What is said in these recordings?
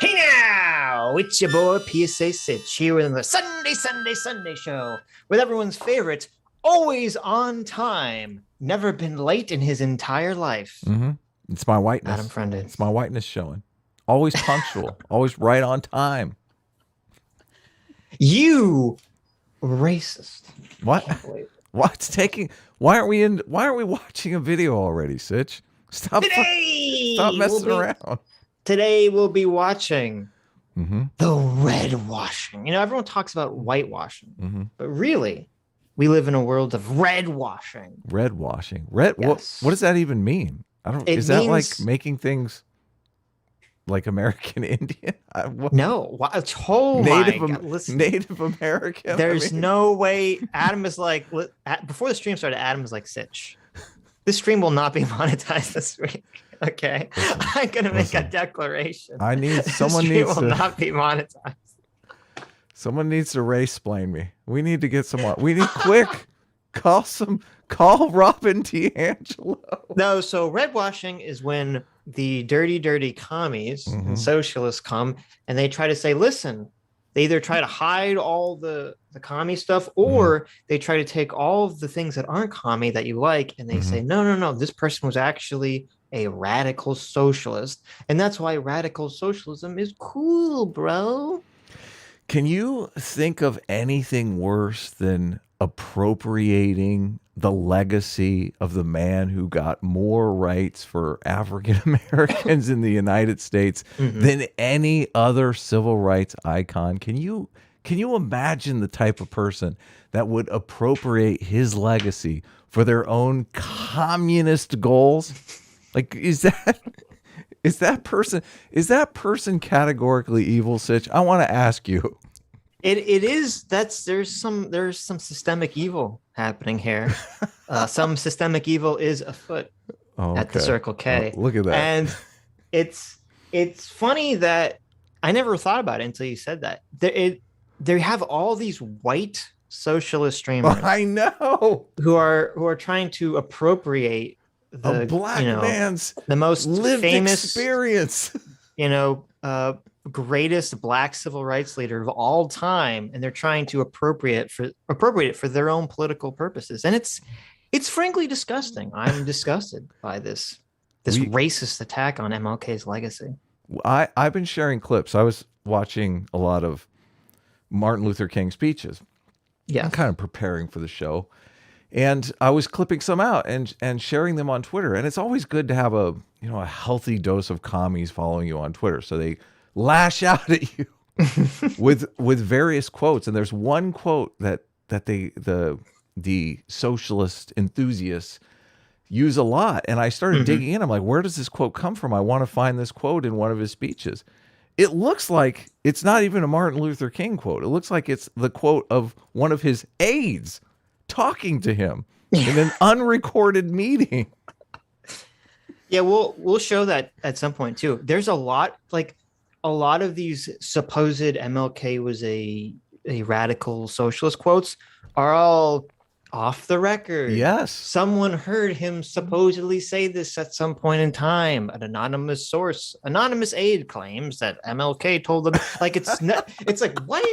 Hey now, it's your boy PSA Sitch here in the Sunday show with everyone's favorite, always on time, never been late in his entire life. It's my whiteness. Adam Friended. It's my whiteness showing. Always punctual, always right on time. You racist. What? What's taking? Why aren't we watching a video already, Sitch? Stop messing around. Today we'll be watching the red washing. You know, everyone talks about whitewashing, but really, we live in a world of red washing. Red washing. What does that even mean? I don't. Is that like making things like American Indian? No. Oh Native, my God. Listen, Native American. There's no way. Adam is like, before the stream started, Adam is like, Sitch, this stream will not be monetized this week. Okay, I'm gonna make a declaration. Someone needs to not be monetized. Someone needs to race-splain me. We need to get someone. We need quick. Call Robin D'Angelo. No, so red washing is when the dirty commies and socialists come and they try to say, listen, they either try to hide all the commie stuff or they try to take all of the things that aren't commie that you like and they say, no, this person was actually a radical socialist. And that's why radical socialism is cool, bro. Can you think of anything worse than appropriating the legacy of the man who got more rights for African Americans in the United States than any other civil rights icon? Can you imagine the type of person that would appropriate his legacy for their own communist goals? Like, is that person categorically evil, Sitch? I want to ask you. It is. There's some systemic evil happening here. Some systemic evil is afoot at the Circle K. Oh, look at that. And it's funny that I never thought about it until you said that. They have all these white socialist streamers. I know, who are trying to appropriate the black man's the most lived famous experience. Greatest black civil rights leader of all time, and they're trying to appropriate it for their own political purposes, and it's frankly disgusting. I'm disgusted by this racist attack on MLK's legacy. I've been sharing clips. I was watching a lot of Martin Luther King speeches. Yeah, I'm kind of preparing for the show, and I was clipping some out and sharing them on Twitter. And it's always good to have a healthy dose of commies following you on Twitter, so they lash out at you with various quotes. And there's one quote that the socialist enthusiasts use a lot. And I started digging in. I'm like, where does this quote come from? I want to find this quote in one of his speeches. It looks like it's not even a Martin Luther King quote. It looks like it's the quote of one of his aides talking to him in an unrecorded meeting. Yeah, we'll show that at some point too. There's a lot of these supposed MLK was a radical socialist quotes are all off the record. Yes. Someone heard him supposedly say this at some point in time. An anonymous aide claims that MLK told them. Like, it's like, what?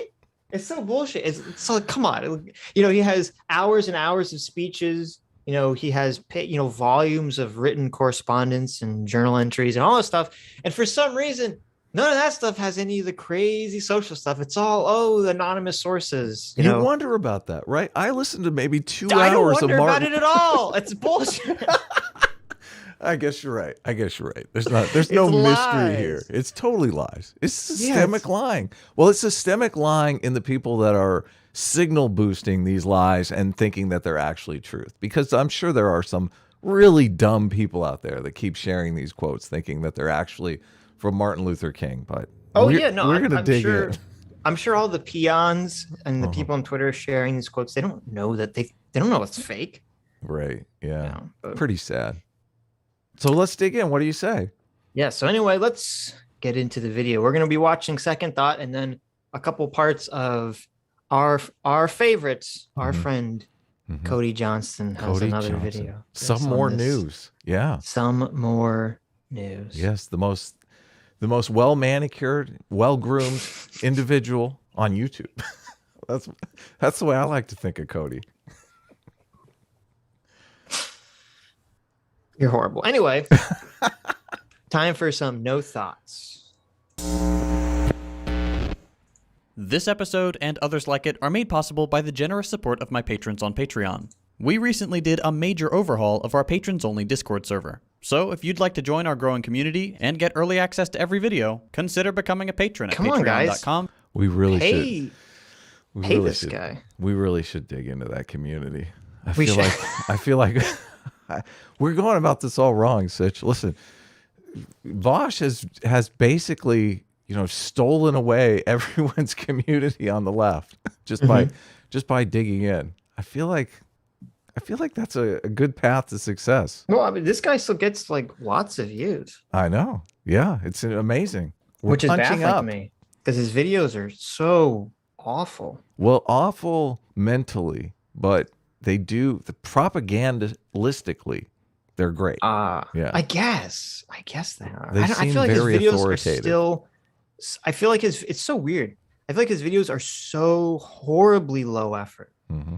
It's so bullshit. It's like, come on. He has hours and hours of speeches. He has, volumes of written correspondence and journal entries and all this stuff. And for some reason, none of that stuff has any of the crazy social stuff. It's all, the anonymous sources. You wonder about that, right? I listened to maybe 2 hours of Martin. I don't wonder about it at all. It's bullshit. I guess you're right. There's no mystery here. It's totally lies. It's systemic lying. Well, it's systemic lying in the people that are signal boosting these lies and thinking that they're actually truth. Because I'm sure there are some really dumb people out there that keep sharing these quotes thinking that they're actually from Martin Luther King. But we're going to dig in. I'm sure all the peons and the people on Twitter sharing these quotes, they don't know that they don't know it's fake. Right. Yeah. Pretty sad. So let's dig in. What do you say? Yeah. So anyway, let's get into the video. We're going to be watching Second Thought and then a couple parts of our favorites, our friend Cody Johnston has another video. Some more news. Yeah. Some more news. Yes, the most well manicured, well groomed individual on YouTube. That's the way I like to think of Cody. You're horrible. Anyway, time for some no thoughts. This episode and others like it are made possible by the generous support of my patrons on Patreon. We recently did a major overhaul of our patrons-only Discord server. So if you'd like to join our growing community and get early access to every video, consider becoming a patron at patreon.com. We really should. Pay this guy. We really should dig into that community. I feel like we're going about this all wrong, Sitch. Listen, Vosh has basically, stolen away everyone's community on the left just by digging in. I feel like that's a good path to success. Well, I mean, this guy still gets like lots of views. I know. Yeah, it's amazing. Which is baffling to me because his videos are so awful. Well, awful mentally, but they do the propagandistically. They're great. Yeah. I guess they are. They I feel like his videos are still. I feel like it's so weird. I feel like his videos are so horribly low effort. Mm-hmm.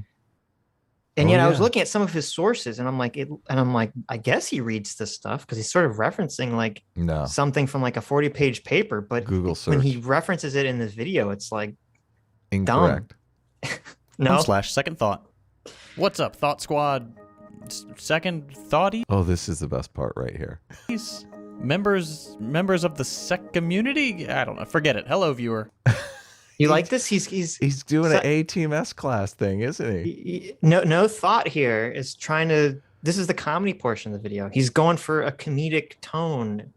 And yet I was looking at some of his sources and I'm like, I guess he reads this stuff because he's sort of referencing like something from like a 40-page paper, but Google search. When he references it in this video, it's like incorrect. No. /second thought. What's up, Thought Squad? Second thoughty? Oh, this is the best part right here. Members of the sec community? I don't know. Forget it. Hello, viewer. You like this? He's doing an A-Team S-Class thing, isn't he? No thought here is trying to. This is the comedy portion of the video. He's going for a comedic tone,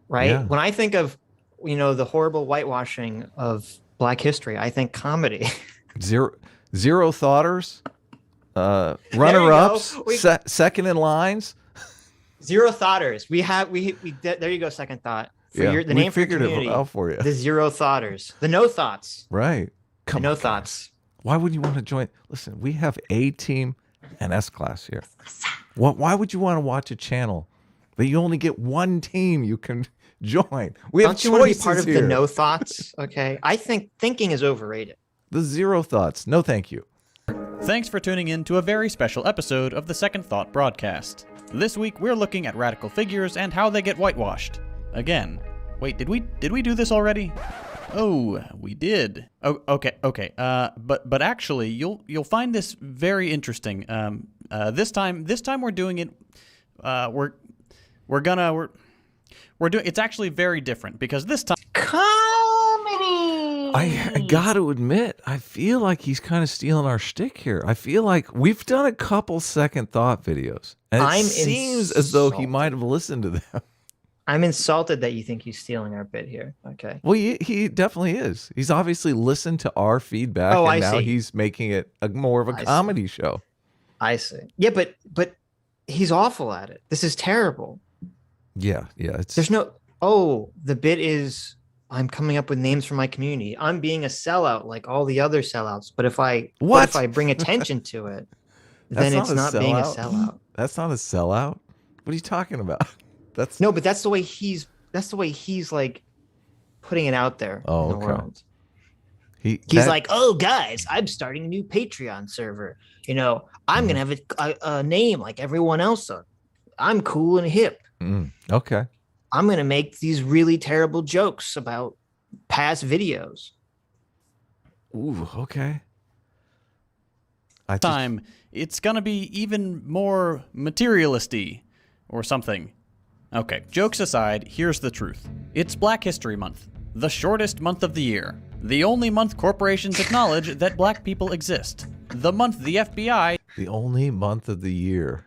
right? Yeah. When I think of, the horrible whitewashing of Black history, I think comedy. Zero thoughters, runner-ups, second in lines. Zero thoughters. We there you go. Second thought. The name for your community, it out for you. The zero thoughters. The no thoughts. Right. Come on, thoughts. Why would you want to join? Listen, we have A-Team and S-Class here. Why would you want to watch a channel that you only get one team you can join? We have Don't you want to be part of here. the no thoughts? Okay. I think thinking is overrated. The zero thoughts. No, thank you. Thanks for tuning in to a very special episode of the Second Thought broadcast. This week, we're looking at radical figures and how they get whitewashed. Again. Wait, did we do this already? Oh, we did. Oh, okay. But actually, you'll find this very interesting. This time we're doing it. We're doing. It's actually very different because this time. Comedy. I got to admit, I feel like he's kind of stealing our shtick here. I feel like we've done a couple second thought videos, and it seems as though he might have listened to them. I'm insulted that you think he's stealing our bit here. Okay. Well, he definitely is. He's obviously listened to our feedback, and now he's making it more of a comedy show. I see. Yeah, but he's awful at it. This is terrible. Yeah. There's no. Oh, the bit is I'm coming up with names for my community. I'm being a sellout like all the other sellouts. But if I bring attention to it, then it's not being a sellout. That's not a sellout. What are you talking about? But that's the way he's like putting it out there in the world. He's like, oh guys, I'm starting a new Patreon server. I'm gonna have a name like everyone else. I'm cool and hip. Okay. I'm gonna make these really terrible jokes about past videos. Ooh, okay. It's gonna be even more materialisty or something. Okay, jokes aside, here's the truth. It's Black History Month, the shortest month of the year. The only month corporations acknowledge that black people exist. The month the FBI... The only month of the year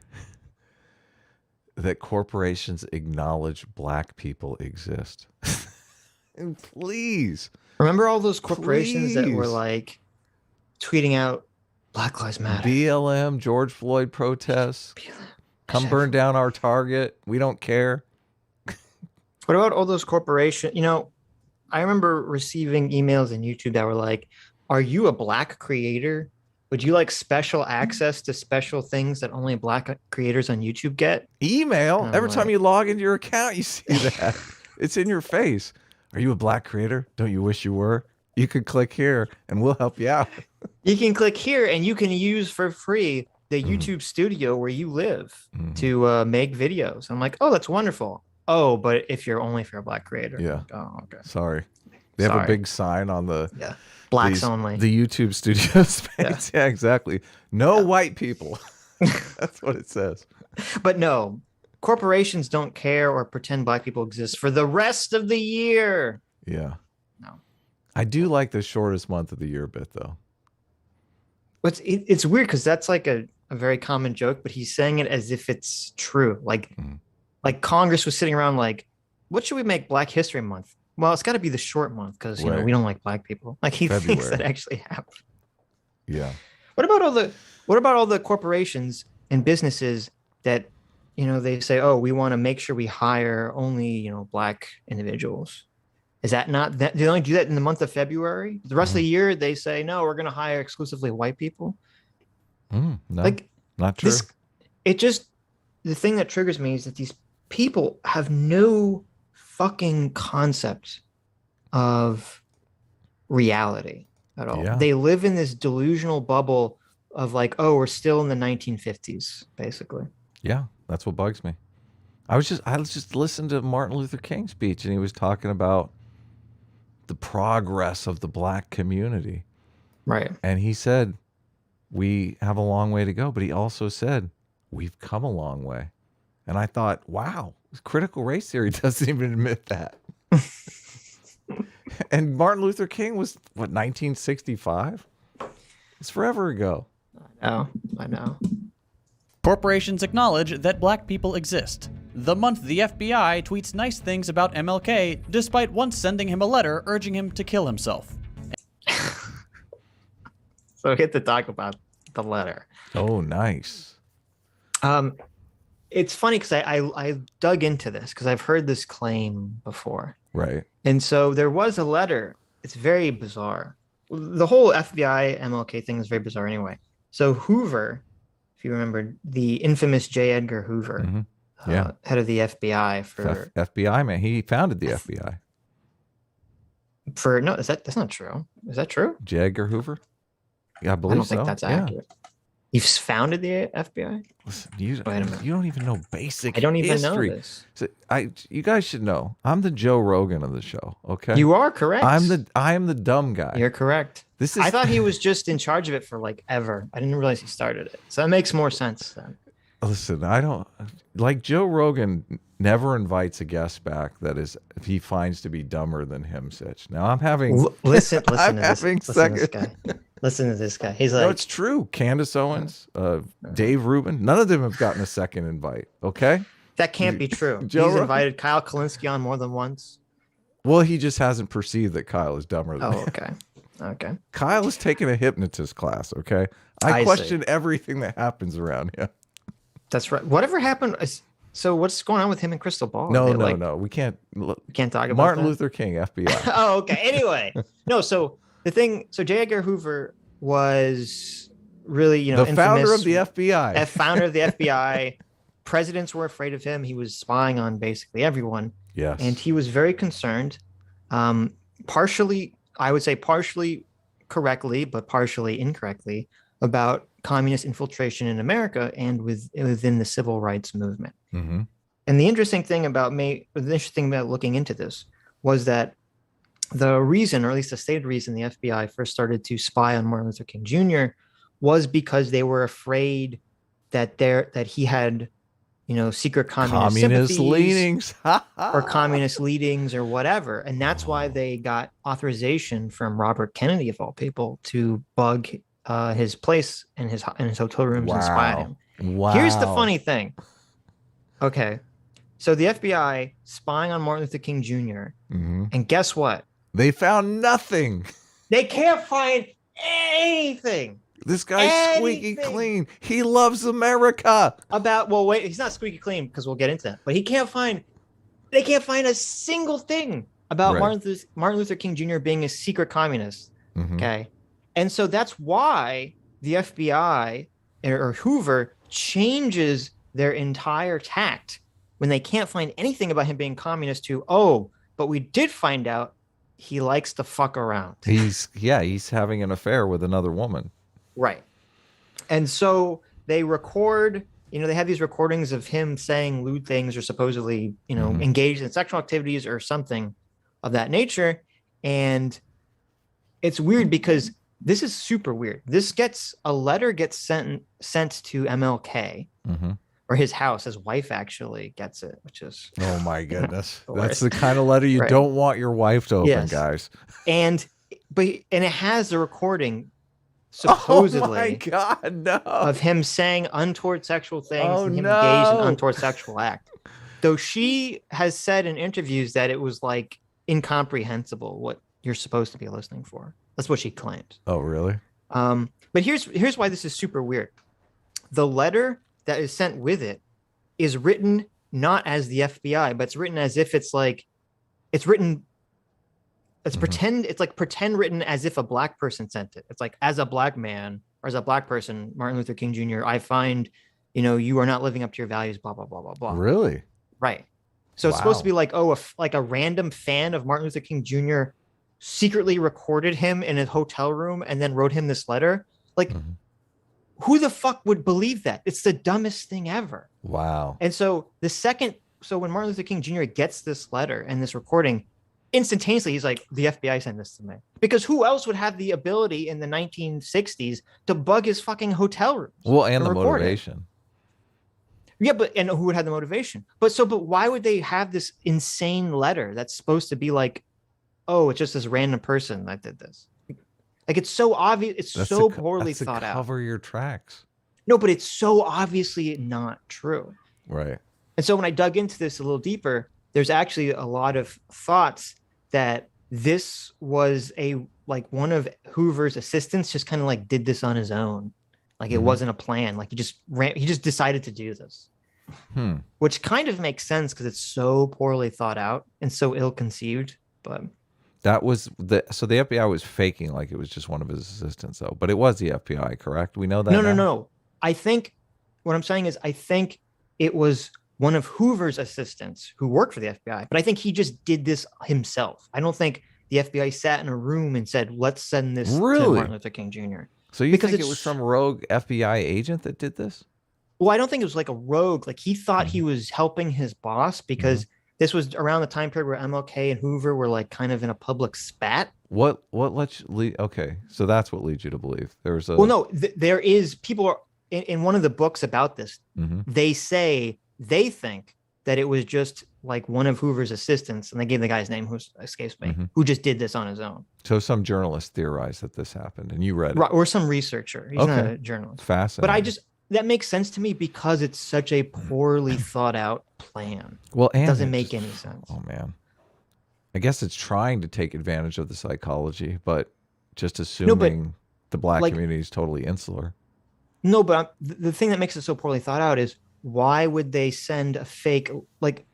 that corporations acknowledge black people exist. And please. Remember all those corporations that were like tweeting out Black Lives Matter? BLM, George Floyd protests. Come burn down our Target. We don't care. What about all those corporations? I remember receiving emails in YouTube that were like, are you a black creator? Would you like special access to special things that only Black creators on YouTube get? Email. Every time you log into your account, you see that. It's in your face. Are you a Black creator? Don't you wish you were? You could click here and we'll help you out. You can click here and you can use for free the YouTube studio where you live to make videos. I'm like, oh, that's wonderful. Oh, but if you're a Black creator. Yeah. Oh, okay. Sorry. They have a big sign on the Blacks only. The YouTube studio space. Yeah, exactly. No white people. That's what it says. But no, corporations don't care or pretend Black people exist for the rest of the year. Yeah. No. I do like the shortest month of the year bit, though. But it's weird because that's like a very common joke, but he's saying it as if it's true. Like Congress was sitting around like, what should we make Black History Month? Well, it's got to be the short month because you know we don't like Black people. Like he thinks that actually happened. Yeah. What about all the corporations and businesses that, you know, they say, oh, we want to make sure we hire only, you know, Black individuals. Is that not that they only do that in the month of February? The rest of the year they say, no, we're going to hire exclusively white people. No, like not true. The thing that triggers me is that these people have no fucking concept of reality at all. Yeah. They live in this delusional bubble of like, oh, we're still in the 1950s, basically. Yeah, that's what bugs me. I was just listening to Martin Luther King's speech, and he was talking about the progress of the Black community. Right. And he said, we have a long way to go, but he also said, we've come a long way. And I thought, wow, critical race theory doesn't even admit that. And Martin Luther King was, what, 1965? It's forever ago. I know. Corporations acknowledge that Black people exist. The month the FBI tweets nice things about MLK, despite once sending him a letter urging him to kill himself. So we get to talk about the letter. Oh, nice. It's funny because I dug into this because I've heard this claim before. Right. And so there was a letter. It's very bizarre. The whole FBI MLK thing is very bizarre anyway. So Hoover, if you remember, the infamous J. Edgar Hoover, head of the FBI for FBI man, he founded the FBI. That's not true. Is that true? J. Edgar Hoover? Yeah, I believe so. I don't think that's accurate. You've founded the FBI? Listen, you don't even know basic. I don't even history. know this. So you guys should know. I'm the Joe Rogan of the show. Okay, you are correct. I am the dumb guy. You're correct. I thought he was just in charge of it for like ever. I didn't realize he started it. So that makes more sense then. Listen, I don't like Joe Rogan. Never invites a guest back that is if he finds to be dumber than him. Sitch. Now I'm having listen I'm to having this. Listen to this guy. Listen to this guy. He's like, no, it's true. Candace Owens, Dave Rubin, none of them have gotten a second invite. Okay, that can't be true. He's invited Kyle Kalinske on more than once. Well, he just hasn't perceived that Kyle is dumber than him. Okay. Kyle is taking a hypnotist class. Okay, I question everything that happens around him. That's right. Whatever happened? So what's going on with him and Crystal Ball? No. We can't talk about Martin Luther King, FBI. Oh, okay. Anyway, no. So the thing. So J. Edgar Hoover was really, the founder of the FBI. Founder of the FBI. Presidents were afraid of him. He was spying on basically everyone. Yes. And he was very concerned. Partially, I would say, partially correctly, but partially incorrectly, about communist infiltration in America and within the civil rights movement. Mm-hmm. And the interesting thing about looking into this was that the reason, or at least the stated reason, the FBI first started to spy on Martin Luther King Jr. was because they were afraid that he had, secret communist leanings or communist leadings or whatever. And that's why they got authorization from Robert Kennedy, of all people, to bug his place and his hotel rooms and spy on him. Wow. Here's the funny thing. Okay. So the FBI spying on Martin Luther King Jr. Mm-hmm. And guess what? They found nothing. They can't find anything. This guy's squeaky clean. He loves America. Wait, he's not squeaky clean because we'll get into that. But they can't find a single thing about Martin Luther King Jr. being a secret communist. Mm-hmm. Okay. And so that's why the FBI or Hoover changes their entire tact when they can't find anything about him being communist to, oh, but we did find out he likes to fuck around. He's having an affair with another woman. Right. And so they record, they have these recordings of him saying lewd things or supposedly, engaged in sexual activities or something of that nature. And it's weird because this is super weird. A letter gets sent to MLK or his house. His wife actually gets it, which is, oh my goodness. That's the kind of letter you don't want your wife to open, guys. And it has a recording supposedly, oh my God, no, of him saying untoward sexual things and him engaged in untoward sexual act. Though she has said in interviews that it was like incomprehensible what you're supposed to be listening for. That's what she claims. Oh, really? But here's why this is super weird. The letter that is sent with it is written not as the FBI, but it's written as if it's pretend written as if a black person sent it. It's like, as a black man or as a black person, Martin Luther King Jr., I find, you are not living up to your values, blah, blah, blah, blah, blah. Really? Right. So it's supposed to be like, like a random fan of Martin Luther King Jr. secretly recorded him in a hotel room and then wrote him this letter. Like, who the fuck would believe that? It's the dumbest thing ever. Wow. And so when Martin Luther King Jr. gets this letter and this recording, instantaneously he's like, the FBI sent this to me. Because who else would have the ability in the 1960s to bug his fucking hotel rooms? Well, and the motivation. Yeah, and who would have the motivation? But why would they have this insane letter that's supposed to be like, oh, it's just this random person that did this? Like, it's so obvious. It's so poorly thought out. Cover your tracks. No, but it's so obviously not true. Right. And so when I dug into this a little deeper, there's actually a lot of thoughts that this was one of Hoover's assistants just kind of like did this on his own. Like it wasn't a plan. Like he just decided to do this, which kind of makes sense because it's so poorly thought out and so ill-conceived. But that was so the FBI was faking like it was just one of his assistants, though. But it was the FBI, correct? We know that. No. I think what I'm saying is I think it was one of Hoover's assistants who worked for the FBI, but I think he just did this himself. I don't think the FBI sat in a room and said, "Let's send this to Martin Luther King Jr." So you think it was some rogue FBI agent that did this? Well, I don't think it was like a rogue. Like he thought he was helping his boss because this was around the time period where MLK and Hoover were like kind of in a public spat. What lets you lead? Okay, so that's what leads you to believe there's a. Well, no, there is people are in one of the books about this. They say they think that it was just like one of Hoover's assistants, and they gave the guy's name who escapes me, who just did this on his own. So some journalist theorized that this happened, and you read it. Right, or some researcher. He's not a journalist. Fascinating. But that makes sense to me because it's such a poorly thought out plan. Well, and it doesn't make any sense. Oh man, I guess it's trying to take advantage of the psychology, but just assuming the black community is totally insular. No, but the thing that makes it so poorly thought out is why would they send a fake, like,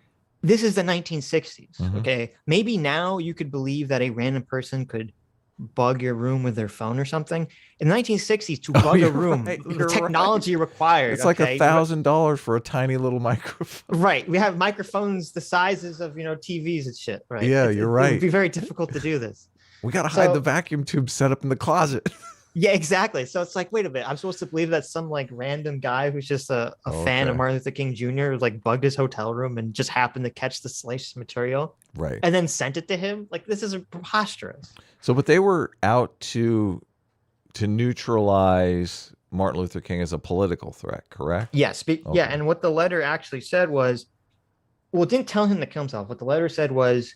this is the 1960s, okay? Maybe now you could believe that a random person could bug your room with their phone or something. In the 1960s, to bug a room, the technology required. It's like $1,000 for a tiny little microphone. Right. We have microphones the sizes of, TVs and shit, right? Yeah, you're right. It would be very difficult to do this. We got to hide the vacuum tube set up in the closet. Yeah, exactly. So it's like, wait a minute, I'm supposed to believe that some like random guy who's just a fan of Martin Luther King Jr. like bugged his hotel room and just happened to catch the salacious material, right? And then sent it to him. Like, this is preposterous. So, but they were out to neutralize Martin Luther King as a political threat, correct? Yes. Yeah. And what the letter actually said was, well, it didn't tell him to kill himself. What the letter said was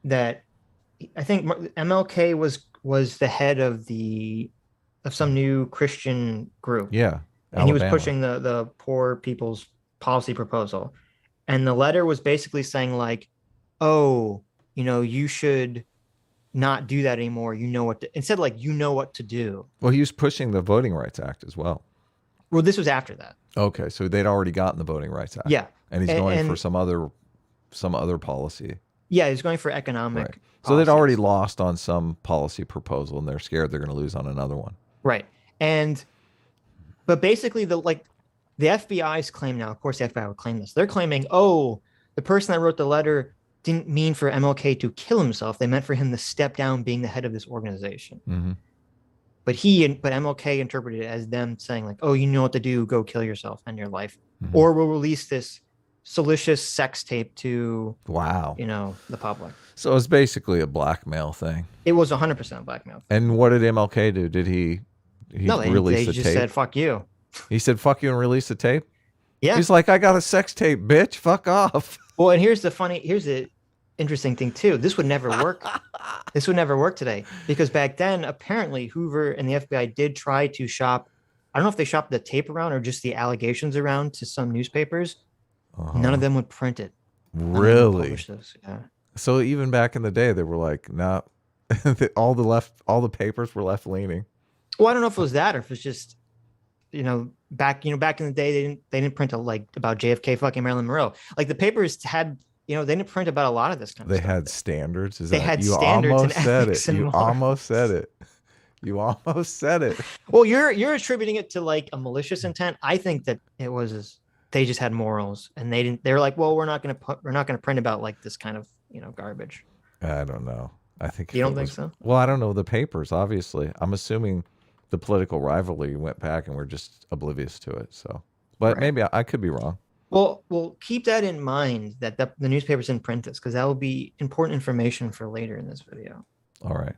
that I think MLK was the head of some new Christian group. Yeah. And he was pushing the poor people's policy proposal. And the letter was basically saying like, oh, you should not do that anymore. Instead, like, you know what to do. Well, he was pushing the Voting Rights Act as well. Well, this was after that. Okay. So they'd already gotten the Voting Rights Act. Yeah. And he's going for some other policy. Yeah, he's going for economic. Right. So they'd already lost on some policy proposal, and they're scared they're going to lose on another one. Right. And But basically, the FBI's claim now, of course, the FBI would claim this. They're claiming, oh, the person that wrote the letter didn't mean for MLK to kill himself. They meant for him to step down being the head of this organization. Mm-hmm. But MLK interpreted it as them saying like, oh, you know what to do, go kill yourself, end your life. Mm-hmm. Or we'll release this salacious sex tape to, the public. So it's basically a blackmail thing. It was 100% blackmail. And what did MLK do? Did he release the tape? They just said, fuck you. He said, fuck you and release the tape? Yeah. He's like, I got a sex tape, bitch. Fuck off. Well, and here's the interesting thing too. This would never work. This would never work today because back then, apparently Hoover and the FBI did try to shop. I don't know if they shopped the tape around or just the allegations around to some newspapers. None of them would print it. Really? Yeah. So even back in the day, they were like, no, all the papers were left leaning. Well, I don't know if it was that or if it's just, back in the day, they didn't print about JFK fucking Marilyn Monroe. Like the papers had, they didn't print about a lot of this kind of stuff. They had standards. They had standards and ethics and morals. Almost said it. You almost said it. Well, you're attributing it to like a malicious intent. I think that it was they just had morals and they were like, well, we're not going to print about like this kind of, garbage. I don't know. I think you don't think so? Well, I don't know the papers, obviously. I'm assuming the political rivalry went back and we're just oblivious to it. So, but right. Maybe I could be wrong. Well, keep that in mind that the newspapers didn't print this because that will be important information for later in this video. All right.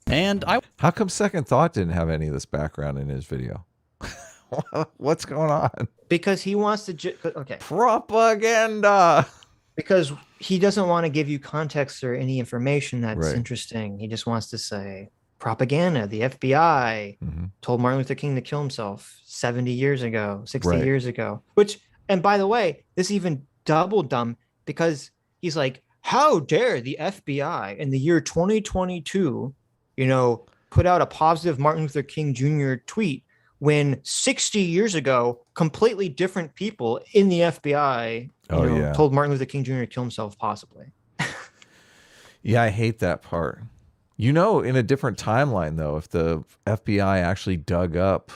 And how come Second Thought didn't have any of this background in his video? What's going on? Because he wants to propaganda. Because he doesn't want to give you context or any information that's interesting. He just wants to say propaganda. The FBI told Martin Luther King to kill himself 70 years ago, 60 years ago. And by the way, this is even double dumb because he's like, how dare the FBI in the year 2022, put out a positive Martin Luther King Jr. tweet when 60 years ago, completely different people in the FBI told Martin Luther King Jr. to kill himself, possibly. Yeah, I hate that part. In a different timeline, though, if the FBI actually dug up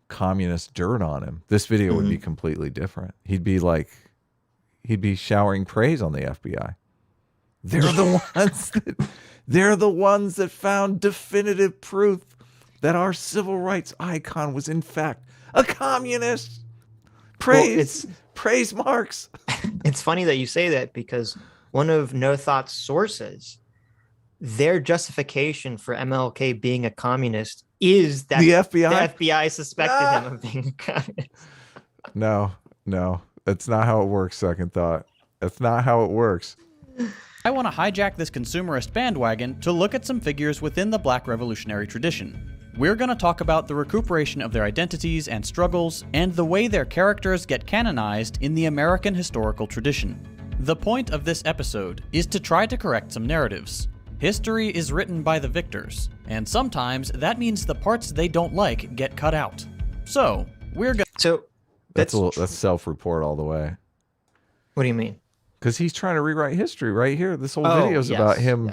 communist dirt on him, this video would be completely different. He'd be showering praise on the FBI. They're the ones that found definitive proof that our civil rights icon was in fact a communist. Praise Marx. It's funny that you say that because one of No Thought's sources, their justification for MLK being a communist is that the FBI suspected him of being a communist. No, that's not how it works. Second Thought. That's not how it works. I want to hijack this consumerist bandwagon to look at some figures within the Black revolutionary tradition. We're going to talk about the recuperation of their identities and struggles, and the way their characters get canonized in the American historical tradition. The point of this episode is to try to correct some narratives. History is written by the victors, and sometimes that means the parts they don't like get cut out. So, that's self-report all the way. What do you mean? Because he's trying to rewrite history right here. This whole video is about him,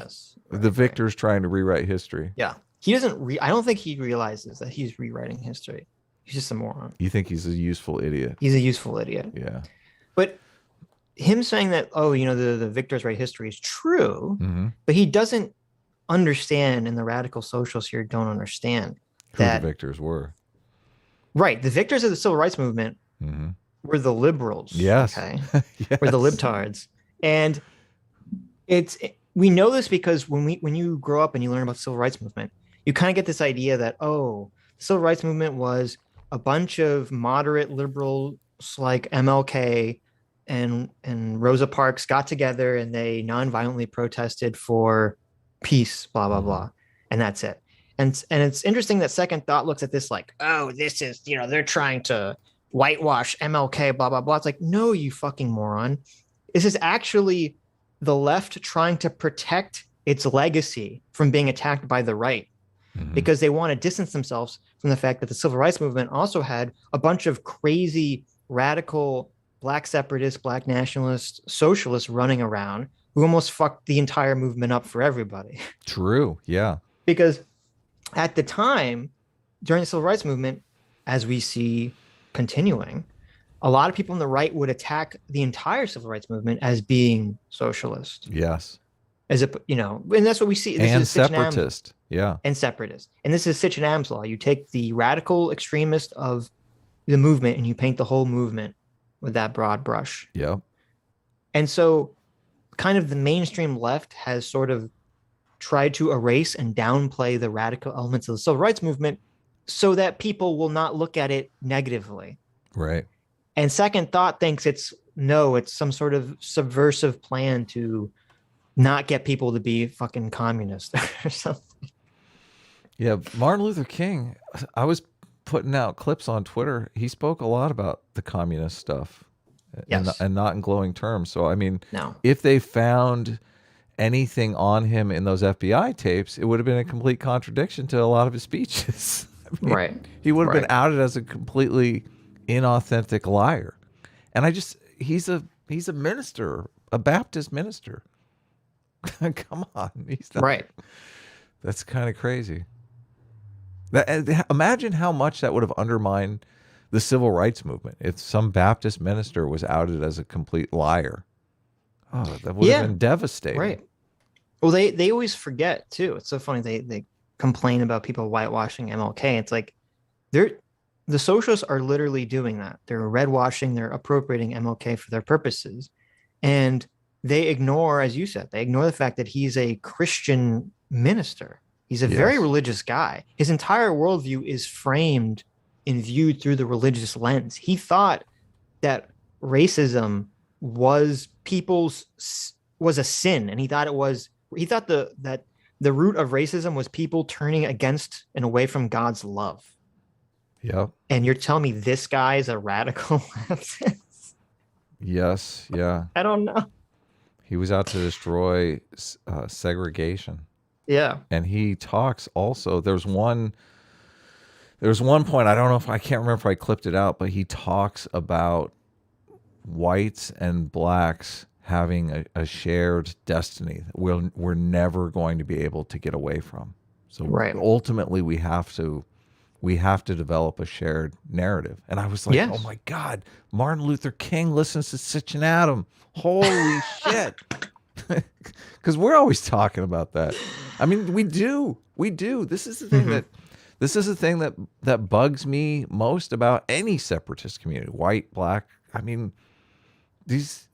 the victors trying to rewrite history. Yeah. He doesn't I don't think he realizes that he's rewriting history. He's just a moron. You think he's a useful idiot? He's a useful idiot. Yeah. But him saying that, the victors write history is true, but he doesn't understand, and the radical socialists here don't understand who the victors were. Right. The victors of the civil rights movement were the liberals. Yes. Okay. Yes. Were the libtards. And we know this because when you grow up and you learn about the civil rights movement, you kind of get this idea that, the civil rights movement was a bunch of moderate liberals like MLK and Rosa Parks got together and they non-violently protested for peace, blah, blah, blah. And that's it. And it's interesting that Second Thought looks at this like, this is, they're trying to whitewash MLK, blah, blah, blah. It's like, no, you fucking moron. This is actually the left trying to protect its legacy from being attacked by the right. Because they want to distance themselves from the fact that the civil rights movement also had a bunch of crazy, radical, black separatists, black nationalists, socialists running around who almost fucked the entire movement up for everybody. True. Yeah. Because at the time, during the civil rights movement, as we see continuing, a lot of people on the right would attack the entire civil rights movement as being socialist. Yes. As a, and that's what we see. This and is Sitch separatist. Yeah. And separatist. And this is Sitch and Adams law. You take the radical extremist of the movement and you paint the whole movement with that broad brush. Yeah. And so kind of the mainstream left has sort of tried to erase and downplay the radical elements of the civil rights movement so that people will not look at it negatively. Right. And Second Thought thinks it's some sort of subversive plan to not get people to be fucking communist or something. Yeah. Martin Luther King, I was putting out clips on Twitter. He spoke a lot about the communist stuff. Yes. And not in glowing terms. So, I mean, no. If they found anything on him in those FBI tapes, it would have been a complete contradiction to a lot of his speeches. I mean, right. He would have been outed as a completely inauthentic liar. And he's a minister, a Baptist minister. Come on. He's not, right. That's kind of crazy. Imagine how much that would have undermined the civil rights movement if some Baptist minister was outed as a complete liar. Oh, that would have been devastating. Right. Well, they always forget too. It's so funny. They complain about people whitewashing MLK. It's like the socialists are literally doing that. They're redwashing, they're appropriating MLK for their purposes. And they ignore, as you said, the fact that he's a Christian minister. He's a very religious guy. His entire worldview is framed and viewed through the religious lens. He thought that racism was a sin, and he thought that the root of racism was people turning against and away from God's love. Yeah. And you're telling me this guy is a radical leftist? Yes. Yeah. I don't know. He was out to destroy segregation. Yeah. And he talks also. There's one point, I can't remember if I clipped it out, but he talks about whites and blacks having a shared destiny that we're never going to be able to get away from. So ultimately we have to develop a shared narrative. And I was like, oh my God, Martin Luther King listens to Sitch and Adam. Holy shit. Because we're always talking about that. I mean, we do. This is the thing that bugs me most about any separatist community, white, black. I mean, these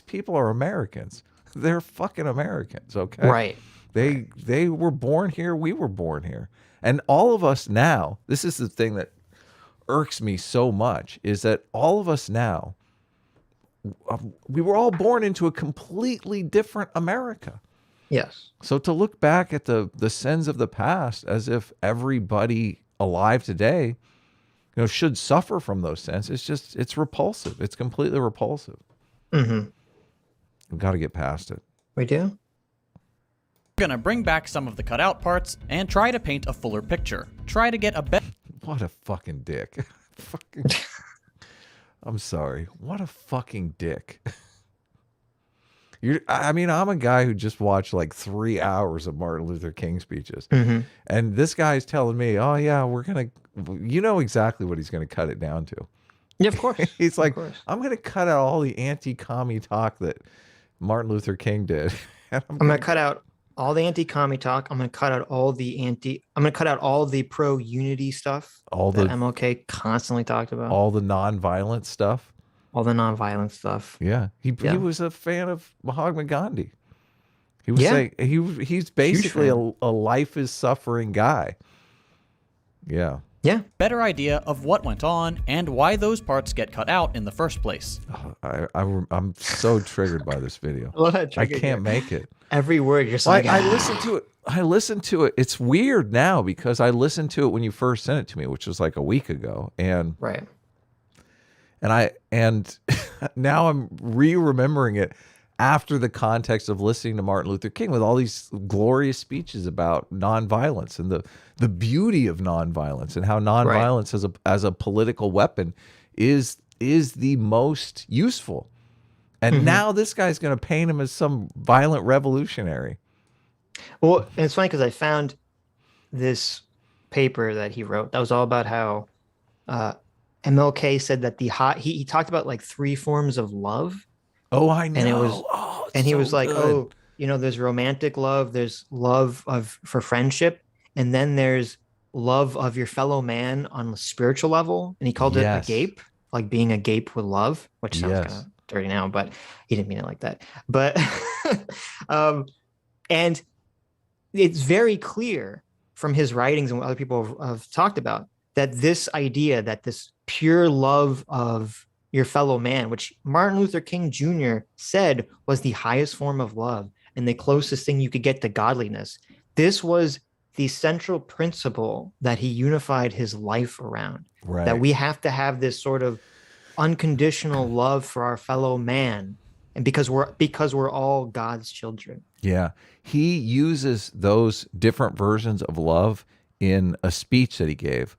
people are Americans. They're fucking Americans, okay? Right. They were born here. We were born here. And all of us now, this is the thing that irks me so much, is that all of us now, we were all born into a completely different America. Yes. So to look back at the sins of the past as if everybody alive today, should suffer from those sins, it's repulsive. It's completely repulsive. Mm-hmm. We've got to get past it. We do. We're gonna bring back some of the cutout parts and try to paint a fuller picture. Try to get a better. What a fucking dick. I'm sorry. What a fucking dick. I'm a guy who just watched like 3 hours of Martin Luther King speeches. Mm-hmm. And this guy's telling me, oh yeah, you know exactly what he's going to cut it down to. Yeah, of course. He's like, I'm going to cut out all the anti-commie talk that Martin Luther King did. I'm going to cut out all the anti-commie talk. I'm going to cut out all the pro-unity stuff that MLK constantly talked about. All the non-violent stuff. All the non-violent stuff. Yeah. He was a fan of Mahatma Gandhi. He was saying he's basically a life is suffering guy. Yeah. Yeah. Better idea of what went on and why those parts get cut out in the first place. I'm so triggered by this video. I can't make it. Every word you're saying. I listened to it. It's weird now because I listened to it when you first sent it to me, which was like a week ago. And right. And now I'm remembering it after the context of listening to Martin Luther King with all these glorious speeches about nonviolence and the beauty of nonviolence and how nonviolence as a political weapon is the most useful. And now this guy's going to paint him as some violent revolutionary. Well, and it's funny because I found this paper that he wrote that was all about how MLK said that he talked about like 3 forms of love. Oh, I know. And it was, and he so was like, good. oh, there's romantic love, there's love for friendship, and then there's love of your fellow man on the spiritual level. And he called it agape, like being agape with love, which sounds kind of dirty now, but he didn't mean it like that. But and it's very clear from his writings and what other people have talked about that this idea that this pure love of your fellow man, which Martin Luther King Jr. said was the highest form of love and the closest thing you could get to godliness. This was the central principle that he unified his life around, that we have to have this sort of unconditional love for our fellow man. And because we're all God's children. Yeah. He uses those different versions of love in a speech that he gave.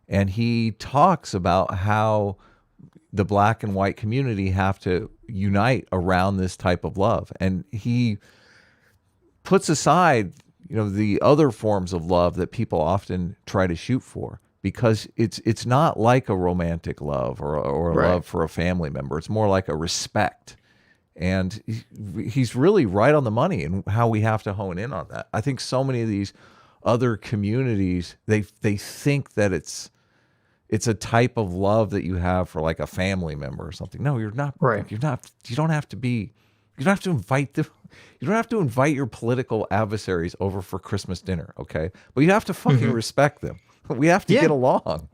And he talks about how the black and white community have to unite around this type of love. And he puts aside, the other forms of love that people often try to shoot for, because it's not like a romantic love or a love for a family member. It's more like a respect. And he's really right on the money in how we have to hone in on that. I think so many of these other communities, they think that it's a type of love that you have for like a family member or something. No, you're not. Right. You're not. You don't have to invite your political adversaries over for Christmas dinner, okay? But you have to fucking respect them. We have to get along.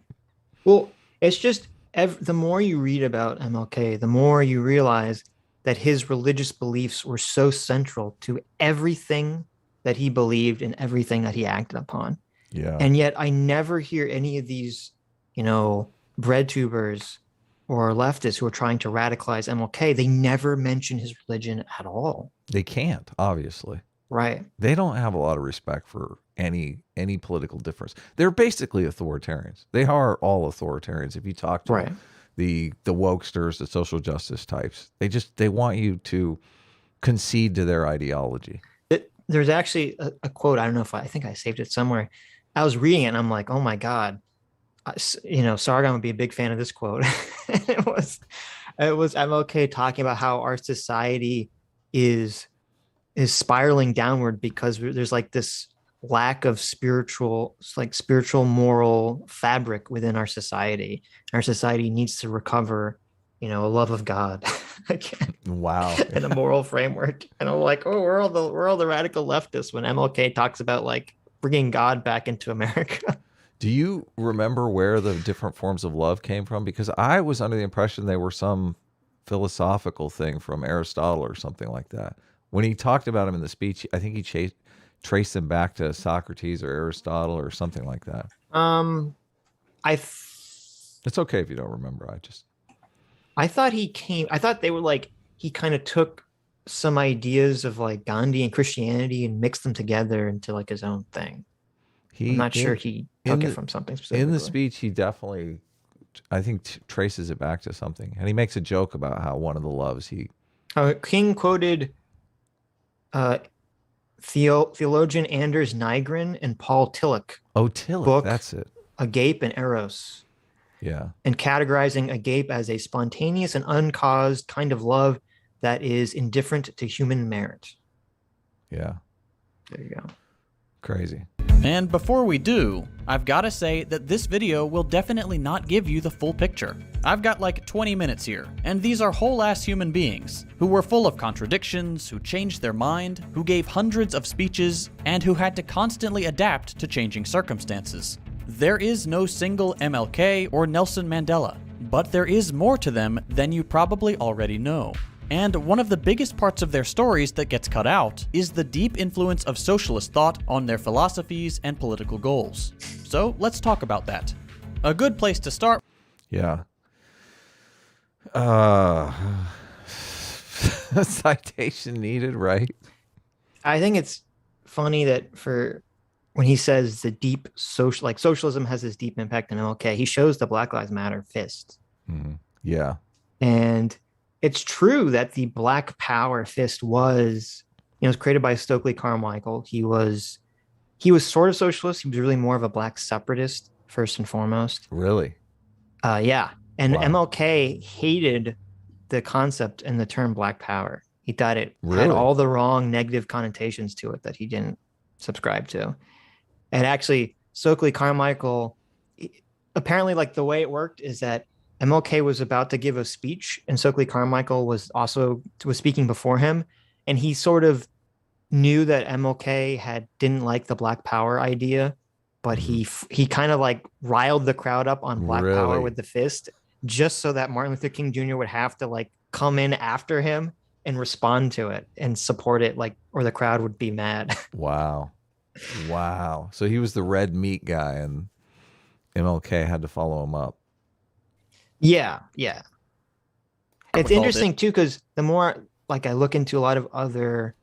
Well, it's just the more you read about MLK, the more you realize that his religious beliefs were so central to everything that he believed and everything that he acted upon. Yeah. And yet I never hear any of these, bread tubers or leftists who are trying to radicalize MLK. They never mention his religion at all. They can't, obviously. Right. They don't have a lot of respect for any political difference. They're basically authoritarians. They are all authoritarians. If you talk to the wokesters, the social justice types, they want you to concede to their ideology. There's actually a quote. I don't know I think I saved it somewhere. I was reading it and I'm like, oh my God, Sargon would be a big fan of this quote. it was MLK talking about how our society is spiraling downward because there's like this lack of spiritual moral fabric within our society. Our society needs to recover, a love of God again. Wow. And a moral framework. And I'm like, oh, we're all the radical leftists when MLK talks about like bringing God back into America. Do you remember where the different forms of love came from? Because I was under the impression they were some philosophical thing from Aristotle or something like that. When he talked about them in the speech, I think he traced them back to Socrates or Aristotle or something like that. It's okay if you don't remember. I thought they were like, he kind of took some ideas of like Gandhi and Christianity and mixed them together into like his own thing. I'm not sure he took it from something specific. In the speech, he definitely, I think, traces it back to something. And he makes a joke about how one of the loves King quoted theologian Anders Nygren and Paul Tillich. Oh, Tillich, book, that's it. Agape and Eros. Yeah. And categorizing agape as a spontaneous and uncaused kind of love that is indifferent to human merit. Yeah. There you go. Crazy. And before we do, I've got to say that this video will definitely not give you the full picture. I've got like 20 minutes here, and these are whole-ass human beings who were full of contradictions, who changed their mind, who gave hundreds of speeches, and who had to constantly adapt to changing circumstances. There is no single MLK or Nelson Mandela, but there is more to them than you probably already know. And one of the biggest parts of their stories that gets cut out is the deep influence of socialist thought on their philosophies and political goals. So let's talk about that. A good place to start. Yeah. Citation needed, right? I think it's funny that when he says the deep socialism has this deep impact on MLK, he shows the Black Lives Matter fist. Mm-hmm. Yeah. And it's true that the Black Power fist was created by Stokely Carmichael. He he was sort of socialist. He was really more of a black separatist first and foremost. Really? Yeah. And Wow. MLK hated the concept and the term black power. He thought it had Really? all the wrong negative connotations to it that he didn't subscribe to. And actually, Stokely Carmichael, apparently, like the way it worked is that MLK was about to give a speech, and Stokely Carmichael was speaking before him, and he sort of knew that MLK didn't like the black power idea, but he kind of like riled the crowd up on black power with the fist, just so that Martin Luther King Jr. would have to like come in after him and respond to it and support it, like, or the crowd would be mad. Wow. Wow. So he was the red meat guy, and MLK had to follow him up. Yeah. It's interesting too, because the more like I look into a lot of other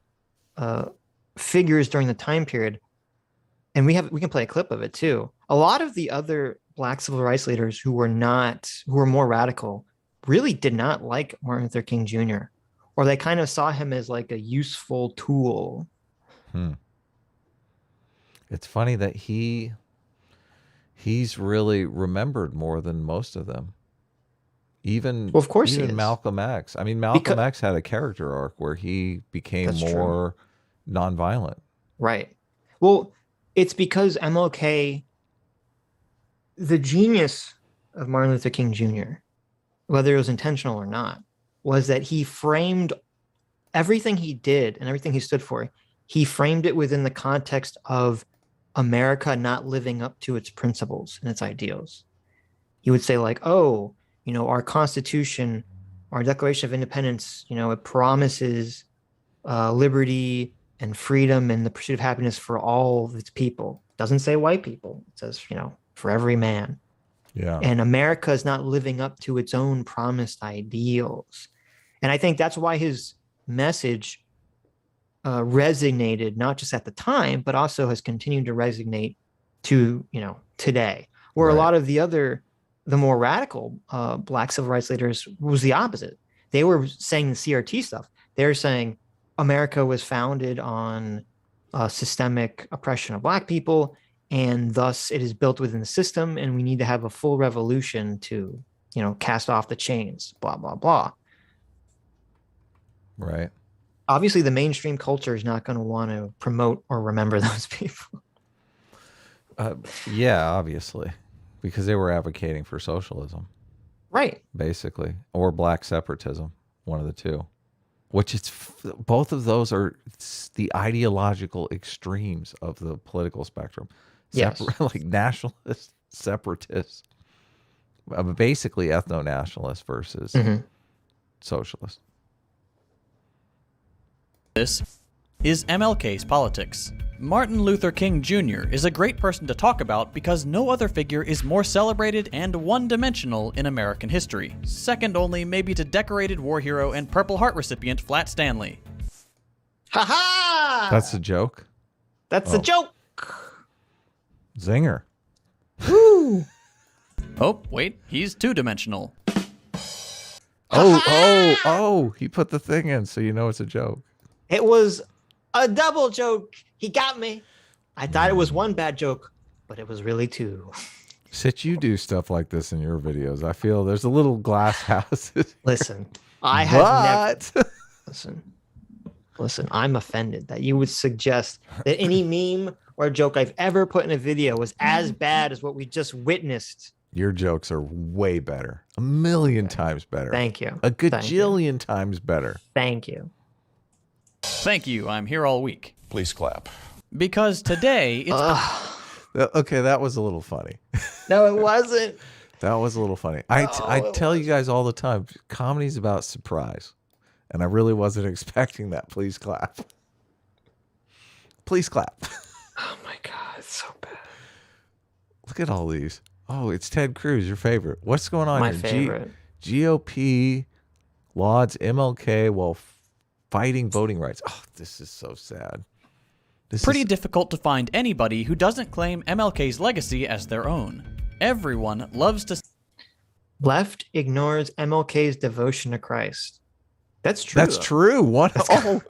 figures during the time period, and we can play a clip of it too. A lot of the other black civil rights leaders who were more radical really did not like Martin Luther King Jr., or they kind of saw him as like a useful tool. It's funny that he's really remembered more than most of them. Even, well, of course, even Malcolm X. I mean, Malcolm X had a character arc where he became more nonviolent. Right. Well, it's because MLK, the genius of Martin Luther King Jr., whether it was intentional or not, was that he framed everything he did and everything he stood for. He framed it within the context of America not living up to its principles and its ideals. He would say like, oh, you know, our Constitution, our Declaration of Independence, you know, it promises liberty and freedom and the pursuit of happiness for all of its people. It doesn't say white people. It says, you know, for every man. Yeah. And America is not living up to its own promised ideals. And I think that's why his message resonated, not just at the time, but also has continued to resonate to, you know, today, where a lot of the more radical black civil rights leaders was the opposite. They were saying the CRT stuff. They're saying America was founded on systemic oppression of black people, and thus it is built within the system, and we need to have a full revolution to, you know, cast off the chains, blah, blah, blah. Right. Obviously, the mainstream culture is not going to want to promote or remember those people. Yeah, obviously, because they were advocating for socialism. Right. Basically, or black separatism, one of the two. Which both of those are the ideological extremes of the political spectrum. Yes. Like nationalist, separatist, basically ethno-nationalist versus socialist. This is MLK's politics. Martin Luther King Jr. is a great person to talk about because no other figure is more celebrated and one-dimensional in American history, second only maybe to decorated war hero and Purple Heart recipient Flat Stanley. Ha ha! That's a joke? That's a joke! Zinger. Woo! Oh, wait, he's two-dimensional. Oh, he put the thing in so you know it's a joke. It was a double joke. He got me. I thought it was one bad joke, but it was really two. Sitch, you do stuff like this in your videos. I feel there's a little glass house. Listen, I have never... Listen, I'm offended that you would suggest that any meme or joke I've ever put in a video was as bad as what we just witnessed. Your jokes are way better. A million times better. Thank you. A gajillion times better. Thank you. Thank you, I'm here all week. Please clap. Because today it's... Okay, that was a little funny. No, it wasn't. That was a little funny. I tell you guys all the time, comedy's about surprise. And I really wasn't expecting that. Please clap. Please clap. Oh my God, it's so bad. Look at all these. Oh, it's Ted Cruz, your favorite. What's going on My here? favorite. GOP lauds MLK while fighting voting rights. Oh, this is so sad. Pretty difficult to find anybody who doesn't claim MLK's legacy as their own. Everyone loves to... Left ignores MLK's devotion to Christ. That's true. That's true. What? Oh,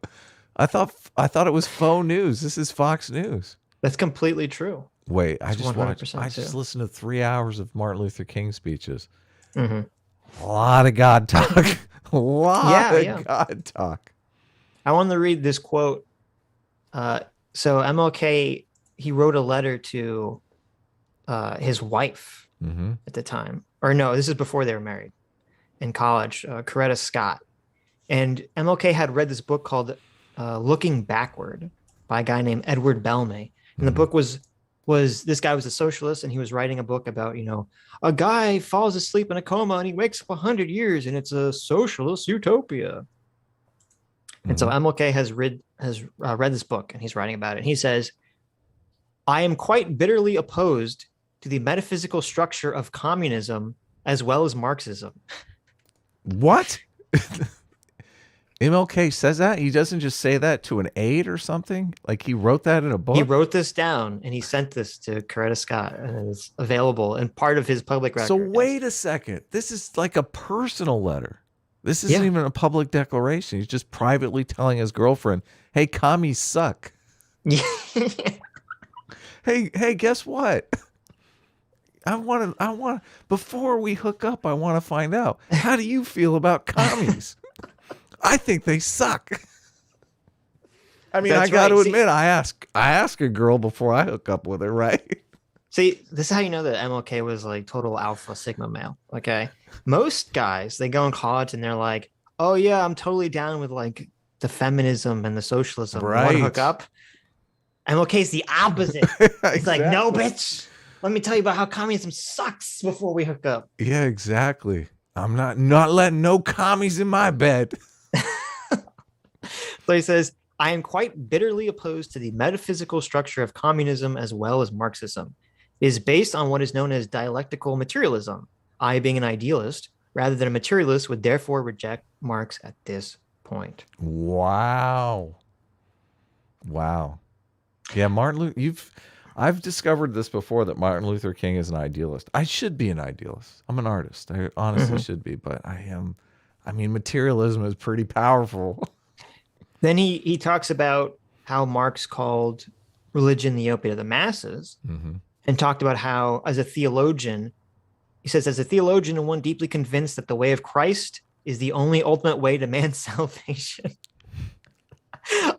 I thought it was faux news. This is Fox News. That's completely true. Wait, I It's just 100% I just true. listened to 3 hours of Martin Luther King speeches. Mm-hmm. A lot of God talk. A lot of God talk. I wanted to read this quote. So MLK, he wrote a letter to his wife at the time. Or no, this is before they were married, in college, Coretta Scott. And MLK had read this book called Looking Backward by a guy named Edward Bellamy. And the book was this guy was a socialist, and he was writing a book about, a guy falls asleep in a coma and he wakes up 100 years and it's a socialist utopia. And so MLK has read this book, and he's writing about it. And he says, I am quite bitterly opposed to the metaphysical structure of communism as well as Marxism. What? MLK says that? He doesn't just say that to an aide or something? Like he wrote that in a book? He wrote this down, and he sent this to Coretta Scott, and it's available and part of his public record. So wait a second. This is like a personal letter. This isn't even a public declaration. He's just privately telling his girlfriend, hey, commies suck. Hey, guess what? I want before we hook up, I want to find out, how do you feel about commies? I think they suck. I mean, I got to admit, I ask a girl before I hook up with her, right? See, this is how you know that MLK was like total alpha sigma male. Okay. Most guys, they go in college and they're like, oh yeah, I'm totally down with like the feminism and the socialism. Right. Want to hook up? MLK's the opposite. It's like, no, bitch. Let me tell you about how communism sucks before we hook up. Yeah, exactly. I'm not letting no commies in my bed. So he says, I am quite bitterly opposed to the metaphysical structure of communism as well as Marxism. It is based on what is known as dialectical materialism. I, being an idealist, rather than a materialist, would therefore reject Marx at this point. Wow. Yeah, I've discovered this before, that Martin Luther King is an idealist. I should be an idealist. I'm an artist. I honestly should be, but materialism is pretty powerful. Then he talks about how Marx called religion the opiate of the masses, and talked about how, as a theologian, he says, as a theologian and one deeply convinced that the way of Christ is the only ultimate way to man's salvation,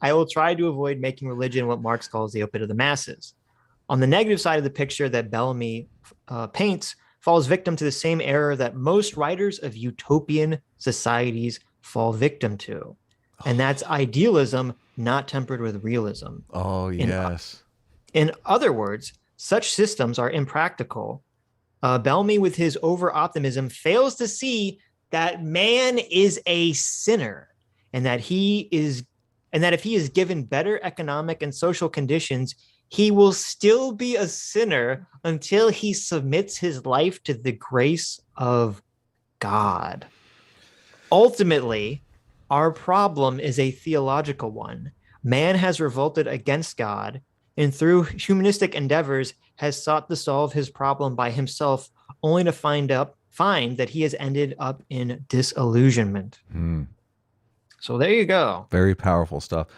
I will try to avoid making religion what Marx calls the opiate of the masses. On the negative side of the picture that Bellamy paints, falls victim to the same error that most writers of utopian societies fall victim to. And that's idealism not tempered with realism. Oh, yes. In other words, such systems are impractical. Bellamy, with his over-optimism, fails to see that man is a sinner, and that if he is given better economic and social conditions, he will still be a sinner until he submits his life to the grace of God. Ultimately, our problem is a theological one. Man has revolted against God, and through humanistic endeavors has sought to solve his problem by himself, only to find that he has ended up in disillusionment. So there you go. Very powerful stuff.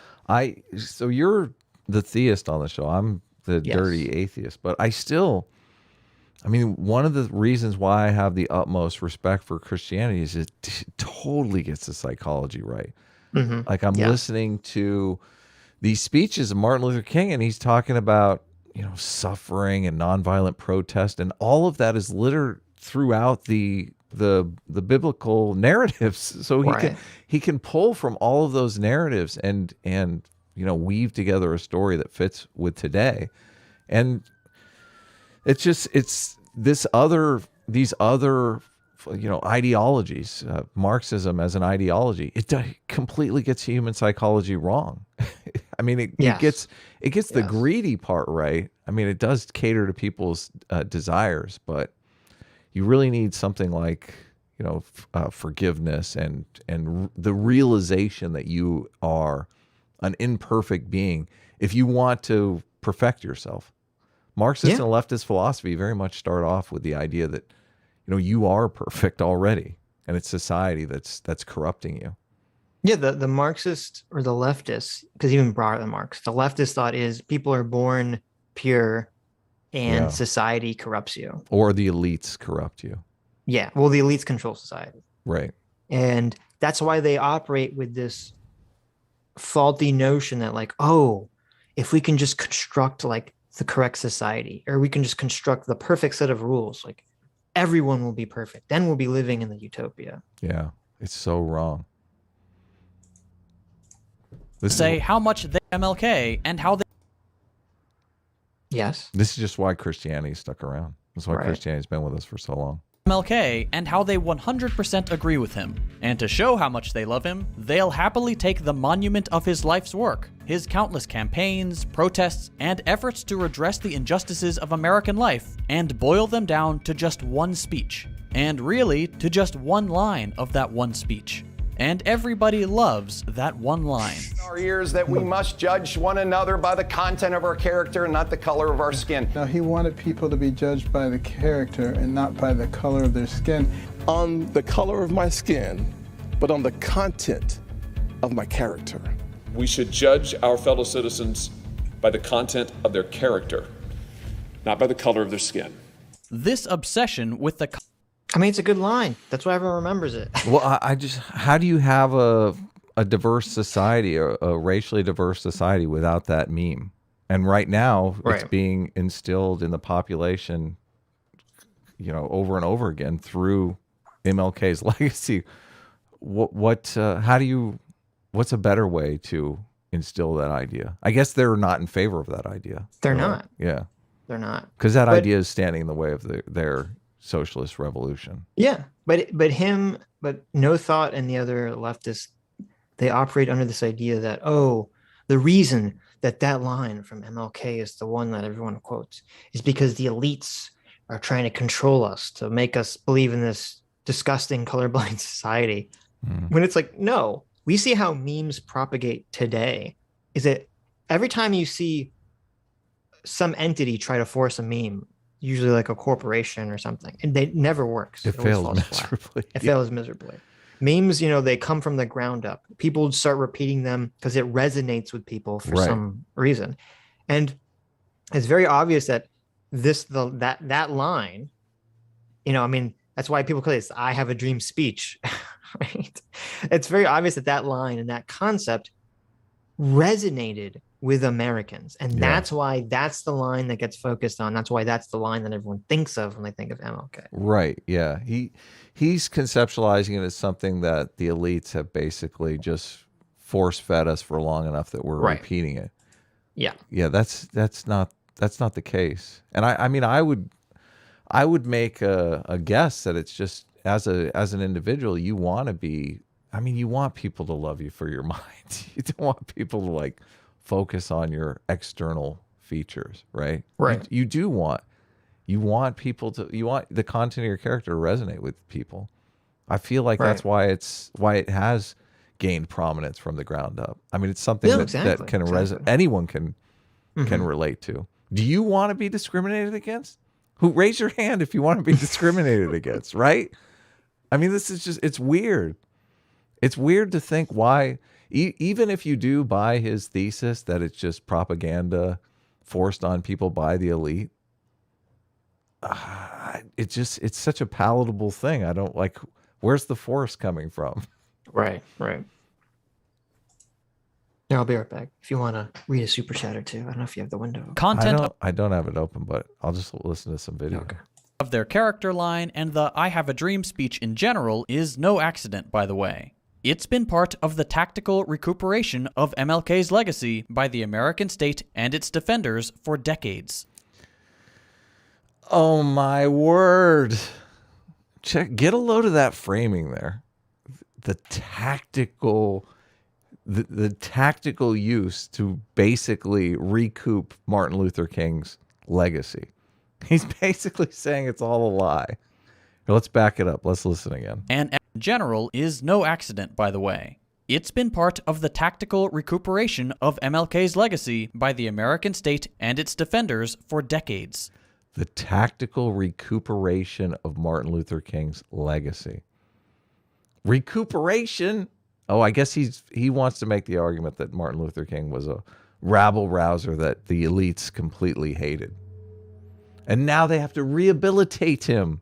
So you're the theist on the show. I'm the dirty atheist, but one of the reasons why I have the utmost respect for Christianity is it totally gets the psychology right. Like I'm listening to these speeches of Martin Luther King, and he's talking about, suffering and nonviolent protest, and all of that is littered throughout the biblical narratives. So he can pull from all of those narratives and weave together a story that fits with today. And it's these other ideologies, Marxism as an ideology, it completely gets human psychology wrong. It gets the greedy part right. It does cater to people's desires, but you really need something like forgiveness and the realization that you are an imperfect being if you want to perfect yourself. Marxist and leftist philosophy very much start off with the idea that you are perfect already, and it's society that's corrupting you. Yeah, the Marxist or the leftist, because even broader than Marx, the leftist thought is people are born pure and society corrupts you. Or the elites corrupt you. Yeah. Well, the elites control society. Right. And that's why they operate with this faulty notion that like, oh, if we can just construct like the correct society, or we can just construct the perfect set of rules, like everyone will be perfect. Then we'll be living in the utopia. Yeah. It's so wrong. Say how much they MLK and how they... Yes. This is just why Christianity stuck around. That's why Christianity's been with us for so long. MLK and how they 100% agree with him. And to show how much they love him, they'll happily take the monument of his life's work, his countless campaigns, protests, and efforts to redress the injustices of American life, and boil them down to just one speech. And really, to just one line of that one speech. And everybody loves that one line. Our ears that we must judge one another by the content of our character and not the color of our skin. Now, he wanted people to be judged by the character and not by the color of their skin. On the color of my skin, but on the content of my character. We should judge our fellow citizens by the content of their character, not by the color of their skin. This obsession with the... I mean, it's a good line. That's why everyone remembers it. Well, I just, how do you have a diverse society, a racially diverse society without that meme? And right now, it's being instilled in the population, you know, over and over again through MLK's legacy. What's a better way to instill that idea? I guess they're not in favor of that idea. They're not. Yeah. They're not. Because that idea is standing in the way of their socialist revolution. Yeah, but No Thought and the other leftists, they operate under this idea that, oh, the reason that line from MLK is the one that everyone quotes is because the elites are trying to control us, to make us believe in this disgusting colorblind society. When it's like, no, we see how memes propagate today. Is that every time you see some entity try to force a meme, usually like a corporation or something, and it never works. It fails miserably. It fails miserably. Memes, you know, they come from the ground up. People start repeating them because it resonates with people for some reason. And it's very obvious that that line, you know, I mean, that's why people call this "I have a dream" speech, right? It's very obvious that line and that concept resonated with Americans, and that's why that's the line that gets focused on. That's why that's the line that everyone thinks of when they think of MLK. Right. Yeah. He's conceptualizing it as something that the elites have basically just force fed us for long enough that we're repeating it. Yeah. Yeah. That's not the case. And I mean, I would make a guess that it's just as an individual, you want to be. I mean, you want people to love you for your mind. You don't want people to like focus on your external features, right? Right. You want people to, you want the content of your character to resonate with people. I feel like that's why it has gained prominence from the ground up. I mean, it's something that can resonate. Anyone can relate to. Do you want to be discriminated against? Raise your hand if you want to be discriminated against, right? I mean, this is just, it's weird. It's weird to think why, even if you do buy his thesis that it's just propaganda forced on people by the elite, it's such a palatable thing. I don't like, where's the force coming from? Right. Yeah, I'll be right back. If you want to read a super chat or two, I don't know if you have the window. I don't have it open, but I'll just listen to some video. Okay. Of their character line and the "I have a dream" speech in general is no accident, by the way. It's been part of the tactical recuperation of MLK's legacy by the American state and its defenders for decades. Oh my word. Get a load of that framing there. The tactical use to basically recoup Martin Luther King's legacy. He's basically saying it's all a lie. Let's back it up. Let's listen again. And in general is no accident, by the way. It's been part of the tactical recuperation of MLK's legacy by the American state and its defenders for decades. The tactical recuperation of Martin Luther King's legacy. Recuperation? Oh, I guess he wants to make the argument that Martin Luther King was a rabble rouser that the elites completely hated. And now they have to rehabilitate him.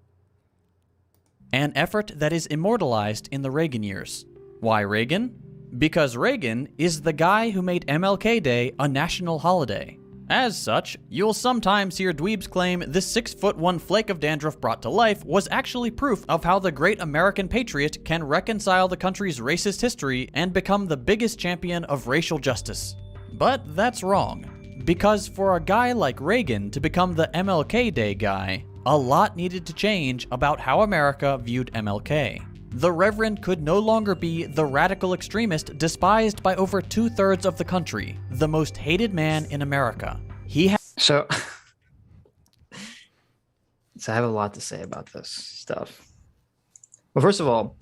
An effort that is immortalized in the Reagan years. Why Reagan? Because Reagan is the guy who made MLK Day a national holiday. As such, you'll sometimes hear dweebs claim this 6'1" flake of dandruff brought to life was actually proof of how the great American patriot can reconcile the country's racist history and become the biggest champion of racial justice. But that's wrong. Because for a guy like Reagan to become the MLK Day guy, a lot needed to change about how America viewed MLK. The Reverend could no longer be the radical extremist despised by over 2/3 of the country, the most hated man in America. So I have a lot to say about this stuff. Well, first of all,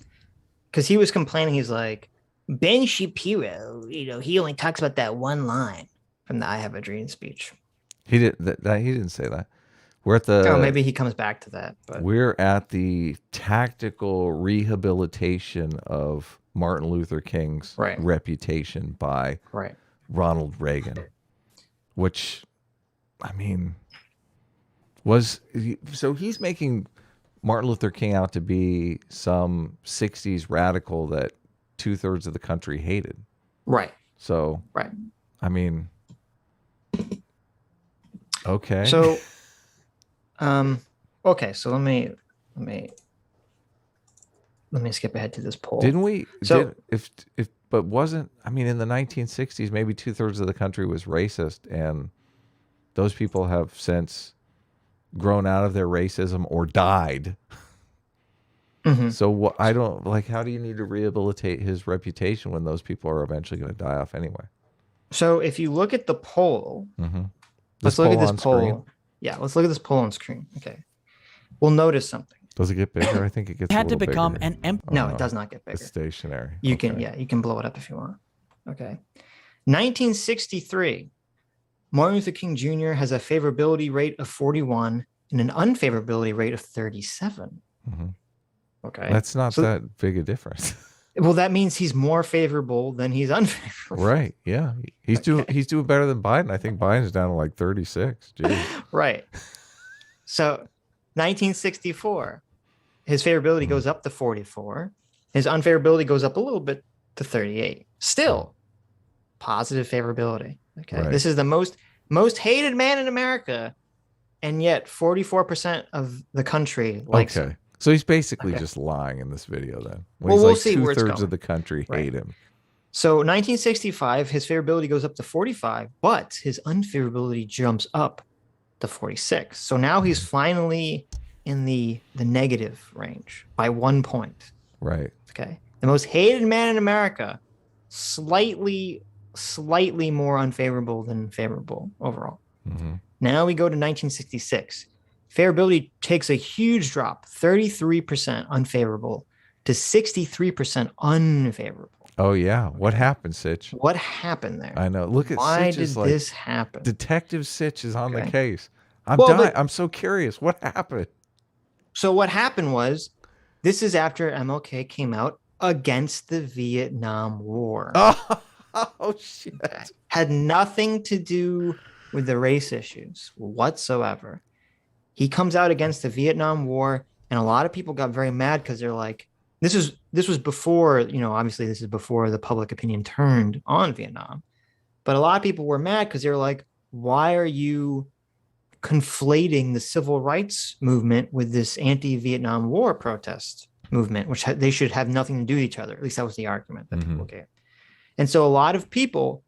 because he was complaining, he's like, Ben Shapiro, he only talks about that one line from the I Have a Dream speech. He didn't say that. We're at the. Oh, maybe he comes back to that. But we're at the tactical rehabilitation of Martin Luther King's reputation by Ronald Reagan, which, I mean, so he's making Martin Luther King out to be some 60s radical that 2/3 of the country hated. Right. So, I mean, okay. So, okay. So let me skip ahead to this poll. Didn't we? So, but wasn't, I mean, in the 1960s, maybe 2/3 of the country was racist, and those people have since grown out of their racism or died. So I don't like, how do you need to rehabilitate his reputation when those people are eventually going to die off anyway? So if you look at the poll, let's look at this poll. Yeah, let's look at this poll on screen. Okay. We'll notice something. Does it get bigger? I think it gets had to become bigger. No, it does not get bigger. It's stationary. You can blow it up if you want. Okay. 1963. Martin Luther King Jr. has a favorability rate of 41 and an unfavorability rate of 37. Okay. That's not that big a difference. Well, that means he's more favorable than he's unfavorable. Right. Yeah. He's doing better than Biden. I think Biden's down to like 36. Jeez. Right. So 1964, his favorability goes up to 44. His unfavorability goes up a little bit to 38. Still positive favorability. Okay. This is the most hated man in America, and yet 44% of the country likes him. So he's basically just lying in this video then. We'll see where it's going. 2/3 of the country hate him. So 1965, his favorability goes up to 45, but his unfavorability jumps up to 46. So now he's finally in the negative range by 1 point. Right. Okay. The most hated man in America, slightly more unfavorable than favorable overall. Now we go to 1966. Favorability takes a huge drop, 33% unfavorable to 63% unfavorable. Oh, yeah. What happened, Sitch? What happened there? I know. Look at Why Sitch. did this happen? Detective Sitch is on the case. I'm so curious. What happened? So what happened was, this is after MLK came out against the Vietnam War. Oh shit. Had nothing to do with the race issues whatsoever. He comes out against the Vietnam War, and a lot of people got very mad because they're like, this was before, obviously this is before the public opinion turned on Vietnam. But a lot of people were mad because they're like, why are you conflating the civil rights movement with this anti-Vietnam War protest movement, which they should have nothing to do with each other? At least that was the argument that people gave. And so a lot of people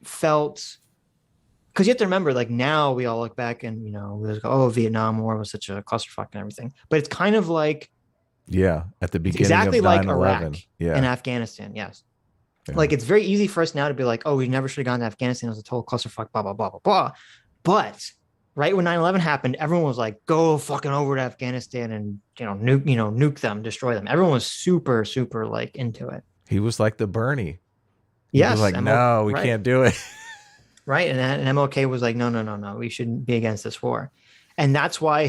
felt, because you have to remember, like, now we all look back and, we go, oh, Vietnam War was such a clusterfuck and everything. But it's kind of like, at the beginning exactly of 9/11. Like Iraq and Afghanistan. Yes. Yeah. Like, it's very easy for us now to be like, oh, we never should have gone to Afghanistan. It was a total clusterfuck, blah, blah, blah, blah, blah. But right when 9/11 happened, everyone was like, go fucking over to Afghanistan and, nuke them, destroy them. Everyone was super, super like into it. He was like the Bernie. Yes. He was like, no, we can't do it. Right. And MLK was like, no, we shouldn't be against this war. And that's why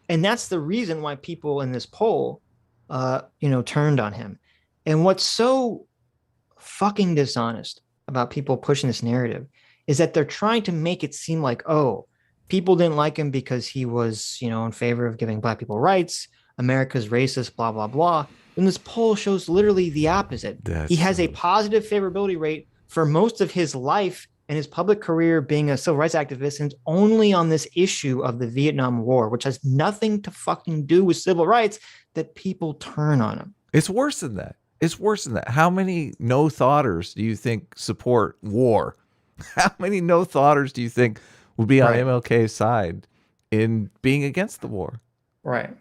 that's the reason why people in this poll, turned on him. And what's so fucking dishonest about people pushing this narrative is that they're trying to make it seem like, oh, people didn't like him because he was, in favor of giving black people rights. America's racist, blah, blah, blah. And this poll shows literally the opposite. He has a positive favorability rate for most of his life and his public career being a civil rights activist, and it's only on this issue of the Vietnam War, which has nothing to fucking do with civil rights, that people turn on him. It's worse than that. It's worse than that. How many no-thoughters do you think support war? How many no-thoughters do you think would be on MLK's side in being against the war? Right.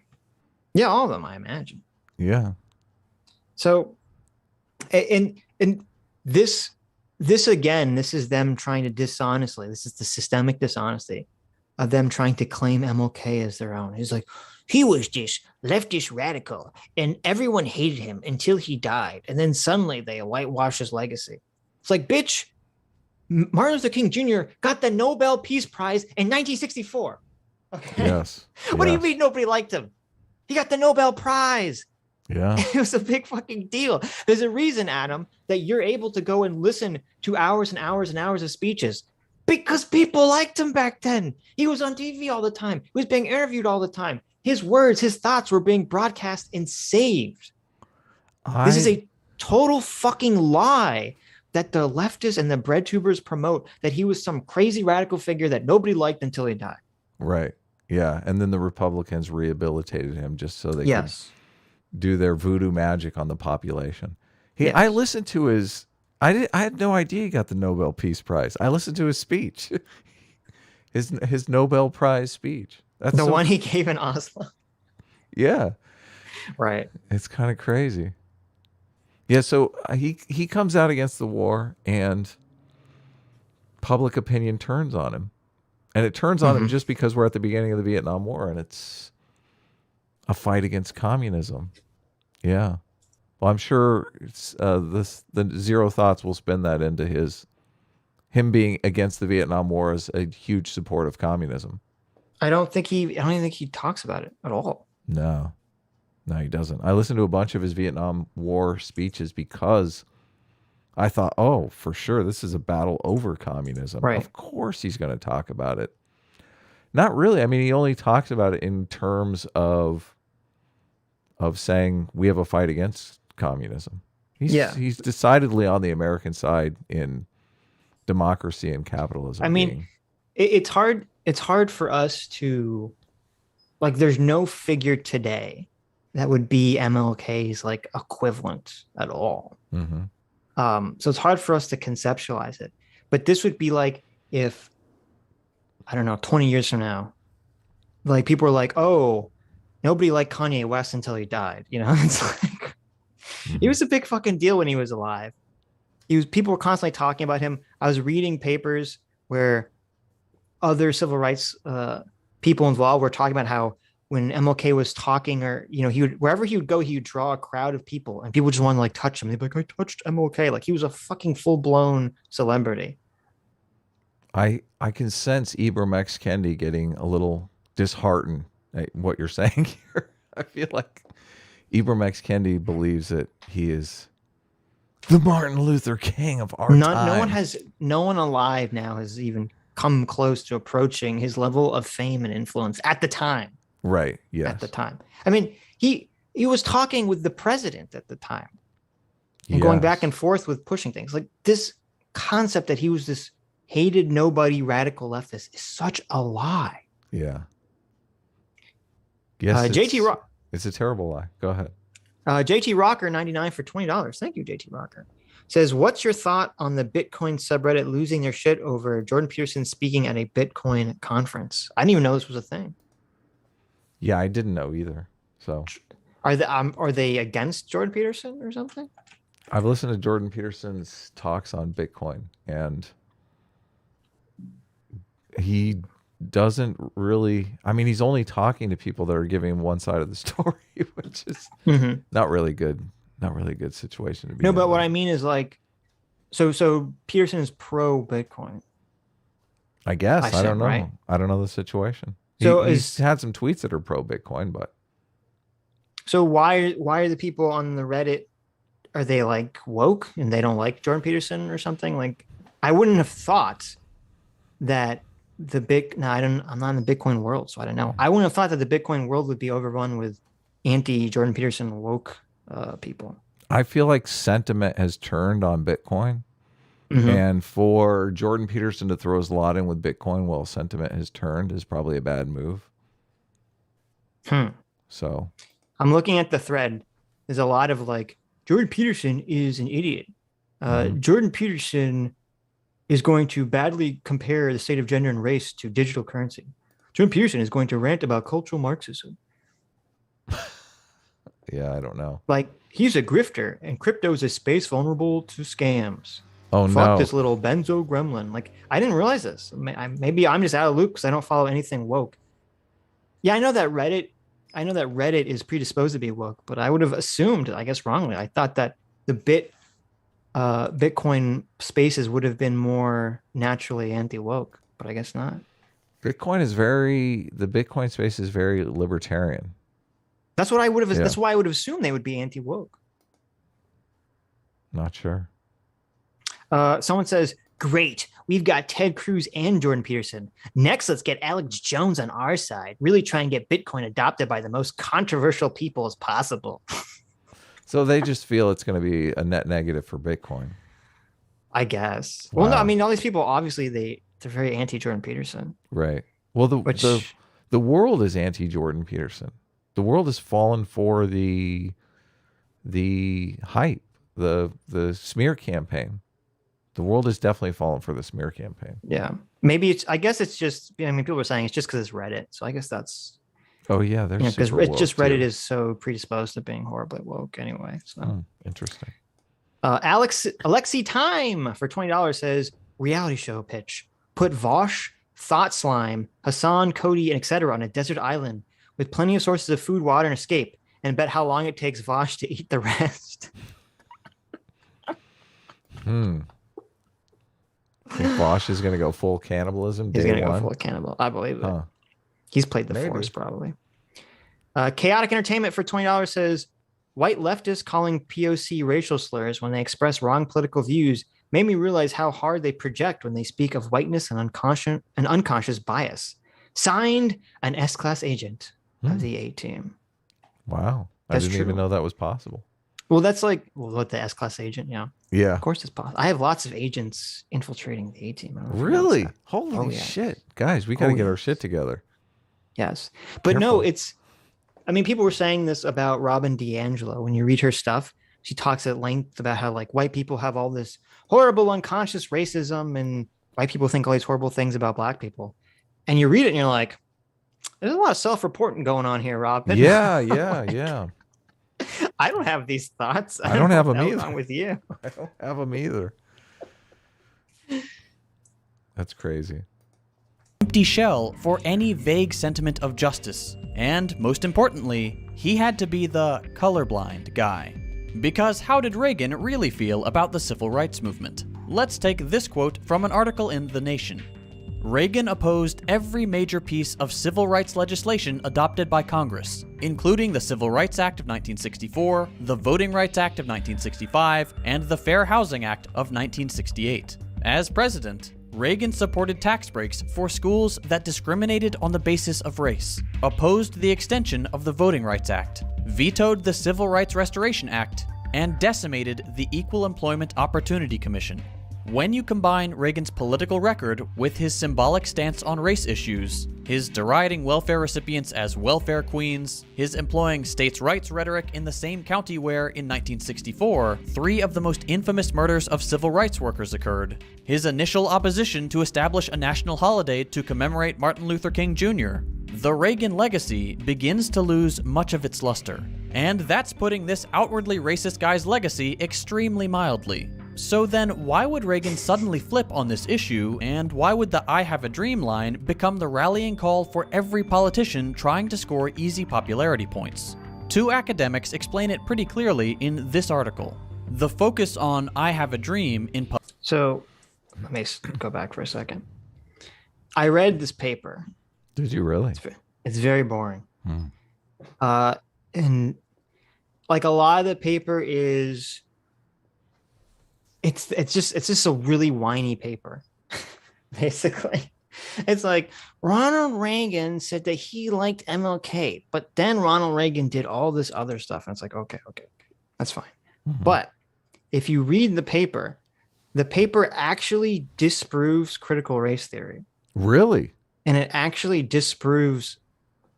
Yeah, all of them, I imagine. Yeah. So, and this again, this is them trying to dishonestly, this is the systemic dishonesty of them trying to claim MLK as their own. He's like, he was this leftist radical and everyone hated him until he died. And then suddenly they whitewash his legacy. It's like, bitch, Martin Luther King Jr. got the Nobel Peace Prize in 1964. Okay. Yes. What do you mean nobody liked him? He got the Nobel Prize. Yeah. It was a big fucking deal. There's a reason, Adam, that you're able to go and listen to hours and hours and hours of speeches because people liked him back then. He was on TV all the time. He was being interviewed all the time. His words, his thoughts were being broadcast and saved. This is a total fucking lie that the leftists and the bread tubers promote, that he was some crazy radical figure that nobody liked until he died. Right. Yeah. And then the Republicans rehabilitated him just so they could do their voodoo magic on the population. I listened to his, I had no idea he got the Nobel Peace Prize. I listened to his speech, his Nobel Prize speech. That's the one he gave in Oslo. Yeah. Right. It's kind of crazy. Yeah. So he comes out against the war and public opinion turns on him. And it turns on him just because we're at the beginning of the Vietnam War and it's a fight against communism. Yeah. Well, I'm sure it's, the Zero Thoughts will spin that into him being against the Vietnam War as a huge support of communism. I don't even think he talks about it at all. No, he doesn't. I listened to a bunch of his Vietnam War speeches because I thought, oh, for sure, this is a battle over communism. Right. Of course he's going to talk about it. Not really. I mean, he only talks about it in terms of saying we have a fight against communism. He's decidedly on the American side in democracy and capitalism. I mean, it's hard for us to, like, there's no figure today that would be MLK's like equivalent at all. So it's hard for us to conceptualize it. But this would be like if, I don't know, 20 years from now, like people were like, oh, nobody liked Kanye West until he died. It's like, he was a big fucking deal when he was alive. People were constantly talking about him. I was reading papers where other civil rights people involved were talking about how when MLK was talking, or he would, wherever he would go, he would draw a crowd of people, and people just want to like touch him. They'd be like, "I touched MLK," like he was a fucking full blown celebrity. I can sense Ibram X. Kendi getting a little disheartened at what you're saying here. I feel like Ibram X. Kendi believes that he is the Martin Luther King of our time. No one alive now has even come close to approaching his level of fame and influence at the time. Right. Yes. At the time. I mean, he was talking with the president at the time and going back and forth with pushing things. Like this concept that he was this hated nobody radical leftist is such a lie. Yeah. Yes. JT Rock. It's a terrible lie. Go ahead. JT Rocker 99 for $20. Thank you, JT Rocker. Says, what's your thought on the Bitcoin subreddit losing their shit over Jordan Peterson speaking at a Bitcoin conference? I didn't even know this was a thing. Yeah, I didn't know either. So are they against Jordan Peterson or something? I've listened to Jordan Peterson's talks on Bitcoin, and he doesn't really, I mean, he's only talking to people that are giving him one side of the story, which is not really good situation to be in. But what I mean is like, so Peterson is pro Bitcoin. I guess. I don't know. Right? I don't know the situation. So he's had some tweets that are pro Bitcoin, but. So why are the people on the Reddit, are they like woke and they don't like Jordan Peterson or something? Like, I wouldn't have thought that I'm not in the Bitcoin world, so I don't know. I wouldn't have thought that the Bitcoin world would be overrun with anti-Jordan Peterson woke people. I feel like sentiment has turned on Bitcoin. And for Jordan Peterson to throw his lot in with Bitcoin while sentiment has turned is probably a bad move. So I'm looking at the thread. There's a lot of like, Jordan Peterson is an idiot. Jordan Peterson is going to badly compare the state of gender and race to digital currency. Jordan Peterson is going to rant about cultural Marxism. Yeah, I don't know. Like, he's a grifter, and crypto is a space vulnerable to scams. Oh, Fuck no. this little benzo gremlin. Like, I didn't realize this. Maybe I'm just out of loop because I don't follow anything woke. Yeah, I know that Reddit is predisposed to be woke, but I would have assumed, I guess wrongly, I thought that the Bitcoin spaces would have been more naturally anti-woke, but I guess not. The Bitcoin space is very libertarian. That's what I would have. Yeah. That's why I would have assumed they would be anti-woke. Not sure. Someone says, "Great, we've got Ted Cruz and Jordan Peterson. Next, let's get Alex Jones on our side. Really try and get Bitcoin adopted by the most controversial people as possible." So they just feel it's going to be a net negative for Bitcoin. I guess. Wow. Well, no, I mean, all these people obviously they're very anti-Jordan Peterson. Right. Well, the world is anti-Jordan Peterson. The world has fallen for the hype, the smear campaign. The world has definitely fallen for the smear campaign. Yeah. Maybe I guess it's just, I mean, people are saying it's just because it's Reddit. So I guess that's. Oh, yeah. Because it's just Reddit is so predisposed to being horribly woke anyway. So interesting. Alexi Time for $20 says, reality show pitch. Put Vosh, Thought Slime, Hassan, Cody, and etc. on a desert island with plenty of sources of food, water, and escape, and bet how long it takes Vosh to eat the rest. I think Vosh is going to go full cannibalism. He's going to go full cannibal. I believe it. He's played the Force probably. Chaotic Entertainment for $20 says, white leftists calling POC racial slurs when they express wrong political views made me realize how hard they project when they speak of whiteness and unconscious bias. Signed, an S-class agent of the A-team. Wow. That's I didn't even know that was possible. Well, that's like, what, the S-class agent? Yeah. Yeah. Of course it's possible. I have lots of agents infiltrating the A-team. Really? Holy shit. Guys, we got to get our shit together. Yes. But no, I mean, people were saying this about Robin DiAngelo. When you read her stuff, she talks at length about how like white people have all this horrible unconscious racism and white people think all these horrible things about black people. And you read it and you're like, there's a lot of self-reporting going on here, Robin. Yeah. I don't have these thoughts. I don't have them either. What's wrong with you? I don't have them either. That's crazy. Empty shell for any vague sentiment of justice. And most importantly, he had to be the colorblind guy. Because how did Reagan really feel about the civil rights movement? Let's take this quote from an article in The Nation. Reagan opposed every major piece of civil rights legislation adopted by Congress, including the Civil Rights Act of 1964, the Voting Rights Act of 1965, and the Fair Housing Act of 1968. As president, Reagan supported tax breaks for schools that discriminated on the basis of race, opposed the extension of the Voting Rights Act, vetoed the Civil Rights Restoration Act, and decimated the Equal Employment Opportunity Commission. When you combine Reagan's political record with his symbolic stance on race issues, his deriding welfare recipients as welfare queens, his employing states' rights rhetoric in the same county where, in 1964, 3 of the most infamous murders of civil rights workers occurred, his initial opposition to establish a national holiday to commemorate Martin Luther King Jr., the Reagan legacy begins to lose much of its luster. And that's putting this outwardly racist guy's legacy extremely mildly. So then, why would Reagan suddenly flip on this issue, and why would the I have a dream line become the rallying call for every politician trying to score easy popularity points? 2 academics explain it pretty clearly in this article. The focus on I have a dream in... So, let me go back for a second. I read this paper. Did you really? It's very boring. And like a lot of the paper is... It's just a really whiny paper. basically. It's like Ronald Reagan said that he liked MLK, but then Ronald Reagan did all this other stuff. And it's like, okay, that's fine. Mm-hmm. But if you read the paper actually disproves critical race theory. Really? And it actually disproves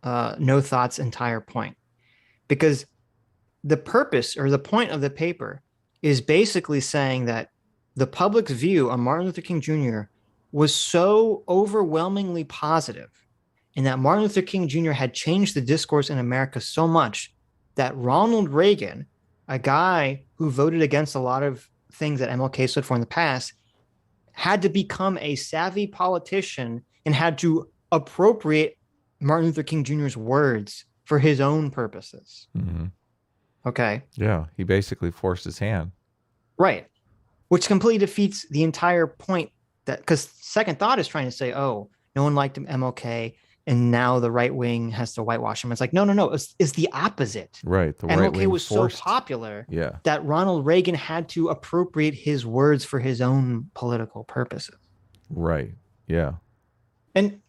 No Thought's entire point. Because the purpose or the point of the paper is basically saying that the public's view on Martin Luther King Jr. was so overwhelmingly positive, and that Martin Luther King Jr. had changed the discourse in America so much that Ronald Reagan, a guy who voted against a lot of things that MLK stood for in the past, had to become a savvy politician and had to appropriate Martin Luther King Jr.'s words for his own purposes. Mm-hmm. Okay. Yeah, he basically forced his hand. Right. Which completely defeats the entire point, that because Second Thought is trying to say, oh, no one liked MLK, and now the right wing has to whitewash him. It's like, no. It's the opposite. Right. The MLK right wing was forced... so popular yeah. that Ronald Reagan had to appropriate his words for his own political purposes. Right. Yeah. And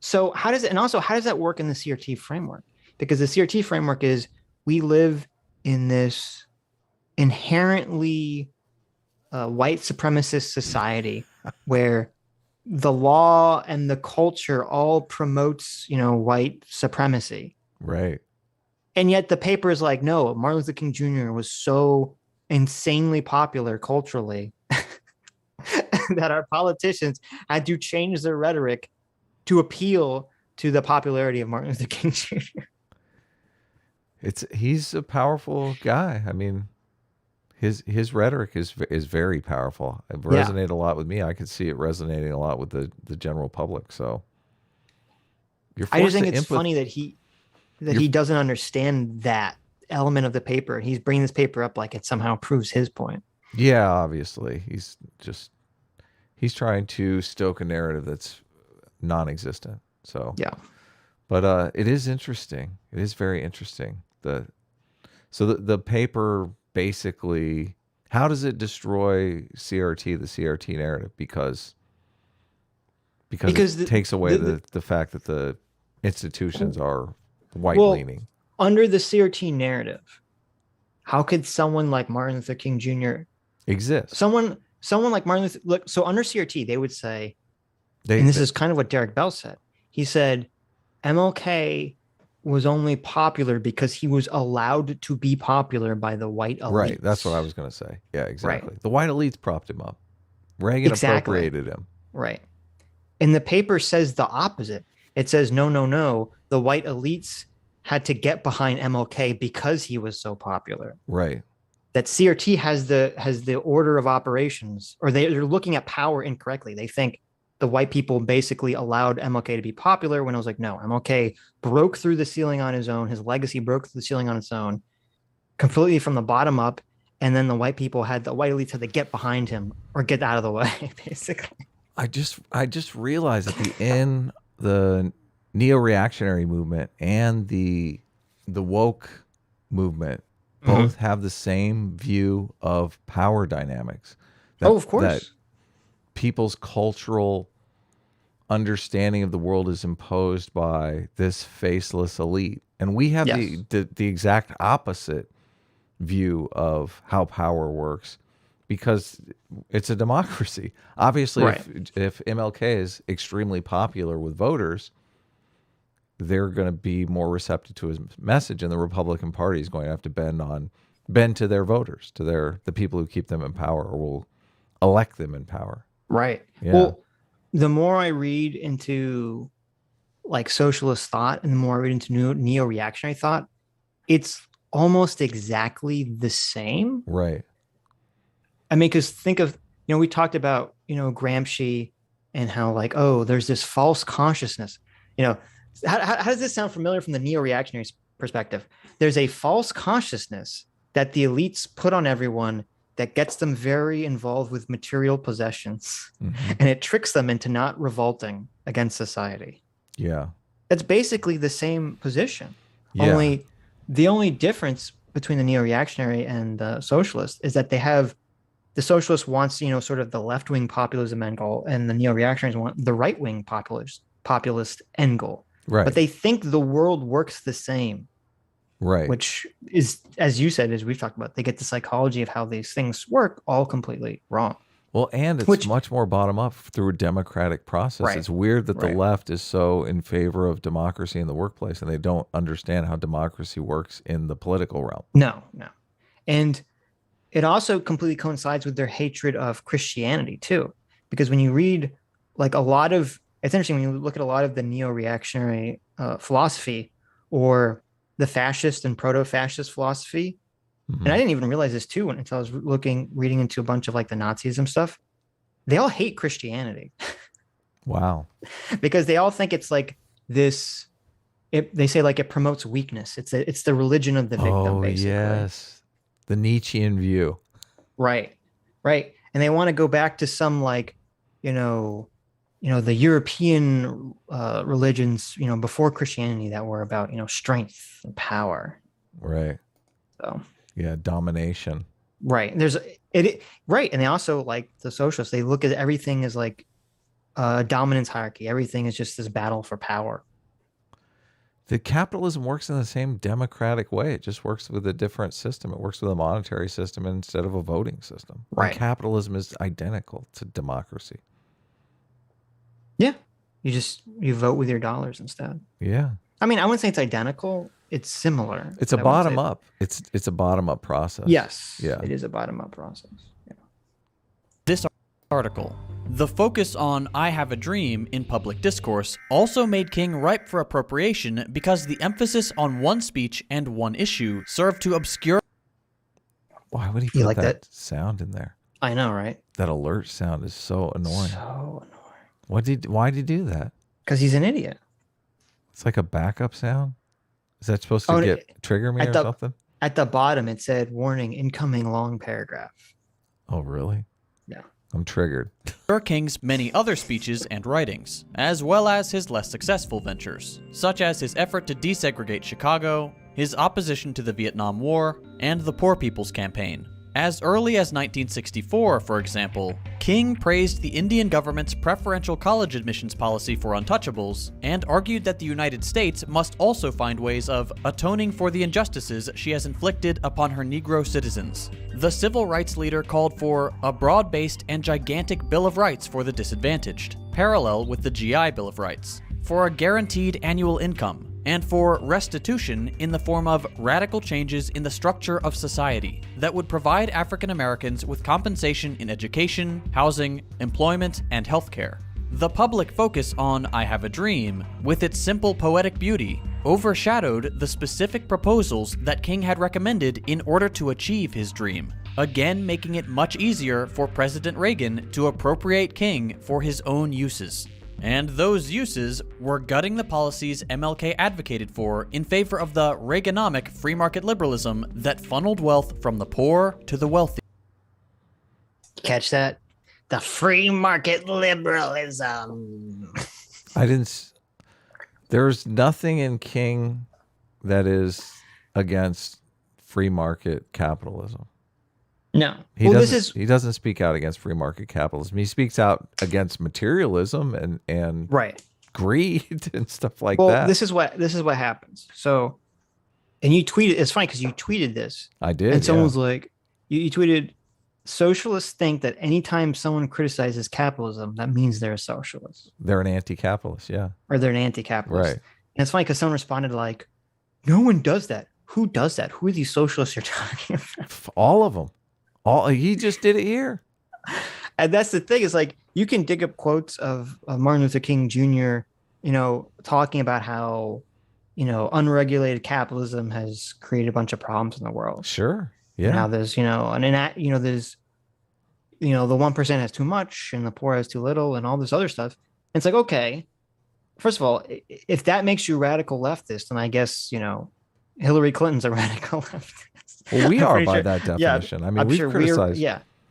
so how does that work in the CRT framework? Because the CRT framework is, we live in this inherently white supremacist society where the law and the culture all promotes, white supremacy. Right. And yet the paper is like, no, Martin Luther King Jr. was so insanely popular culturally that our politicians had to change their rhetoric to appeal to the popularity of Martin Luther King Jr. He's a powerful guy. I mean, his rhetoric is very powerful. It resonated a lot with me. I could see it resonating a lot with the general public. So I just think it's funny that he doesn't understand that element of the paper. He's bringing this paper up like it somehow proves his point. Yeah, obviously. He's trying to stoke a narrative that's non-existent. So yeah. But it is interesting. It is very interesting. The paper basically, how does it destroy the CRT narrative? Because it takes away the fact that the institutions are white-leaning. Under the CRT narrative, how could someone like Martin Luther King Jr. exist? Someone like Martin Luther, look, so under CRT, they would say, and this is kind of what Derek Bell said. He said, MLK was only popular because he was allowed to be popular by the white elites. Right, that's what I was going to say. Yeah, exactly. Right. The white elites propped him up. Reagan appropriated him. Right. And the paper says the opposite. It says, no. The white elites had to get behind MLK because he was so popular. Right. That CRT has the order of operations, or they're looking at power incorrectly. They think the white people basically allowed MLK to be popular, when I was like, no, MLK broke through the ceiling on his own. His legacy broke through the ceiling on its own, completely from the bottom up. And then the white elites had to get behind him or get out of the way, basically. I just realized at the end, the neo-reactionary movement and the woke movement both have the same view of power dynamics. Of course. That people's cultural understanding of the world is imposed by this faceless elite. And we have the exact opposite view of how power works, because it's a democracy. Obviously, if MLK is extremely popular with voters, they're going to be more receptive to his message, and the Republican Party is going to have to bend to their voters, to the people who keep them in power or will elect them in power. Right. Yeah. Well, the more I read into like socialist thought and the more I read into neo-reactionary thought, it's almost exactly the same. Right. I mean, because think of, we talked about, Gramsci and how like, oh, there's this false consciousness. How does this sound familiar from the neo-reactionary perspective? There's a false consciousness that the elites put on everyone that gets them very involved with material possessions, and it tricks them into not revolting against society. Yeah. That's basically the same position. Yeah. Only the only difference between the neo-reactionary and the socialist is that they have the socialist wants, sort of the left-wing populism end goal, and the neo-reactionaries want the right-wing populist end goal. Right. But they think the world works the same. Right. Which is, as you said, as we've talked about, they get the psychology of how these things work all completely wrong. Well, and it's much more bottom up through a democratic process. Right. It's weird that the left is so in favor of democracy in the workplace, and they don't understand how democracy works in the political realm. No. And it also completely coincides with their hatred of Christianity too. Because when you read like it's interesting when you look at a lot of the neo-reactionary philosophy or the fascist and proto-fascist philosophy. And I didn't even realize this too until I was reading into a bunch of like the Nazism stuff. They all hate Christianity. Wow. Because they all think it's like this. They say like it promotes weakness. It's the religion of the victim. Basically. Yes, the Nietzschean view. Right. And they want to go back to some like, the European religions, before Christianity that were about, strength and power. Right. So. Yeah, domination. Right. Right. And they also, like the socialists, they look at everything as like a dominance hierarchy. Everything is just this battle for power. The capitalism works in the same democratic way. It just works with a different system. It works with a monetary system instead of a voting system. Right. And capitalism is identical to democracy. Yeah. You vote with your dollars instead. Yeah. I mean, I wouldn't say it's identical. It's similar. It's a bottom up. It's a bottom up process. Yes. Yeah. It is a bottom up process. Yeah. This article, the focus on I have a dream in public discourse also made King ripe for appropriation because the emphasis on one speech and one issue served to obscure. Why would he put like that sound in there? I know, right? That alert sound is so annoying. So annoying. Why'd he do that? Because he's an idiot. It's like a backup sound. Is that supposed to trigger me or something? At the bottom, it said, warning, incoming long paragraph. Oh, really? Yeah. I'm triggered. King's many other speeches and writings, as well as his less successful ventures, such as his effort to desegregate Chicago, his opposition to the Vietnam War, and the Poor People's Campaign. As early as 1964, for example, King praised the Indian government's preferential college admissions policy for untouchables, and argued that the United States must also find ways of atoning for the injustices she has inflicted upon her Negro citizens. The civil rights leader called for a broad-based and gigantic Bill of Rights for the disadvantaged, parallel with the GI Bill of Rights, for a guaranteed annual income, and for restitution in the form of radical changes in the structure of society that would provide African Americans with compensation in education, housing, employment, and healthcare. The public focus on I Have a Dream, with its simple poetic beauty, overshadowed the specific proposals that King had recommended in order to achieve his dream, again making it much easier for President Reagan to appropriate King for his own uses. And those uses were gutting the policies MLK advocated for in favor of the Reaganomic free market liberalism that funneled wealth from the poor to the wealthy. Catch that? The free market liberalism. There's nothing in King that is against free market capitalism. No. He doesn't speak out against free market capitalism. He speaks out against materialism and right. greed and stuff like well, that. This is what happens. So, and you tweeted, it's funny because you tweeted this. I did. And someone's like, you tweeted, socialists think that anytime someone criticizes capitalism, that means they're a socialist. They're an anti-capitalist, yeah. Or they're an anti-capitalist. Right. And it's funny because someone responded like, no one does that. Who does that? Who are these socialists you're talking about? All of them. He just did it here. And that's the thing, is like, you can dig up quotes of Martin Luther King Jr., talking about how, unregulated capitalism has created a bunch of problems in the world. Sure. Yeah. Now there's, there's, the 1% has too much and the poor has too little and all this other stuff. And it's like, okay, first of all, if that makes you radical leftist, then I guess, Hillary Clinton's a radical leftist. Well, we are by that definition. Yeah, I mean, we've criticized.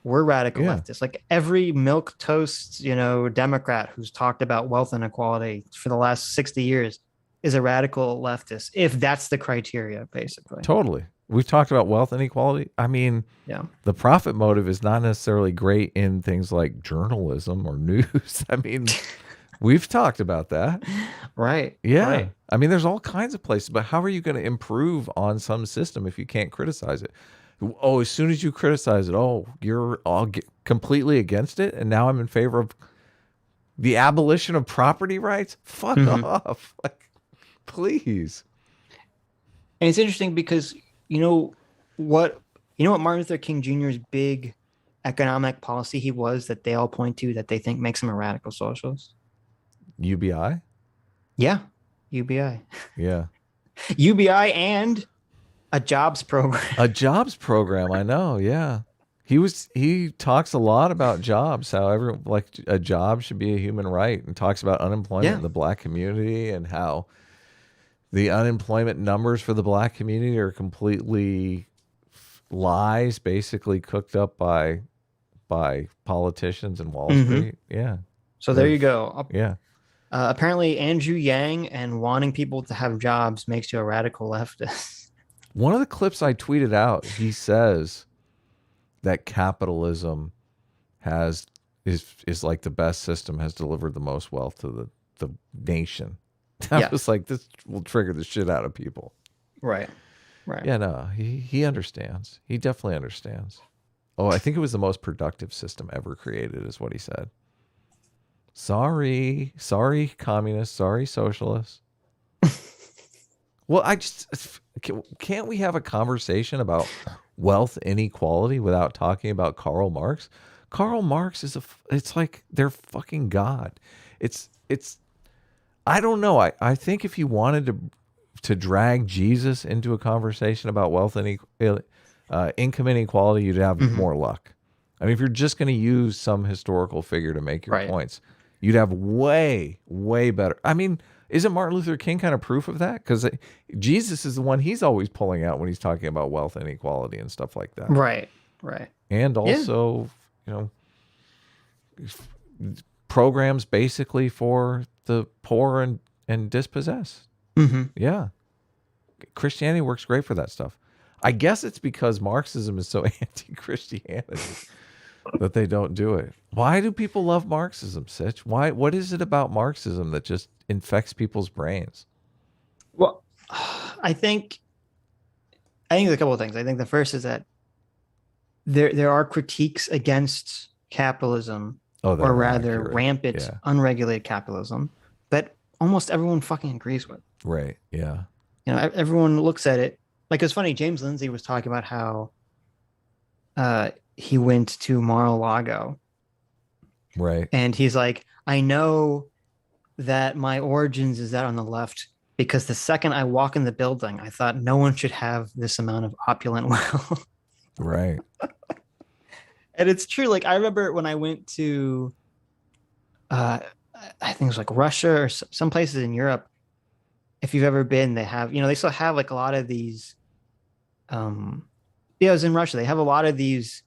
We're radical leftists. Like every milquetoast, Democrat who's talked about wealth inequality for the last 60 years is a radical leftist, if that's the criteria, basically. Totally. We've talked about wealth inequality. I mean, the profit motive is not necessarily great in things like journalism or news. I mean, we've talked about that. Right. Yeah. Right. I mean, there's all kinds of places, but how are you going to improve on some system if you can't criticize it? Oh, as soon as you criticize it, you're all completely against it. And now I'm in favor of the abolition of property rights. Fuck off. Like, please. And it's interesting because you know what Martin Luther King Jr.'s big economic policy he was that they all point to that they think makes him a radical socialist? UBI? Yeah. UBI. Yeah. UBI and a jobs program. A jobs program, I know, yeah. He talks a lot about jobs, how a job should be a human right, and talks about unemployment in the black community and how the unemployment numbers for the black community are completely lies, basically cooked up by politicians in Wall Street. Yeah. So there you go. Yeah. Apparently Andrew Yang and wanting people to have jobs makes you a radical leftist. One of the clips I tweeted out, he says that capitalism is like the best system, has delivered the most wealth to the nation. I was like, this will trigger the shit out of people. Right. Right. Yeah, no, he understands. He definitely understands. Oh, I think it was the most productive system ever created, is what he said. Sorry, communists. Sorry, socialists. Well, can't we have a conversation about wealth inequality without talking about Karl Marx? Karl Marx it's like their fucking god. It's I don't know. I think if you wanted to drag Jesus into a conversation about wealth and income inequality, you'd have more luck. I mean, if you're just going to use some historical figure to make your points, you'd have way, way better. I mean, isn't Martin Luther King kind of proof of that? Because Jesus is the one he's always pulling out when he's talking about wealth inequality and stuff like that. Right, right. And also, programs basically for the poor and dispossessed. Yeah. Christianity works great for that stuff. I guess it's because Marxism is so anti-Christianity that they don't do it. Why do people love Marxism, Sitch? What is it about Marxism that just infects people's brains? Well, I think there's a couple of things. I think the first is that there are critiques against capitalism, or rather rampant, unregulated capitalism, that almost everyone fucking agrees with. Right. Yeah. Everyone looks at it. Like, it's funny, James Lindsay was talking about how he went to Mar-a-Lago. Right. And he's like, I know that my origins is that on the left, because the second I walk in the building, I thought no one should have this amount of opulent wealth. Right. And it's true. Like, I remember when I went to, I think it was like Russia or some places in Europe. If you've ever been, they have, they still have like a lot of these, it was in Russia. They have a lot of these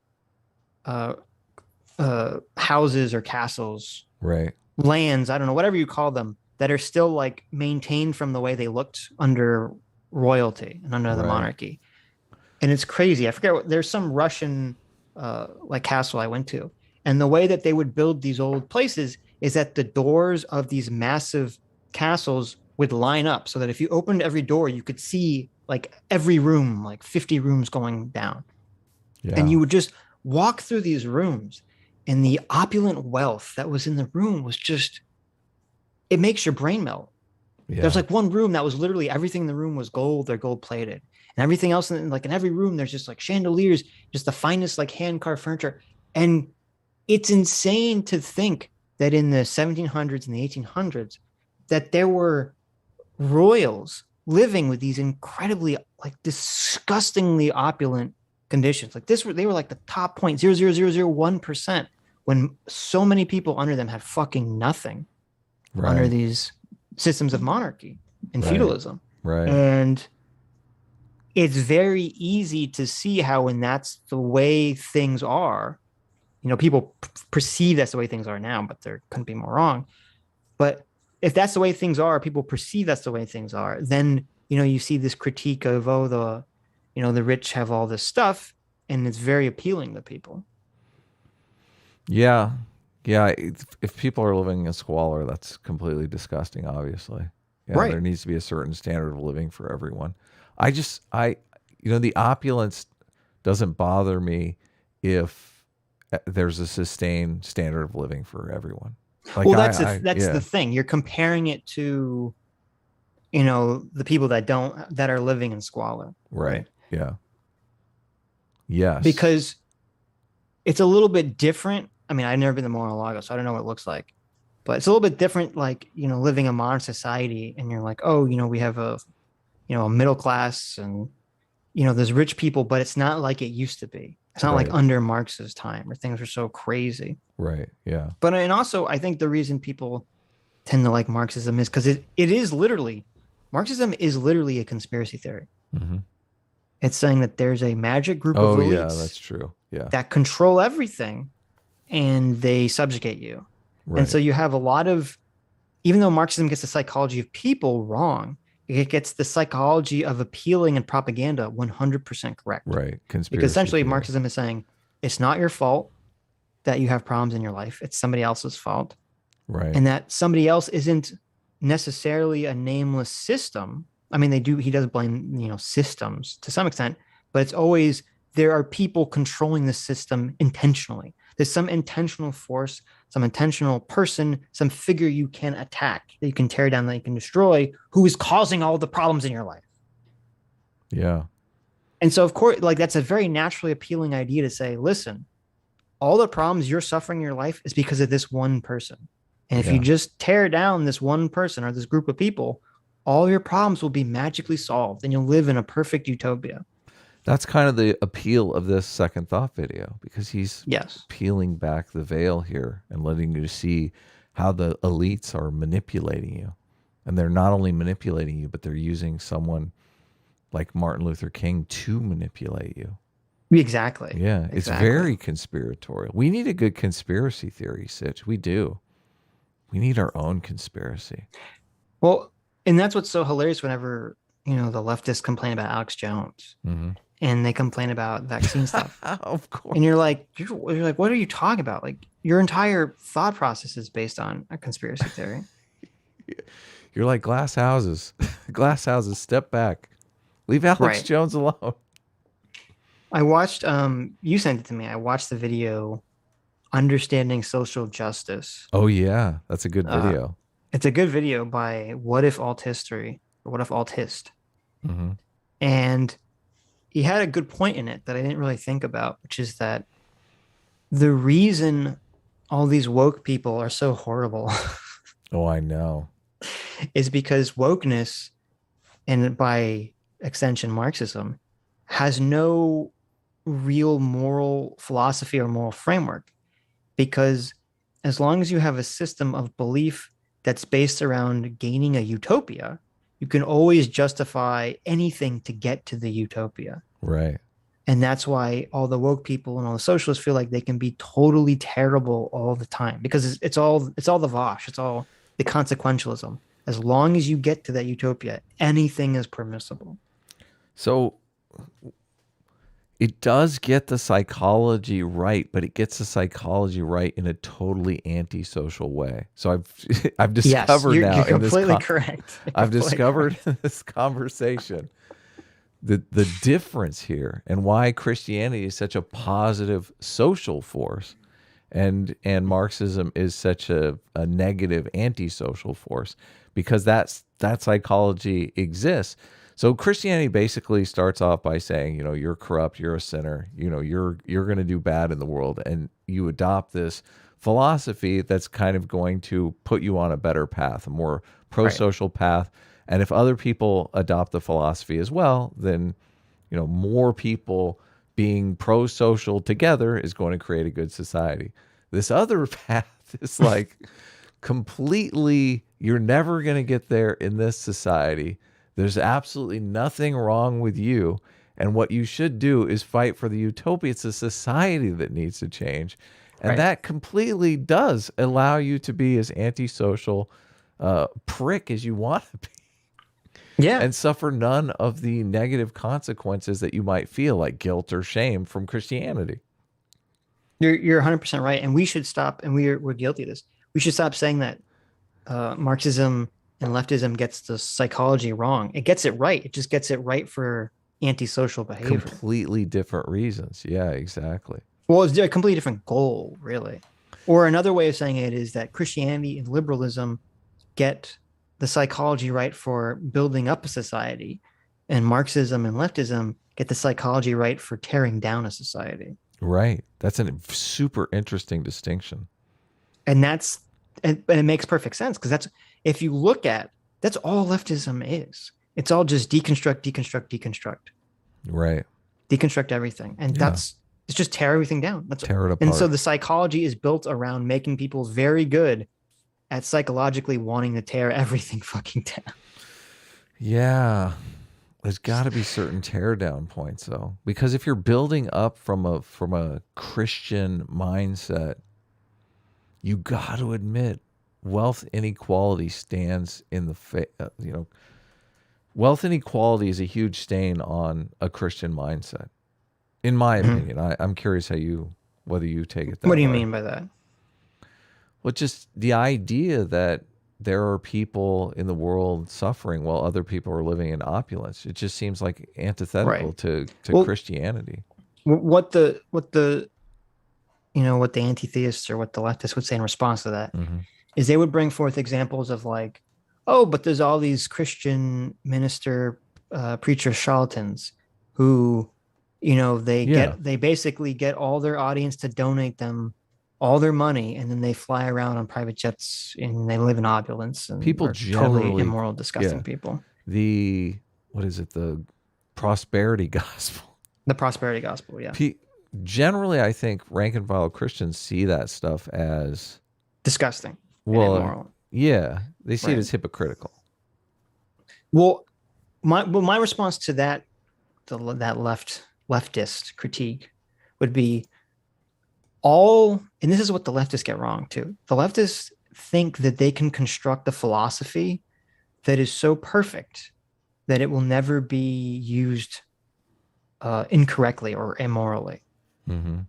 houses or castles, right? Lands, I don't know, whatever you call them, that are still like maintained from the way they looked under royalty and under the monarchy. And it's crazy. I forget there's some Russian like castle I went to, and the way that they would build these old places is that the doors of these massive castles would line up so that if you opened every door, you could see like every room, like 50 rooms going down. Yeah. And you would just walk through these rooms, and the opulent wealth that was in the room was just, it makes your brain melt. Yeah. There's like one room that was literally everything in the room was gold, they're gold plated. And everything else in every room, there's just like chandeliers, just the finest like hand carved furniture. And it's insane to think that in the 1700s and the 1800s, that there were royals living with these incredibly, like, disgustingly opulent conditions. Like this, they were like the top 0.00001%, when so many people under them had fucking nothing under these systems of monarchy and feudalism. Right. And it's very easy to see how, when that's the way things are, people perceive that's the way things are now, but there couldn't be more wrong. But if that's the way things are, people perceive that's the way things are, then, you see this critique of, the rich have all this stuff, and it's very appealing to people. Yeah. Yeah. If people are living in squalor, that's completely disgusting, obviously. Yeah, Right. there needs to be a certain standard of living for everyone. The opulence doesn't bother me if there's a sustained standard of living for everyone. Like, well, that's the thing. You're comparing it to, the people that are living in squalor. Right. Yeah. Yes. Because it's a little bit different. I mean, I've never been to Mar-a-Lago, so I don't know what it looks like. But it's a little bit different, like, living in modern society, and you're like, oh, we have a middle class, and, there's rich people, but it's not like it used to be. It's not like under Marx's time where things were so crazy. Right. Yeah. But, and also, I think the reason people tend to like Marxism is because Marxism is literally a conspiracy theory. Mm-hmm. It's saying that there's a magic group of elites. Yeah, that's true. Yeah. That control everything, and they subjugate you. Right. And so you have a lot of, even though Marxism gets the psychology of people wrong, it gets the psychology of appealing and propaganda 100% correct. Right. Conspiracy because essentially theory. Marxism is saying it's not your fault that you have problems in your life. It's somebody else's fault. Right. And that somebody else isn't necessarily a nameless system. I mean, he does blame, systems to some extent, but it's always, there are people controlling the system intentionally. There's some intentional force, some intentional person, some figure you can attack, that you can tear down, that you can destroy, who is causing all the problems in your life. Yeah. And so, of course, like, that's a very naturally appealing idea to say, listen, all the problems you're suffering in your life is because of this one person. And if you just tear down this one person or this group of people, all your problems will be magically solved, and you'll live in a perfect utopia. That's kind of the appeal of this Second Thought video, because he's peeling back the veil here and letting you see how the elites are manipulating you. And they're not only manipulating you, but they're using someone like Martin Luther King to manipulate you. Exactly. Yeah, it's very conspiratorial. We need a good conspiracy theory, Sitch. We do. We need our own conspiracy. Well, and that's what's so hilarious whenever, the leftists complain about Alex Jones. Mm-hmm. And they complain about vaccine stuff. Of course. And you're like, what are you talking about? Like, your entire thought process is based on a conspiracy theory. You're like glass houses. Glass houses, step back. Leave Alex Jones alone. I watched, you sent it to me. I watched the video, Understanding Social Justice. Oh, yeah. That's a good video. It's a good video by What If Alt History, or What If Alt Hist. Mm-hmm. And he had a good point in it that I didn't really think about, which is that the reason all these woke people are so horrible oh, I know, is because wokeness, and by extension Marxism, has no real moral philosophy or moral framework. Because as long as you have a system of belief that's based around gaining a utopia, you can always justify anything to get to the utopia. Right. And that's why all the woke people and all the socialists feel like they can be totally terrible all the time, because it's all the Vosh. It's all the consequentialism. As long as you get to that utopia, anything is permissible. So it does get the psychology right, but it gets the psychology right in a totally antisocial way. So I've discovered you're now completely correct. I've discovered in this conversation the difference here, and why Christianity is such a positive social force, and Marxism is such a negative antisocial force, because that psychology exists. So Christianity basically starts off by saying, you're corrupt, you're a sinner, you're going to do bad in the world, and you adopt this philosophy that's kind of going to put you on a better path, a more pro-social path. And if other people adopt the philosophy as well, then, more people being pro-social together is going to create a good society. This other path is like completely, you're never going to get there in this society. There's absolutely nothing wrong with you. And what you should do is fight for the utopia. It's a society that needs to change. And that completely does allow you to be as antisocial prick as you want to be. Yeah. and suffer none of the negative consequences that you might feel, like guilt or shame from Christianity. You're 100% right, and we should stop. And we're guilty of this. We should stop saying that Marxism and leftism gets the psychology wrong. It gets it right. It just gets it right for antisocial behavior. Completely different reasons. Yeah, exactly. Well, it's a completely different goal, really. Or another way of saying it is that Christianity and liberalism get the psychology right for building up a society, and Marxism and leftism get the psychology right for tearing down a society. Right. That's a super interesting distinction. And it makes perfect sense, because if you look at, that's all leftism is. It's all just deconstruct. Right. Deconstruct everything. And it's just tear everything down. Tear it apart. And so the psychology is built around making people very good at psychologically wanting to tear everything fucking down. Yeah. There's got to be certain tear down points, though, because if you're building up from a Christian mindset, you got to admit wealth inequality stands in the wealth inequality is a huge stain on a Christian mindset, in my opinion. I'm curious whether you take it that way. What do you mean by that? Well, just the idea that there are people in the world suffering while other people are living in opulence. It just seems like antithetical to Christianity. What the anti-theists or what the leftists would say in response to that is they would bring forth examples of like, oh, but there's all these Christian minister, preacher charlatans who, they basically get all their audience to donate them all their money, and then they fly around on private jets and they live in opulence. And people generally totally immoral, disgusting people. The prosperity gospel. The prosperity gospel, yeah. Generally, I think rank and file Christians see that stuff as disgusting. Well, and immoral. Yeah, they see it as hypocritical. Well, my response to that leftist critique would be and this is what the leftists get wrong too. The leftists think that they can construct a philosophy that is so perfect that it will never be used incorrectly or immorally. And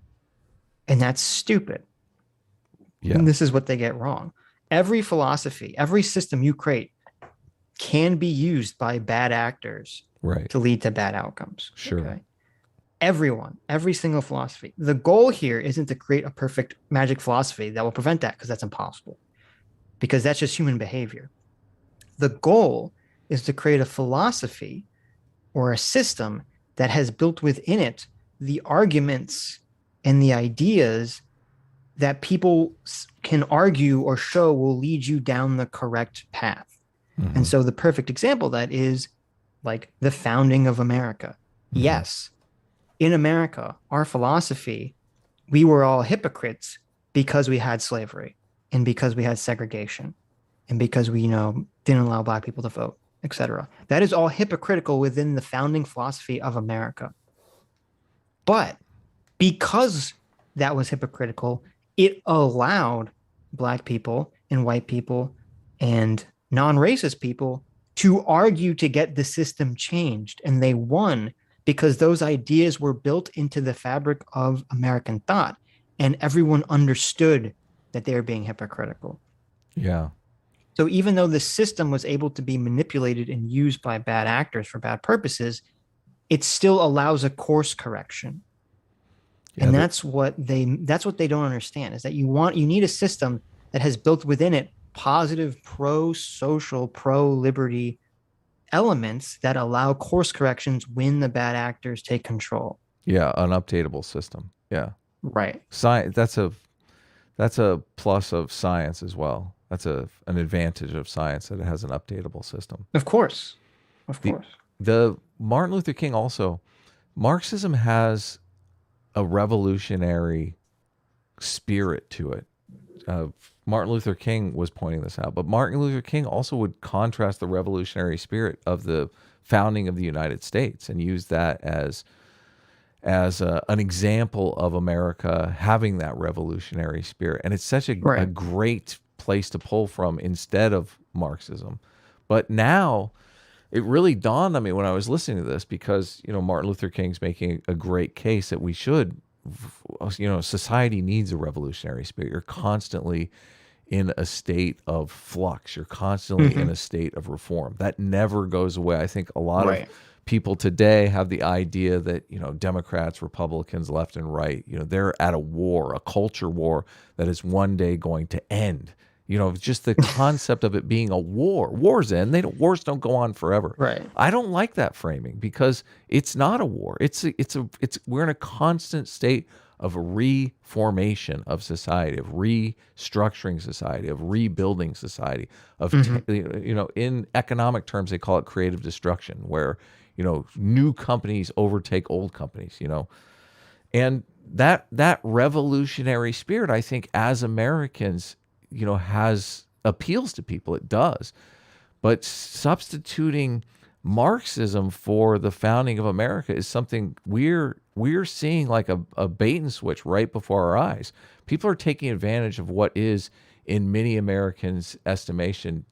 that's stupid. Yeah. And this is what they get wrong. Every philosophy, every system you create can be used by bad actors to lead to bad outcomes. Sure. Okay? Every single philosophy. The goal here isn't to create a perfect magic philosophy that will prevent that, because that's impossible, because that's just human behavior. The goal is to create a philosophy or a system that has built within it the arguments and the ideas that people can argue or show will lead you down the correct path. And so the perfect example of that is like the founding of America. Yes. In America, our philosophy, we were all hypocrites because we had slavery and because we had segregation and because we, didn't allow Black people to vote, etc. That is all hypocritical within the founding philosophy of America. But because that was hypocritical, it allowed Black people and white people and non-racist people to argue to get the system changed. And they won, because those ideas were built into the fabric of American thought, and everyone understood that they were being hypocritical. Yeah. So even though the system was able to be manipulated and used by bad actors for bad purposes, it still allows a course correction. Yeah, and that's what they don't understand, is that you need a system that has built within it positive, pro-social, pro-liberty elements that allow course corrections when the bad actors take control. Yeah, an updatable system. Yeah. Right. Science. That's a plus of science as well. That's an advantage of science, that it has an updatable system. Of course. The Martin Luther King also, Marxism has a revolutionary spirit to it. Martin Luther King was pointing this out, but Martin Luther King also would contrast the revolutionary spirit of the founding of the United States and use that as an example of America having that revolutionary spirit. And it's such a great place to pull from instead of Marxism. But now it really dawned on me when I was listening to this, because, Martin Luther King's making a great case that we should, society needs a revolutionary spirit. You're constantly in a state of flux. You're constantly in a state of reform. That never goes away. I think a lot of people today have the idea that, Democrats, Republicans, left and right, they're at a war, a culture war that is one day going to end. Just the concept of it being a war. Wars end. Wars don't go on forever. Right. I don't like that framing, because it's not a war. We're in a constant state of reformation of society, of restructuring society, of rebuilding society, of in economic terms they call it creative destruction, where new companies overtake old companies. And that revolutionary spirit, I think, as Americans, has appeals to people. It does. But substituting Marxism for the founding of America is something we're seeing like a bait and switch right before our eyes. People are taking advantage of what is, in many Americans' estimation,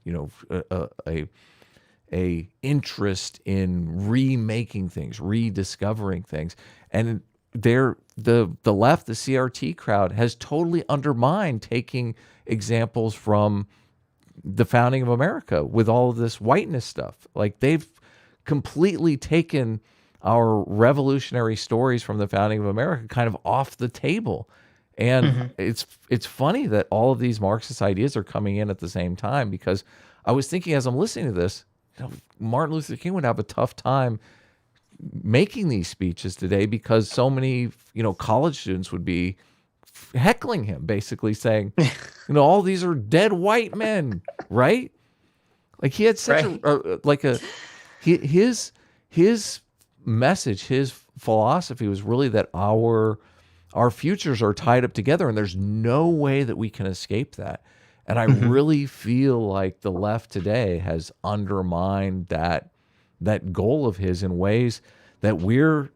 a interest in remaking things, rediscovering things. And the left, the CRT crowd, has totally undermined taking examples from the founding of America with all of this whiteness stuff. Like, they've completely taken our revolutionary stories from the founding of America kind of off the table. And it's funny that all of these Marxist ideas are coming in at the same time, because I was thinking as I'm listening to this, Martin Luther King would have a tough time making these speeches today, because so many, college students would be heckling him, basically saying, all these are dead white men, right? Like, he had such his message, his philosophy was really that our futures are tied up together, and there's no way that we can escape that. And I really feel like the left today has undermined that goal of his in ways that we're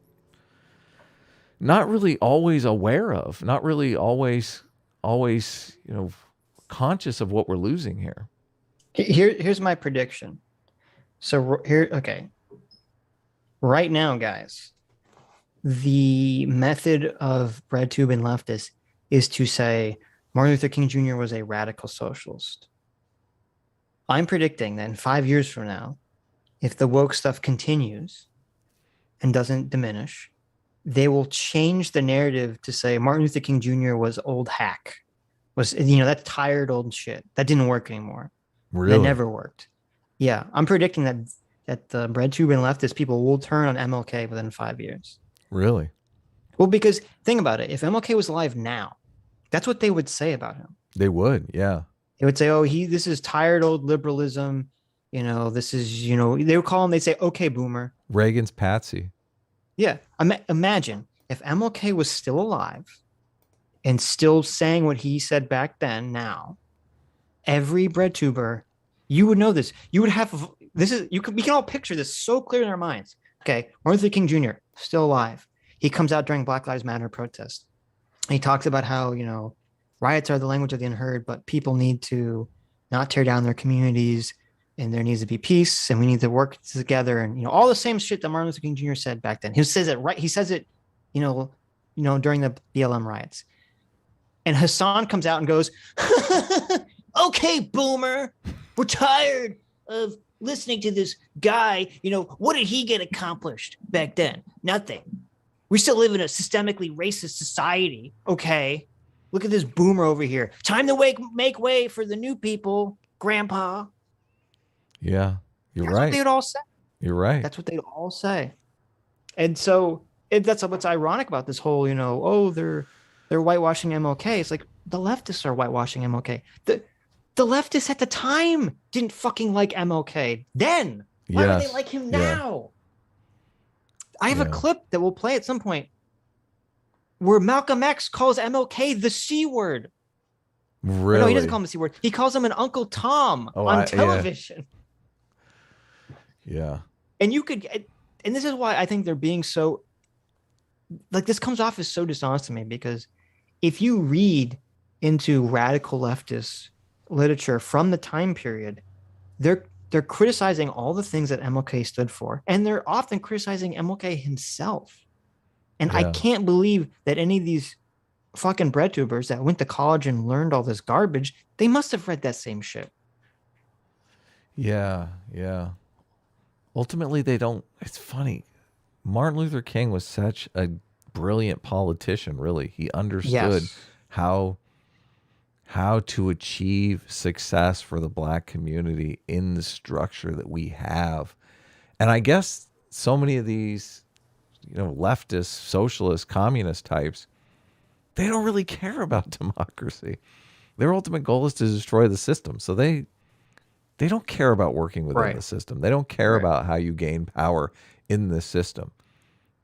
not really always aware of, not really always, conscious of what we're losing here. Here's my prediction. So right now, guys, the method of breadtube and leftists is to say Martin Luther King Jr. was a radical socialist. I'm predicting that in 5 years from now, if the woke stuff continues and doesn't diminish, they will change the narrative to say Martin Luther King Jr. was old hack, was, that tired old shit. That didn't work anymore. Really? That never worked. Yeah, I'm predicting that the breadtube and leftist people will turn on MLK within 5 years. Really? Well, because think about it. If MLK was alive now, that's what they would say about him. They would, yeah. They would say, "Oh, this is tired old liberalism. This is, they would call him. They'd say, okay, boomer. Reagan's patsy." Yeah. Imagine if MLK was still alive and still saying what he said back then. Now, every breadtuber, you would know this. You would have we can all picture this so clear in our minds. Okay, Martin Luther King Jr. still alive. He comes out during Black Lives Matter protest. He talks about how, riots are the language of the unheard, but people need to not tear down their communities, and there needs to be peace, and we need to work together, and all the same shit that Martin Luther King Jr. said back then. He says it right. He says it, during the BLM riots. And Hassan comes out and goes, "Okay, boomer, we're tired of listening to this guy. What did he get accomplished back then? Nothing. We still live in a systemically racist society. Okay, look at this boomer over here. Time to make way for the new people, Grandpa." Yeah, you're right. That's what they'd all say. You're right. That's what they'd all say. And so that's what's ironic about this whole, they're whitewashing MLK. It's like the leftists are whitewashing MLK. The leftists at the time didn't fucking like MLK then. Why do they like him now? I have a clip that we'll play at some point where Malcolm X calls MLK the C word. Really? No, he doesn't call him the C word. He calls him an Uncle Tom on television. Yeah. And and this is why I think they're being so, this comes off as so dishonest to me, because if you read into radical leftist literature from the time period, they're they're criticizing all the things that MLK stood for, and they're often criticizing MLK himself. And I can't believe that any of these fucking bread tubers that went to college and learned all this garbage, they must have read that same shit. Yeah. Ultimately, they don't. It's funny. Martin Luther King was such a brilliant politician, really. He understood how to achieve success for the black community in the structure that we have. And I guess so many of these, leftist, socialist, communist types, they don't really care about democracy. Their ultimate goal is to destroy the system. So they don't care about working within the system. They don't care about how you gain power in the system.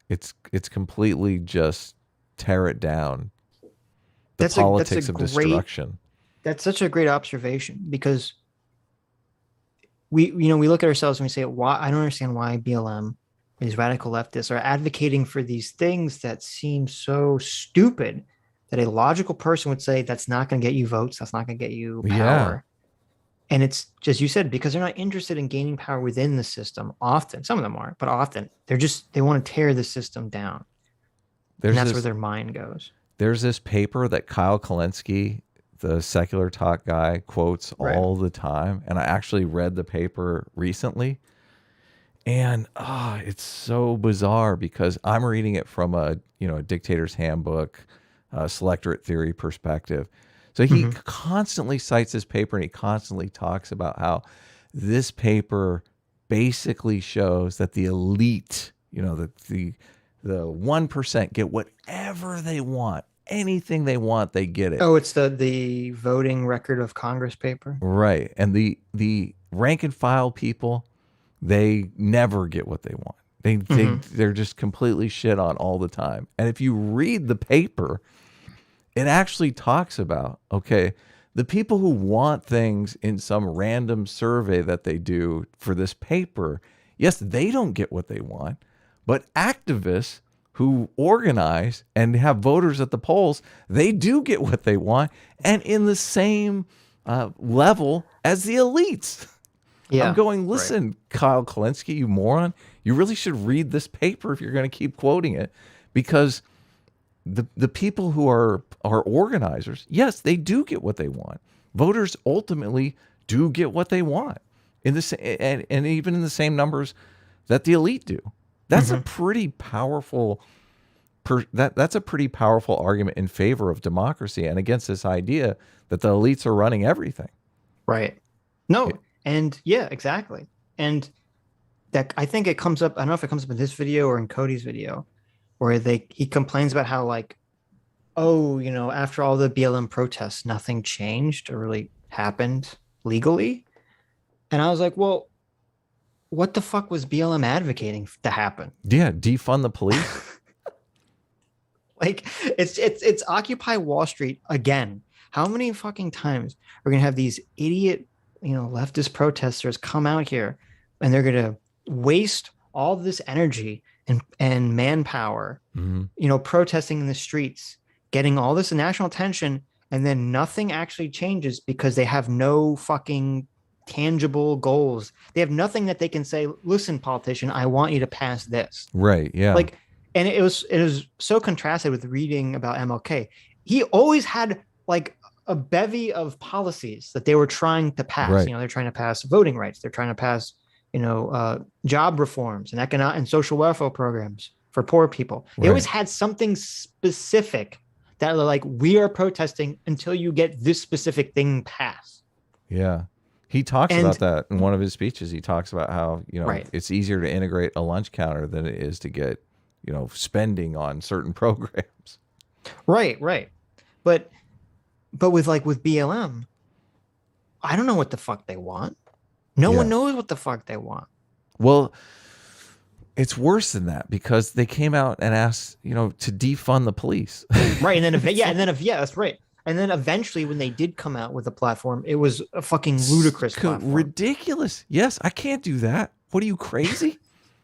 It's completely just tear it down. The politics of destruction. That's such a great observation, because we look at ourselves and we say, why? I don't understand why BLM, these radical leftists, are advocating for these things that seem so stupid that a logical person would say that's not going to get you votes, that's not going to get you power. And it's just, you said, because they're not interested in gaining power within the system. Often, some of them are, but often they want to tear the system down. And that's where their mind goes. There's this paper that Kyle Kalinske, the secular talk guy, quotes all the time. And I actually read the paper recently. And it's so bizarre, because I'm reading it from a dictator's handbook, selectorate theory perspective. So he constantly cites this paper, and he constantly talks about how this paper basically shows that the elite, the 1% get whatever they want. Anything they want, they get it. Oh, it's the voting record of Congress paper. Right. And the rank and file people, they never get what they want. They're just completely shit on all the time. And if you read the paper, it actually talks about, the people who want things in some random survey that they do for this paper, yes, they don't get what they want, but activists who organize and have voters at the polls, they do get what they want, and in the same level as the elites. I'm going, listen, Kyle Kalinske, you moron, you really should read this paper if you're going to keep quoting it, because the people who are organizers, yes, they do get what they want. Voters ultimately do get what they want in the and even in the same numbers that the elite do. That's a pretty powerful that's a pretty powerful argument in favor of democracy and against this idea that the elites are running everything. Right. No. And exactly. And that, I think it comes up, I don't know if it comes up in this video or in Cody's video, where he complains about how, after all the BLM protests, nothing changed or really happened legally. And I was like, well, what the fuck was BLM advocating to happen? Yeah, defund the police. It's Occupy Wall Street again. How many fucking times are we gonna have these idiot, leftist protesters come out here, and they're gonna waste all this energy and manpower, protesting in the streets, getting all this national attention, and then nothing actually changes because they have no fucking tangible goals. They have nothing that they can say, listen, politician, I want you to pass this. Right. Yeah. And it was so contrasted with reading about MLK. He always had a bevy of policies that they were trying to pass. Right. They're trying to pass voting rights. They're trying to pass, job reforms and economic and social welfare programs for poor people. They always had something specific that they're like, we are protesting until you get this specific thing passed. Yeah. He talks about that in one of his speeches. He talks about how, it's easier to integrate a lunch counter than it is to get, spending on certain programs. Right. But with BLM, I don't know what the fuck they want. No one knows what the fuck they want. Well, it's worse than that, because they came out and asked, to defund the police. Right. And then, that's right. And then eventually, when they did come out with a platform, it was a fucking ludicrous platform. Ridiculous. Yes, I can't do that. What are you, crazy?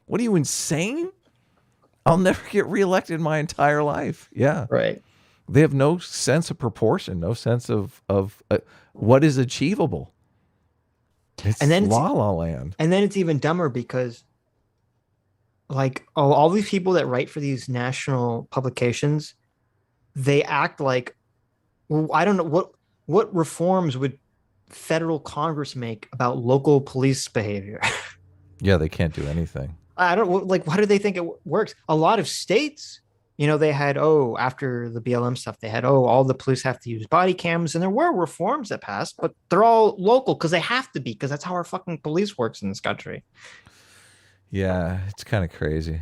What are you, insane? I'll never get reelected in my entire life. Yeah. Right. They have no sense of proportion, no sense of what is achievable. It's And then La La Land. And then it's even dumber because, like, all these people that write for these national publications, they act like, well, I don't know what reforms would federal Congress make about local police behavior. Yeah, they can't do anything. I don't like. Why do they think it works? A lot of states, they had after the BLM stuff, they had all the police have to use body cams, and there were reforms that passed, but they're all local because they have to be, because that's how our fucking police works in this country. Yeah, it's kind of crazy.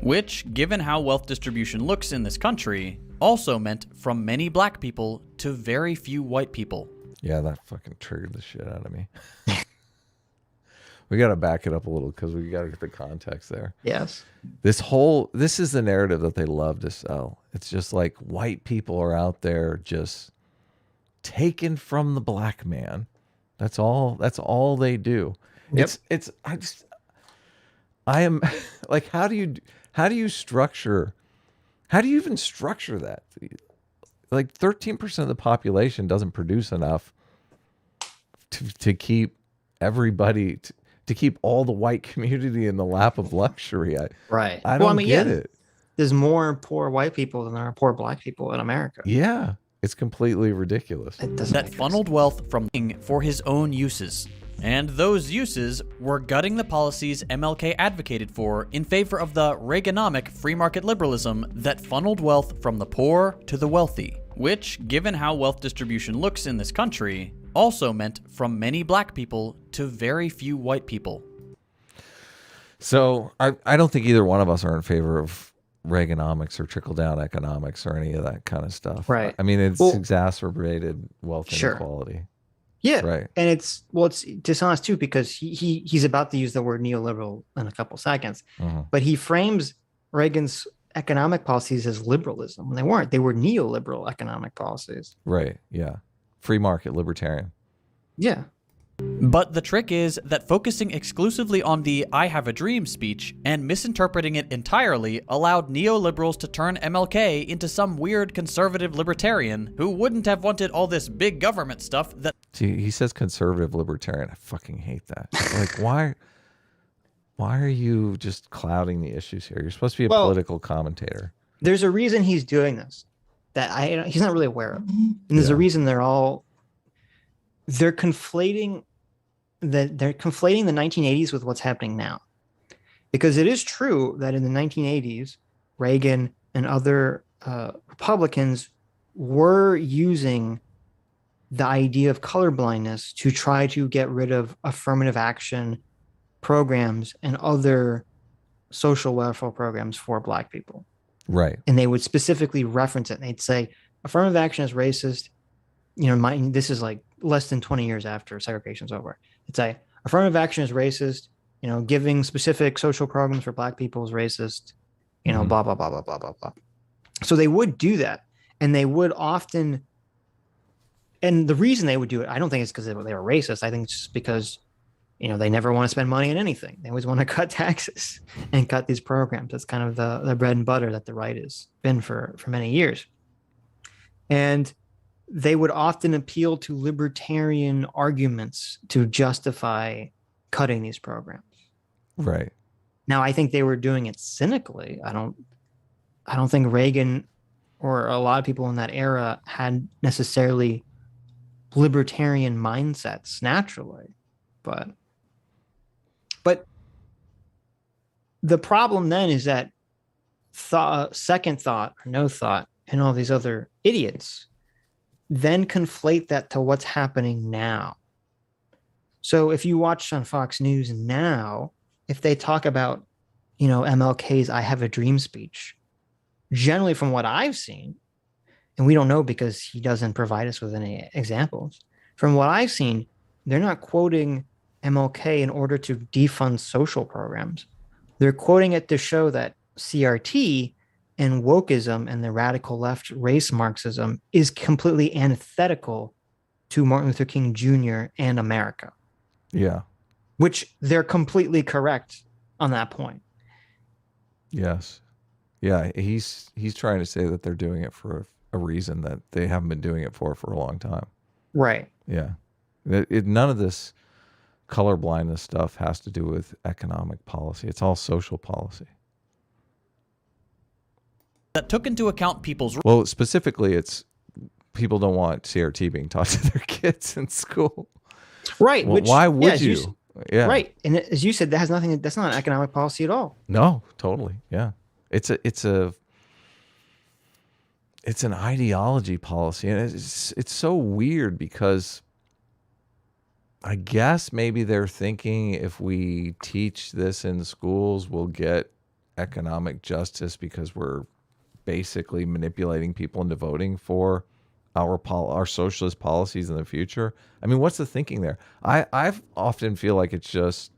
Which, given how wealth distribution looks in this country, also meant from many black people to very few white people. Yeah, that fucking triggered the shit out of me. We got to back it up a little because we got to get the context there. Yes. This is the narrative that they love to sell. It's just like white people are out there just taken from the black man. That's all they do. Yep. I am like, how do you even structure that? Like 13% of the population doesn't produce enough to keep everybody, to keep all the white community in the lap of luxury. I don't get it. There's more poor white people than there are poor black people in America. Yeah, it's completely ridiculous. That funneled wealth from for his own uses. And those uses were gutting the policies MLK advocated for in favor of the Reaganomic free market liberalism that funneled wealth from the poor to the wealthy, which, given how wealth distribution looks in this country, also meant from many black people to very few white people. So I don't think either one of us are in favor of Reaganomics or trickle-down economics or any of that kind of stuff. Right. I mean, it's exacerbated wealth inequality. Yeah, right. And it's dishonest too, because he's about to use the word neoliberal in a couple seconds, but he frames Reagan's economic policies as liberalism when they weren't. They were neoliberal economic policies. Right. Yeah. Free market libertarian. Yeah. But the trick is that focusing exclusively on the "I have a dream" speech and misinterpreting it entirely allowed neoliberals to turn MLK into some weird conservative libertarian who wouldn't have wanted all this big government stuff that... See, he says conservative libertarian. I fucking hate that. Like, why are you just clouding the issues here? You're supposed to be a political commentator. There's a reason he's doing this that he's not really aware of. And there's a reason they're conflating the 1980s with what's happening now. Because it is true that in the 1980s, Reagan and other Republicans were using the idea of colorblindness to try to get rid of affirmative action programs and other social welfare programs for black people. Right. And they would specifically reference it. And they'd say, affirmative action is racist. This is like less than 20 years after segregation's over. It's a affirmative action is racist. Giving specific social programs for black people is racist. Blah, blah, blah, blah, blah, blah, blah. So they would do that. And they would often, and the reason they would do it, I don't think it's because they were racist. I think it's just because, they never want to spend money on anything. They always want to cut taxes and cut these programs. That's kind of the bread and butter that the right has been for many years. And they would often appeal to libertarian arguments to justify cutting these programs. Right. Now, I think they were doing it cynically. I don't think Reagan or a lot of people in that era had necessarily libertarian mindsets naturally. But the problem then is that second thought or no thought and all these other idiots then conflate that to what's happening now. So if you watch on Fox News now, if they talk about, MLK's "I have a dream" speech, generally from what I've seen, and we don't know because he doesn't provide us with any examples, from what I've seen, they're not quoting MLK in order to defund social programs. They're quoting it to show that CRT and wokeism and the radical left race Marxism is completely antithetical to Martin Luther King Jr. and America. Yeah. Which they're completely correct on that point. Yes. Yeah. He's trying to say that they're doing it for a reason that they haven't been doing it for a long time. Right. Yeah. None of this color blindness stuff has to do with economic policy. It's all social policy. That took into account people's... Well, specifically, it's people don't want CRT being taught to their kids in school. Right. Well, which, why would you? Yeah. Right. And as you said, that has nothing. That's not an economic policy at all. No, totally. Yeah. It's an ideology policy, and it's so weird because I guess maybe they're thinking if we teach this in schools, we'll get economic justice because we're basically manipulating people into voting for our socialist policies in the future. I mean, what's the thinking there? I often feel like it's just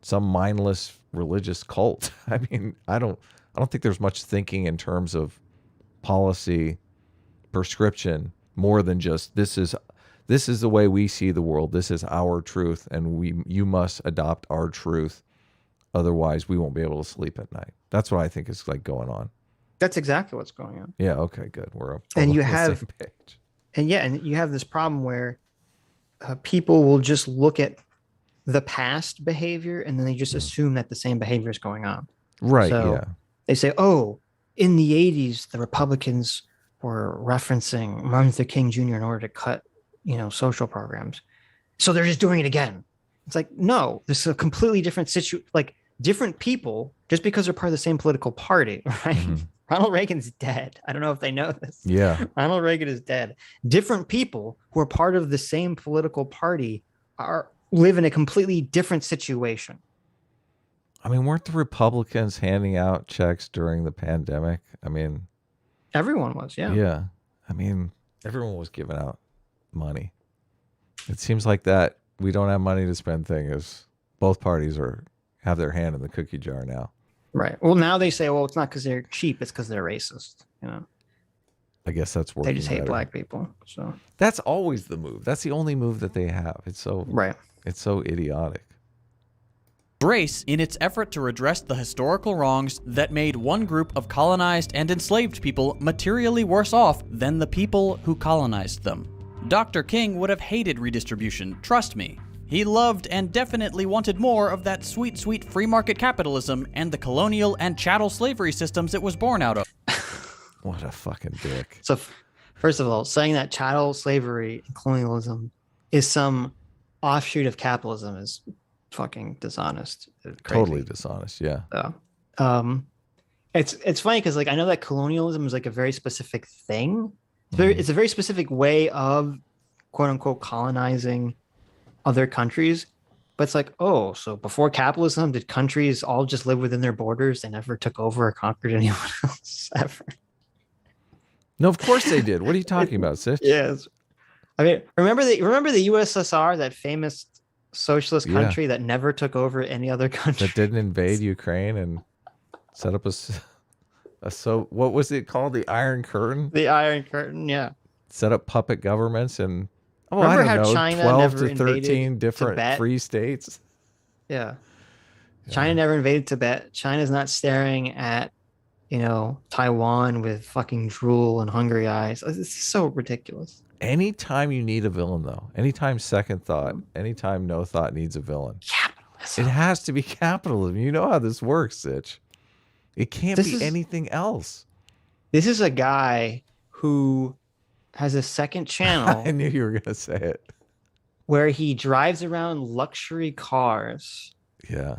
some mindless religious cult. I mean, I don't think there's much thinking in terms of policy prescription more than just this is the way we see the world. This is our truth, and you must adopt our truth. Otherwise, we won't be able to sleep at night. That's what I think is like going on. That's exactly what's going on. Yeah. Okay. Good. We're up. And you on the have, same page. and you have this problem where people will just look at the past behavior and then they just assume that the same behavior is going on. Right. So Yeah. they say, "Oh, in the '80s, the Republicans were referencing Martin Luther King Jr. in order to cut, social programs, so they're just doing it again." It's like, no, this is a completely different situation. Like different people, just because they're part of the same political party, right? Mm-hmm. Ronald Reagan's dead. I don't know if they know this. Yeah. Ronald Reagan is dead. Different people who are part of the same political party live in a completely different situation. I mean, weren't the Republicans handing out checks during the pandemic? I mean, everyone was, yeah. Yeah. I mean, everyone was giving out money. It seems like that we don't have money to spend thing is both parties have their hand in the cookie jar now. Right. Well, now they say, well, it's not because they're cheap, it's because they're racist. I guess that's working. They just hate better. black people. So that's always the move. That's the only move that they have. It's so right. It's so idiotic. Race in its effort to redress the historical wrongs that made one group of colonized and enslaved people materially worse off than the people who colonized them. Dr. King would have hated redistribution, trust me. He loved and definitely wanted more of that sweet, sweet free market capitalism and the colonial and chattel slavery systems it was born out of. What a fucking dick. So, first of all, saying that chattel slavery and colonialism is some offshoot of capitalism is fucking dishonest. Totally dishonest, yeah. It's funny because I know that colonialism is a very specific thing. It's a very specific way of quote unquote colonizing other countries, but it's so before capitalism, did countries all just live within their borders? They never took over or conquered anyone else ever. No, of course they did. What are you talking about, Sitch? Yes. I mean, remember the USSR, that famous socialist country that never took over any other country, that didn't invade Ukraine and set up what was it called? The Iron Curtain? The Iron Curtain, yeah. Set up puppet governments and remember how China 12 never to 13 different Tibet? Free states. Yeah. China never invaded Tibet. China's not staring at, Taiwan with fucking drool and hungry eyes. It's so ridiculous. Anytime you need a villain, though, anytime second thought, anytime no thought needs a villain, capitalism. It has to be capitalism. You know how this works, Sitch. It can't be anything else. This is a guy who has a second channel. I knew you were going to say it. Where he drives around luxury cars. Yeah.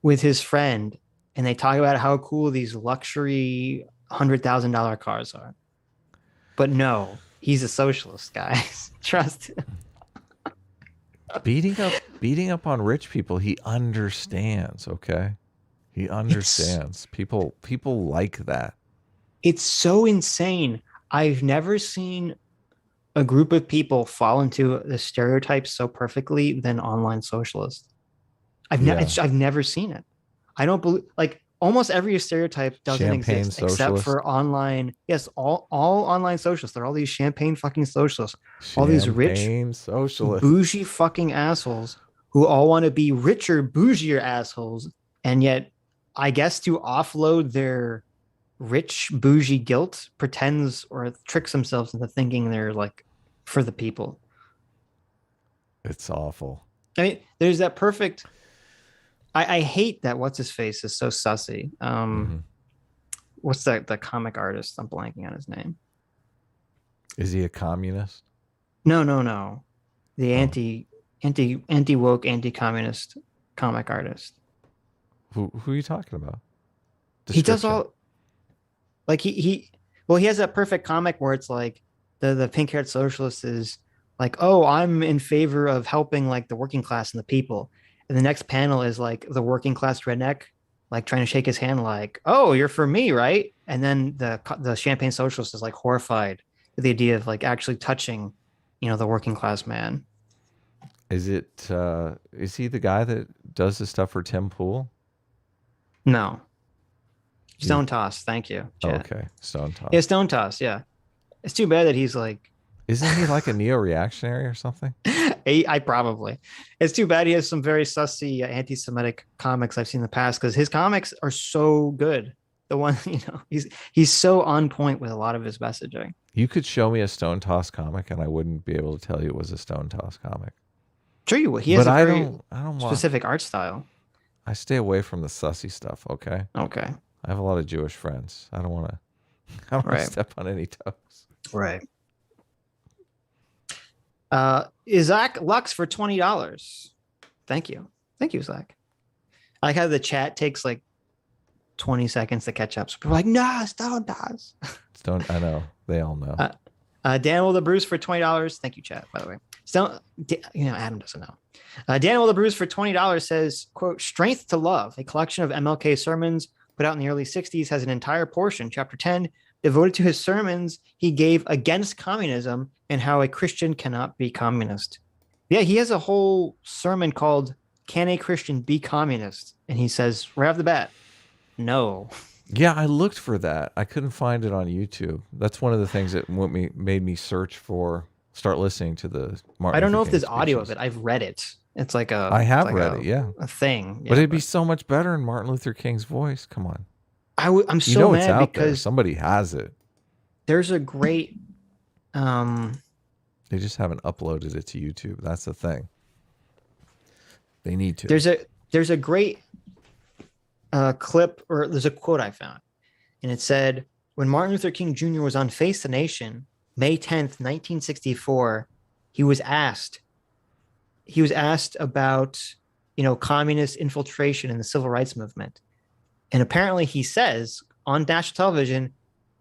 With his friend. And they talk about how cool these luxury $100,000 cars are. But no, he's a socialist, guys. Trust him. Beating up on rich people, he understands, okay? He understands. People like that. It's so insane. I've never seen a group of people fall into the stereotypes so perfectly than online socialists. I've never seen it. I don't believe almost every stereotype doesn't exist except for online. Yes, all online socialists. They're all these champagne fucking socialists. All these rich socialists, bougie fucking assholes who all want to be richer, bougier assholes, and yet, I guess to offload their rich bougie guilt, pretends or tricks themselves into thinking they're for the people. It's awful. I mean, there's that perfect. I hate that what's his face is so sussy. What's that? The comic artist? I'm blanking on his name. Is he a communist? No. The anti woke, anti-communist comic artist. Who are you talking about? He does all. Like he has that perfect comic where it's like the pink-haired socialist is like, oh, I'm in favor of helping like the working class and the people. And the next panel is like the working class redneck, like trying to shake his hand, like, oh, you're for me, right? And then the champagne socialist is like horrified with the idea of like actually touching, the working class man. Is he the guy that does the stuff for Tim Pool? No. Stone Toss, thank you. Chat. Okay, Stone Toss. Yeah, Stone Toss, yeah. It's too bad that he's like... Isn't he like a neo-reactionary or something? I probably. It's too bad he has some very sussy anti-Semitic comics I've seen in the past, because his comics are so good. The one, he's so on point with a lot of his messaging. You could show me a Stone Toss comic and I wouldn't be able to tell you it was a Stone Toss comic. Sure you would. He has a very I don't specific art style. I stay away from the sussy stuff, okay? Okay. I have a lot of Jewish friends. I don't want to step on any toes. Right. Zach Lux for $20. Thank you, Zach. I like how the chat takes like 20 seconds to catch up. So people are like, nah, Stone does. I know. They all know. Daniel the Bruce for $20. Thank you, chat, by the way. Adam doesn't know. Daniel the Bruce for $20 says, quote, Strength to Love, a collection of MLK sermons put out in the early 60s, has an entire portion, chapter 10, devoted to his sermons he gave against communism and how a Christian cannot be communist. Yeah, he has a whole sermon called Can a Christian Be Communist? And he says right off the bat, no. Yeah, I looked for that. I couldn't find it on YouTube. That's one of the things that made me start listening to the Martin I don't know Luther if there's King audio speeches. of it. I've read it. It's like a... I have read it, yeah. A thing. But it'd be so much better in Martin Luther King's voice. Come on. I'm so it's mad out because... there. Somebody has it. There's a great... They just haven't uploaded it to YouTube. That's the thing. They need to. There's a great clip, or there's a quote I found. And it said, when Martin Luther King Jr. was on Face the Nation, May 10th, 1964, he was asked about, communist infiltration in the civil rights movement. And apparently he says on national television,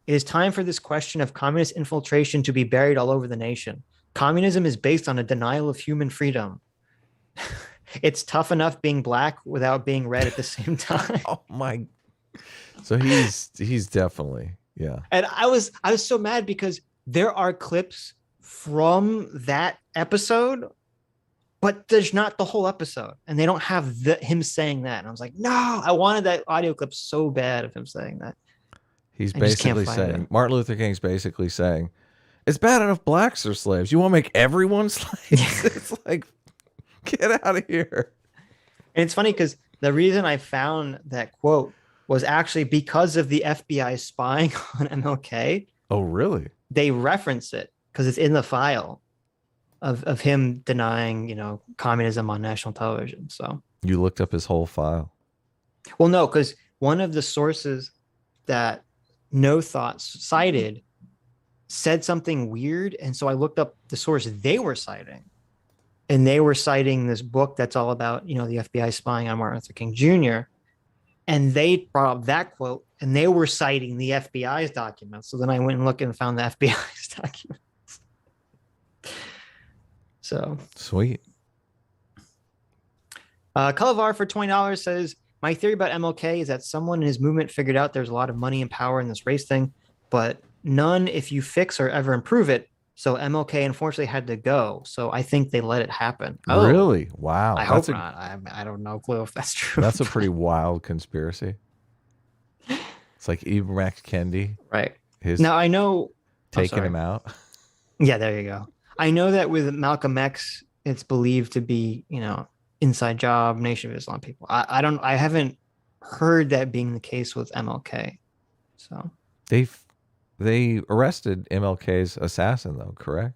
it is time for this question of communist infiltration to be buried all over the nation. Communism is based on a denial of human freedom. It's tough enough being black without being red at the same time. Oh my. So he's definitely, yeah. And I was so mad because there are clips from that episode, but there's not the whole episode, and they don't have him saying that. And I was like, no, I wanted that audio clip so bad of him saying that. He's basically saying, Martin Luther King's basically saying, it's bad enough blacks are slaves. You want to make everyone slaves? It's like, get out of here. And it's funny because the reason I found that quote was actually because of the FBI spying on MLK. Oh, really? They reference it because it's in the file of him denying, communism on national television. So you looked up his whole file? Well, no, because one of the sources that No Thoughts cited said something weird. And so I looked up the source they were citing. And they were citing this book that's all about, the FBI spying on Martin Luther King Jr. And they brought up that quote, and they were citing the FBI's documents. So then I went and looked and found the FBI's documents. So sweet. Calavar for $20 says, my theory about MLK is that someone in his movement figured out there's a lot of money and power in this race thing, but none if you fix or ever improve it. So MLK unfortunately had to go. So I think they let it happen. Oh, really? Wow. I hope not. I don't know clue if that's true. That's a pretty wild conspiracy. It's like Ibram X. Kendi. Right. Now I know taking him out. Yeah, there you go. I know that with Malcolm X, it's believed to be, inside job, Nation of Islam people. I haven't heard that being the case with MLK. So they arrested MLK's assassin though, correct?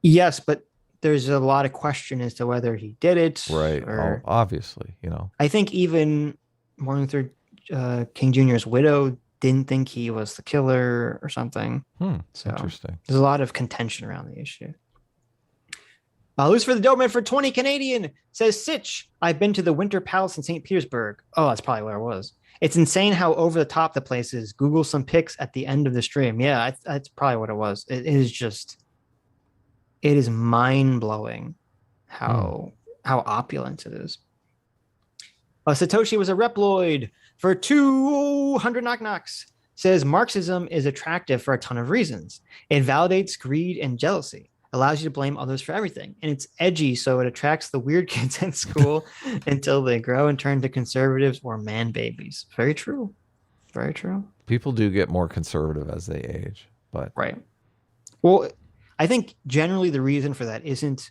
Yes, but there's a lot of question as to whether he did it. Right. Or, obviously, you know. I think even Martin Luther King Jr.'s widow didn't think he was the killer or something. So interesting. There's a lot of contention around the issue. Lucifer the Doberman for 20 Canadian says, Sitch, I've been to the Winter Palace in St. Petersburg. Oh, that's probably where it was. It's insane how over the top the place is. Google some pics at the end of the stream. Yeah, that's probably what it was. It is mind-blowing how opulent it is. Satoshi was a Reploid for 200 knock-knocks. Says Marxism is attractive for a ton of reasons. It validates greed and jealousy. Allows you to blame others for everything. And it's edgy, so it attracts the weird kids in school until they grow and turn to conservatives or man babies. Very true. Very true. People do get more conservative as they age, but right. Well, I think generally the reason for that isn't.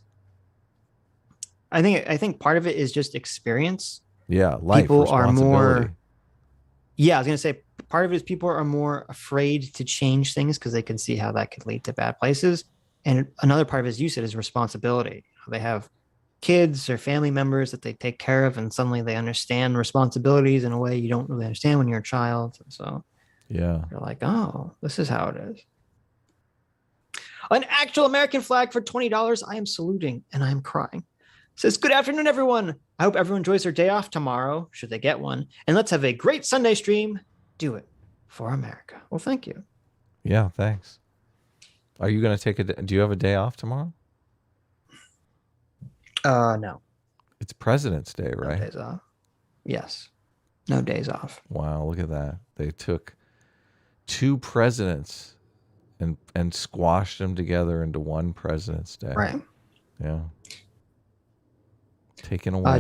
I think part of it is just experience. Yeah, life. People are more. Yeah, I was gonna say part of it is people are more afraid to change things because they can see how that could lead to bad places. And another part of it, as you said, is responsibility. They have kids or family members that they take care of, and suddenly they understand responsibilities in a way you don't really understand when you're a child. So yeah, you're like, oh, this is how it is. An actual American flag for $20. I am saluting and I am crying. Says, good afternoon, everyone. I hope everyone enjoys their day off tomorrow, should they get one. And let's have a great Sunday stream. Do it for America. Well, thank you. Yeah, thanks. Are you going to take do you have a day off tomorrow? No. It's President's Day, right? No days off. Yes. No days off. Wow, look at that. They took 2 presidents and squashed them together into one President's Day. Right. Yeah. Taken away.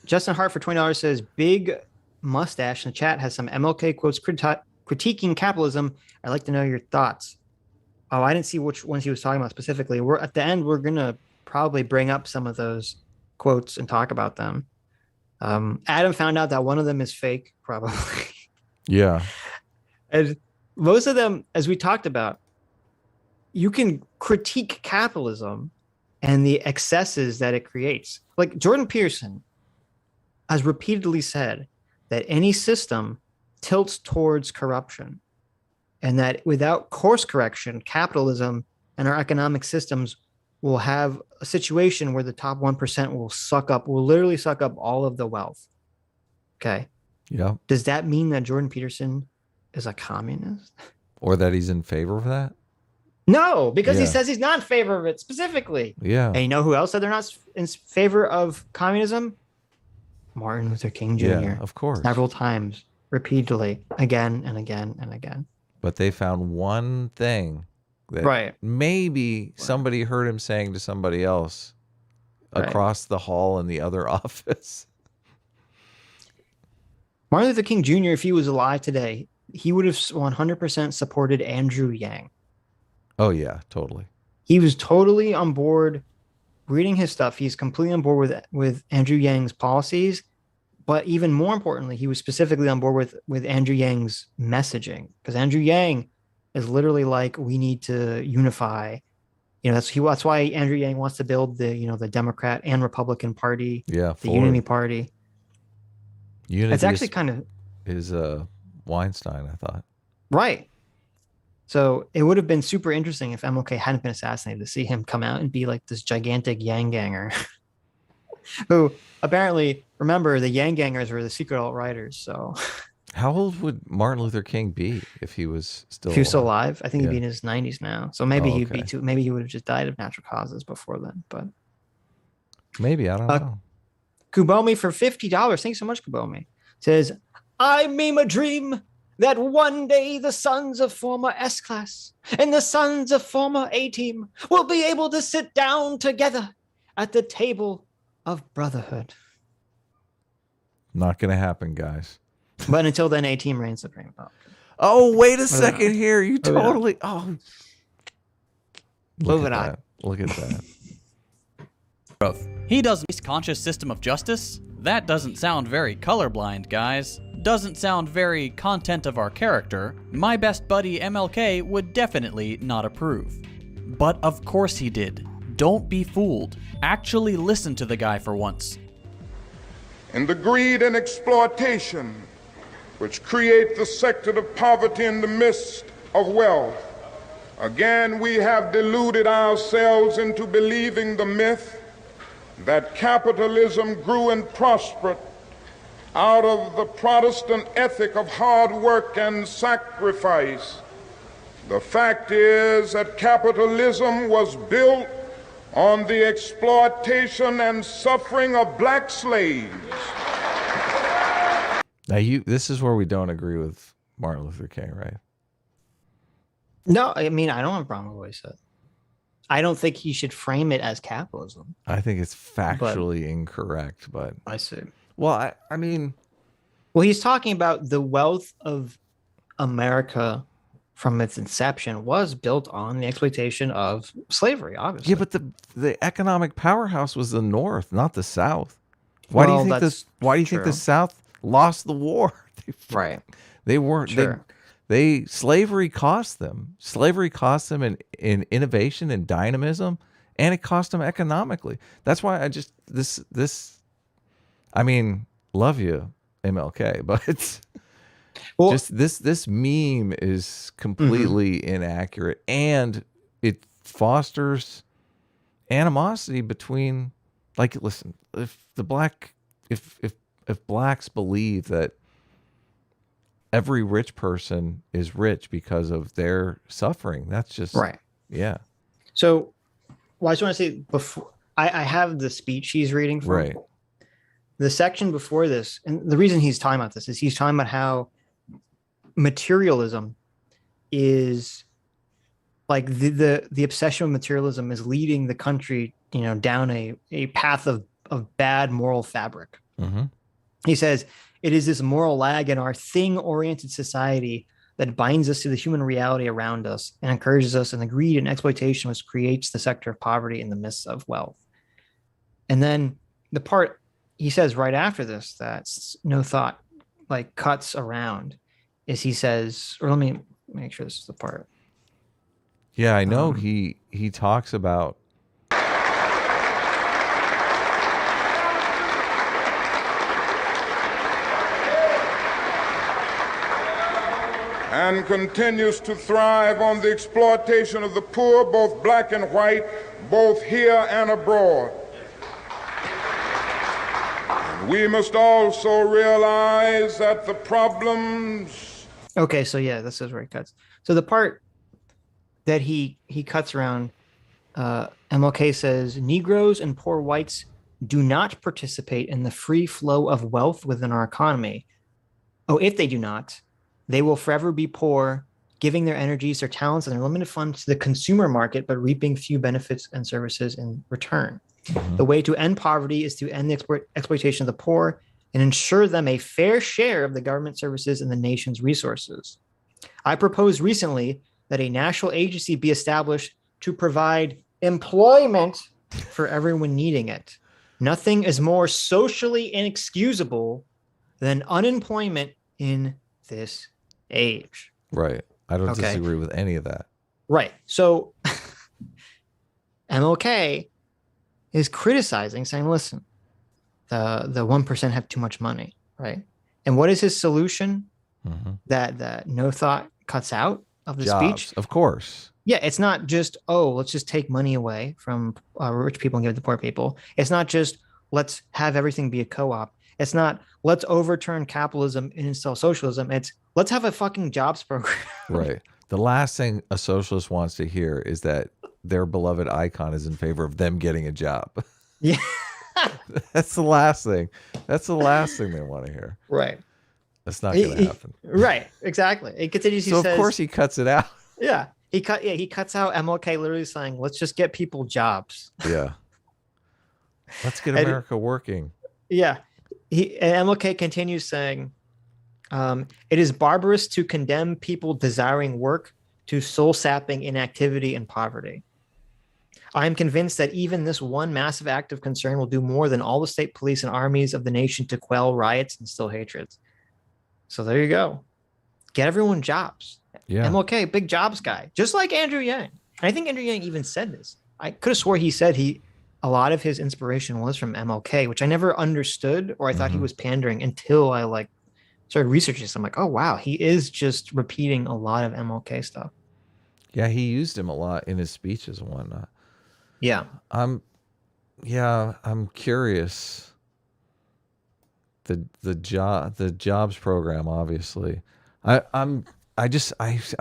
Justin Hart for $20 says, big mustache in the chat has some MLK quotes critiquing capitalism. I'd like to know your thoughts. Oh, I didn't see which ones he was talking about specifically. We're at the end. We're going to probably bring up some of those quotes and talk about them. Adam found out that one of them is fake, probably. Yeah. And most of them, as we talked about, you can critique capitalism and the excesses that it creates. Like Jordan Peterson has repeatedly said that any system tilts towards corruption, and that without course correction, capitalism and our economic systems will have a situation where the top 1% will literally suck up all of the wealth. Okay. Yeah. Does that mean that Jordan Peterson is a communist? Or that he's in favor of that? No, because he says he's not in favor of it specifically. Yeah. And you know who else said they're not in favor of communism? Martin Luther King Jr. Yeah, of course. Several times, repeatedly, again and again and again. But they found one thing that maybe somebody heard him saying to somebody else across the hall in the other office. Martin Luther King Jr., if he was alive today, he would have 100% supported Andrew Yang. Oh, yeah, totally. He was totally on board reading his stuff. He's completely on board with Andrew Yang's policies. But even more importantly, he was specifically on board with Andrew Yang's messaging, because Andrew Yang is literally like, we need to unify. You know, that's why Andrew Yang wants to build the Democrat and Republican Party, the Unity Party. Unity it's actually kind of is Weinstein, I thought. Right. So it would have been super interesting if MLK hadn't been assassinated, to see him come out and be like this gigantic Yang ganger. Who apparently, remember, the Yang gangers were the secret alt-righters. So how old would Martin Luther King be if he was still alive? I think he'd be in his 90s now. So maybe he'd be too. Maybe he would have just died of natural causes before then. But maybe, I don't know. Kubomi for $50. Thanks so much, Kubomi. Says, I meme a dream that one day the sons of former S-Class and the sons of former A-Team will be able to sit down together at the table of brotherhood. Not going to happen, guys. But until then, A-Team reigns supreme. Oh, wait a second here. You totally... Moving on. Look at that. Growth. He does a conscious system of justice? That doesn't sound very colorblind, guys. Doesn't sound very content of our character. My best buddy MLK would definitely not approve. But of course he did. Don't be fooled. Actually listen to the guy for once. And the greed and exploitation which create the sector of poverty in the midst of wealth. Again, we have deluded ourselves into believing the myth that capitalism grew and prospered out of the Protestant ethic of hard work and sacrifice. The fact is that capitalism was built on the exploitation and suffering of black slaves. Now, this is where we don't agree with Martin Luther King, right? No, I mean, I don't have a problem with what he said. I don't think he should frame it as capitalism. I think it's factually incorrect, but I see. Well, I mean, well, he's talking about the wealth of America from its inception was built on the exploitation of slavery, obviously. Yeah, but the economic powerhouse was the North, not the South. Why do you think this? Why do you think the South lost the war? Right. They weren't. Sure. Slavery cost them. Slavery cost them in innovation and dynamism, and it cost them economically. That's why I just I mean, love you, MLK, but it's just this meme is completely inaccurate, and it fosters animosity between, like, listen, if blacks believe that every rich person is rich because of their suffering, that's just right. Yeah. So, well, I just want to say before I have the speech he's reading from. Right. The section before this, and the reason he's talking about this is he's talking about how materialism is like the obsession with materialism is leading the country, down a path of bad moral fabric. Mm-hmm. He says it is this moral lag in our thing-oriented society that binds us to the human reality around us and encourages us in the greed and exploitation which creates the sector of poverty in the midst of wealth. And then the part he says right after this that no thought like cuts around is he says, or let me make sure this is the part. Yeah, I know he talks about and continues to thrive on the exploitation of the poor, both black and white, both here and abroad. We must also realize that the problems... Okay, so yeah, this is where he cuts. So the part that he cuts around, MLK says, Negroes and poor whites do not participate in the free flow of wealth within our economy. Oh, if they do not, they will forever be poor, giving their energies, their talents, and their limited funds to the consumer market, but reaping few benefits and services in return. Mm-hmm. The way to end poverty is to end the exploitation of the poor and ensure them a fair share of the government services and the nation's resources. I proposed recently that a national agency be established to provide employment for everyone needing it. Nothing is more socially inexcusable than unemployment in this age. Right. I don't disagree with any of that. Right. So MLK is criticizing, saying, listen, the 1% have too much money, right? And what is his solution? Mm-hmm. That no thought cuts out of the Jobs, speech? Of course. Yeah, it's not just, let's just take money away from rich people and give it to poor people. It's not just, let's have everything be a co-op. It's not, let's overturn capitalism and install socialism. It's, let's have a fucking jobs program. Right. The last thing a socialist wants to hear is that their beloved icon is in favor of them getting a job. Yeah. That's the last thing. That's the last thing they want to hear. Right. That's not going to happen. Right. Exactly. It continues. He so says, of course he cuts it out. Yeah. He cuts out MLK literally saying, let's just get people jobs. Yeah. Let's get America working. Yeah. And MLK continues saying, it is barbarous to condemn people desiring work to soul-sapping inactivity and poverty. I am convinced that even this one massive act of concern will do more than all the state police and armies of the nation to quell riots and still hatreds. So there you go. Get everyone jobs. Yeah. MLK, big jobs guy, just like Andrew Yang. And I think Andrew Yang even said this. I could have swore he said a lot of his inspiration was from MLK, which I never understood, or I thought he was pandering until I like started researching this. I'm like, oh wow, he is just repeating a lot of MLK stuff. Yeah, he used him a lot in his speeches and whatnot. Yeah. I'm curious. The jobs program, obviously. I'm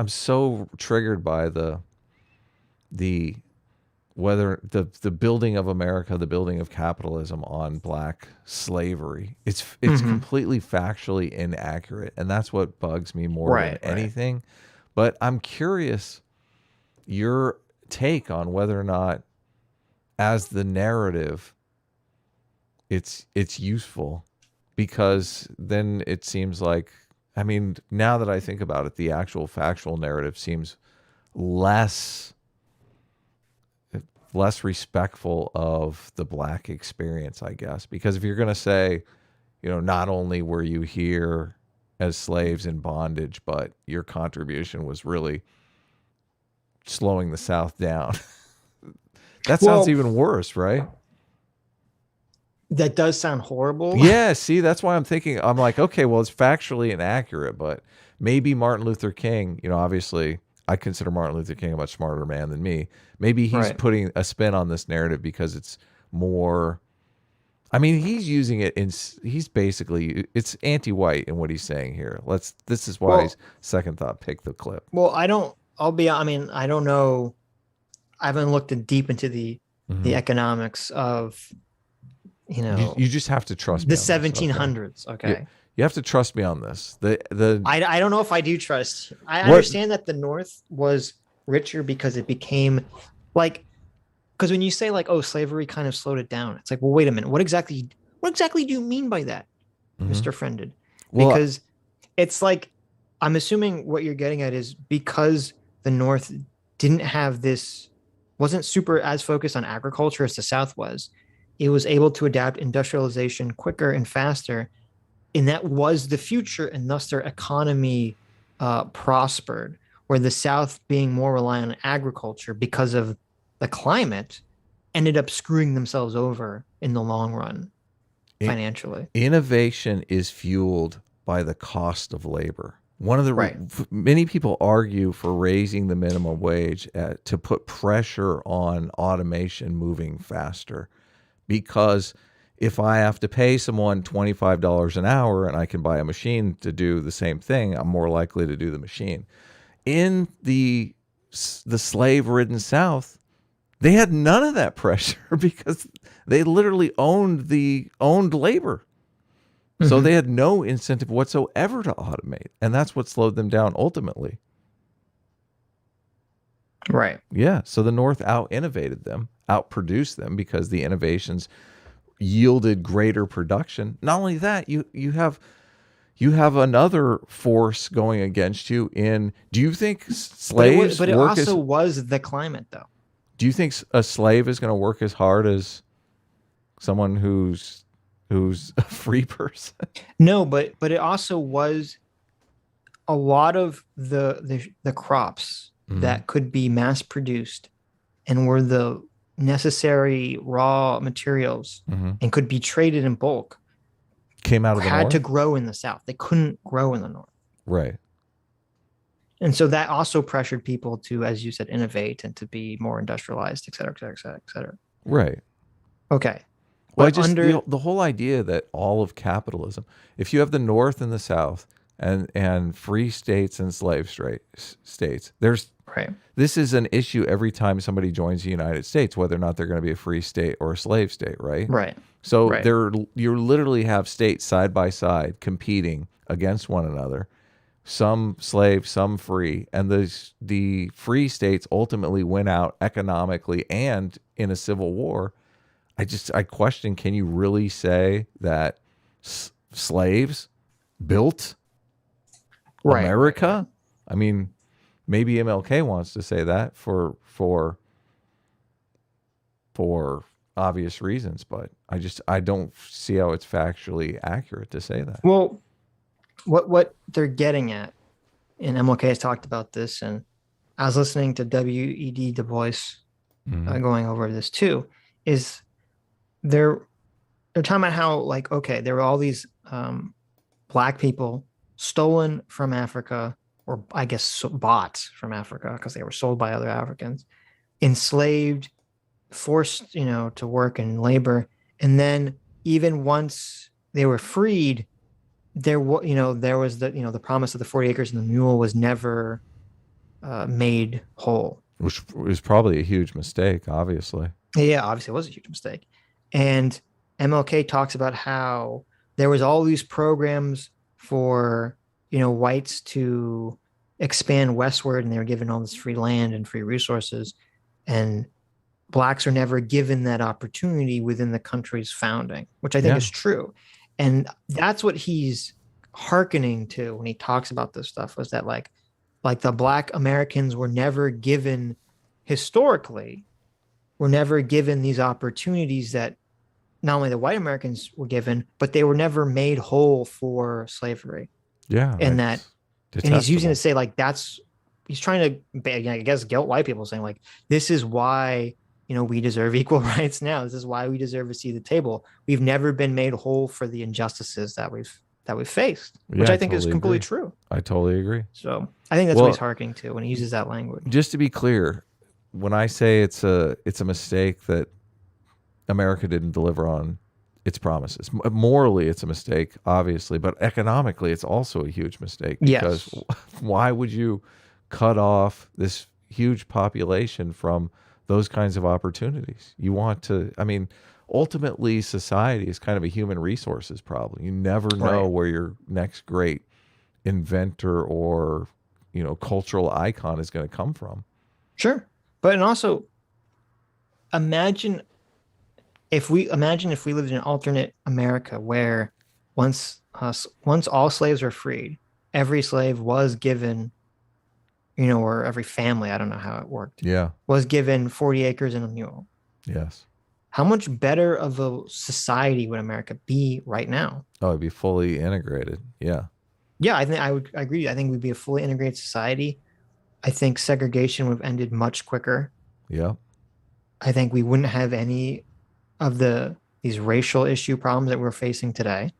so triggered by the whether the building of America, the building of capitalism on black slavery. It's completely factually inaccurate, and that's what bugs me more than anything. But I'm curious your take on whether or not, as the narrative, it's useful, because then it seems like, I mean, now that I think about it, the actual factual narrative seems less respectful of the black experience, I guess. Because if you're going to say, not only were you here as slaves in bondage, but your contribution was really slowing the South down, that sounds even worse, right? That does sound horrible. Yeah, see, that's why I'm like, okay, well, it's factually inaccurate, but maybe Martin Luther King, obviously I consider Martin Luther King a much smarter man than me. Maybe he's putting a spin on this narrative because it's more, I mean, he's using it he's basically, it's anti-white in what he's saying here. This is why he's second thought pick the clip. Well, I don't know. I haven't looked deep into the economics of, you just have to trust me the 1700s. Okay. You have to trust me on this. I don't know if I do trust. I understand that the North was richer because it became because when you say slavery kind of slowed it down, it's like, well, wait a minute. What exactly do you mean by that, Mr. Friended? Because it's like, I'm assuming what you're getting at is because the North didn't have wasn't super as focused on agriculture as the South was. It was able to adapt industrialization quicker and faster. And that was the future, and thus their economy prospered, where the South, being more reliant on agriculture because of the climate, ended up screwing themselves over in the long run financially. Innovation is fueled by the cost of labor. One of the many people argue for raising the minimum wage to put pressure on automation moving faster, because if I have to pay someone $25 an hour and I can buy a machine to do the same thing, I'm more likely to do the machine. In the slave-ridden South, they had none of that pressure because they literally owned labor. So they had no incentive whatsoever to automate. And that's what slowed them down ultimately. Right. Yeah. So the North out-innovated them, out-produced them, because the innovations yielded greater production. Not only that, you have another force going against you in, do you think slaves but it also was the climate, though. Do you think a slave is going to work as hard as someone who's a free person? No, but it also was a lot of the crops that could be mass produced and were the necessary raw materials and could be traded in bulk came out of the North? Had to grow in the South. They couldn't grow in the North. Right. And so that also pressured people to, as you said, innovate and to be more industrialized, et cetera, et cetera, et cetera, et cetera. Right. Okay. Well, the whole idea that all of capitalism, if you have the North and the South and free states and slave states, this is an issue every time somebody joins the United States, whether or not they're going to be a free state or a slave state, right? Right. So you literally have states side by side competing against one another, some slave, some free, and the free states ultimately win out economically and in a civil war. I question, can you really say that slaves built America? I mean, maybe MLK wants to say that for obvious reasons, but I don't see how it's factually accurate to say that. Well, what they're getting at, and MLK has talked about this, and I was listening to W.E.D. Du Bois going over this too, is they're talking about how, like, okay, there were all these black people stolen from Africa, or I guess bought from Africa because they were sold by other Africans, enslaved, forced, to work and labor. And then even once they were freed, there was the promise of the 40 acres and the mule was never made whole. Which was probably a huge mistake, obviously. Yeah, obviously it was a huge mistake. And MLK talks about how there was all these programs for, whites to expand westward, and they were given all this free land and free resources. And blacks are never given that opportunity within the country's founding, which I think is true. And that's what he's hearkening to when he talks about this stuff, was that like the black Americans were never given, historically, were never given these opportunities that not only the white Americans were given, but they were never made whole for slavery. Yeah. And he's using to say, like, he's trying to, I guess, guilt white people, saying, like, this is why, we deserve equal rights now. This is why we deserve a seat at the table. We've never been made whole for the injustices that we've faced, which I think is completely true. I totally agree. So I think that's what he's harking to when he uses that language. Just to be clear, when I say it's a mistake that America didn't deliver on its promises, morally it's a mistake, obviously, but economically it's also a huge mistake, because why would you cut off this huge population from those kinds of opportunities? You want to, ultimately society is kind of a human resources problem. You never know where your next great inventor or, cultural icon is going to come from. Sure. But, and also imagine if we lived in an alternate America where once all slaves were freed, every slave was given, or every family, I don't know how it worked. Yeah. Was given 40 acres and a mule. Yes. How much better of a society would America be right now? Oh, it'd be fully integrated. Yeah. Yeah, I think I agree. I think we'd be a fully integrated society. I think segregation would have ended much quicker. Yeah. I think we wouldn't have any of these racial issue problems that we're facing today.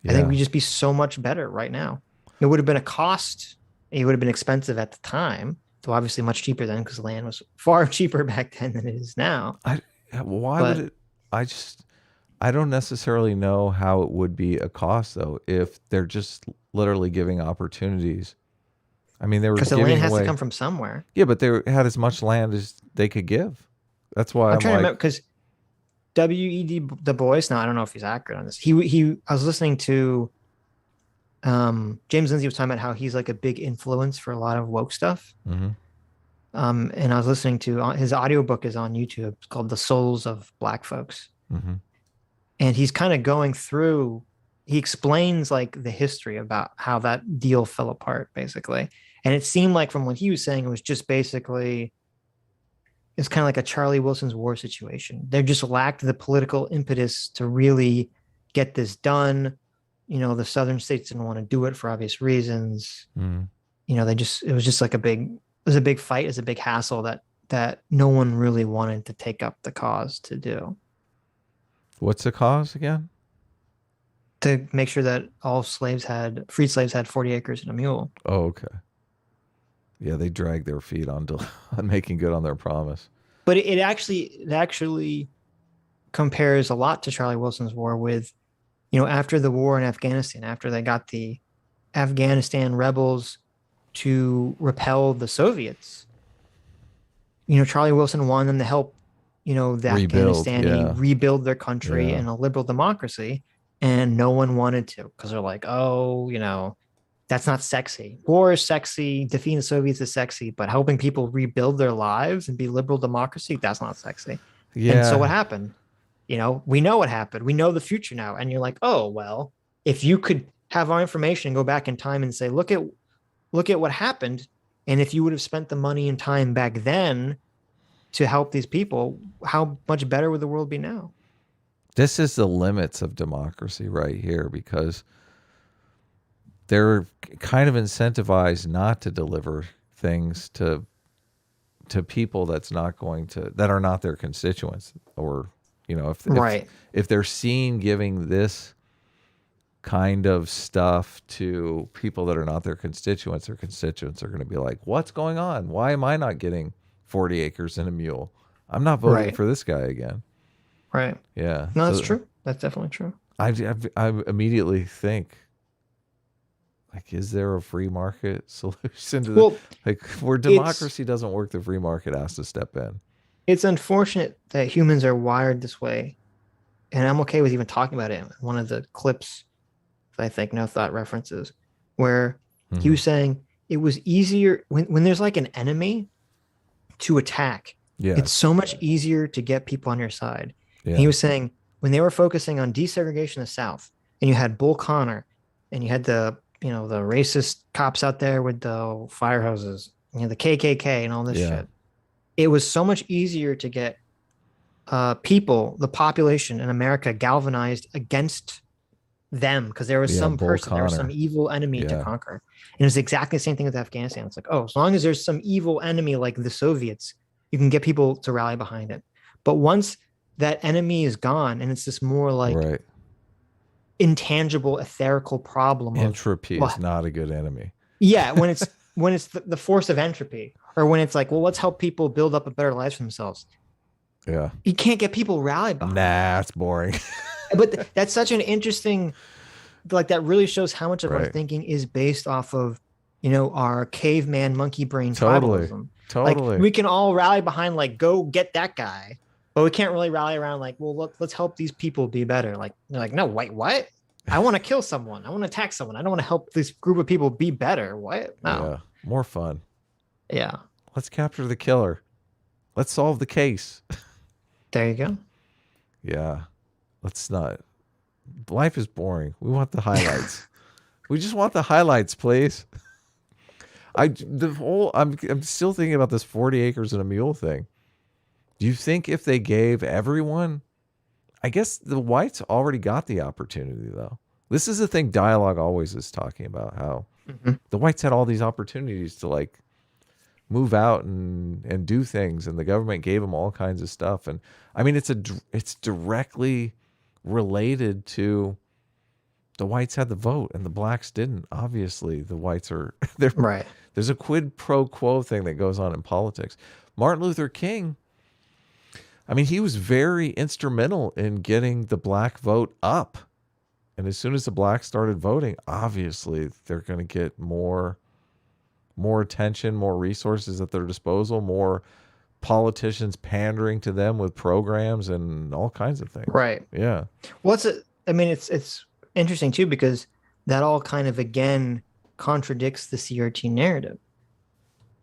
Yeah. I think we'd just be so much better right now. It would have been a cost. It would have been expensive at the time, though obviously much cheaper then, because land was far cheaper back then than it is now. I don't necessarily know how it would be a cost, though, if they're just literally giving opportunities. They were because the land has to come from somewhere. Yeah, but they had as much land as they could give. That's why I'm trying to remember, because W.E.D. Du Bois. Now I don't know if he's accurate on this. I was listening to James Lindsay was talking about how he's like a big influence for a lot of woke stuff. Mm-hmm. And I was listening to his audiobook is on YouTube. It's called The Souls of Black Folks. Mm-hmm. And he's kind of going through, he explains like the history about how that deal fell apart, basically. And it seemed like from what he was saying, it was just basically, it's kind of like a Charlie Wilson's war situation. They just lacked the political impetus to really get this done. The southern states didn't want to do it for obvious reasons. Mm. It was just like a big fight. It was a big hassle that no one really wanted to take up the cause to do. What's the cause again? To make sure that all freed slaves had 40 acres and a mule. Oh, okay. Yeah, they dragged their feet on making good on their promise. But it actually compares a lot to Charlie Wilson's war with, after the war in Afghanistan, after they got the Afghanistan rebels to repel the Soviets. Charlie Wilson wanted them to help, the Afghanistani rebuild their country in a liberal democracy, and no one wanted to, because they're like, that's not sexy. War is sexy, defeating the Soviets is sexy, but helping people rebuild their lives and be liberal democracy, that's not sexy. Yeah. And so what happened? We know what happened. We know the future now. And you're like, oh, well, if you could have our information and go back in time and say, look at what happened. And if you would have spent the money and time back then to help these people, how much better would the world be now? This is the limits of democracy right here, because they're kind of incentivized not to deliver things to to people that are not their constituents, or if they're seen giving this kind of stuff to people that are not their constituents are going to be like, what's going on? Why am I not getting 40 acres and a mule? I'm not voting for this guy again. Right. Yeah. No, that's true. That's definitely true. I immediately think, like, is there a free market solution to where democracy doesn't work, the free market has to step in. It's unfortunate that humans are wired this way. And MLK was even talking about it in one of the clips that I think No Thought references, where he was saying it was easier when there's like an enemy to attack. Yeah. It's so much easier to get people on your side. Yeah. And he was saying when they were focusing on desegregation of the South, and you had Bull Connor, and you had the racist cops out there with the fire hoses, the KKK and all this shit. It was so much easier to get people, the population in America, galvanized against them because there was some person, there was some evil enemy to conquer. And it was exactly the same thing with Afghanistan. It's like, oh, as long as there's some evil enemy like the Soviets, you can get people to rally behind it. But once that enemy is gone, and it's this more like intangible, etherical problem. Entropy is not a good enemy. Yeah, when it's the force of entropy, or when it's like, well, let's help people build up a better life for themselves. Yeah, you can't get people rallied behind. Nah, it's boring. But that's such an interesting, like, that really shows how much of our thinking is based off of, our caveman monkey brain tribalism. Totally. Like, we can all rally behind, like, go get that guy, but we can't really rally around like, well, let's help these people be better. Like, they're like, no, wait, what? I want to kill someone. I want to attack someone. I don't want to help this group of people be better. What? No. Yeah, more fun. Yeah. Let's capture the killer. Let's solve the case. There you go. Yeah. Let's not. Life is boring. We want the highlights. We just want the highlights, please. I'm still thinking about this 40 acres and a mule thing. Do you think if they gave everyone, I guess the whites already got the opportunity though. This is the thing Dialogue always is talking about, how the whites had all these opportunities to like move out and do things, and the government gave them all kinds of stuff. And I mean, it's directly related to the whites had the vote and the blacks didn't. Obviously, the whites are they're right. There's a quid pro quo thing that goes on in politics. Martin Luther King, I mean, he was very instrumental in getting the black vote up. And as soon as the blacks started voting, obviously they're going to get more attention, more resources at their disposal, more politicians pandering to them with programs and all kinds of things. Right. Yeah. Well, it's interesting too, because that all kind of again contradicts the CRT narrative.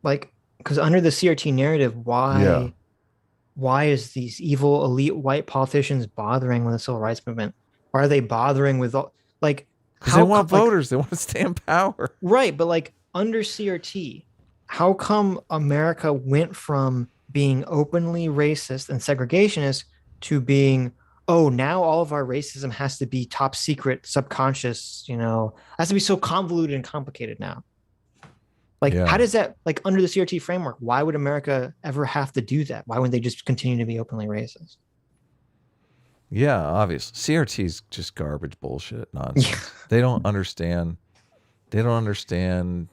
Like, because under the CRT narrative, why is these evil elite white politicians bothering with the civil rights movement? Why are they bothering with all, like, because they want voters, they want to stay in power. Right. But like under CRT, how come America went from being openly racist and segregationist to being, oh, now all of our racism has to be top secret, subconscious, has to be so convoluted and complicated now. Like, how does that, like, under the CRT framework, why would America ever have to do that? Why wouldn't they just continue to be openly racist? Yeah, obviously. CRT's just garbage bullshit nonsense. Yeah. They don't understand. They don't understand.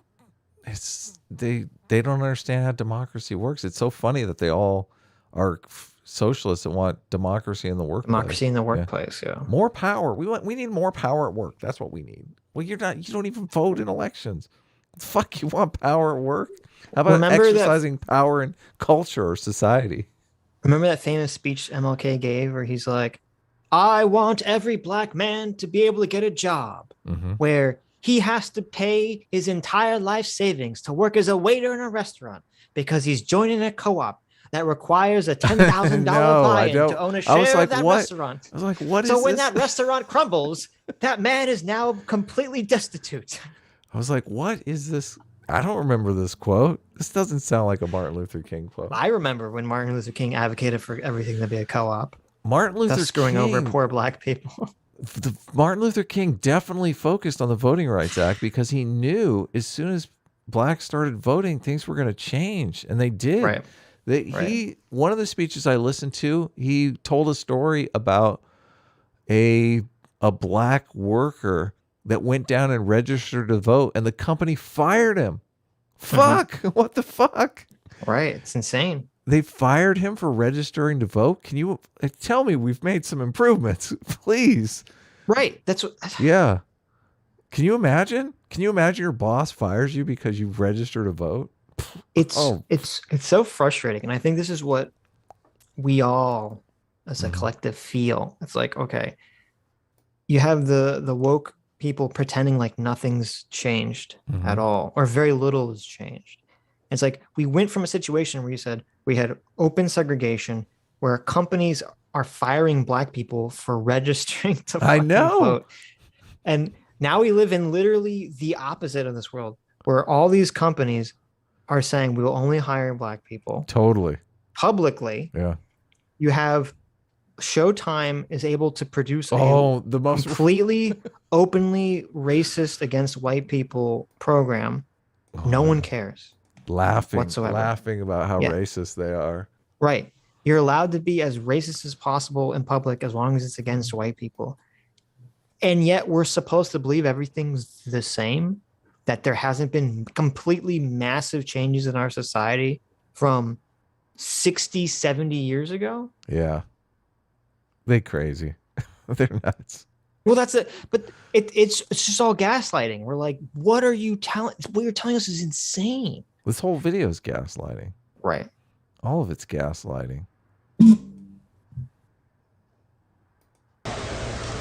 They don't understand how democracy works. It's so funny that they all are socialists that want democracy in the workplace. Democracy in the workplace, yeah. More power. We need more power at work. That's what we need. Well, you don't even vote in elections. What the fuck, you want power at work? How about exercising power in culture or society? Remember that famous speech MLK gave where he's like, I want every black man to be able to get a job where he has to pay his entire life savings to work as a waiter in a restaurant because he's joining a co-op that requires a $10,000 buy-in to own a share of that restaurant. I was like, what is this? So when this? that restaurant crumbles, that man is now completely destitute. I was like, what is this? I don't remember this quote. This doesn't sound like a Martin Luther King quote. I remember when Martin Luther King advocated for everything to be a co-op. Martin Luther King screwing over poor black people. Martin Luther King definitely focused on the Voting Rights Act because he knew as soon as blacks started voting, things were going to change, and they did. Right. One of the speeches I listened to, he told a story about a black worker that went down and registered to vote, and the company fired him. Fuck! What the fuck? Right. It's insane. They fired him for registering to vote. Can you tell me we've made some improvements, please? Right. That's what. Yeah. Can you imagine? Can you imagine your boss fires you because you've registered to vote? It's so frustrating, and I think this is what we all, as a collective, feel. It's like, okay, you have the woke people pretending like nothing's changed at all, or very little has changed. It's like we went from a situation where you said we had open segregation, where companies are firing black people for registering to vote, and now we live in literally the opposite of this world, where all these companies are saying we will only hire black people. Totally. Publicly. Yeah. You have Showtime is able to produce the most completely openly racist against white people program. No one cares. Laughing about how racist they are. Right. You're allowed to be as racist as possible in public as long as it's against white people. And yet we're supposed to believe everything's the same, that there hasn't been completely massive changes in our society from 60, 70 years ago. Yeah. They crazy. They're nuts. Well, that's it. But it's just all gaslighting. We're like, what you're telling us is insane. This whole video is gaslighting. Right. All of it's gaslighting.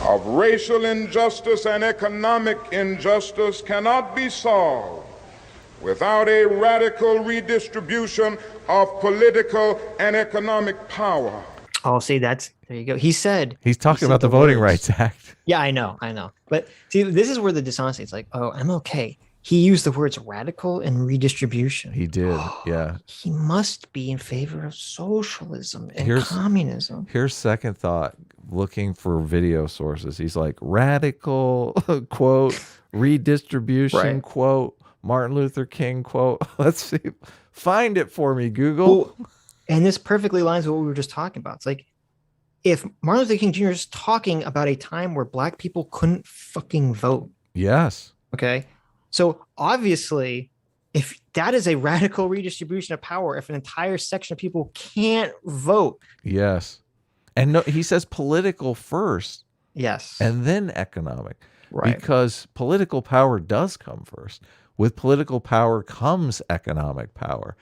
Of racial injustice and economic injustice cannot be solved without a radical redistribution of political and economic power. Oh, see, there you go. He's talking about the Voting Rights Act. Yeah, I know. But see, this is where the dishonesty, it's like, oh, MLK, he used the words radical and redistribution. He did, yeah. He must be in favor of socialism and communism. Here's second thought, looking for video sources. He's like, radical, quote, redistribution, quote, Martin Luther King, quote. Let's see. Find it for me, Google. Well, and this perfectly aligns with what we were just talking about. It's like, if Martin Luther King Jr. is talking about a time where black people couldn't fucking vote. Yes. Okay. So obviously, if that is a radical redistribution of power, if an entire section of people can't vote. Yes. And no, he says political first. Yes. And then economic. Right. Because political power does come first. With political power comes economic power.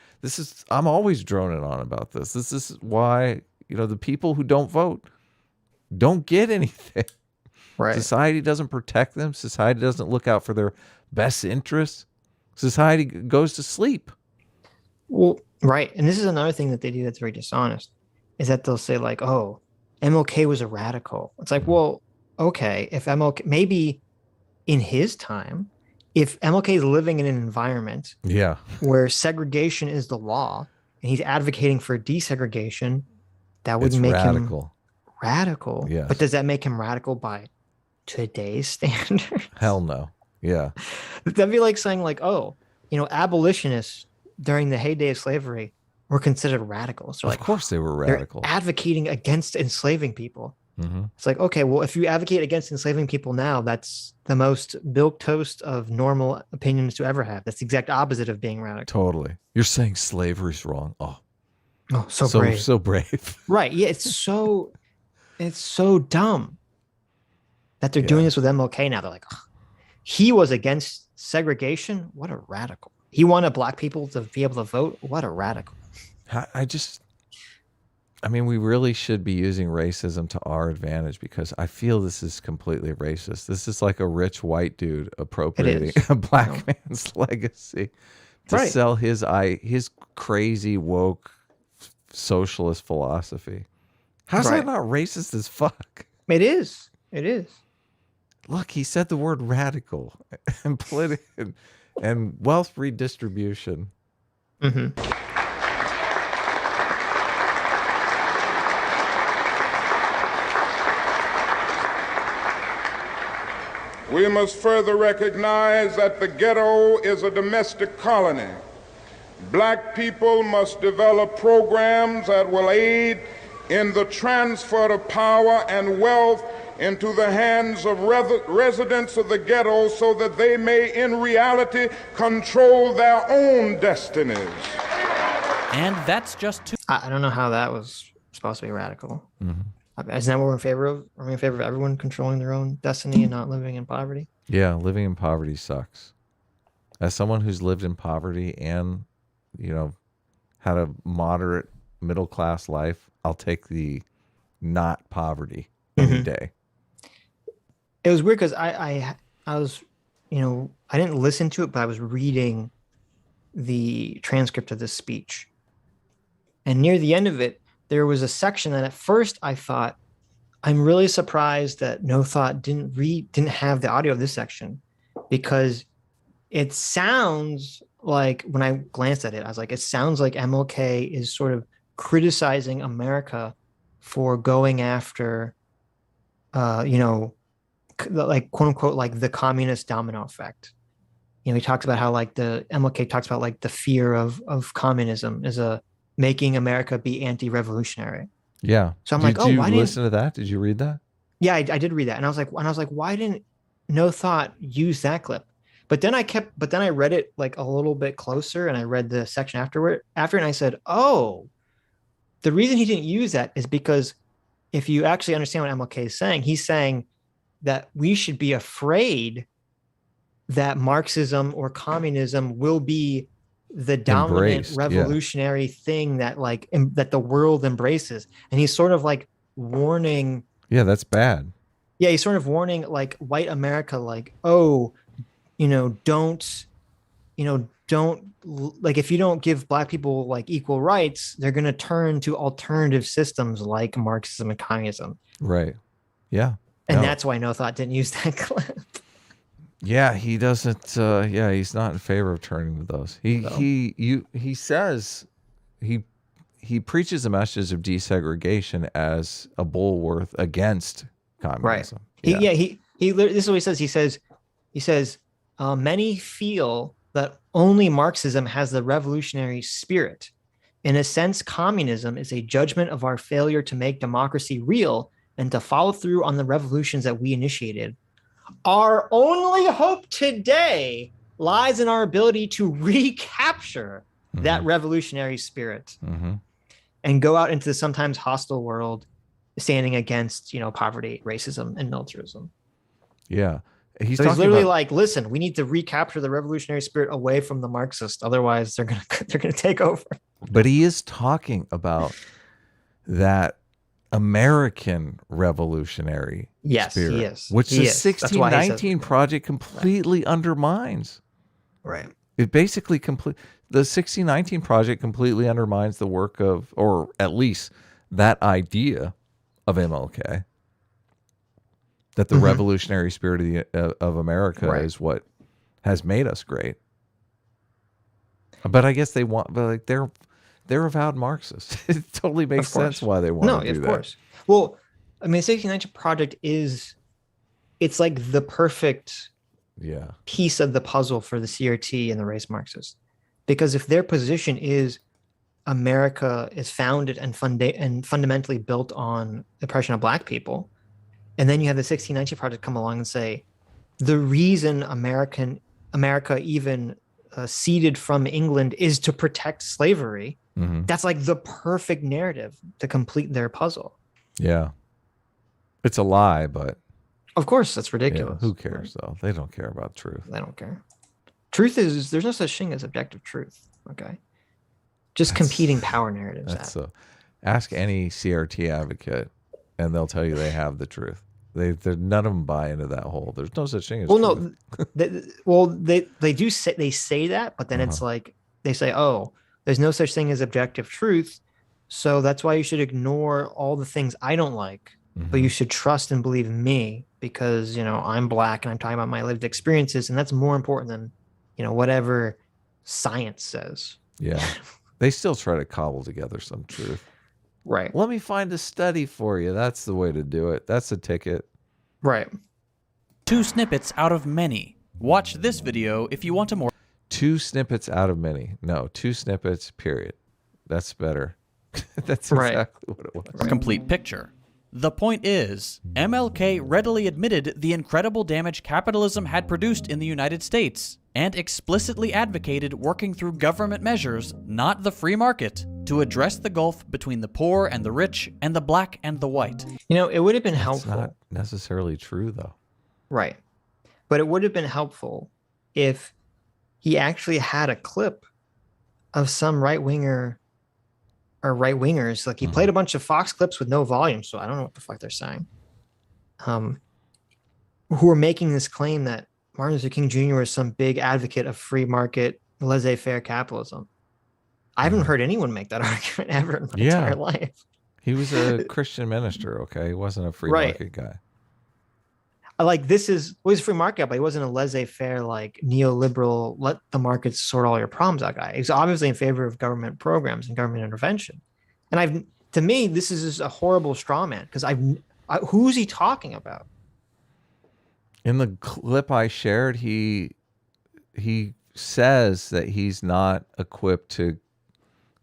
I'm always droning on about this. This is why, the people who don't vote don't get anything. Right. Society doesn't protect them. Society doesn't look out for their best interests. Society goes to sleep. Well, right. And this is another thing that they do that's very dishonest, is that they'll say like, oh, MLK was a radical. It's like, well, okay, if MLK, maybe in his time, if MLK is living in an environment where segregation is the law and he's advocating for desegregation, that would make him radical. Yes. But does that make him radical by today's standards? Hell no. Yeah. That'd be like saying like, oh, abolitionists during the heyday of slavery were considered radicals. They're like, of course they were radical. They're advocating against enslaving people. Mm-hmm. It's like, okay, well, if you advocate against enslaving people now, that's the most milquetoast of normal opinions to ever have. That's the exact opposite of being radical. Totally. You're saying slavery's wrong. Oh, so brave. So brave. Right. Yeah. It's so dumb that they're doing this with MLK now. They're like, oh, he was against segregation. What a radical. He wanted black people to be able to vote. What a radical. We really should be using racism to our advantage, because I feel this is completely racist. This is like a rich white dude appropriating a black man's legacy to sell his crazy woke socialist philosophy. How's that not racist as fuck? It is. Look, he said the word radical and political and wealth redistribution. Mm-hmm. We must further recognize that the ghetto is a domestic colony. Black people must develop programs that will aid in the transfer of power and wealth into the hands of residents of the ghetto so that they may in reality control their own destinies. And that's just two. I don't know how that was supposed to be radical. Mm-hmm. Isn't that what we're in favor of? Are we in favor of everyone controlling their own destiny and not living in poverty? Yeah, living in poverty sucks. As someone who's lived in poverty and, had a moderate middle class life, I'll take the not poverty any day. It was weird because I was, I didn't listen to it, but I was reading the transcript of this speech. And near the end of it, there was a section that at first I thought, I'm really surprised that No Thought didn't have the audio of this section, because it sounds like, when I glanced at it, I was like, it sounds like MLK is sort of criticizing America for going after, like quote unquote, like the communist domino effect. He talks about how like MLK talks about like the fear of communism is making America be anti-revolutionary. Yeah. So I'm like, oh, why didn't you listen to that? Did you read that? Yeah, I did read that, and I was like, why didn't No Thought use that clip? But then I read it like a little bit closer, and I read the section after, and I said, oh, the reason he didn't use that is because if you actually understand what MLK is saying, he's saying that we should be afraid that Marxism or communism will be the dominant revolutionary thing that that the world embraces. And he's sort of like warning. Yeah, that's bad. Yeah, he's sort of warning like white America, like, oh, don't like, if you don't give black people like equal rights, they're going to turn to alternative systems like Marxism and communism. Right. Yeah. And that's why No Thought didn't use that clip. Yeah, he doesn't. He's not in favor of turning to those. He says he preaches a message of desegregation as a bulwark against communism. Right. This is what he says. He says, many feel that only Marxism has the revolutionary spirit. In a sense, communism is a judgment of our failure to make democracy real and to follow through on the revolutions that we initiated. Our only hope today lies in our ability to recapture that revolutionary spirit and go out into the sometimes hostile world, standing against, poverty, racism, and militarism. Yeah. He's literally like, listen, we need to recapture the revolutionary spirit away from the Marxists. Otherwise, they're gonna take over. But he is talking about that American revolutionary spirit, he is. Which the 1619 Project completely undermines. Right. It basically the 1619 Project completely undermines the work of, or at least that idea of MLK, that the revolutionary spirit of America is what has made us great. But I guess they're avowed Marxists. It totally makes sense why they want to do that. No, of course. Well, I mean, the 1619 Project it's like the perfect piece of the puzzle for the CRT and the race Marxists. Because if their position is America is founded and fundamentally built on oppression of black people, and then you have the 1619 Project come along and say, the reason America even ceded from England is to protect slavery. That's like the perfect narrative to complete their puzzle. Yeah. It's a lie, but of course that's ridiculous. Who cares though? They don't care about truth. They don't care. Truth is, there's no such thing as objective truth. Okay. Just competing power narratives. Ask any CRT advocate and they'll tell you they have the truth. None of them buy into that whole. There's no such thing as truth. They do say that, but then it's like they say, oh, there's no such thing as objective truth, so that's why you should ignore all the things I don't like, but you should trust and believe in me because I'm black and I'm talking about my lived experiences, and that's more important than whatever science says. Yeah, they still try to cobble together some truth. Right. Let me find a study for you. That's the way to do it. That's a ticket. Right. 2 snippets out of many. Watch this video if you want a more 2 snippets out of many. No, 2 snippets, period. That's better. That's Right. exactly what it was. complete picture. The point is, MLK readily admitted the incredible damage capitalism had produced in the United States, and explicitly advocated working through government measures, not the free market, to address the gulf between the poor and the rich, and the black and the white. You know, it would have been It's helpful. not necessarily true, though. Right. But it would have been helpful if he actually had a clip of some right-winger or right-wingers. Like, he played a bunch of Fox clips with no volume, so I don't know what the fuck they're saying. Who are making this claim that Martin Luther King Jr. is some big advocate of free market, laissez-faire capitalism. I haven't heard anyone make that argument ever in my entire life. He was a Christian minister, okay? He wasn't a free Right. market guy. Like, this is, well, he's a free market, but he wasn't a laissez-faire, like, neoliberal, let the markets sort all your problems out guy. He's obviously in favor of government programs and government intervention. And to me, this is just a horrible straw man, because who's he talking about? In the clip I shared, he says that he's not equipped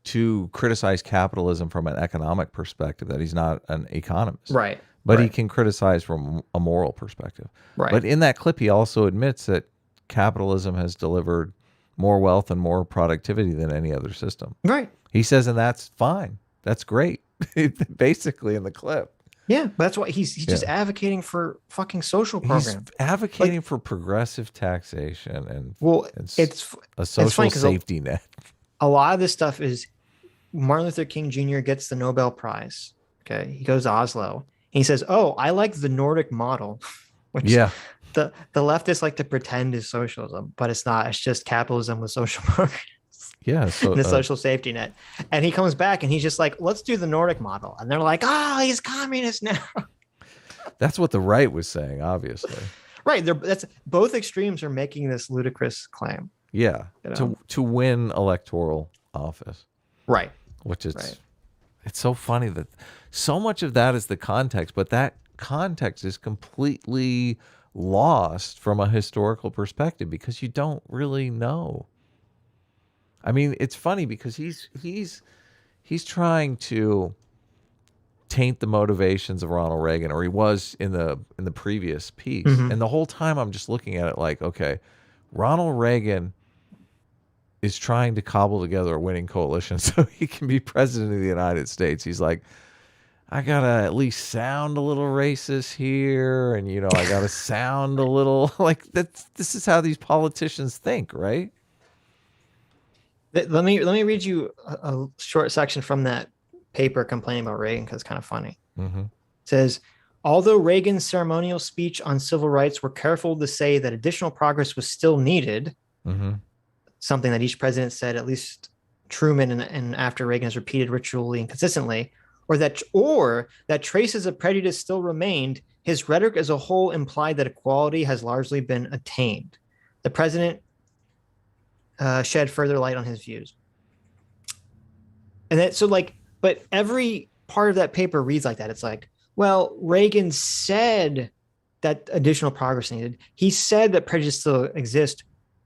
to criticize capitalism from an economic perspective, that he's not an economist. Right. But right. he can criticize from a moral perspective. Right. But in that clip, he also admits that capitalism has delivered more wealth and more productivity than any other system. Right. He says, and that's fine. That's great. Basically in the clip. Yeah, but that's why he's just advocating for fucking social programs. He's advocating for progressive taxation and it's a social safety net. A lot of this stuff is Martin Luther King Jr. gets the Nobel Prize. Okay, he goes to Oslo. And he says, "Oh, I like the Nordic model," which the leftists like to pretend is socialism, but it's not. It's just capitalism with social programs. Yeah, so, and the social safety net. And he comes back and he's just like, "Let's do the Nordic model." And they're like, "Oh, he's communist now." That's what the right was saying, obviously. Right. That's both extremes are making this ludicrous claim. Yeah, you know? to win electoral office. Right. Which is, it's so funny that so much of that is the context, but that context is completely lost from a historical perspective because you don't really know. I mean, it's funny because he's trying to taint the motivations of Ronald Reagan, or he was in the previous piece. And the whole time I'm just looking at it like, okay, Ronald Reagan is trying to cobble together a winning coalition so he can be president of the United States. He's like, I gotta at least sound a little racist here, and I gotta sound a little like that. This is how these politicians think, right? Let me read you a short section from that paper complaining about Reagan, because it's kind of funny. It says, although Reagan's ceremonial speech on civil rights were careful to say that additional progress was still needed, something that each president said, at least Truman and after Reagan has repeated ritually and consistently, or that traces of prejudice still remained, his rhetoric as a whole implied that equality has largely been attained. The president shed further light on his views. And but every part of that paper reads like that. It's like, well, Reagan said that additional progress needed. He said that prejudice still exists,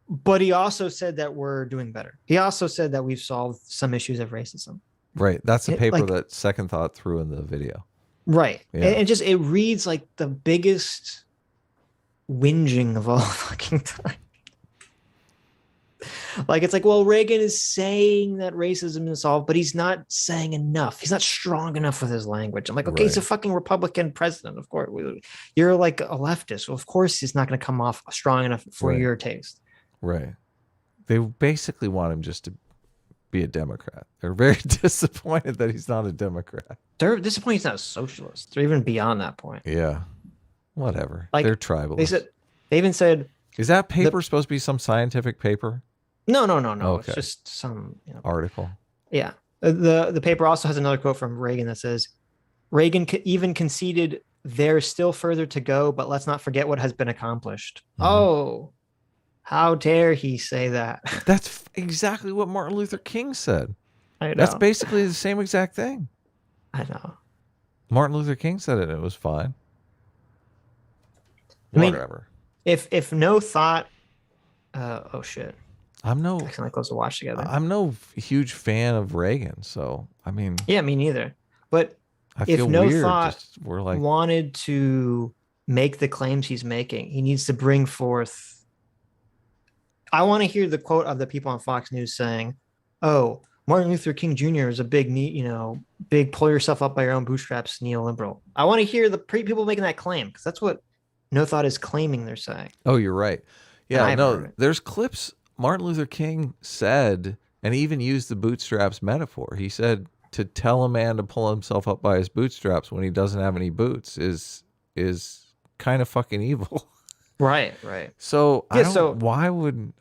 but he also said that we're doing better. He also said that we've solved some issues of racism. Right. That's the paper that Second Thought threw in the video. Right. Yeah. And it reads like the biggest whinging of all fucking time. Like, it's like, well, Reagan is saying that racism is solved, but he's not saying enough. He's not strong enough with his language. I'm like, okay, he's a fucking Republican president. Of course, you're like a leftist. Well, of course, he's not going to come off strong enough for your taste. Right. They basically want him just to be a Democrat. They're very disappointed that he's not a Democrat. They're disappointed he's not a socialist. They're even beyond that point. Yeah. Whatever. They're tribalists. They even said, is that paper supposed to be some scientific paper? No. Okay. It's just some article. Yeah. The paper also has another quote from Reagan that says, Reagan even conceded there's still further to go, but let's not forget what has been accomplished. Oh, how dare he say that? That's exactly what Martin Luther King said. I know. That's basically the same exact thing. I know. Martin Luther King said it, and it was fine. whatever. If no thought, oh shit. I'm no accidentally close to watch together. I'm no huge fan of Reagan, so I mean, yeah, me neither. But I feel if no weird. thought We're like wanted to make the claims he's making, he needs to bring forth. I want to hear the quote of the people on Fox News saying, "Oh, Martin Luther King Jr. is a big, big pull yourself up by your own bootstraps neoliberal." I want to hear the people making that claim because that's what No Thought is claiming. They're saying. Oh, you're right. Yeah, no, there's clips. Martin Luther King said, and he even used the bootstraps metaphor. He said to tell a man to pull himself up by his bootstraps when he doesn't have any boots is kind of fucking evil. Right. So why would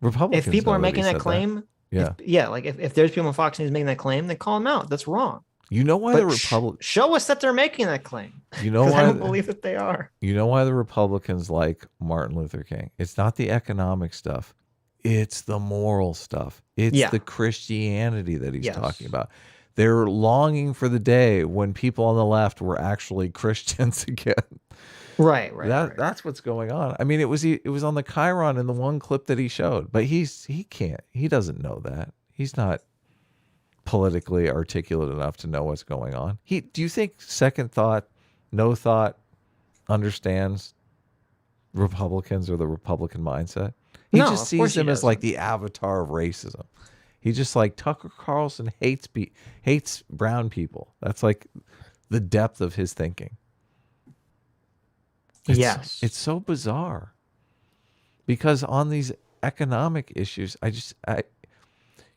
Republicans? If people are making that claim, if there's people on Fox News making that claim, then call them out. That's wrong. You know why the Republicans show us that they're making that claim. You know why I don't believe that they are. You know why the Republicans like Martin Luther King? It's not the economic stuff. It's the moral stuff. It's the Christianity that he's talking about. They're longing for the day when people on the left were actually Christians again. Right. That's what's going on. I mean, it was on the Chiron in the one clip that he showed, but he doesn't know that. He's not politically articulate enough to know what's going on. Do you think Second Thought, No Thought understands Republicans or the Republican mindset? He just sees them as like the avatar of racism. He just like Tucker Carlson hates brown people. That's like the depth of his thinking. It's so bizarre because on these economic issues,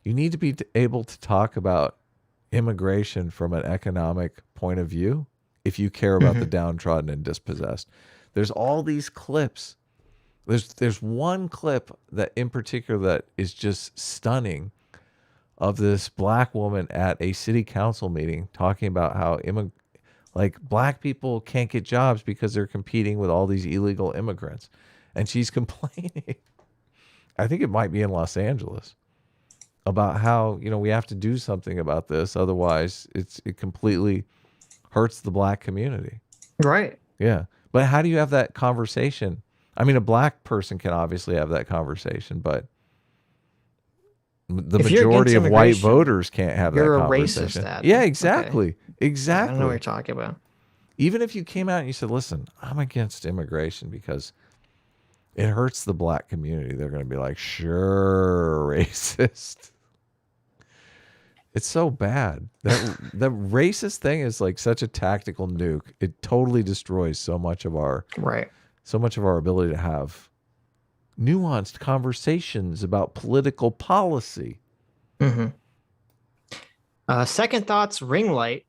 you need to be able to talk about immigration from an economic point of view if you care about the downtrodden and dispossessed. There's all these clips. There's one clip that in particular that is just stunning of this black woman at a city council meeting talking about how black people can't get jobs because they're competing with all these illegal immigrants. And she's complaining. I think it might be in Los Angeles about how, we have to do something about this. Otherwise it completely hurts the black community. Right. Yeah. But how do you have that conversation? I mean, a black person can obviously have that conversation, but the majority of white voters can't have that conversation. You're a racist, Adam. Yeah, exactly. Okay. Exactly. I don't know what you're talking about. Even if you came out and you said, listen, I'm against immigration because it hurts the black community, they're going to be like, sure, racist. It's so bad. The racist thing is like such a tactical nuke. It totally destroys so much of our ability to have nuanced conversations about political policy. Second Thought's ring light.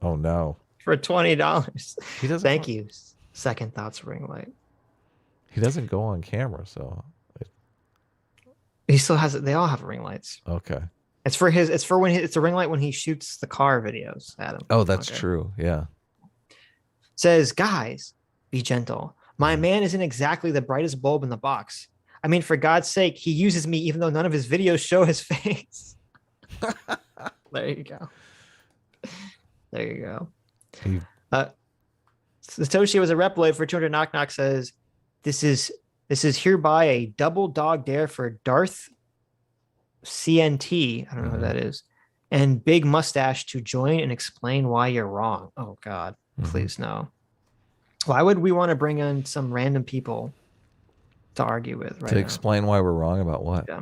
Oh no. For $20. He doesn't. Thank you. Second Thought's ring light. He doesn't go on camera, so he still has it. They all have ring lights. Okay. It's a ring light when he shoots the car videos, Adam. Oh, that's true. Yeah. Says, guys, be gentle. My man isn't exactly the brightest bulb in the box. I mean, for God's sake, he uses me even though none of his videos show his face. There you go. Satoshi was a Reploid for 200 knock knock says, this is hereby a double dog dare for Darth CNT. I don't know who that is. And Big Mustache to join and explain why you're wrong. Oh God, please no. Why would we want to bring in some random people to argue with right to now? Explain why we're wrong about what? Yeah.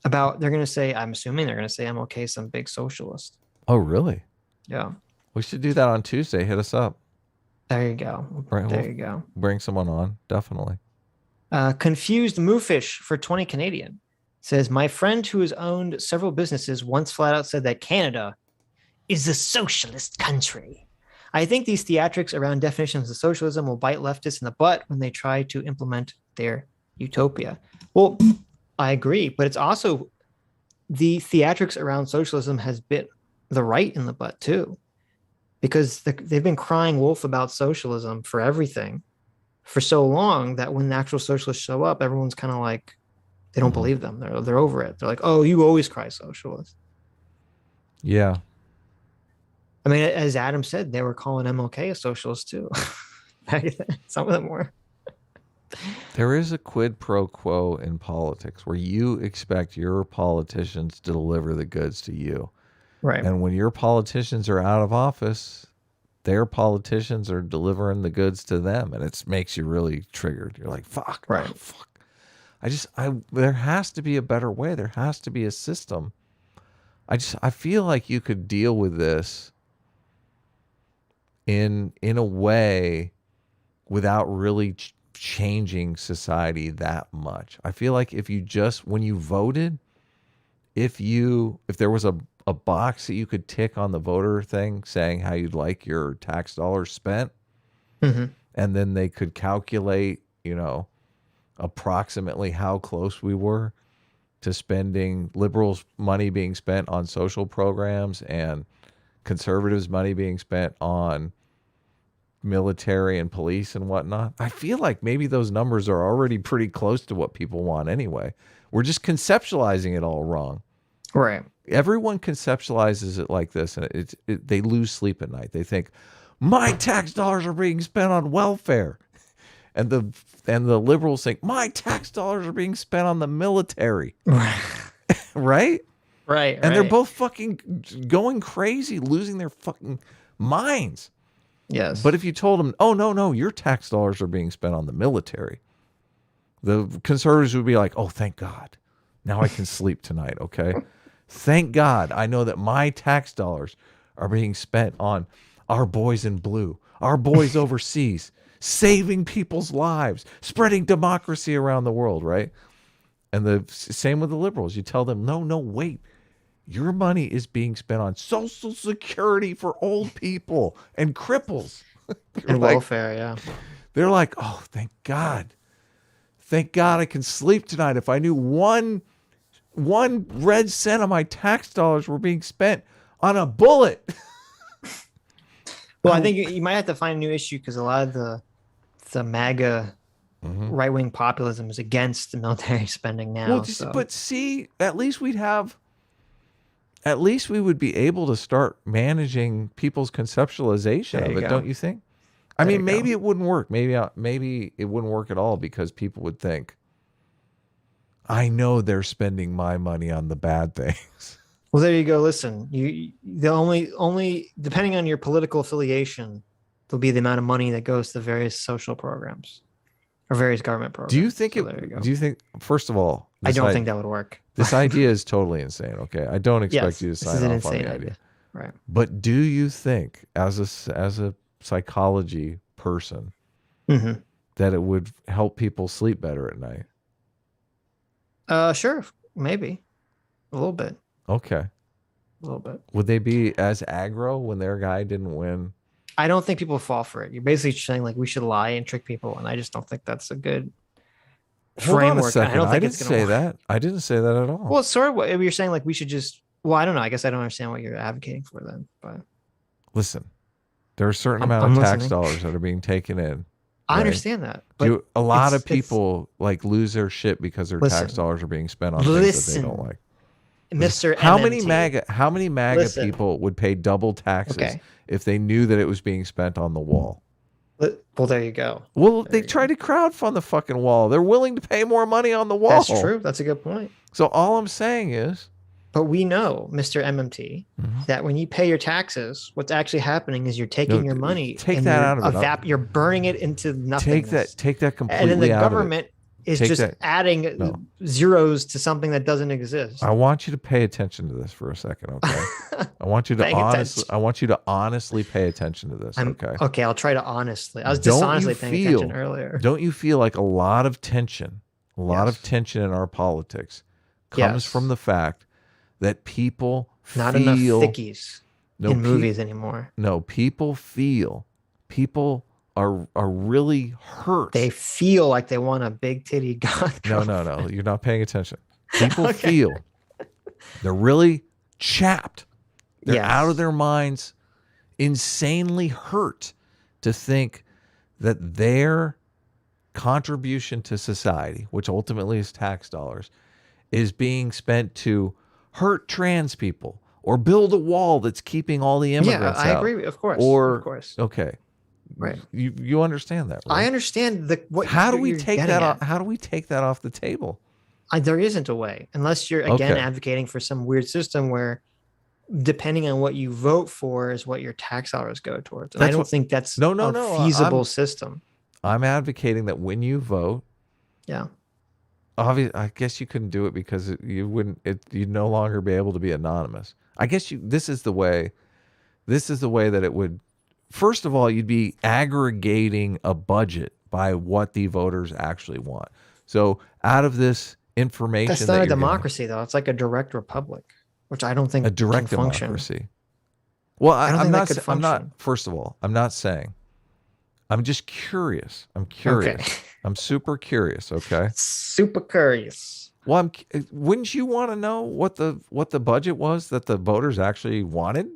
I'm assuming they're going to say MLK some big socialist. Oh, really? Yeah. We should do that on Tuesday. Hit us up. There you go. You go. Bring someone on. Definitely. Confused Moofish for 20 Canadian says, my friend who has owned several businesses once flat out said that Canada is a socialist country. I think these theatrics around definitions of socialism will bite leftists in the butt when they try to implement their utopia. Well, I agree, but it's also the theatrics around socialism has bit the right in the butt too, because they've been crying wolf about socialism for everything for so long that when the actual socialists show up, everyone's kind of like, they don't believe them. They're over it. They're like, oh, you always cry socialist. Yeah. I mean, as Adam said, they were calling MLK a socialist too. Some of them were. There is a quid pro quo in politics where you expect your politicians to deliver the goods to you. Right. And when your politicians are out of office, their politicians are delivering the goods to them. And it makes you really triggered. You're like, fuck. Right. Oh, fuck. There has to be a better way. There has to be a system. I feel like you could deal with this in a way without really changing society that much. I feel like if you just, when you voted, if there was a box that you could tick on the voter thing saying how you'd like your tax dollars spent, mm-hmm. and then they could calculate, approximately how close we were to spending liberals' money being spent on social programs and conservatives' money being spent on military and police and whatnot. I feel like maybe those numbers are already pretty close to what people want anyway. We're just conceptualizing it all wrong. Right. Everyone conceptualizes it like this, and they lose sleep at night. They think, my tax dollars are being spent on welfare. And the liberals think, my tax dollars are being spent on the military. Right? Right. And they're both fucking going crazy, losing their fucking minds. Yes. But if you told them, oh, no, your tax dollars are being spent on the military, the conservatives would be like, oh, thank God. Now I can sleep tonight, okay? Thank God I know that my tax dollars are being spent on our boys in blue, our boys overseas, saving people's lives, spreading democracy around the world, right? And the same with the liberals. You tell them, no, wait. Your money is being spent on Social Security for old people and cripples. And welfare, yeah. They're like, oh, thank God. Thank God I can sleep tonight. If I knew one red cent of my tax dollars were being spent on a bullet. Well, I think you might have to find a new issue because a lot of the MAGA right-wing populism is against the military spending now. Well, but see, at least we would be able to start managing people's conceptualization of it, don't you think? I mean, maybe it wouldn't work. Maybe it wouldn't work at all because people would think, I know they're spending my money on the bad things. Well, there you go. Listen, the only depending on your political affiliation, there'll be the amount of money that goes to various social programs or various government programs. Do you think first of all, I don't think that would work. This idea is totally insane. Okay. I don't expect you to sign off on the idea. Right. But do you think as a psychology person that it would help people sleep better at night? Sure. Maybe a little bit. Okay. A little bit. Would they be as aggro when their guy didn't win? I don't think people fall for it. You're basically saying like we should lie and trick people, and I just don't think that's a good framework. Hold on a second. I don't think didn't say that. I didn't say that at all. Well, it's sort of what you're saying. Like we should just. Well, I don't know. I guess I don't understand what you're advocating for then. But listen, there are a certain amount of tax dollars that are being taken in. I understand that. But a lot of people like lose their shit because their tax dollars are being spent on things that they don't like. Mr. How MMT. many MAGA people would pay double taxes if they knew that it was being spent on the wall? Well, there you go. Well, they tried to crowdfund the fucking wall. They're willing to pay more money on the wall. That's true. That's a good point. So all I'm saying is, but we know, Mr. MMT, that when you pay your taxes, what's actually happening is you're taking your money. Take that out of it. You're burning it into nothingness. Take that completely out of it. And then the out government is just adding zeros to something that doesn't exist. I want you to pay attention to this for a second, okay? I want you to honestly pay attention to this, okay? Okay, I'll try to honestly. I was dishonestly paying attention earlier. Don't you feel like a lot of tension in our politics comes from the fact that people not enough thickies in movies anymore. No, people are really hurt. They feel like they want a big titty goth girl. No. You're not paying attention. People feel they're really chapped. They're out of their minds, insanely hurt to think that their contribution to society, which ultimately is tax dollars, is being spent to hurt trans people or build a wall that's keeping all the immigrants out. I agree. Of course. Okay. Right. You understand that, right? I understand what. How do we you're take getting that? at. How do we take that off the table? There isn't a way, unless you're again advocating for some weird system where, depending on what you vote for, is what your tax dollars go towards. And I don't think that's a feasible system. I'm advocating that when you vote, yeah. Obviously, I guess you couldn't do it because you'd no longer be able to be anonymous. I guess this is the way that it would. First of all, you'd be aggregating a budget by what the voters actually want. So out of this information, that's not a democracy, though. It's like a direct republic, which I don't think a direct can function. democracy. Well, I'm not. First of all, I'm not saying. I'm just curious. I'm curious. Okay. I'm super curious. Okay. Super curious. Well, wouldn't you want to know what the budget was that the voters actually wanted?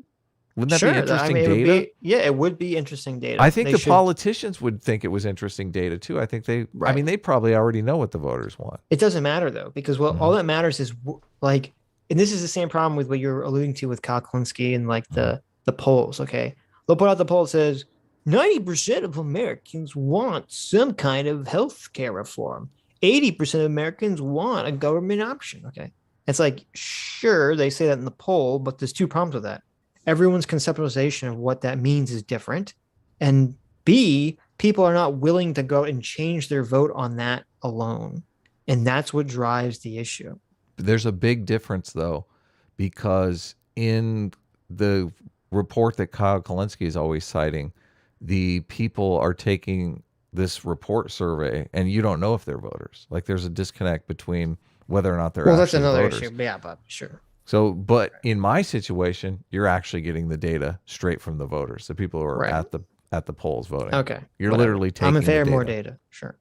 Wouldn't that be interesting data? It would be interesting data. I think politicians would think it was interesting data too. I think they. Right. I mean, they probably already know what the voters want. It doesn't matter though, because all that matters is like, and this is the same problem with what you're alluding to with Kyle Kalinske and like the polls. Okay, they'll put out the poll that says 90% of Americans want some kind of health care reform. 80% of Americans want a government option. Okay, it's like, sure, they say that in the poll, but there's two problems with that. Everyone's conceptualization of what that means is different. And B, people are not willing to go and change their vote on that alone. And that's what drives the issue. There's a big difference, though, because in the report that Kyle Kalinske is always citing, the people are taking this report survey, and you don't know if they're voters. Like, there's a disconnect between whether or not they're that's another voters. Issue. Yeah, but sure. So, but in my situation, you're actually getting the data straight from the voters, the people who are at the polls voting. Okay, you're literally taking. I'm in favor of more data. Sure.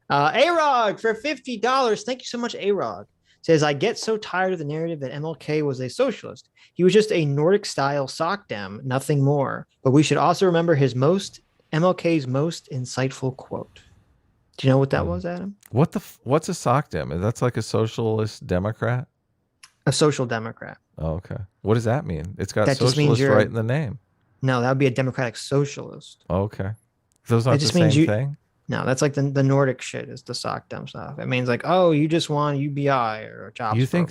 A-Rog for $50. Thank you so much, A-Rog. Says, I get so tired of the narrative that MLK was a socialist. He was just a Nordic-style sock dem, nothing more. But we should also remember MLK's most insightful quote. Do you know what that was, Adam? What's a sock dem? That's like a socialist Democrat? A social democrat. Oh, okay. What does that mean? It's got socialist right in the name. No, that would be a democratic socialist. Oh, okay. Those aren't the same thing? No, that's like the Nordic shit is the sock dem stuff. It means like, oh, you just want UBI or a job. You think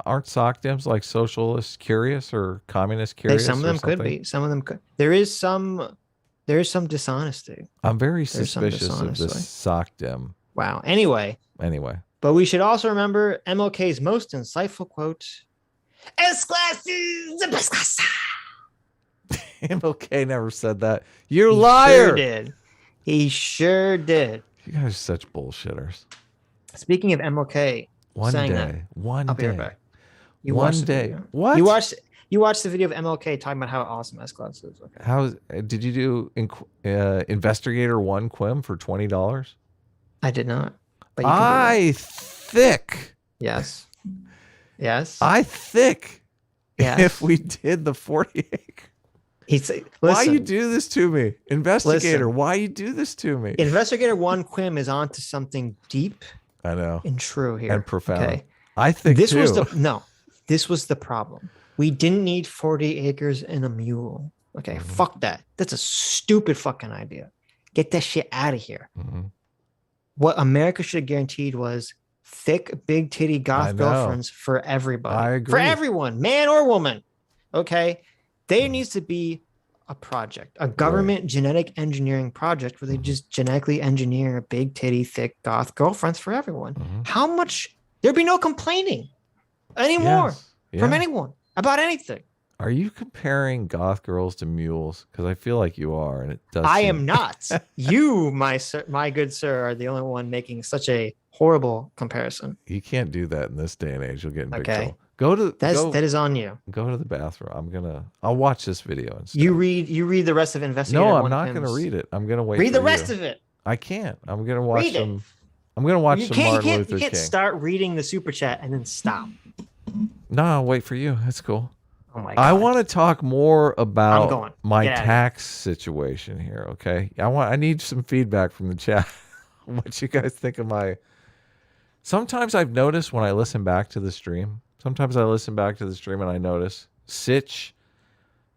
aren't sock dems like socialist curious or communist curious? Some of them could be. Some of them could. There is some dishonesty. I'm very suspicious of this sock dem. Wow. Anyway. But we should also remember MLK's most insightful quote. S class is the best class. MLK never said that. You're a liar. Sure did. He sure did. You guys are such bullshitters. Speaking of MLK, one day. What? You watched the video of MLK talking about how awesome S class is. Okay. Did you do Investigator 1 Quim for $20? I did not. But thick. Yes. If we did the 40 acre. Why you do this to me? Investigator, why you do this to me? Investigator 1 Quim is onto something deep. I know. And true here. And profound. Okay. I think this was the problem. We didn't need 40 acres and a mule. Okay, fuck that. That's a stupid fucking idea. Get that shit out of here. Mm-hmm. What America should have guaranteed was thick, big titty goth girlfriends for everybody. I agree. For everyone, man or woman. Okay? There needs to be a project, a government genetic engineering project where they just genetically engineer big titty, thick goth girlfriends for everyone. How much? There'd be no complaining anymore from anyone about anything. Are you comparing goth girls to mules? Because I feel like you are, and it does. I am not. You, my good sir, are the only one making such a horrible comparison. You can't do that in this day and age. You'll get in big trouble. That is on you. Go to the bathroom. I'll watch this video instead. You read the rest of Investigator. No, I'm not going to read it. I'm going to wait. Read the rest of it. I can't. I'm going to watch some. I'm going to watch some Martin Luther King. You can't start reading the super chat and then stop. No, I'll wait for you. That's cool. Oh my God. I want to talk more about my tax situation here. Okay, I need some feedback from the chat. What you guys think of my? Sometimes I've noticed when I listen back to the stream. Sometimes I listen back to the stream and I notice Sitch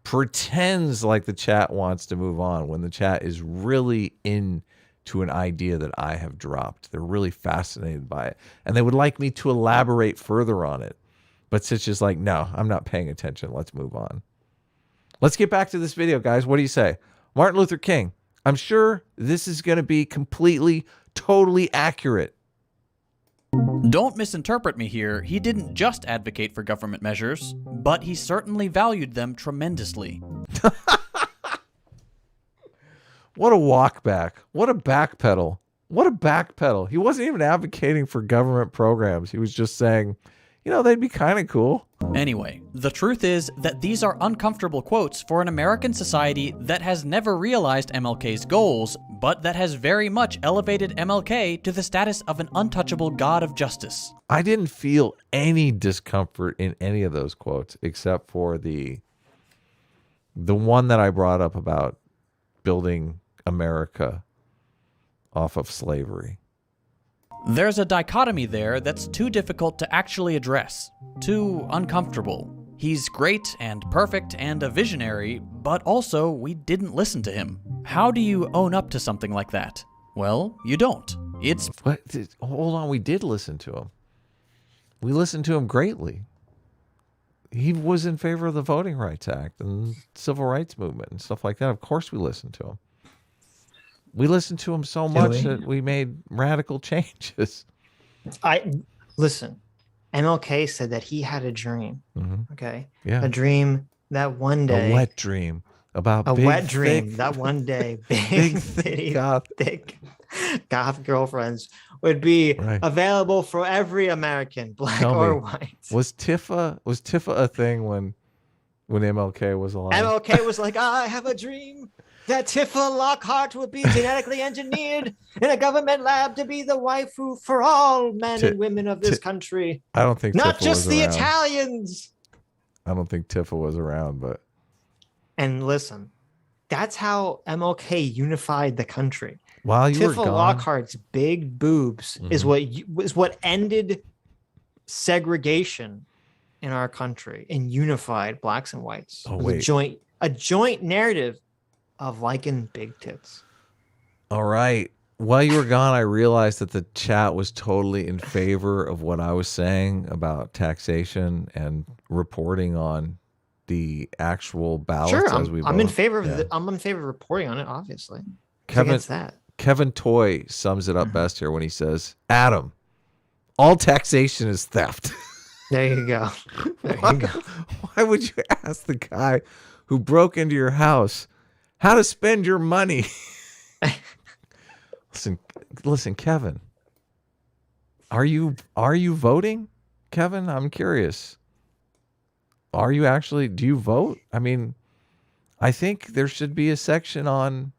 pretends like the chat wants to move on when the chat is really into an idea that I have dropped. They're really fascinated by it, and they would like me to elaborate further on it. But Sitch is like, no, I'm not paying attention. Let's move on. Let's get back to this video, guys. What do you say? Martin Luther King. I'm sure this is going to be completely, totally accurate. Don't misinterpret me here. He didn't just advocate for government measures, but he certainly valued them tremendously. What a walk back. What a backpedal. What a backpedal. He wasn't even advocating for government programs. He was just saying, you know, they'd be kind of cool. Anyway, the truth is that these are uncomfortable quotes for an American society that has never realized MLK's goals, but that has very much elevated MLK to the status of an untouchable god of justice. I didn't feel any discomfort in any of those quotes except for the one that I brought up about building America off of slavery. There's a dichotomy there that's too difficult to actually address, too uncomfortable. He's great and perfect and a visionary, but also we didn't listen to him. How do you own up to something like that? Well, you don't. It's... What? Hold on, we did listen to him. We listened to him greatly. He was in favor of the Voting Rights Act and civil rights movement and stuff like that. Of course we listened to him. We listened to him so much that we made radical changes. Listen, MLK said that he had a dream. Mm-hmm. Okay. Yeah. A dream that one day. A wet dream about a big, wet dream thick, that one day big thick goth girlfriends would be available for every American, black or white. Was Tifa a thing when MLK was alive? MLK was like, I have a dream that Tifa Lockhart would be genetically engineered in a government lab to be the waifu for all men and women of this country. I don't think not Tifa just was the around. Italians. I don't think Tifa was around, but and listen, that's how MLK unified the country. While you were Tifa gone, Lockhart's big boobs is what ended segregation in our country and unified blacks and whites. Oh, with a joint narrative of liking big tits. All right. While you were gone, I realized that the chat was totally in favor of what I was saying about taxation and reporting on the actual ballots. Sure, as we I'm in favor of I'm in favor of reporting on it. Obviously, Kevin Toy sums it up best here when he says, "Adam, all taxation is theft." There you go. Why would you ask the guy who broke into your house how to spend your money? Listen, Kevin. Are you voting, Kevin? I'm curious. Are you actually? Do you vote? I mean, I think there should be a section on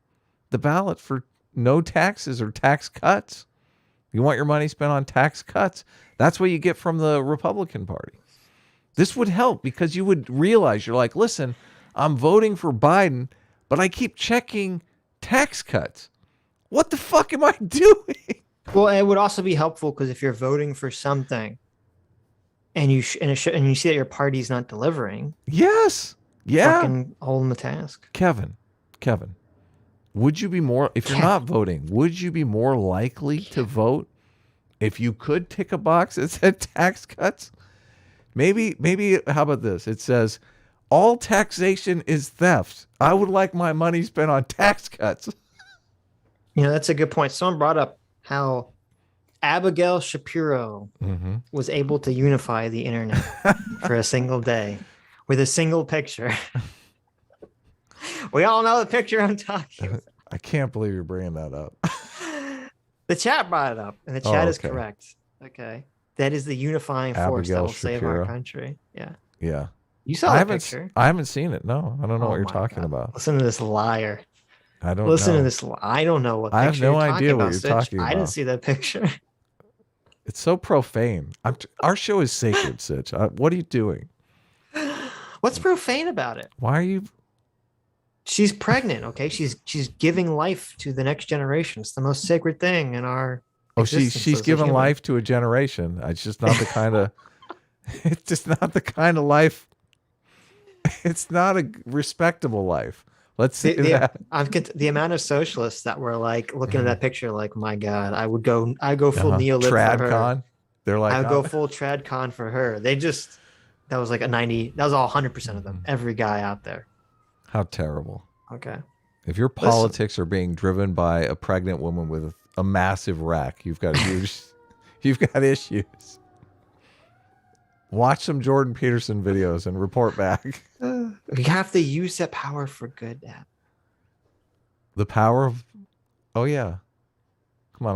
the ballot for no taxes or tax cuts. You want your money spent on tax cuts? That's what you get from the Republican Party. This would help because you would realize, you're like, listen, I'm voting for Biden, but I keep checking tax cuts. What the fuck am I doing? Well, it would also be helpful because if you're voting for something and you see that your party's not delivering, fucking hold them the task. Kevin, would you be more, if you're not voting, would you be more likely to vote if you could tick a box that said tax cuts? Maybe, how about this? It says, all taxation is theft. I would like my money spent on tax cuts. You know, that's a good point. Someone brought up how Abigail Shapiro was able to unify the internet for a single day with a single picture. We all know the picture I'm talking about. I can't believe you're bringing that up. The chat brought it up, and the chat is correct. Okay. That is the unifying force that will save our country. Yeah. Yeah. You saw the picture. I haven't seen it. No, I don't know what you're talking about. Listen to this liar. I don't Listen know. to this. I don't know what picture I have no you're idea what Sitch. you're talking about. I didn't see that picture. It's so profane. Our show is sacred, Sitch. What are you doing? What's profane about it? Why are you? She's pregnant. Okay, she's giving life to the next generation. It's the most sacred thing in our. Oh, she's giving life to a generation. It's just not the kind of. It's just not the kind of life. It's not a respectable life. Let's say that. The amount of socialists that were like looking at that picture, like, my God, I go full neolib for her. Tradcon. They're like, I would go full tradcon for her. That was like that was all 100% of them. Every guy out there. How terrible. Okay. If your politics are being driven by a pregnant woman with a massive rack, you've got issues. Watch some Jordan Peterson videos and report back. We have to use that power for good, Dad. The power of, oh yeah. Come on,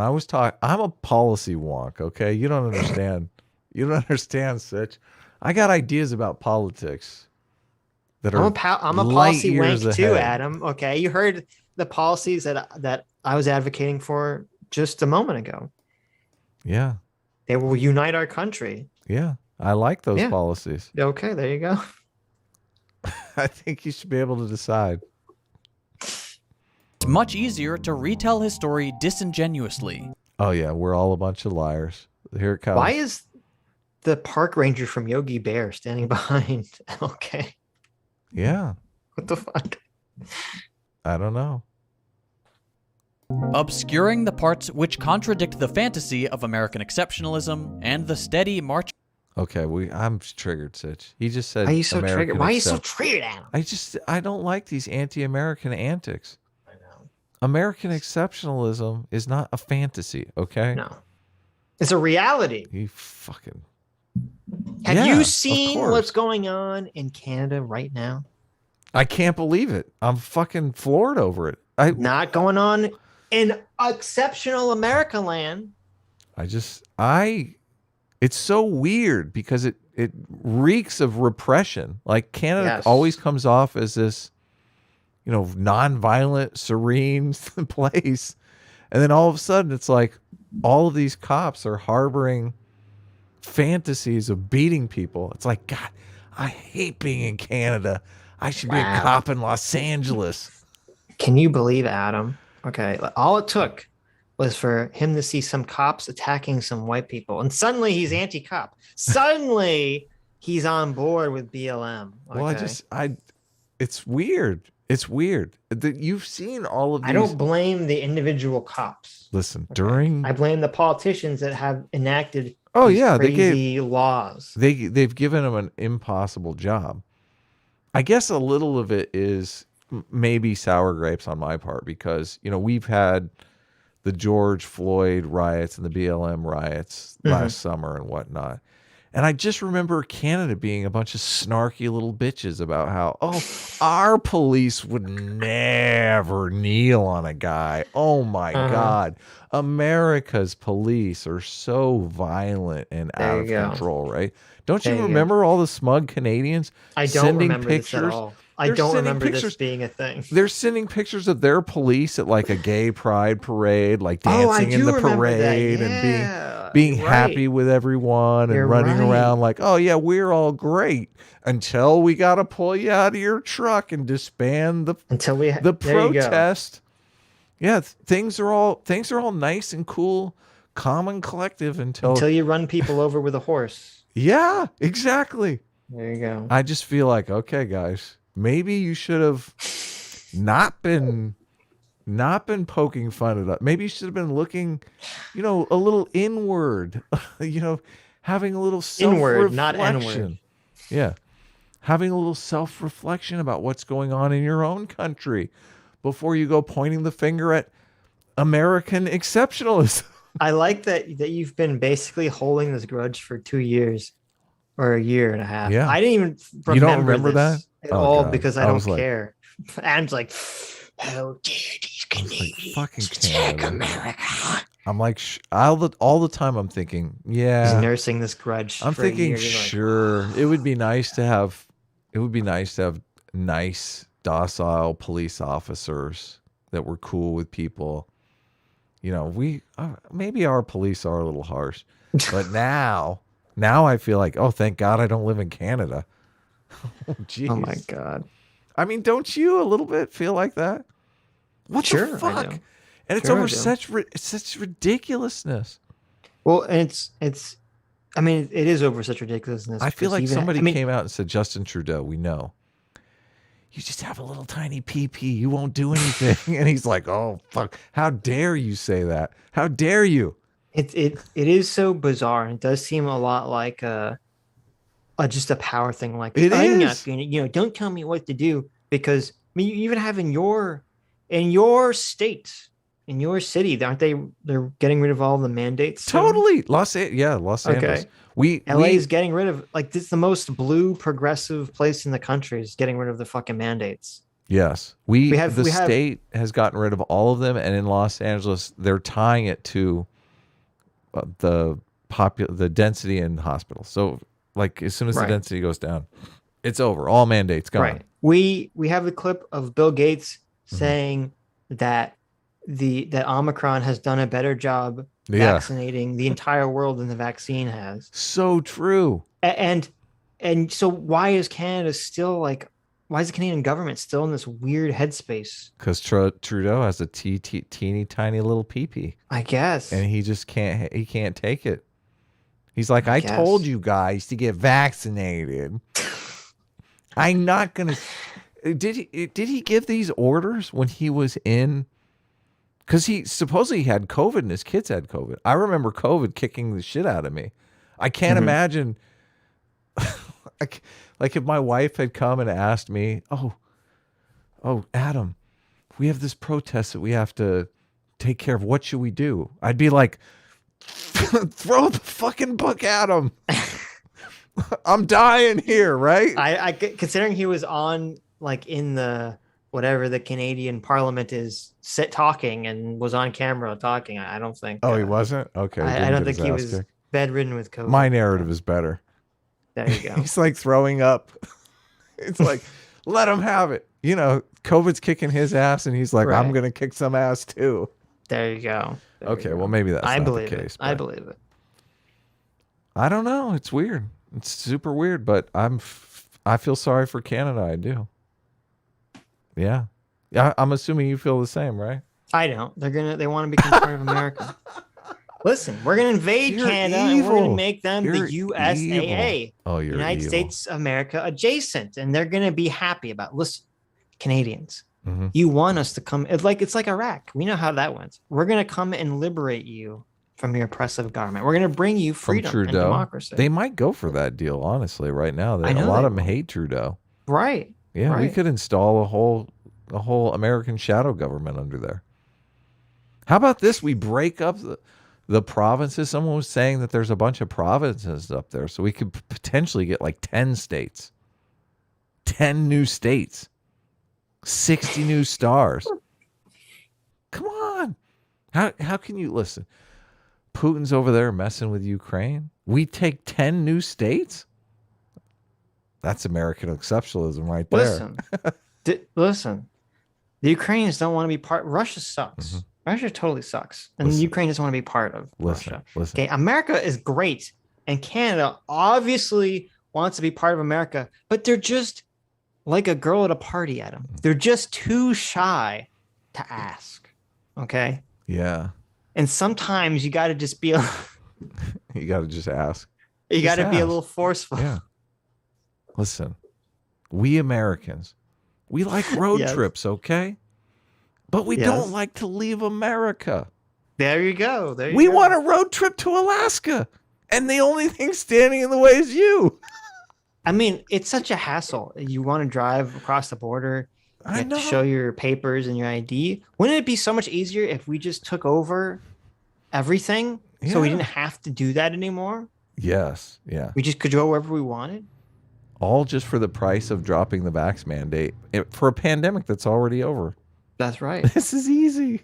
I'm a policy wonk, okay? You don't understand. You don't understand, Sitch. I got ideas about politics that are I'm a policy wank ahead. too, Adam. Okay, you heard the policies that I was advocating for just a moment ago. Yeah. They will unite our country. Yeah. I like those policies. Okay, there you go. I think you should be able to decide. It's much easier to retell his story disingenuously. Oh yeah, we're all a bunch of liars. Here it comes. Why is the park ranger from Yogi Bear standing behind MLK? Yeah. What the fuck? I don't know. Obscuring the parts which contradict the fantasy of American exceptionalism and the steady march. Okay, I'm triggered, Sitch. He just said, "Why are you so American triggered? Why are you so triggered, Adam?" I don't like these anti-American antics. I know. American exceptionalism is not a fantasy, okay? No, it's a reality. You fucking. Have you seen what's going on in Canada right now? I can't believe it. I'm fucking floored over it. Not going on in exceptional America land. It's so weird because it reeks of repression. Like Canada always comes off as this, non-violent, serene place. And then all of a sudden it's like all of these cops are harboring fantasies of beating people. It's like, God, I hate being in Canada. I should be a cop in Los Angeles. Can you believe, Adam? Okay, all it took was for him to see some cops attacking some white people, and suddenly he's anti-cop. Suddenly he's on board with BLM. Okay? Well, it's weird. It's weird. You've seen all of these. I don't blame the individual cops. Listen, I blame the politicians that have enacted crazy laws. They've given them an impossible job. I guess a little of it is maybe sour grapes on my part because, we've had the George Floyd riots and the BLM riots last summer and whatnot. And I just remember Canada being a bunch of snarky little bitches about how, our police would never kneel on a guy. Oh my God. America's police are so violent and out of control, right? Don't you remember all the smug Canadians sending remember pictures? this at all. I don't remember this being a thing. They're sending pictures of their police at like a gay pride parade, like dancing in the parade and being happy with everyone and running around like, oh yeah, we're all great until we got to pull you out of your truck and disband the protest. Yeah, things are all nice and cool, calm and collective until you run people over with a horse. Yeah, exactly. There you go. I just feel like, okay, guys, maybe you should have not been poking fun at us. Maybe you should have been looking, a little inward, having a little self-reflection. Inward, not N-word. Yeah. Having a little self-reflection about what's going on in your own country before you go pointing the finger at American exceptionalism. I like that you've been basically holding this grudge for 2 years or a year and a half. Yeah. I didn't even remember, you don't remember that at all because I don't care. Adam's like, how dare these Canadians attack America? I'm like, all the time I'm thinking, yeah. He's nursing this grudge. I'm thinking, sure, it would be nice to have nice, docile police officers that were cool with people. Maybe our police are a little harsh, but now I feel like, oh, thank God I don't live in Canada. Oh, geez. Oh my God. I mean, don't you a little bit feel like that? What the fuck? And it's over such ridiculousness. Well, and it is over such ridiculousness. I feel like somebody came out and said, Justin Trudeau, we know. you just have a little tiny pee-pee. You won't do anything. And he's like, oh, fuck. How dare you say that? How dare you? It is so bizarre. It does seem a lot like just a power thing. Like, It I'm not is. gonna, don't tell me what to do, because I mean, you even have in your state, in your city, aren't they're getting rid of all the mandates soon? Totally. Los Angeles. Okay. LA is getting rid of, like, this is the most blue progressive place in the country, is getting rid of the fucking mandates. Yes. The state has gotten rid of all of them, and in Los Angeles, they're tying it to the density in hospitals. So, like, as soon as the density goes down, it's over. All mandates gone. Right. We have the clip of Bill Gates saying that that Omicron has done a better job vaccinating the entire world than the vaccine has. So true. And so why is Canada still, like, why is the Canadian government still in this weird headspace? Because Trudeau has a teeny tiny little pee-pee. I guess. And he just can't take it. He's like, I told you guys to get vaccinated. I'm not going to. Did he give these orders when he was in? Because he supposedly had COVID and his kids had COVID. I remember COVID kicking the shit out of me. I can't imagine. Like if my wife had come and asked me, oh, Adam, we have this protest that we have to take care of. What should we do? I'd be like, throw the fucking book at him. I'm dying here, right? I considering he was on, like, in the whatever the Canadian Parliament is, talking, and was on camera talking. I don't think. Oh, he wasn't? Okay. I don't think he was bedridden with COVID. My narrative is better. There you go. He's like throwing up. It's like, let him have it. You know, COVID's kicking his ass, and he's like, I'm going to kick some ass too. There you go. Well, maybe that's not the case. I believe it. I don't know. It's weird. It's super weird, but I feel sorry for Canada. I do. Yeah. I'm assuming you feel the same, right? I don't. They want to become part of America. Listen, we're going to invade Canada, and we're going to make them the USAA. Evil. Oh, you're United evil. States of America adjacent, and they're going to be happy about. Listen, Canadians, you want us to come. It's like Iraq. We know how that went. We're going to come and liberate you from your oppressive government. We're going to bring you freedom and democracy. They might go for that deal, honestly. Right now, a lot of them hate Trudeau. Right. Yeah, we could install a whole American shadow government under there. How about this? We break up the provinces. Someone was saying that there's a bunch of provinces up there, so we could potentially get like 10 states, 10 new states, 60 new stars. Come on. How can you listen? Putin's over there messing with Ukraine. We take 10 new states? That's American exceptionalism right there. Listen. The Ukrainians don't want to be part. Russia sucks. Russia totally sucks. And Ukraine doesn't want to be part of Russia. Okay, America is great. And Canada obviously wants to be part of America, but they're just like a girl at a party, Adam. They're just too shy to ask. Okay? Yeah. And sometimes you got to just be you got to just ask. You got to be a little forceful. Yeah. Listen, we Americans, we like road trips, okay? But we don't like to leave America. There you go. We want a road trip to Alaska, and the only thing standing in the way is you. I mean, it's such a hassle. You want to drive across the border, you have to show your papers and your ID. Wouldn't it be so much easier if we just took over everything so we didn't have to do that anymore? Yes, yeah. We just could go wherever we wanted? All just for the price of dropping the vax mandate for a pandemic that's already over. That's right. This is easy.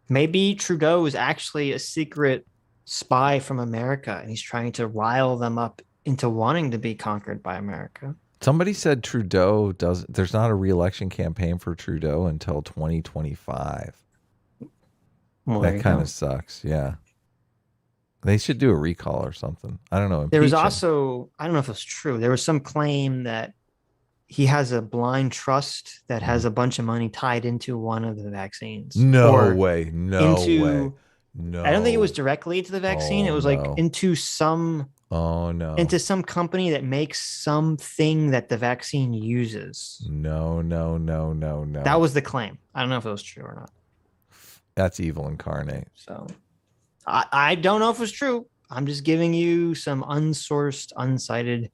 Maybe Trudeau is actually a secret spy from America, and he's trying to rile them up into wanting to be conquered by America. Somebody said there's not a re-election campaign for Trudeau until 2025. Well, that kind of sucks. Yeah. They should do a recall or something. I don't know. There was also, I don't know if it's true, there was some claim that he has a blind trust that has a bunch of money tied into one of the vaccines. No way. No way. No. I don't think it was directly into the vaccine. It was like into some Oh no. into some company that makes something that the vaccine uses. No. That was the claim. I don't know if it was true or not. That's evil incarnate. So I don't know if it's true. I'm just giving you some unsourced, unsighted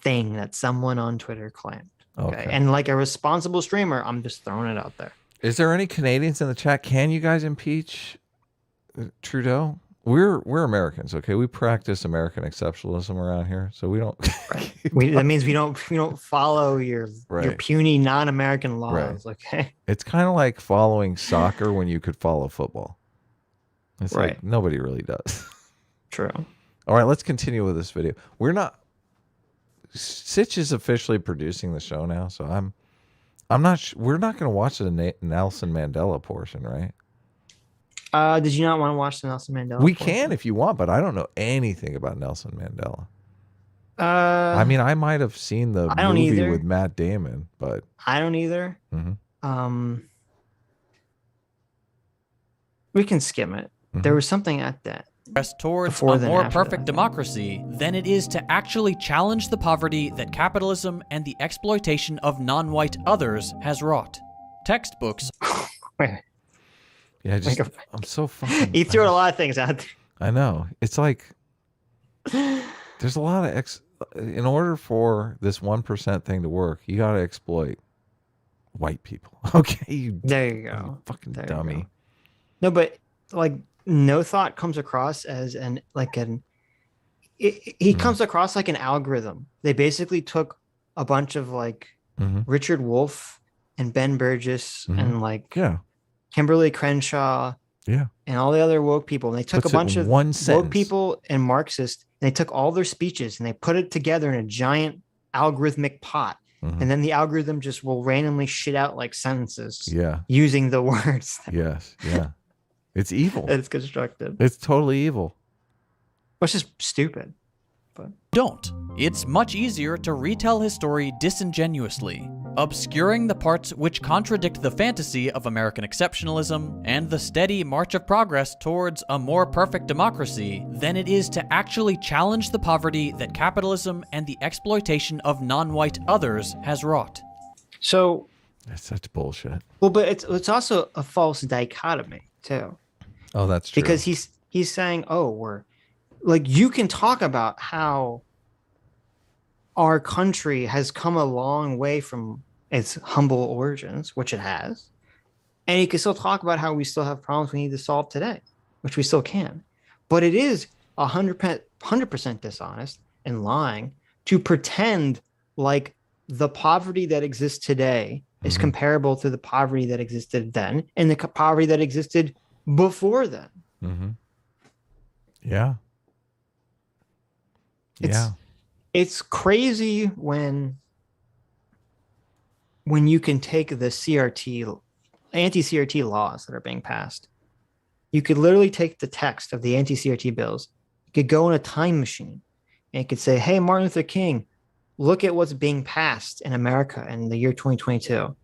thing that someone on Twitter claimed. Okay. And like a responsible streamer, I'm just throwing it out there. Is there any Canadians in the chat? Can you guys impeach Trudeau? We're Americans, okay? We practice American exceptionalism around here, so we don't. That means we don't follow your puny non-American laws, okay? It's kind of like following soccer when you could follow football. It's like nobody really does. True. All right, let's continue with this video. We're not. Sitch is officially producing the show now, so I'm not. We're not going to watch the Nelson Mandela portion, right? Did you not want to watch the Nelson Mandela? We can if you want, but I don't know anything about Nelson Mandela. I mean, I might have seen the movie with Matt Damon, but I don't either. We can skim it. There was something at that. Towards a more perfect democracy than it is to actually challenge the poverty that capitalism and the exploitation of non-white others has wrought. Textbooks. Yeah, I'm so fucking. He threw a lot of things out there. I know. It's like there's a lot of in order for this 1% thing to work, you got to exploit white people. Okay, there you go. Fucking dummy. No, but like no thought comes across as he comes across like an algorithm. They basically took a bunch of like Richard Wolff and Ben Burgess and like Kimberly Crenshaw, and all the other woke people. And they took a bunch of woke people and Marxists, and they took all their speeches and they put it together in a giant algorithmic pot. And then the algorithm just will randomly shit out like sentences using the words. It's evil. It's constructed. It's totally evil. Which is stupid. But don't. It's much easier to retell his story disingenuously, obscuring the parts which contradict the fantasy of American exceptionalism and the steady march of progress towards a more perfect democracy than it is to actually challenge the poverty that capitalism and the exploitation of non-white others has wrought. So that's such bullshit. Well, but it's also a false dichotomy too. Oh, that's true. Because he's saying, we're like, you can talk about how our country has come a long way from its humble origins, which it has. And you can still talk about how we still have problems we need to solve today, which we still can. But it is 100% dishonest and lying to pretend like the poverty that exists today is comparable to the poverty that existed then and the poverty that existed before then. It's crazy when you can take the anti-CRT laws that are being passed. You could literally take the text of the anti-CRT bills. You could go in a time machine and you could say, hey, Martin Luther King, look at what's being passed in America in the year 2022.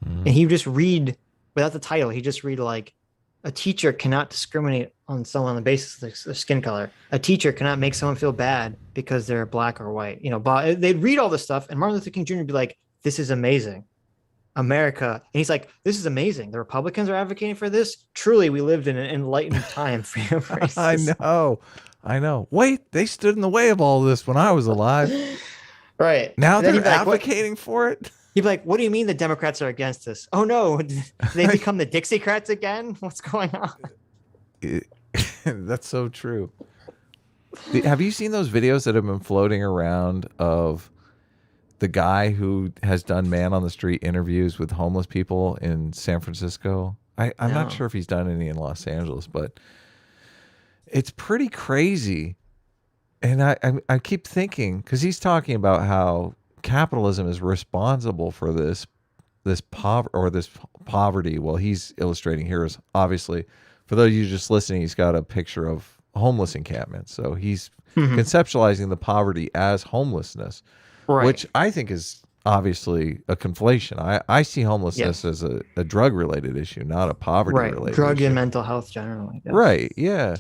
And he would just read, without the title, he just read like, a teacher cannot discriminate on someone on the basis of their skin color. A teacher cannot make someone feel bad because they're black or white. They'd read all this stuff, and Martin Luther King Jr. would be like, this is amazing. America. And he's like, this is amazing. The Republicans are advocating for this. Truly, we lived in an enlightened time. I know. Wait, they stood in the way of all this when I was alive. Right. Now they're advocating for it? You'd be like, what do you mean the Democrats are against this? Oh, no. Did they become the Dixiecrats again? What's going on? That's so true. Have you seen those videos that have been floating around of the guy who has done man on the street interviews with homeless people in San Francisco? I'm not sure if he's done any in Los Angeles, but it's pretty crazy. And I keep thinking, because he's talking about how capitalism is responsible for this poverty. Well, he's illustrating here is obviously, for those of you just listening, he's got a picture of homeless encampments. So he's conceptualizing the poverty as homelessness, which I think is obviously a conflation. I see homelessness as a drug related issue, not a poverty related drug issue. and mental health generally. Right. Yeah.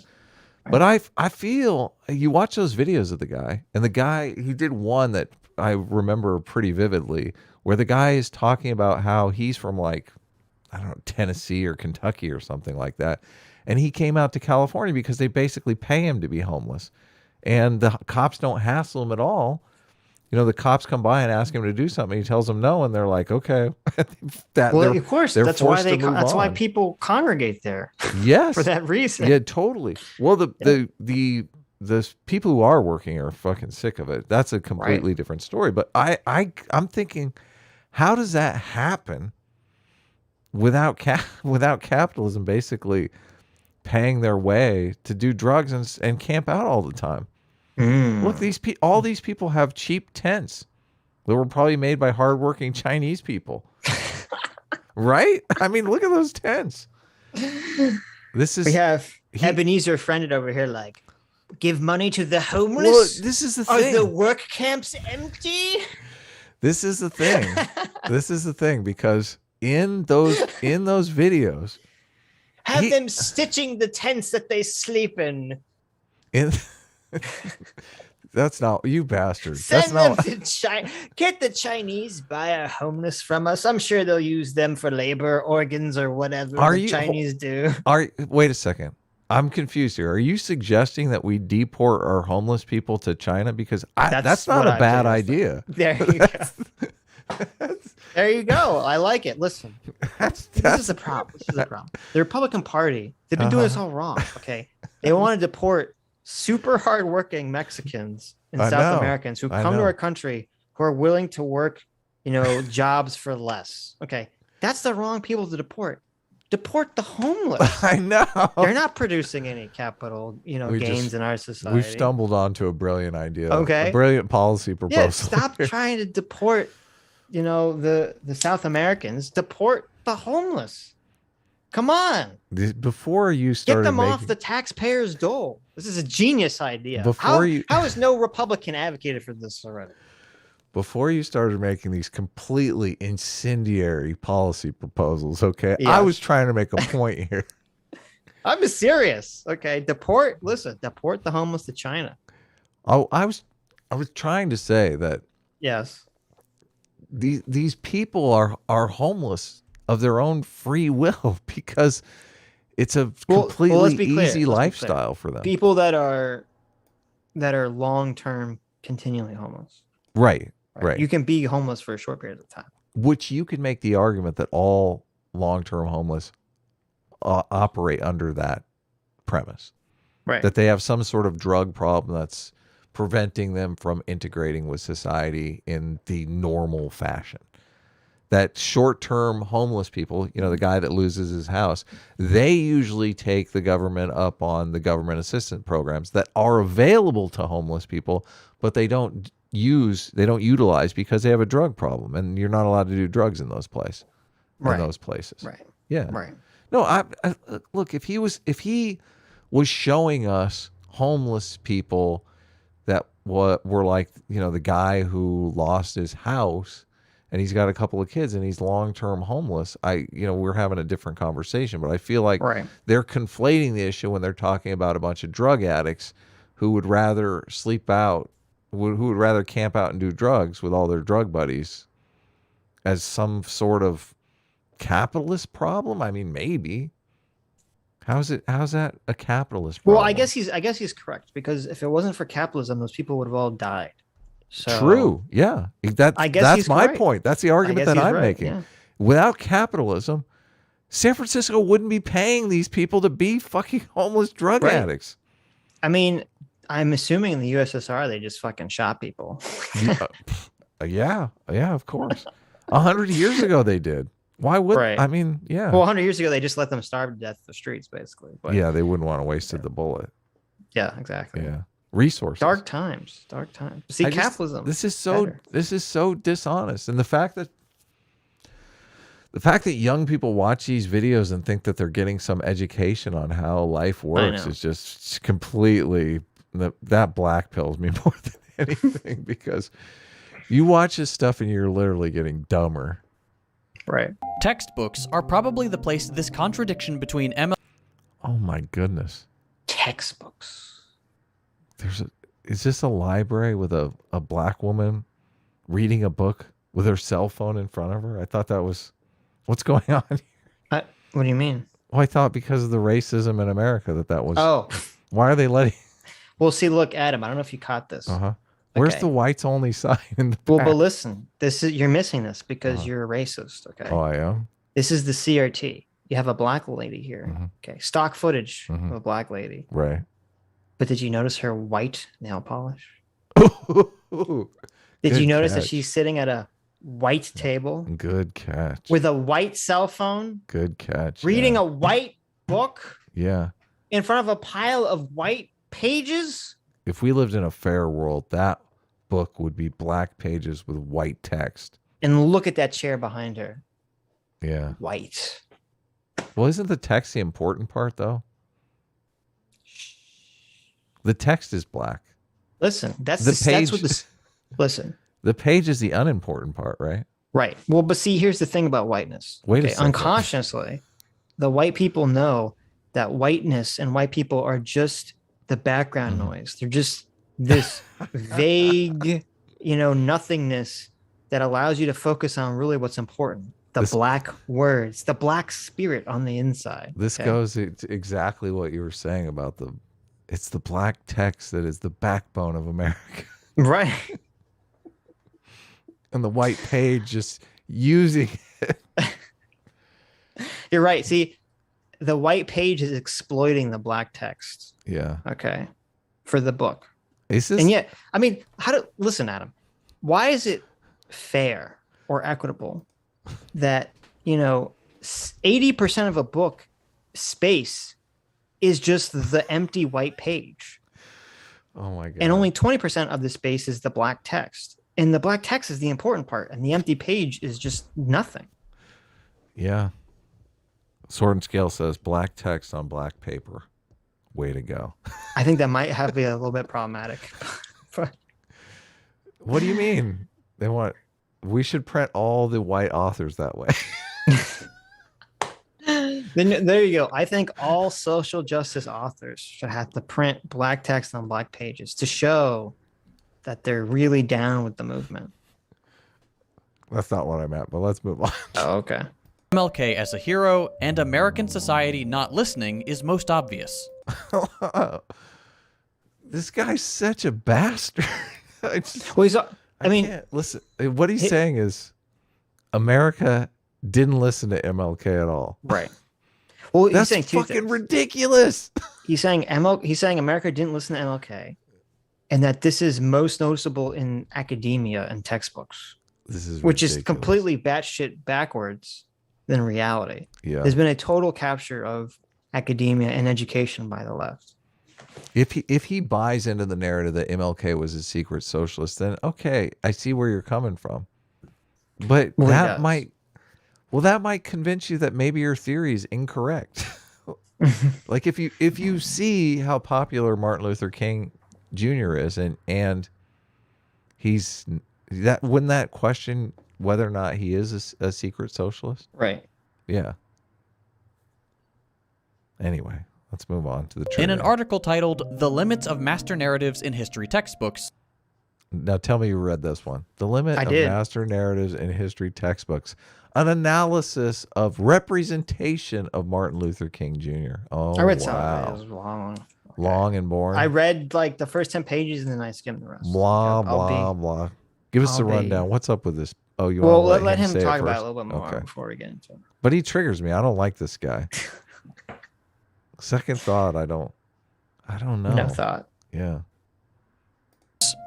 But I feel you watch those videos of the guy, and the guy, he did one that I remember pretty vividly, where the guy is talking about how he's from like, I don't know, Tennessee or Kentucky or something like that. And he came out to California because they basically pay him to be homeless. And the cops don't hassle him at all. You know, the cops come by and ask him to do something. He tells them no, and they're like, okay. Well, of course, that's why that's why people congregate there. Yes, for that reason. Yeah, totally. Well, the people who are working are fucking sick of it. That's a completely different story. But I'm thinking, how does that happen without capitalism basically paying their way to do drugs and camp out all the time? Look, all these people have cheap tents that were probably made by hardworking Chinese people, right? I mean, look at those tents. We have Ebenezer friended over here, like, give money to the homeless. Well, this is the thing. Are the work camps empty? This is the thing. This is the thing, because in those videos, have them stitching the tents that they sleep in. That's not, you bastards. Send them to China. Get the Chinese buy a homeless from us. I'm sure they'll use them for labor, organs, or whatever Chinese do. Wait a second. I'm confused here. Are you suggesting that we deport our homeless people to China? Because that's not a bad idea. There you go. There you go. I like it. Listen, this is the problem. The Republican Party, they've been doing this all wrong. Okay, they want to deport super hardworking Mexicans and South Americans who come to our country, who are willing to work, jobs for less. Okay, that's the wrong people to deport. Deport the homeless. I know. They're not producing any capital, gains in our society. We've stumbled onto a brilliant idea. Okay. A brilliant policy proposal. Yeah, stop trying to deport, the South Americans. Deport the homeless. Come on. Before you started get them off the taxpayers' dole. This is a genius idea. How has no Republican advocated for this already? Before you started making these completely incendiary policy proposals, okay? Yes. I was trying to make a point here. I'm serious. Okay, deport the homeless to China. Oh, I was trying to say that yes, these people are homeless of their own free will because it's a completely easy lifestyle for them. People that are long-term continually homeless. Right. You can be homeless for a short period of time. Which you could make the argument that all long-term homeless operate under that premise. Right. That they have some sort of drug problem that's preventing them from integrating with society in the normal fashion. That short-term homeless people, the guy that loses his house, they usually take the government up on the government assistance programs that are available to homeless people, but they don't utilize because they have a drug problem, and you're not allowed to do drugs in those places. Right. In those places. Right. Yeah. Right. No, I look, if he was showing us homeless people that were like, the guy who lost his house and he's got a couple of kids and he's long-term homeless, we're having a different conversation, but I feel like they're conflating the issue when they're talking about a bunch of drug addicts who would rather sleep out, who would rather camp out and do drugs with all their drug buddies as some sort of capitalist problem. I mean, maybe. How's that a capitalist problem? Well, I guess he's correct, because if it wasn't for capitalism, those people would have all died. So, true. Yeah. That's my point. That's the argument that I'm making. Yeah. Without capitalism, San Francisco wouldn't be paying these people to be fucking homeless drug addicts. I mean, I'm assuming in the USSR they just fucking shot people. Yeah, of course. 100 years ago they did. Why would I mean, yeah. Well, 100 years ago they just let them starve to death in the streets, basically. But, yeah, they wouldn't want to waste the bullet. Yeah, exactly. Yeah. Resources. Dark times. See, capitalism. This is so dishonest. And the fact that young people watch these videos and think that they're getting some education on how life works is just completely, that black pills me more than anything, because you watch this stuff and you're literally getting dumber. Right. Textbooks are probably the place this contradiction between MLK. Oh my goodness. textbooks. Is this a library with a black woman reading a book with her cell phone in front of her? I thought that was what's going on here. What do you mean? Well, I thought because of the racism in America that was. Oh. Why are they letting? Well, see, look, Adam, I don't know if you caught this. Uh-huh. Where's the whites only sign in the back? Well, but listen, you're missing this because you're a racist, okay? Oh, I am? This is the CRT. You have a black lady here. Mm-hmm. Okay. Stock footage of a black lady. Right. But did you notice her white nail polish? Ooh, did you notice catch. that she's sitting at a white table? Good catch. With a white cell phone? Good catch. Reading a white book? Yeah. In front of a pile of white pages? If we lived in a fair world, that book would be black pages with white text. And look at that chair behind her. Yeah. White. Well, isn't the text the important part, though? The text is black. Listen, that's the page. That's what this. Listen. The page is the unimportant part, right? Right. Well, but see, here's the thing about whiteness. Wait a second. Unconsciously, the white people know that whiteness and white people are just the background noise. They're just this vague, nothingness that allows you to focus on really what's important. The black words, the black spirit on the inside. This goes to exactly what you were saying about it's the black text that is the backbone of America. Right. And the white page just using it. You're right. See, the white page is exploiting the black text. Yeah. Okay. For the book. And yet, I mean, listen, Adam, why is it fair or equitable that, 80% of a book space is just the empty white page? Oh my God. And only 20% of the space is the black text. And the black text is the important part. And the empty page is just nothing. Yeah. Sword and Scale says black text on black paper. Way to go. I think that might be a little bit problematic. What do you mean? We should print all the white authors that way. Then there you go. I think all social justice authors should have to print black text on black pages to show that they're really down with the movement. That's not what I meant, but let's move on. Oh, okay. MLK as a hero and American society not listening is most obvious. This guy's such a bastard. Listen, what he's saying is America didn't listen to MLK at all. Right. Well, that's he's saying fucking ridiculous. He's saying America didn't listen to MLK, and that this is most noticeable in academia and textbooks. Which is completely batshit backwards than reality. Yeah. There's been a total capture of academia and education by the left. If he buys into the narrative that MLK was a secret socialist, then okay, I see where you're coming from. But that might convince you that maybe your theory is incorrect. Like if you see how popular Martin Luther King Jr. is, and he's that, wouldn't that question whether or not he is a secret socialist? Right. Yeah. Anyway, let's move on to the trivia. In an article titled "The Limits of Master Narratives in History Textbooks." Now tell me you read this one. The Limit of Master Narratives in History Textbooks. An analysis of representation of Martin Luther King Jr. Oh, I read wow. some of it. It was long. Long and boring. I read like the first 10 pages and then I skimmed the rest. Blah, blah. Give us a rundown. What's up with this? Oh, you want to let him talk about it a little bit more before we get into it. But he triggers me. I don't like this guy. Second thought, I don't know. No thought. Yeah.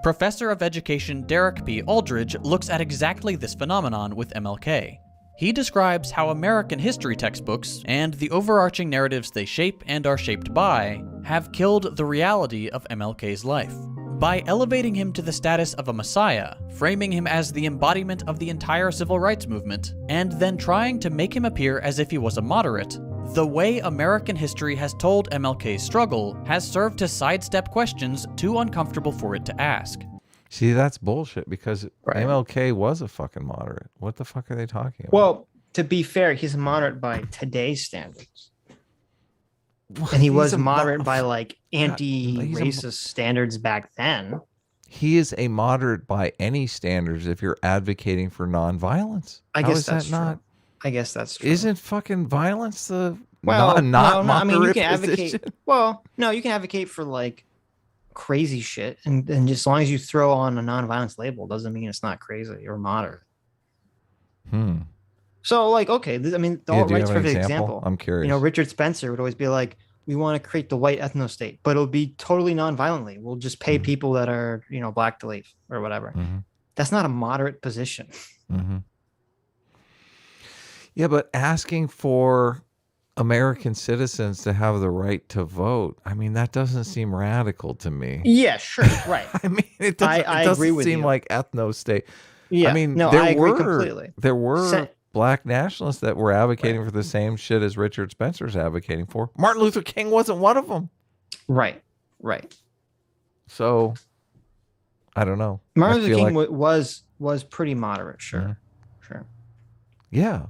Professor of Education Derek P. Aldridge looks at exactly this phenomenon with MLK. He describes how American history textbooks, and the overarching narratives they shape and are shaped by, have killed the reality of MLK's life. By elevating him to the status of a messiah, framing him as the embodiment of the entire civil rights movement, and then trying to make him appear as if he was a moderate, the way American history has told MLK's struggle has served to sidestep questions too uncomfortable for it to ask. See, that's bullshit because MLK was a fucking moderate. What the fuck are they talking about? Well, to be fair, he's moderate by today's standards. And he was moderate by like anti-racist standards back then. He is a moderate by any standards if you're advocating for nonviolence. I guess that's true. I guess that's true. Isn't fucking violence the not no, I mean, you can position? advocate. Well, no, you can advocate for like crazy shit, and just as long as you throw on a nonviolence label, doesn't mean it's not crazy or moderate. So, like, okay, I mean, the alt-right's a perfect example. I'm curious. You know, Richard Spencer would always be like, we want to create the white ethno-state, but it'll be totally non-violently. We'll just pay people that are, you know, black to leave or whatever. That's not a moderate position. Yeah, but asking for American citizens to have the right to vote, I mean, that doesn't seem radical to me. Yeah, sure, right. I mean, it doesn't seem like ethno-state. Yeah, I mean, no, I agree completely. There were black nationalists that were advocating for the same shit as Richard Spencer's advocating for. Martin Luther King wasn't one of them. Right. So, I don't know. Martin Luther King was pretty moderate, sure. Yeah.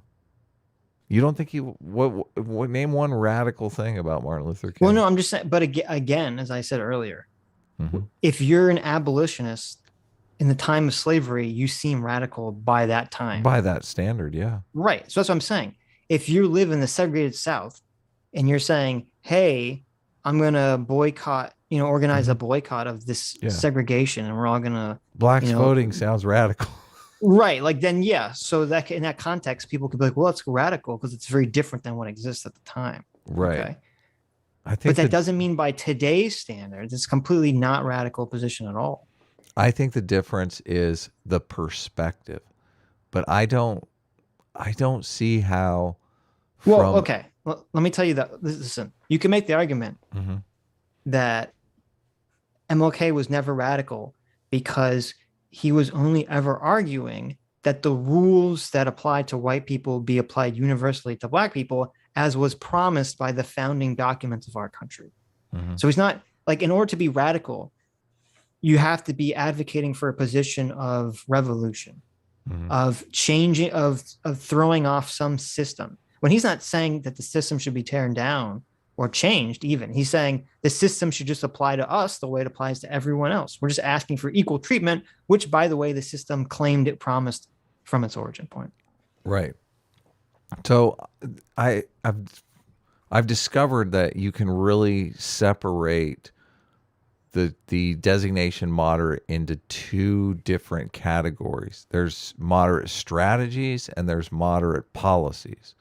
You don't think what name one radical thing about Martin Luther King? Well, no, I'm just saying, but again, as I said earlier, if you're an abolitionist in the time of slavery, you seem radical by that time. By that standard, yeah. Right. So that's what I'm saying. If you live in the segregated South and you're saying, hey, I'm going to boycott, you know, organize a boycott of this segregation, and we're all going to... Blacks voting sounds radical. Right. Like, then, yeah. So that in that context, people could be like, well, it's radical because it's very different than what exists at the time. Right. Okay? I think but that doesn't mean by today's standards, it's completely not radical position at all. I think the difference is the perspective, but I don't see how. Well, okay. Well, let me tell you that. Listen, you can make the argument that MLK was never radical because he was only ever arguing that the rules that apply to white people be applied universally to black people, as was promised by the founding documents of our country. So he's not like, in order to be radical, you have to be advocating for a position of revolution, of changing, of throwing off some system. When he's not saying that the system should be torn down or changed even, he's saying the system should just apply to us the way it applies to everyone else. We're just asking for equal treatment, which, by the way, the system claimed it promised from its origin point. Right. So I've discovered that you can really separate the designation moderate into two different categories. There's moderate strategies and there's moderate policies.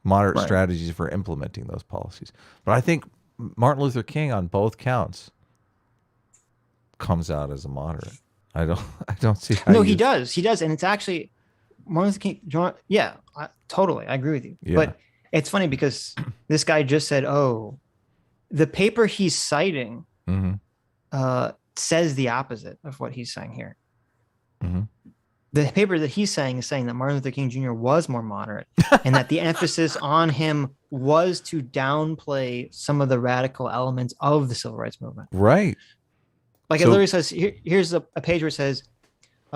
Moderate strategies for implementing those policies. But I think Martin Luther King on both counts comes out as a moderate. I don't see how. No, he does, and it's actually Martin Luther King. Yeah, totally, I agree with you. Yeah. But it's funny because this guy just said, "Oh, the paper he's citing says the opposite of what he's saying here." The paper that he's saying is saying that Martin Luther King Jr. was more moderate, and that the emphasis on him was to downplay some of the radical elements of the civil rights movement. Right. Like it literally says, here's a page where it says,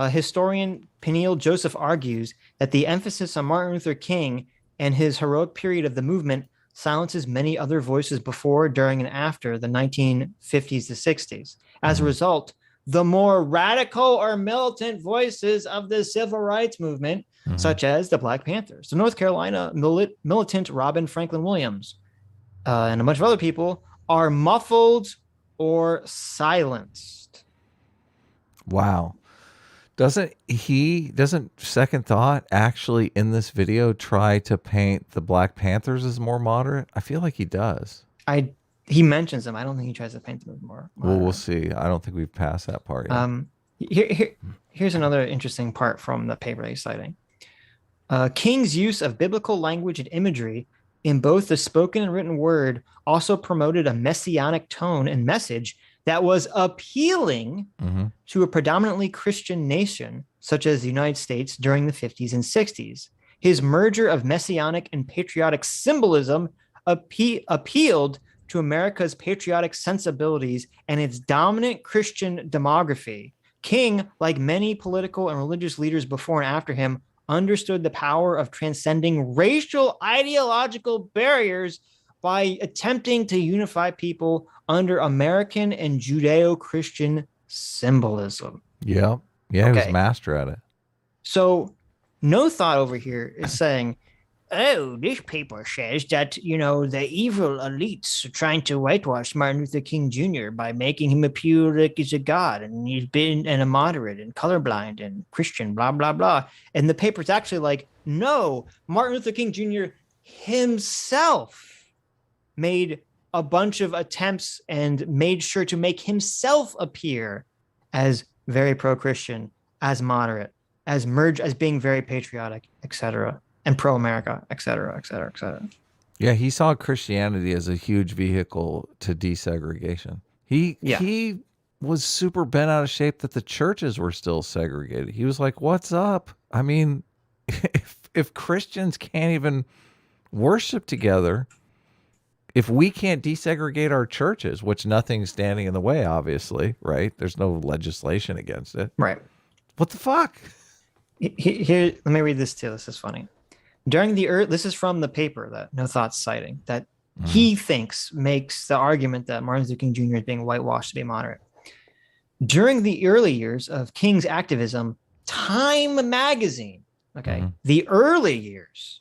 historian Peniel Joseph argues that the emphasis on Martin Luther King and his heroic period of the movement silences many other voices before, during, and after the 1950s to 60s. As a result, the more radical or militant voices of the civil rights movement, such as the Black Panthers, the North Carolina militant Robin Franklin Williams, and a bunch of other people, are muffled or silenced. Wow. Doesn't Second Thought actually in this video try to paint the Black Panthers as more moderate? I feel like he does. He mentions them. I don't think he tries to paint them as more moderate. Well, we'll see. I don't think we've passed that part yet. Here's another interesting part from the paper he's citing. King's use of biblical language and imagery in both the spoken and written word also promoted a messianic tone and message that was appealing to a predominantly Christian nation, such as the United States during the 50s and 60s. His merger of messianic and patriotic symbolism appealed to America's patriotic sensibilities and its dominant Christian demography. King, like many political and religious leaders before and after him, understood the power of transcending racial ideological barriers by attempting to unify people under American and Judeo-Christian symbolism. Yeah. Yeah, he was master at it. So No Thought over here is saying, oh, this paper says that, you know, the evil elites are trying to whitewash Martin Luther King Jr. by making him appear like he's a god and he's been a moderate and colorblind and Christian, blah, blah, blah. And the paper's actually like, no, Martin Luther King Jr. himself made a bunch of attempts and made sure to make himself appear as very pro-Christian, as moderate, as being very patriotic, etc., and pro-America, etc., etc., etc. Yeah, he saw Christianity as a huge vehicle to desegregation. He was super bent out of shape that the churches were still segregated. He was like, "What's up? I mean, if Christians can't even worship together, if we can't desegregate our churches, which nothing's standing in the way, obviously, right? There's no legislation against it, right? What the fuck?" Here, let me read this too. This is funny. This is from the paper that No Thought's citing, that he thinks makes the argument that Martin Luther King Jr. is being whitewashed to be moderate. During the early years of King's activism, Time magazine, the early years,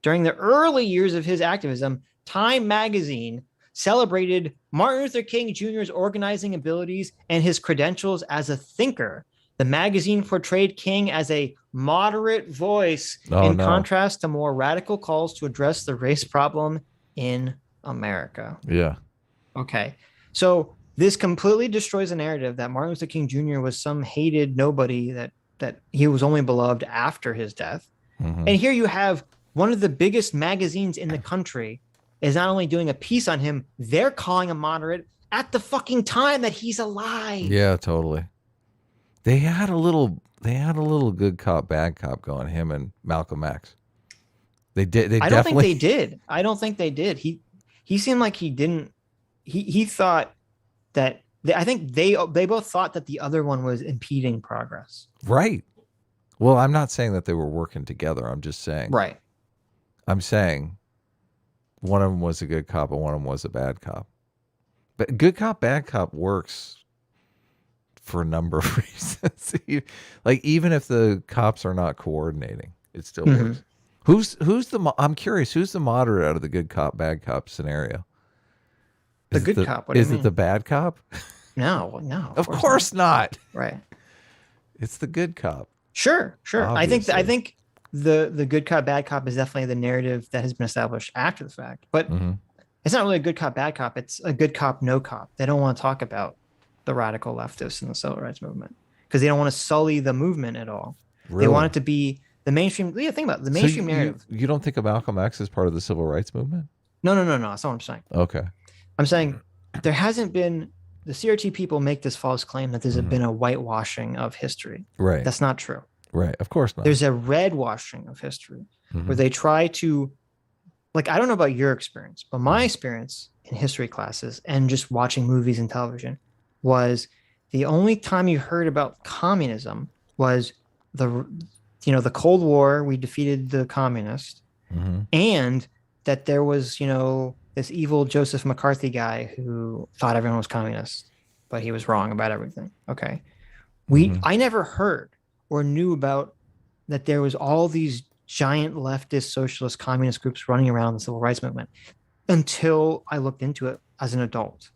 during the early years of his activism, Time magazine celebrated Martin Luther King Jr.'s organizing abilities and his credentials as a thinker. The magazine portrayed King as a moderate voice contrast to more radical calls to address the race problem in America. Yeah. Okay. So this completely destroys the narrative that Martin Luther King Jr. was some hated nobody, that he was only beloved after his death. And here you have one of the biggest magazines in the country is not only doing a piece on him, they're calling him moderate at the fucking time that he's alive. Yeah, totally. They had a little good cop, bad cop going, him and Malcolm X. I don't think they did. I don't think they did. He seemed like he didn't. He thought that. I think they both thought that the other one was impeding progress. Right. Well, I'm not saying that they were working together. I'm just saying. Right. I'm saying one of them was a good cop and one of them was a bad cop. But good cop, bad cop works for a number of reasons. Like, even if the cops are not coordinating, it still works. I'm curious, who's the moderate out of the good cop, bad cop scenario? Is it the bad cop? No. Of course not. Right. It's the good cop. Sure. Obviously. I think the good cop, bad cop is definitely the narrative that has been established after the fact. But it's not really a good cop, bad cop. It's a good cop, no cop. They don't want to talk about the radical leftists in the civil rights movement because they don't want to sully the movement at all. Really? They want it to be the mainstream. Yeah, think about it. The mainstream narrative. You don't think of Malcolm X as part of the civil rights movement? No. That's not what I'm saying. Okay. I'm saying there hasn't been, the CRT people make this false claim that there's been a whitewashing of history. Right. That's not true. Right. Of course not. There's a red washing of history where they try to, like, I don't know about your experience, but my experience in history classes and just watching movies and television was the only time you heard about communism was the Cold War. We defeated the communists, and that there was, this evil Joseph McCarthy guy who thought everyone was communist, but he was wrong about everything. Okay. I never heard or knew about that there was all these giant leftist, socialist, communist groups running around the civil rights movement until I looked into it as an adult.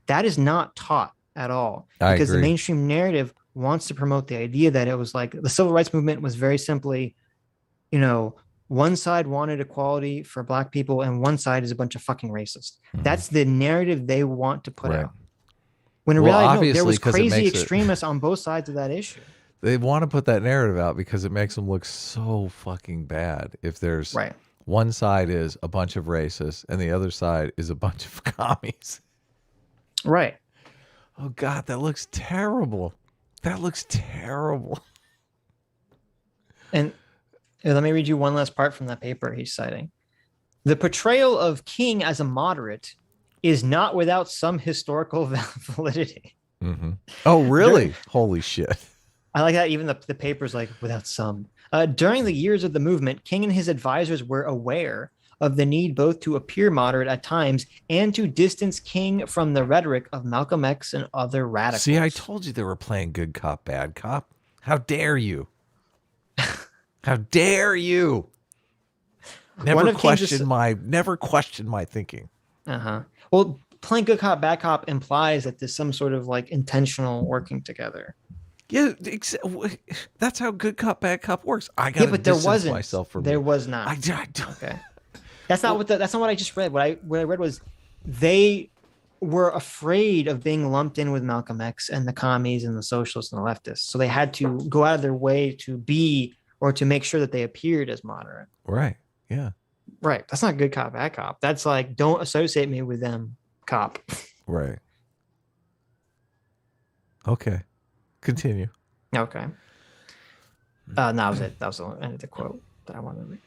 That is not taught at all, because the mainstream narrative wants to promote the idea that it was like the civil rights movement was very simply, one side wanted equality for black people and one side is a bunch of fucking racists. That's the narrative they want to put out. When in reality, no, there was crazy extremists on both sides of that issue. They want to put that narrative out because it makes them look so fucking bad. If there's one side is a bunch of racists and the other side is a bunch of commies. Right. Oh God, that looks terrible. And let me read you one last part from that paper he's citing. The portrayal of King as a moderate is not without some historical validity. Oh, really? Holy shit. I like that. Even the paper's like, without some. During the years of the movement, King and his advisors were aware of the need both to appear moderate at times and to distance King from the rhetoric of Malcolm X and other radicals. See, I told you they were playing good cop, bad cop. How dare you? How dare you? Never question my thinking. Well, playing good cop, bad cop implies that there's some sort of like intentional working together. Yeah, that's how good cop, bad cop works. I got to distance myself from There was not. Okay. That's not what I just read. What I read was they were afraid of being lumped in with Malcolm X and the commies and the socialists and the leftists. So they had to go out of their way to be or to make sure that they appeared as moderate. Right. Yeah. Right. That's not good cop, bad cop. That's like, don't associate me with them, cop. Right. Okay. Continue. Okay. That was it. That was the end of the quote that I wanted to read.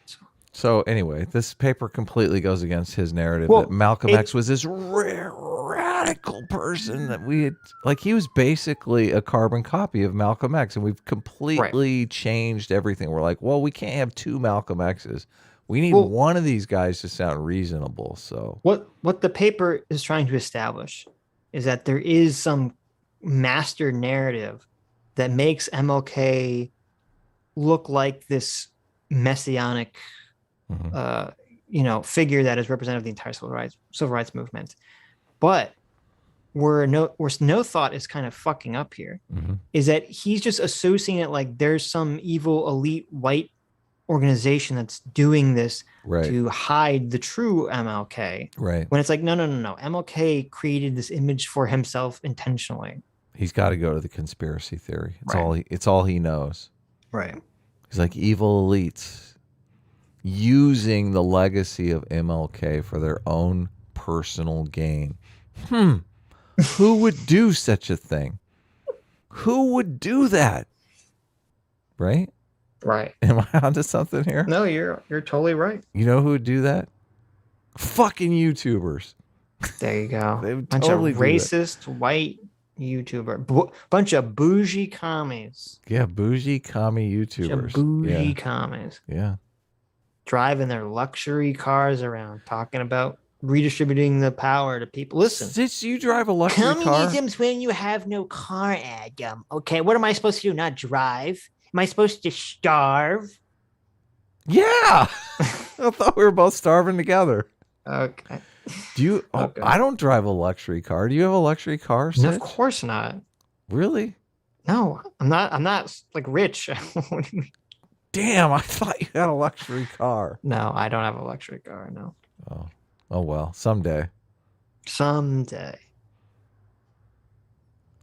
So anyway, this paper completely goes against his narrative that Malcolm X was this radical person that we had, like, he was basically a carbon copy of Malcolm X, and we've completely changed everything. We're like, well, we can't have two Malcolm X's. We need one of these guys to sound reasonable. So what the paper is trying to establish is that there is some master narrative that makes MLK look like this messianic figure that is representative of the entire civil rights movement. But where no thought is kind of fucking up here is that he's just associating it like there's some evil elite white organization that's doing this to hide the true MLK. Right. When it's like, no. MLK created this image for himself intentionally. He's got to go to the conspiracy theory. It's all he knows. Right. He's like evil elites using the legacy of MLK for their own personal gain. Who would do such a thing? Who would do that? Right? Right. Am I onto something here? No, you're totally right. You know who would do that? Fucking YouTubers. There you go. They would bunch totally of racist white YouTuber. Bunch of bougie commies. Yeah, bougie commie YouTubers. Bougie commies. Yeah. Driving their luxury cars around, talking about redistributing the power to people. Listen. Did you drive a luxury car? Communism's when you have no car, Adam. Okay, what am I supposed to do? Not drive? Am I supposed to starve? Yeah. I thought we were both starving together. Okay. Do you? Okay. I don't drive a luxury car. Do you have a luxury car, Sitch? No, of course not. Really? No, I'm not like rich. What do you mean? Damn, I thought you had a luxury car. No, I don't have a luxury car. No. Oh well, someday. Someday.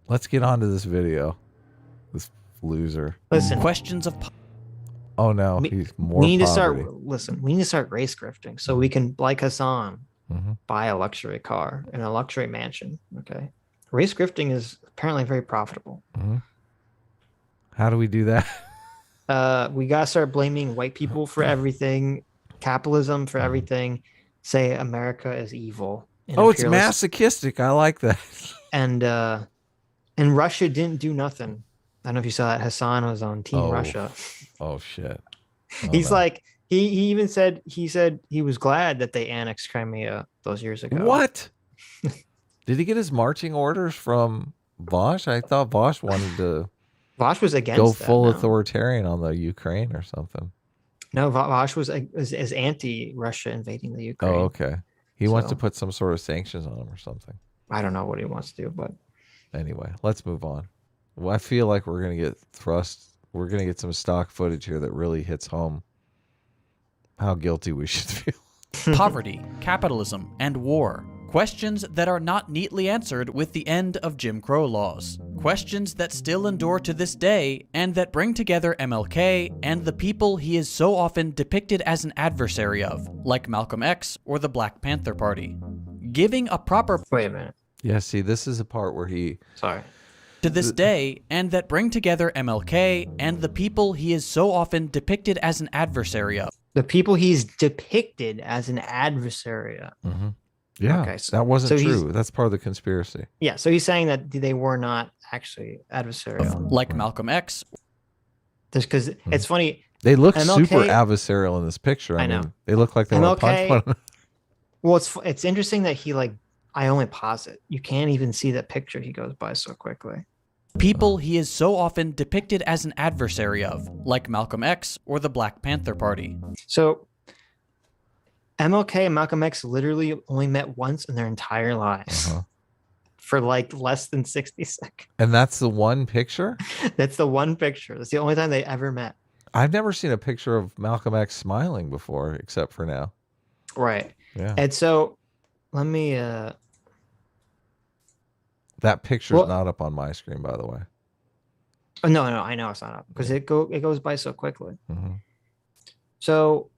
Let's get on to this video. This loser. Listen. Questions of. Oh no, he's more. We need poverty. We need to start race grifting so we can, like Hassan, buy a luxury car and a luxury mansion. Okay. Race grifting is apparently very profitable. How do we do that? We gotta start blaming white people for everything, capitalism for everything. Say America is evil. Oh, it's masochistic. I like that. And Russia didn't do nothing. I don't know if you saw that. Hassan was on Team Russia. Oh shit. He's like he even said he was glad that they annexed Crimea those years ago. What? Did he get his marching orders from Bosch? I thought Bosch wanted to. Bosch was against go full authoritarian on the Ukraine or something. No, Bosch was anti-Russia invading the Ukraine. Oh, okay. He wants to put some sort of sanctions on him or something. I don't know what he wants to do, but anyway, let's move on. Well, I feel like we're gonna get We're gonna get some stock footage here that really hits home how guilty we should feel. Poverty, capitalism, and war. Questions that are not neatly answered with the end of Jim Crow laws. Questions that still endure to this day and that bring together MLK and the people he is so often depicted as an adversary of, like Malcolm X or the Black Panther Party. Giving a proper... Wait a minute. Yeah, see, this is a part where he... Sorry. To this day, and that bring together MLK and the people he is so often depicted as an adversary of. The people he's depicted as an adversary of. Mm-hmm. Yeah, okay, so, that wasn't true. That's part of the conspiracy. Yeah, so he's saying that they were not actually adversarial. Like Malcolm X. Just because it's funny, They look MLK super adversarial in this picture. I know. mean, they look like they want to punch MLK one another. Well, it's interesting that he like I only pause it. You can't even see that picture. He goes by so quickly. People he is so often depicted as an adversary of, like Malcolm X or the Black Panther Party. So MLK and Malcolm X literally only met once in their entire lives for like less than 60 seconds. And that's the one picture? That's the one picture. That's the only time they ever met. I've never seen a picture of Malcolm X smiling before, except for now. Right. Yeah. And so let me that picture's not up on my screen, by the way. Oh, no, I know it's not up because it goes by so quickly. So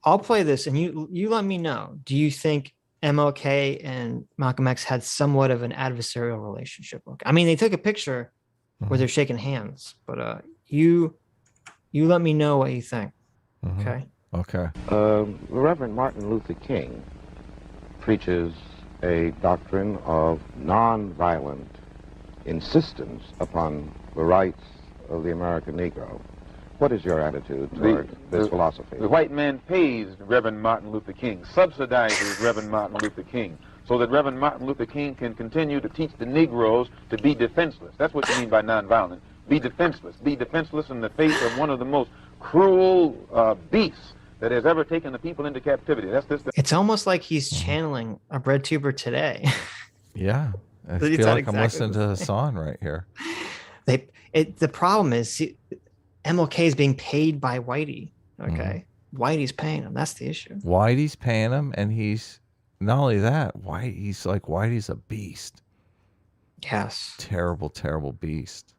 I'll play this and you let me know. Do you think MLK and Malcolm X had somewhat of an adversarial relationship? I mean, they took a picture where they're shaking hands, but you let me know what you think. Okay. Okay. Reverend Martin Luther King preaches a doctrine of nonviolent insistence upon the rights of the American Negro. What is your attitude toward this philosophy? The white man pays Reverend Martin Luther King, subsidizes Reverend Martin Luther King, so that Reverend Martin Luther King can continue to teach the Negroes to be defenseless. That's what you mean by nonviolent. Be defenseless. Be defenseless in the face of one of the most cruel beasts that has ever taken the people into captivity. It's almost like he's channeling a bread tuber today. Yeah. I feel like I'm listening to Hassan right here. The problem is MLK is being paid by Whitey. Okay. Whitey's paying him. That's the issue. Whitey's paying him, and he's not only that, Whitey's a beast. Yes. Terrible, terrible beast.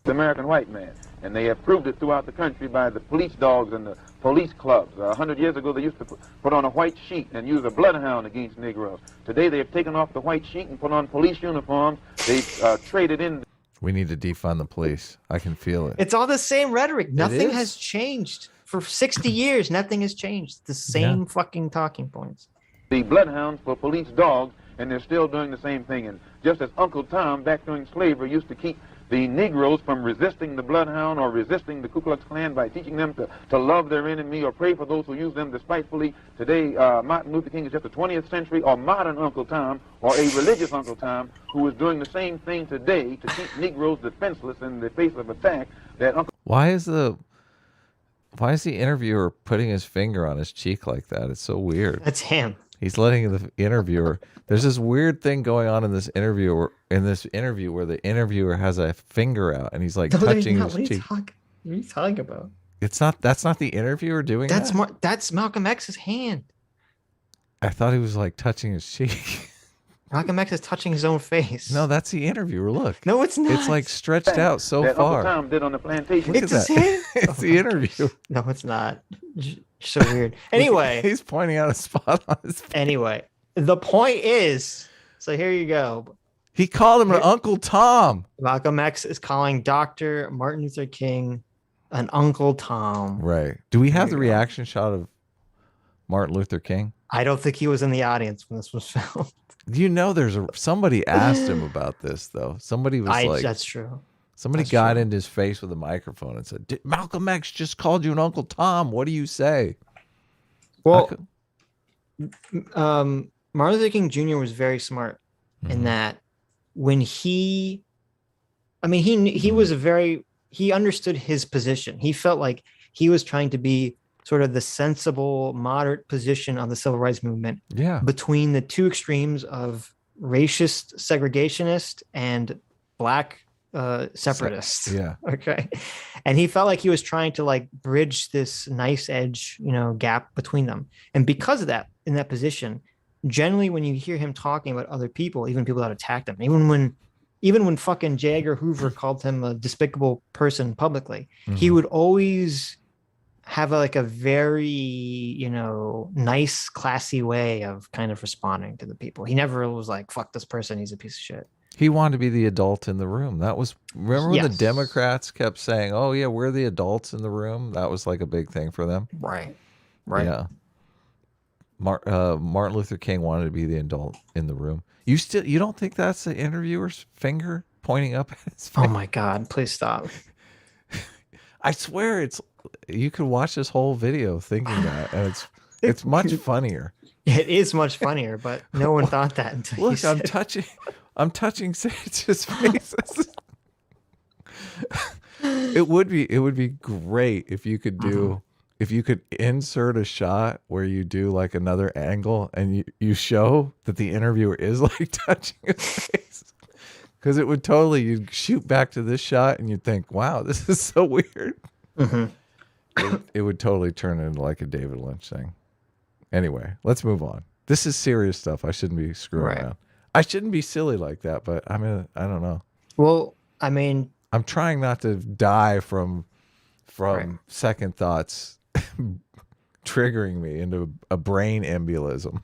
The American white man, and they have proved it throughout the country by the police dogs and the police clubs. 100 years ago, they used to put on a white sheet and use a bloodhound against Negroes. Today, they have taken off the white sheet and put on police uniforms. They've traded in. We need to defund the police. I can feel it. It's all the same rhetoric. Nothing has changed. For 60 years, nothing has changed. The same fucking talking points. The bloodhounds for police dogs, and they're still doing the same thing. And just as Uncle Tom, back during slavery, used to keep the Negroes from resisting the bloodhound or resisting the Ku Klux Klan by teaching them to love their enemy or pray for those who use them despitefully. Today, Martin Luther King is just a 20th century or modern Uncle Tom or a religious Uncle Tom who is doing the same thing today to keep Negroes defenseless in the face of attack. Why is the interviewer putting his finger on his cheek like that? It's so weird. That's him. He's letting the interviewer. There's this weird thing going on in this interview where the interviewer has a finger out and he's like touching his cheek. What are you talking about? That's not the interviewer doing that. That's Malcolm X's hand. I thought he was like touching his cheek. Malcolm X is touching his own face. No, that's the interviewer. Look. No, it's not. It's like stretched out so that far. Uncle Tom did on the plantation. It's his hand. It's the interview. No, it's not. So weird. Anyway, he's pointing out a spot on his face. Anyway, the point is, so here you go. He called him an Uncle Tom. Malcolm X is calling Dr. Martin Luther King an Uncle Tom. Right. Do we have the reaction shot of Martin Luther King? I don't think he was in the audience when this was filmed. You know, somebody asked him about this though. Somebody was that's true. Somebody got into his face with a microphone and said, Malcolm X just called you an Uncle Tom. What do you say? Well, Martin Luther King Jr. was very smart in that when he understood his position. He felt like he was trying to be sort of the sensible, moderate position on the civil rights movement between the two extremes of racist segregationist and black separatists. Okay. And he felt like he was trying to like bridge this nice edge, gap between them. And because of that, in that position, generally when you hear him talking about other people, even people that attacked him, even when fucking J. Edgar Hoover called him a despicable person publicly, he would always have a very, nice, classy way of kind of responding to the people. He never was like, fuck this person, he's a piece of shit. He wanted to be the adult in the room. Remember when the Democrats kept saying, oh yeah, we're the adults in the room? That was like a big thing for them. Right. Yeah. Martin Luther King wanted to be the adult in the room. You don't think that's the interviewer's finger pointing up at his face? Oh my God, please stop. I swear you could watch this whole video thinking that, and it's much funnier. It is much funnier, but no one thought that until Look, I'm touching Sitch's face. It would be great if you could do if you could insert a shot where you do like another angle and you show that the interviewer is like touching his face. Because it would totally, you'd shoot back to this shot and you'd think, wow, this is so weird. It would totally turn into like a David Lynch thing. Anyway, let's move on. This is serious stuff. I shouldn't be screwing around. I shouldn't be silly like that, but I don't know. Well, I mean, I'm trying not to die from second thoughts triggering me into a brain embolism.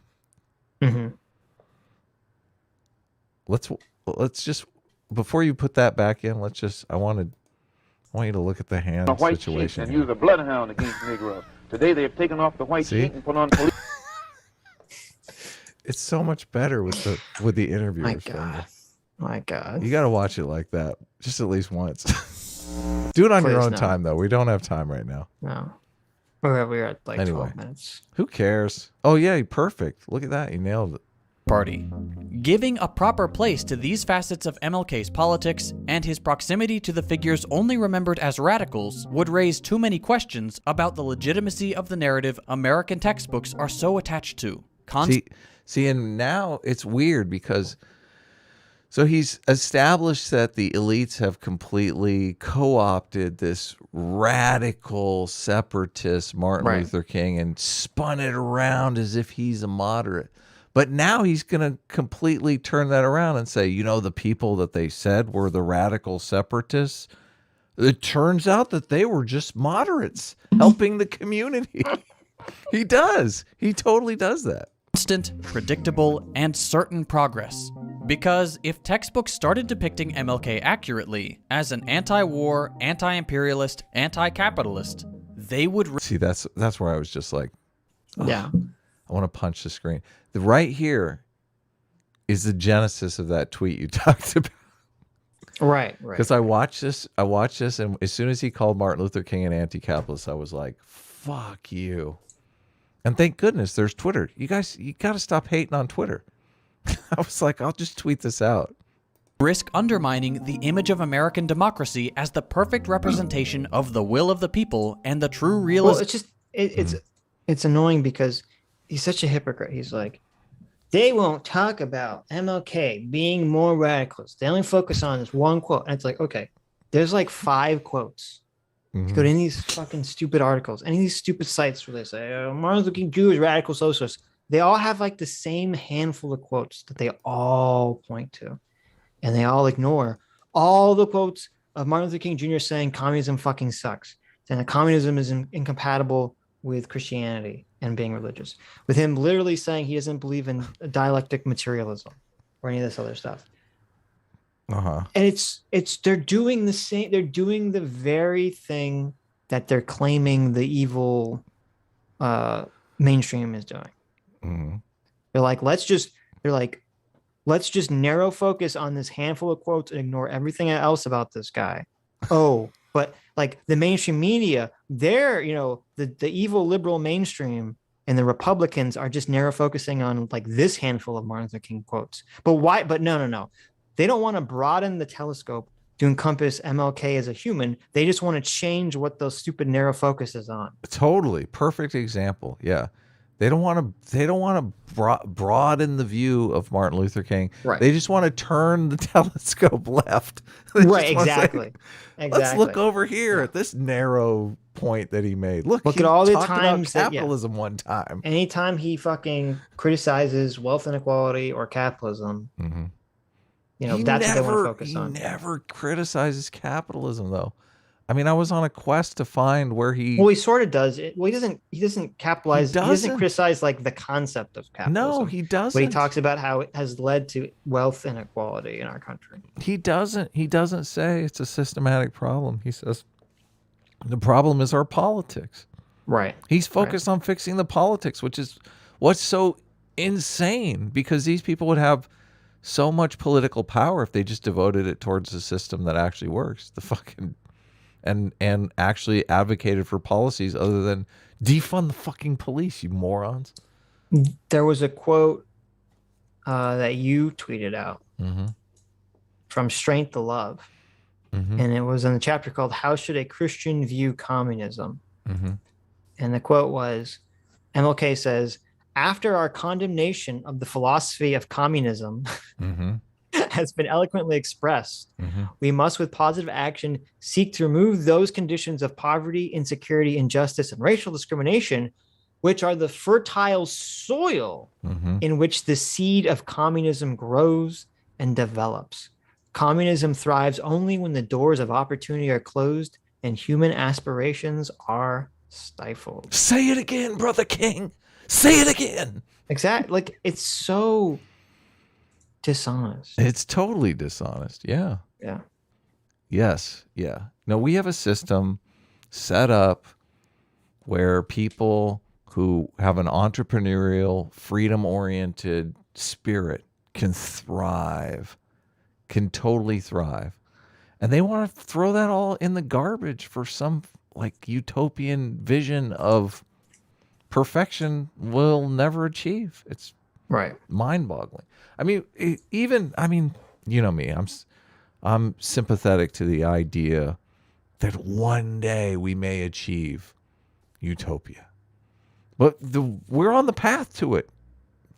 Let's just, before you put that back in, I want you to look at the hand situation and use a bloodhound against Negroes. Today they have taken off the white sheet and put on police. It's so much better with the interviewers. My God. You got to watch it like that, just at least once. Do it on your own time, though. We don't have time right now. No. We're at like 12 minutes. Who cares? Oh, yeah, perfect. Look at that. He nailed it. Party. Giving a proper place to these facets of MLK's politics and his proximity to the figures only remembered as radicals would raise too many questions about the legitimacy of the narrative American textbooks are so attached to. See, and now it's weird because so he's established that the elites have completely co-opted this radical separatist Martin Luther King and spun it around as if he's a moderate. But now he's going to completely turn that around and say, the people that they said were the radical separatists, it turns out that they were just moderates helping the community. He does. He totally does that. Constant, predictable, and certain progress. Because if textbooks started depicting MLK accurately as an anti-war, anti-imperialist, anti-capitalist, they would... See, that's where I was just like... Yeah. I want to punch the screen. Right here is the genesis of that tweet you talked about. Right. Because I watched this, and as soon as he called Martin Luther King an anti-capitalist, I was like, fuck you. And thank goodness there's Twitter. You guys, you got to stop hating on Twitter. I was like, I'll just tweet this out. Risk undermining the image of American democracy as the perfect representation of the will of the people and the true realism. Well, it's annoying because he's such a hypocrite. He's like, they won't talk about MLK being more radicals. They only focus on this one quote. And it's like, okay, there's like 5 quotes. You go to any of these fucking stupid articles, any of these stupid sites where they say, Martin Luther King Jr. is radical socialist. They all have like the same handful of quotes that they all point to. And they all ignore all the quotes of Martin Luther King Jr. saying communism fucking sucks. And that communism is incompatible with Christianity and being religious. With him literally saying he doesn't believe in dialectic materialism or any of this other stuff. And they're doing the same. They're doing the very thing that they're claiming the evil mainstream is doing. They're like, let's just narrow focus on this handful of quotes and ignore everything else about this guy. But like the mainstream media, they're, the evil liberal mainstream and the Republicans are just narrow focusing on like this handful of Martin Luther King quotes. But why? But no. They don't want to broaden the telescope to encompass MLK as a human. They just want to change what those stupid narrow focus is on. Totally. Perfect example. Yeah. They don't want to broaden the view of Martin LutherKing. Right. They just want to turn the telescope left. Exactly. Let's look over here at this narrow point that he made. Look at all the times about capitalism one time. Anytime he fucking criticizes wealth inequality or capitalism, that's what they want to focus on. He never criticizes capitalism, though. I mean, I was on a quest to find where he... Well, he sort of does it. Well, he doesn't capitalize. He doesn't criticize like the concept of capitalism. No, he doesn't. But he talks about how it has led to wealth inequality in our country. He doesn't say it's a systematic problem. He says the problem is our politics. Right. He's focused on fixing the politics, which is what's so insane, because these people would have so much political power if they just devoted it towards the system that actually works. and actually advocated for policies other than defund the fucking police, you morons. There was a quote that you tweeted out from Strength to Love. And it was in a chapter called How Should a Christian View Communism? And the quote was, MLK says, after our condemnation of the philosophy of communism has been eloquently expressed, we must with positive action seek to remove those conditions of poverty, insecurity, injustice, and racial discrimination, which are the fertile soil in which the seed of communism grows and develops. Communism thrives only when the doors of opportunity are closed and human aspirations are stifled. Say it again, Brother King. Say it again. Exactly. Like, it's so dishonest. It's totally dishonest. Yeah. Yeah. Yes. Yeah. No, we have a system set up where people who have an entrepreneurial, freedom-oriented spirit can thrive, can totally thrive. And they want to throw that all in the garbage for some like utopian vision of perfection we'll never achieve. It's mind-boggling. I mean, you know me, I'm sympathetic to the idea that one day we may achieve utopia. But we're on the path to it.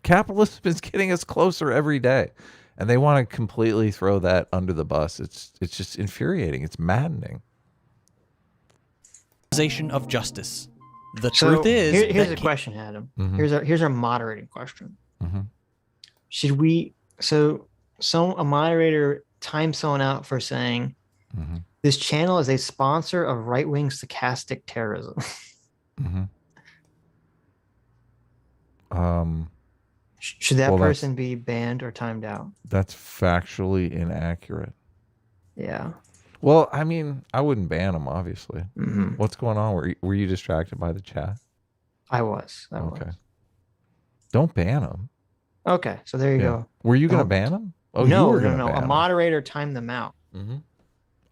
Capitalism is getting us closer every day. And they want to completely throw that under the bus. It's just infuriating. It's maddening. Of justice. The truth is, here's a question, Adam. Here's our moderating question. Should we? A moderator timed someone out for saying this channel is a sponsor of right-wing stochastic terrorism. Should that person be banned or timed out? That's factually inaccurate. Yeah. Well, I mean, I wouldn't ban them, obviously. What's going on? Were you distracted by the chat? I was. Okay. Don't ban them. Okay, so there you go. Were you going to ban them? Oh, no, you were gonna no. ban A them. moderator timed them out.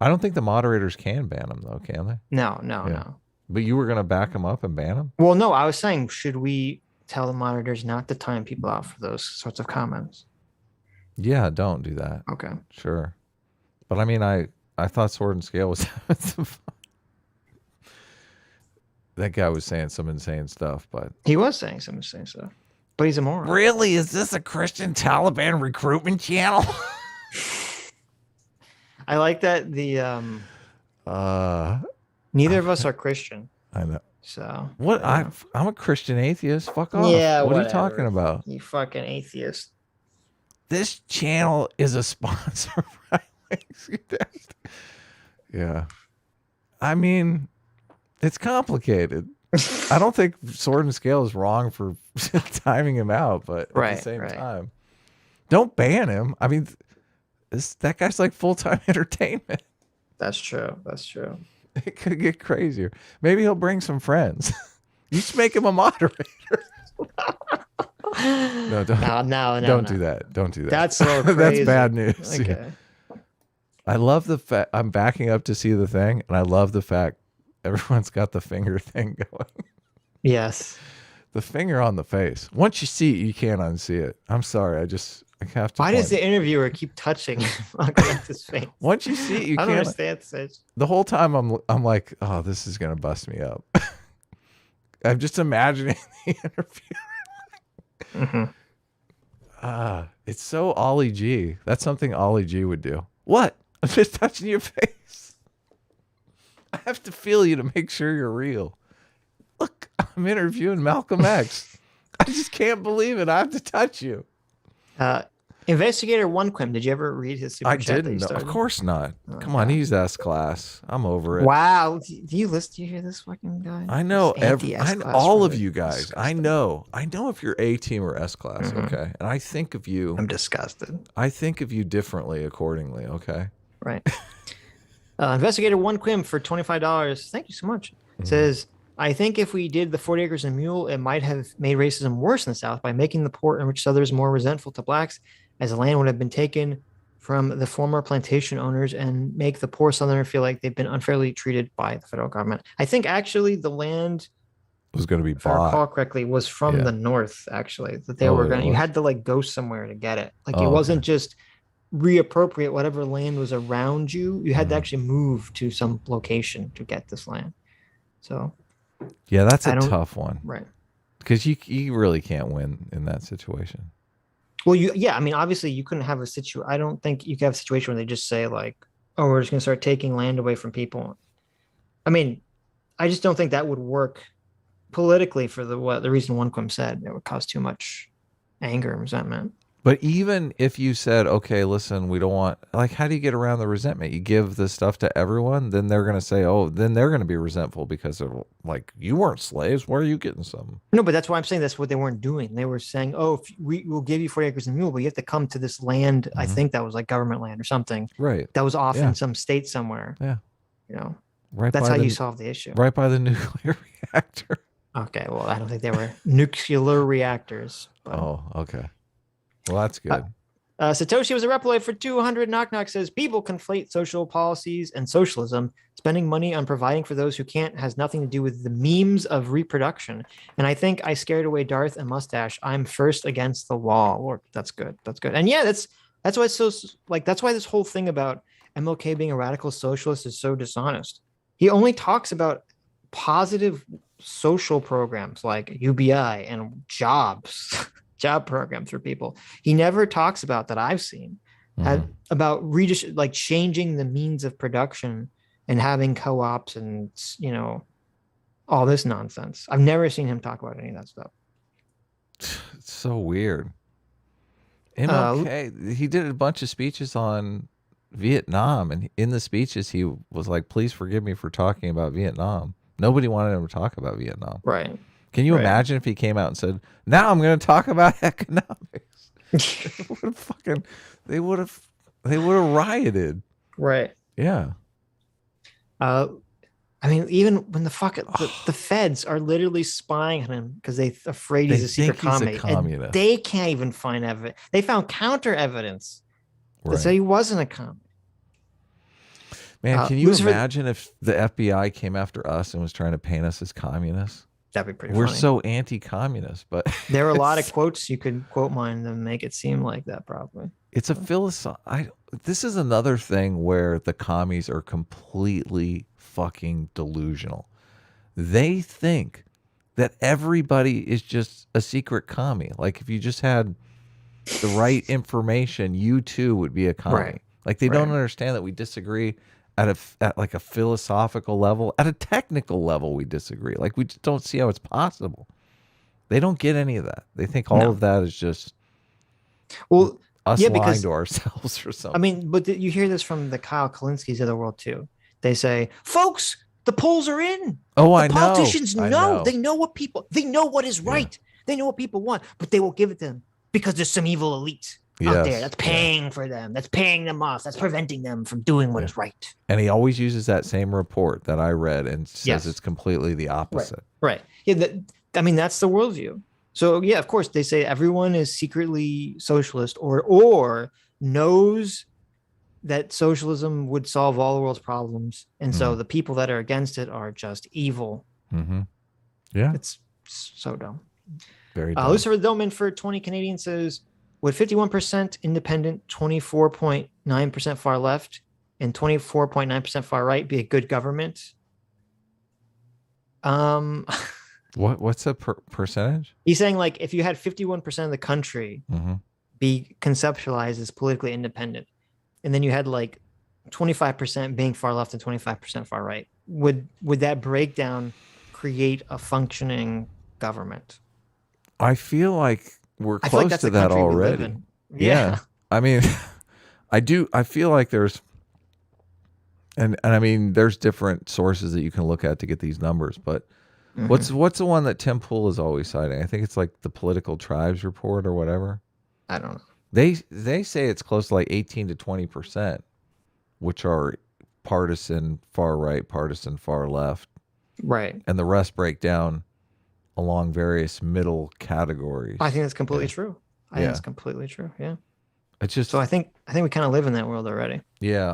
I don't think the moderators can ban them, though, can they? No. But you were going to back them up and ban them? Well, no, I was saying, should we tell the moderators not to time people out for those sorts of comments? Yeah, don't do that. Okay. Sure. But I mean, I thought Sword and Scale was that guy was saying some insane stuff, but he was saying some insane stuff. But he's a moron. Really? Is this a Christian Taliban recruitment channel? I like that neither of us are Christian. I know. So what? I'm a Christian atheist. Fuck off. Yeah. What are you talking about? You fucking atheist. This channel is a sponsor of right-wing. Yeah. I mean, it's complicated. I don't think Sword and Scale is wrong for timing him out, but at the same time, don't ban him. I mean, that guy's like full-time entertainment. That's true. It could get crazier. Maybe he'll bring some friends. You just make him a moderator. No, don't do that. Don't do that. That's a little crazy. That's bad news. Okay. Yeah. I love the fact I'm backing up to see the thing, and I love the fact everyone's got the finger thing going. Yes. The finger on the face. Once you see it, you can't unsee it. I'm sorry. I have to. Why does the interviewer keep touching his face? Once you see it, you can't. I don't understand, Sitch. The whole time I'm like, oh, this is gonna bust me up. I'm just imagining the interview. It's so Ollie G. That's something Ollie G would do. What? I'm just touching your face. I have to feel you to make sure you're real. Look, I'm interviewing Malcolm X. I just can't believe it. I have to touch you. Investigator Onequim, did you ever read his super chat? I didn't. Of course not. Come on, he's S-class. I'm over it. Wow. Do you listen? Do you hear this fucking guy? I know all of you guys. Disgusting. I know if you're A team or S-class, okay? And I think of you. I'm disgusted. I think of you differently accordingly, okay? Right. Investigator Onequim for $25. Thank you so much. Says, I think if we did the 40 acres and a mule, it might have made racism worse in the South by making the poor and rich Southerners more resentful to blacks, as the land would have been taken from the former plantation owners and make the poor Southerner feel like they've been unfairly treated by the federal government. I think actually the land was going to be if I recall correctly, was from the North, actually, that they were going to, you had to like go somewhere to get it. Like it wasn't just reappropriate whatever land was around you. You had to actually move to some location to get this land. So yeah, that's a tough one. Right. Because you really can't win in that situation. Well, I mean, obviously you couldn't have a situation. I don't think you can have a situation where they just say like, oh, we're just going to start taking land away from people. I mean, I just don't think that would work politically for the reason OneQuim said. It would cause too much anger and resentment. But even if you said, okay, listen, we don't want, like, how do you get around the resentment? You give this stuff to everyone, then they're going to say, oh, then they're going to be resentful because of, like, you weren't slaves. Where are you getting some? No, but that's why I'm saying that's what they weren't doing. They were saying, oh, if we will give you 40 acres and mule, but you have to come to this land. I think that was like government land or something. Right. That was off in some state somewhere. Yeah. You know, right. That's how you solve the issue. Right by the nuclear reactor. Okay. Well, I don't think they were nuclear reactors. But... Oh, okay. Well, that's good. Satoshi was a Reploid for 200. Knock Knock says people conflate social policies and socialism. Spending money on providing for those who can't has nothing to do with the memes of reproduction. And I think I scared away Darth and Mustache. I'm first against the wall. Or that's good. That's good. And yeah, that's why it's so like that's why this whole thing about MLK being a radical socialist is so dishonest. He only talks about positive social programs like UBI and jobs. Job programs for people. He never talks about that I've seen about like changing the means of production and having co-ops and all this nonsense. I've never seen him talk about any of that stuff. It's so weird. MLK, he did a bunch of speeches on Vietnam, and in the speeches he was like, please forgive me for talking about Vietnam. Nobody wanted him to talk about Vietnam. Right. Can you imagine if he came out and said, now I'm going to talk about economics? They would have rioted. Right. Yeah. I mean, even when the feds are literally spying on him because they're afraid he's a secret communist. And they can't even find evidence. They found counter evidence that say he wasn't a communist. Man, can you imagine if the FBI came after us and was trying to paint us as communists? That'd be pretty We're funny. so anti-communist, but there are a lot of quotes you could quote mine and make it seem like that. Probably it's a philosophy. This is another thing where the commies are completely fucking delusional. They think that everybody is just a secret commie. Like if you just had the right information, you too would be a commie. Right. Like they don't understand that we disagree at like a philosophical level, at a technical level, we disagree. Like we just don't see how it's possible. They don't get any of that. They think all of that is just us lying to ourselves or something. I mean, but you hear this from the Kyle Kalinskis of the world too. They say, folks, the polls are in. Oh, I know. Politicians know. They know what is right. They know what people want, but they won't give it to them because there's some evil elite out there that's paying for them, that's paying them off, that's preventing them from doing what is right. And he always uses that same report that I read and says it's completely the opposite. Right. Yeah. I mean, that's the worldview. So yeah, of course they say everyone is secretly socialist or knows that socialism would solve all the world's problems. And so the people that are against it are just evil. Mm-hmm. Yeah. It's so dumb. Very dumb. Lucifer Dillman for 20 Canadian says, would 51% independent, 24.9% far left, and 24.9% far right be a good government? What's the percentage? He's saying like if you had 51% of the country be conceptualized as politically independent, and then you had like 25% being far left and 25% far right, would that breakdown create a functioning government? I feel like we're close to that already. Yeah. I mean, I feel like there's, and I mean, there's different sources that you can look at to get these numbers, but what's the one that Tim Pool is always citing? I think it's like the Political Tribes Report or whatever. I don't know. They say it's close to like 18 to 20%, which are partisan far right, partisan far left. Right. And the rest break down along various middle categories. I think that's completely true. I think it's completely true. Yeah. It's just So I think we kind of live in that world already. Yeah,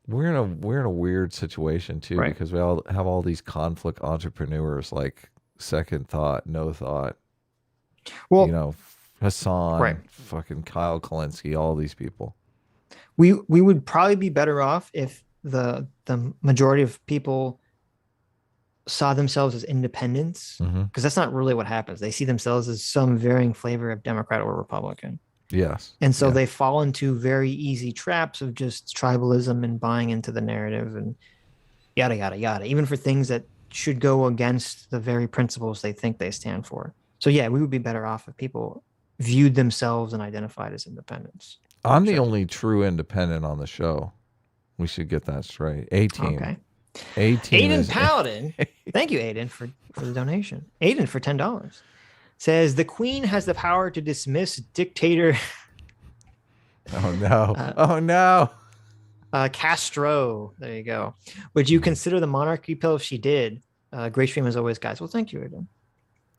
we're in a weird situation too, Right. because we all have all these conflict entrepreneurs like Second Thought, No Thought. Well, you know, Hassan, right. fucking Kyle Kalinske, all these people. We would probably be better off if the majority of people saw themselves as independents, because that's not really what happens. They see themselves as some varying flavor of Democrat or Republican. Yes. And so they fall into very easy traps of just tribalism and buying into the narrative and yada, yada, yada, even for things that should go against the very principles they think they stand for. So, yeah, we would be better off if people viewed themselves and identified as independents. I'm the only true independent on the show. We should get that straight. A-Team. Okay. A-Team Aiden Paladin. Thank you, Aiden, for the donation. Aiden for $10. Says the Queen has the power to dismiss dictator. Oh no! Oh no! Castro. There you go. Would you consider the monarchy pill if she did? Great stream as always, guys. Well, thank you, Aiden.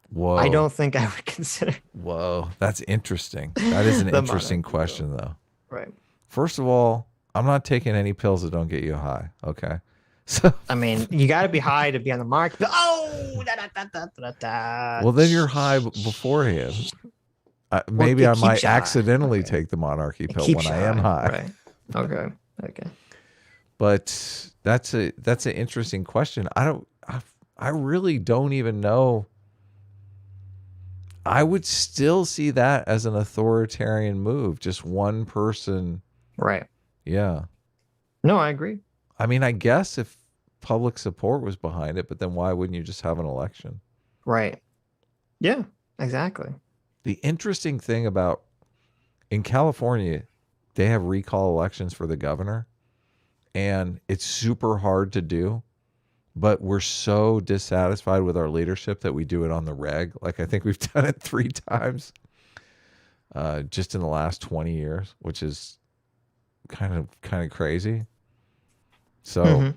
Whoa! I don't think I would consider. Whoa, that's interesting. That is an interesting question, though. Right. First of all, I'm not taking any pills that don't get you high. Okay. So I mean, you got to be high to be on the market. Oh, well, then you're high beforehand. Maybe I might accidentally take the monarchy pill when I am high. Right. Okay. But that's an interesting question. I really don't even know. I would still see that as an authoritarian move. Just one person. Right. Yeah. No, I agree. I mean, I guess if public support was behind it, but then why wouldn't you just have an election? Right. Yeah, exactly. The interesting thing about in California, they have recall elections for the governor, and it's super hard to do, but we're so dissatisfied with our leadership that we do it on the reg. Like, I think we've done it 3 times just in the last 20 years, which is kind of crazy. So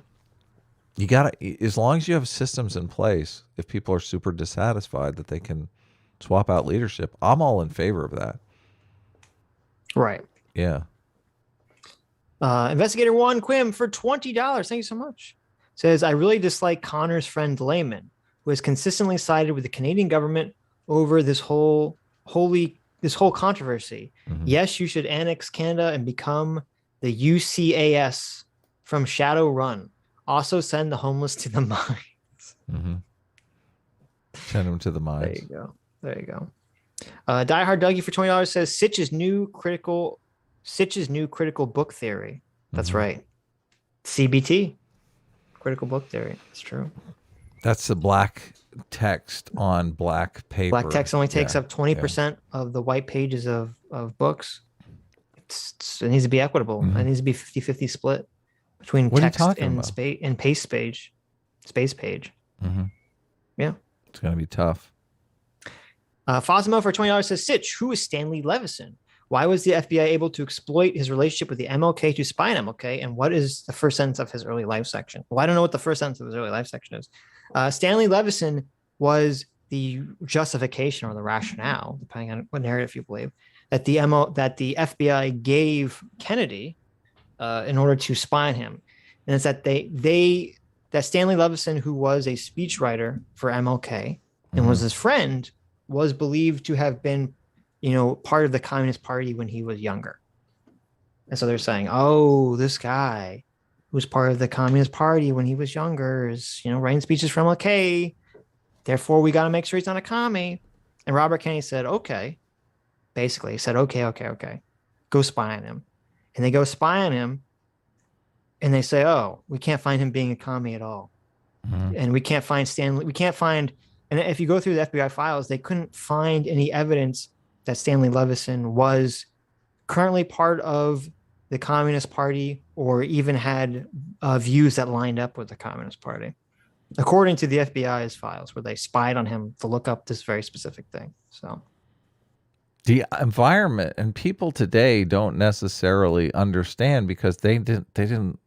you gotta, as long as you have systems in place, if people are super dissatisfied that they can swap out leadership, I'm all in favor of that. Right. Yeah. Investigator Juan Quim for $20. Thank you so much. Says, I really dislike Connor's friend Layman, who has consistently sided with the Canadian government over this whole controversy. Yes, you should annex Canada and become the UCAS from Shadowrun. Also send the homeless to the mines. Send them to the mines. There you go. Die Hard Dougie for $20 says Sitch's new critical book theory. That's right. CBT. Critical book theory. That's true. That's the black text on black paper. Black text only takes up 20% of the white pages of books. It needs to be equitable. It needs to be 50-50 split between text and space page. Yeah. It's going to be tough. Fosmo for $20 says, Sitch, who is Stanley Levison? Why was the FBI able to exploit his relationship with the MLK to spy on MLK? And what is the first sentence of his early life section? Well, I don't know what the first sentence of his early life section is. Stanley Levison was the justification or the rationale, depending on what narrative you believe, that the FBI gave Kennedy in order to spy on him. And it's that that Stanley Levison, who was a speechwriter for MLK and was his friend, was believed to have been, part of the Communist Party when he was younger. And so they're saying, oh, this guy who was part of the Communist Party when he was younger is, writing speeches for MLK. Therefore, we got to make sure he's not a commie. And Robert Kennedy said, okay. Basically, he said, okay. Go spy on him. And they go spy on him. And they say, oh, we can't find him being a commie at all. And we can't find Stanley. And if you go through the FBI files, they couldn't find any evidence that Stanley Levison was currently part of the Communist Party or even had views that lined up with the Communist Party, according to the FBI's files, where they spied on him to look up this very specific thing. So the environment and people today don't necessarily understand because they didn't.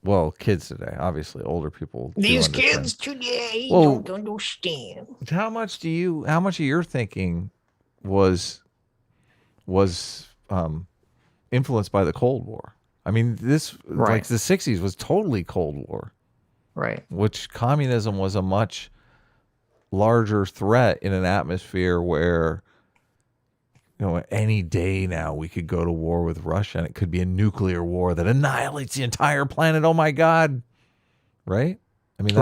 Well, kids today, obviously, older people. These kids today don't understand. How much of your thinking was influenced by the Cold War. I mean, this like the 60s was totally Cold War. Right. Which communism was a much larger threat in an atmosphere where, you know, any day now we could go to war with Russia and it could be a nuclear war that annihilates the entire planet. Oh my God. Right? I mean,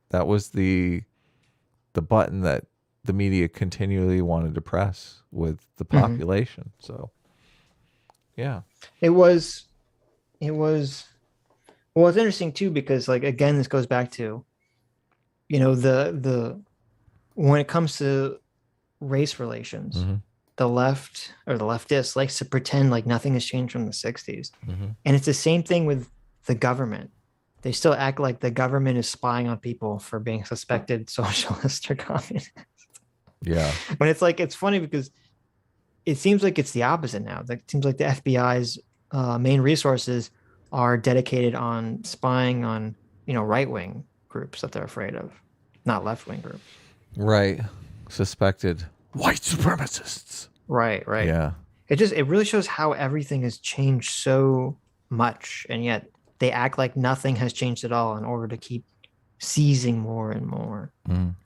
that was the button that the media continually wanted to press with the population. So, yeah. It was, well, it's interesting too, because like, again, this goes back to, you know, when it comes to race relations, the left or the leftists likes to pretend like nothing has changed from the 60s. And it's the same thing with the government. They still act like the government is spying on people for being suspected socialist or communist. Yeah. But it's like, it's funny because it seems like it's the opposite now. It seems like the FBI's main resources are dedicated on spying on, you know, right-wing groups that they're afraid of, not left-wing groups. Right. Suspected white supremacists. Right. Yeah. It really shows how everything has changed so much, and yet they act like nothing has changed at all in order to keep seizing more and more.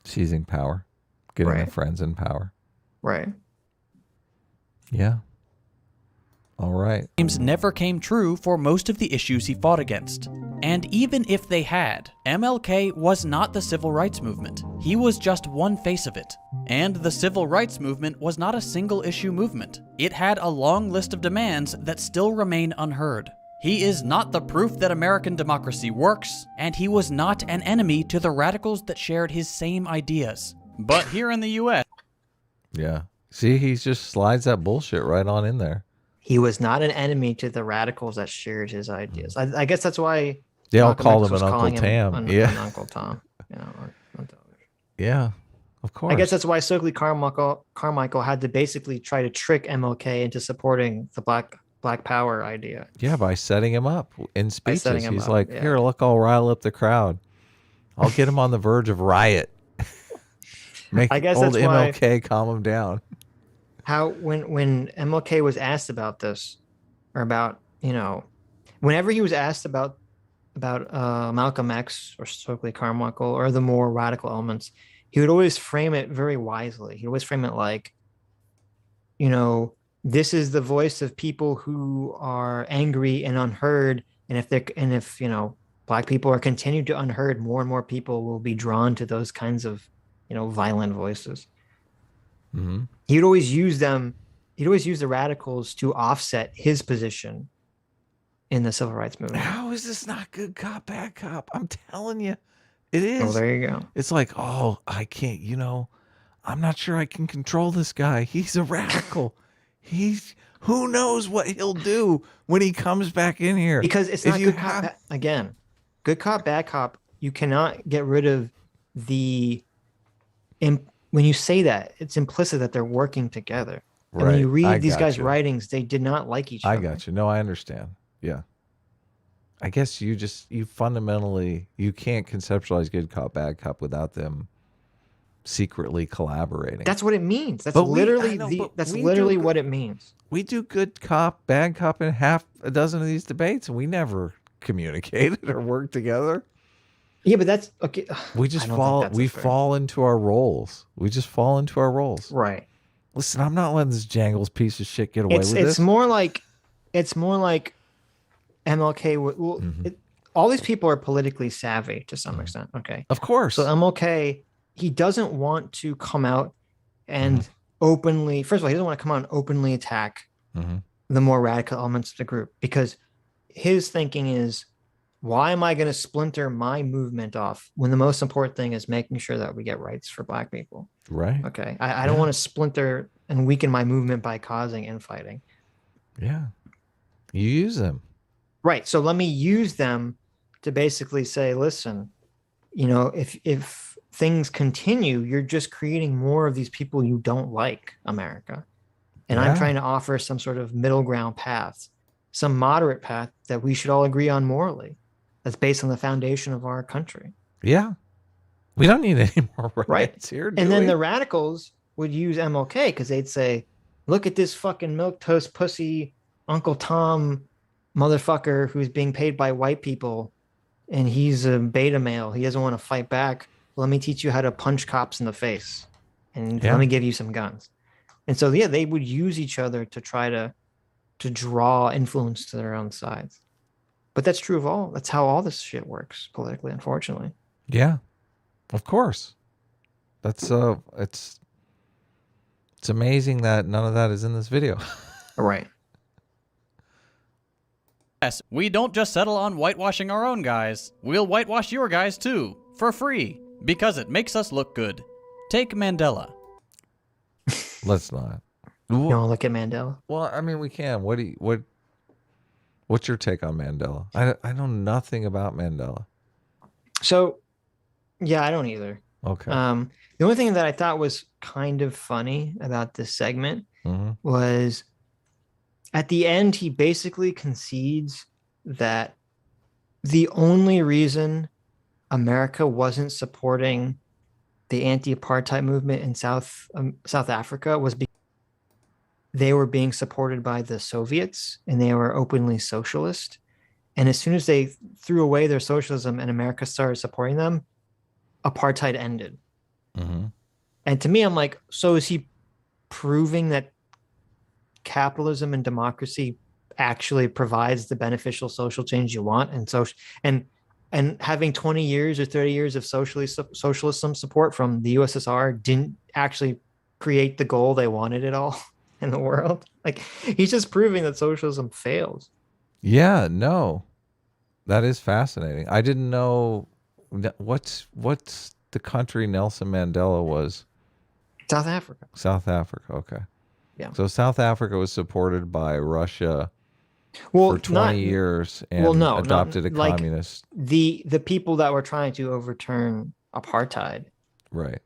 Seizing power. Getting their friends in power. Right. Yeah. All right. Claims never came true for most of the issues he fought against. And even if they had, MLK was not the civil rights movement. He was just one face of it. And the civil rights movement was not a single issue movement. It had a long list of demands that still remain unheard. He is not the proof that American democracy works, and he was not an enemy to the radicals that shared his same ideas. But here in the U.S. Yeah. See, he just slides that bullshit right on in there. He was not an enemy to the radicals that shared his ideas. I guess that's why they all called him an Uncle Tam. An Uncle Tom. You know, on television. Yeah, of course. I guess that's why Stokely Carmichael had to basically try to trick MLK into supporting the Black Power idea. Yeah, by setting him up in speeches. He's like, here, look, I'll rile up the crowd. I'll get him on the verge of riot. Make I guess old that's why MLK calm him down. How when MLK was asked about this, or about, you know, whenever he was asked about Malcolm X or Stokely Carmichael or the more radical elements, he would always frame it very wisely. He always frame it like, you know, this is the voice of people who are angry and unheard, and if you know, Black people are continued to unheard, more and more people will be drawn to those kinds of, you know, violent voices. He'd always use them. He'd always use the radicals to offset his position in the civil rights movement. How is this not good cop, bad cop? I'm telling you, it is. Oh, there you go. It's like, oh, I can't, you know, I'm not sure I can control this guy. He's a radical. Who knows what he'll do when he comes back in here. Because it's not good cop, again, good cop, bad cop. You cannot get rid of when you say that, it's implicit that they're working together. Right. And when you read these guys' writings, they did not like each other. I got you. No, I understand. Yeah. I guess you fundamentally, you can't conceptualize good cop, bad cop without them secretly collaborating. That's what it means. That's literally what it means. We do good cop, bad cop in half a dozen of these debates, and we never communicated or worked together. Yeah, but that's okay. We just fall into our roles. We just fall into our roles. Right. Listen, I'm not letting this Jangles piece of shit get away with this. It's more like MLK. All these people are politically savvy to some extent. Okay. Of course. So MLK, he doesn't want to come out and openly. First of all, he doesn't want to come out and openly attack the more radical elements of the group, because his thinking is, why am I going to splinter my movement off when the most important thing is making sure that we get rights for Black people? Right. Okay. I don't want to splinter and weaken my movement by causing infighting. Yeah. You use them. Right. So let me use them to basically say, listen, you know, if things continue, you're just creating more of these people you don't like, America. And I'm trying to offer some sort of middle ground path, some moderate path that we should all agree on morally. That's based on the foundation of our country. Yeah. We don't need any more rights here. And then the radicals would use MLK because they'd say, look at this fucking milquetoast pussy Uncle Tom motherfucker who's being paid by white people, and he's a beta male. He doesn't want to fight back. Let me teach you how to punch cops in the face, and let me give you some guns. And so, yeah, they would use each other to try to draw influence to their own sides. But that's true of all. That's how all this shit works politically, unfortunately. Yeah, of course. That's it's amazing that none of that is in this video. Right. Yes, we don't just settle on whitewashing our own guys. We'll whitewash your guys too, for free, because it makes us look good. Take Mandela. Let's not. You want to look at Mandela? Well, I mean, we can. What's your take on Mandela? I know nothing about Mandela. So, yeah, I don't either. Okay. The only thing that I thought was kind of funny about this segment was at the end, he basically concedes that the only reason America wasn't supporting the anti-apartheid movement in South Africa was because they were being supported by the Soviets and they were openly socialist. And as soon as they threw away their socialism and America started supporting them, apartheid ended. And to me, I'm like, so is he proving that capitalism and democracy actually provides the beneficial social change you want? And having 20 years or 30 years of socialism support from the USSR didn't actually create the goal they wanted at all in the world. Like, he's just proving that socialism fails. Yeah, no, that is fascinating. I didn't know what's the country Nelson Mandela was. South Africa. South Africa. Okay. Yeah. So South Africa was supported by Russia for 20 years and adopted a communist. The people that were trying to overturn apartheid, right?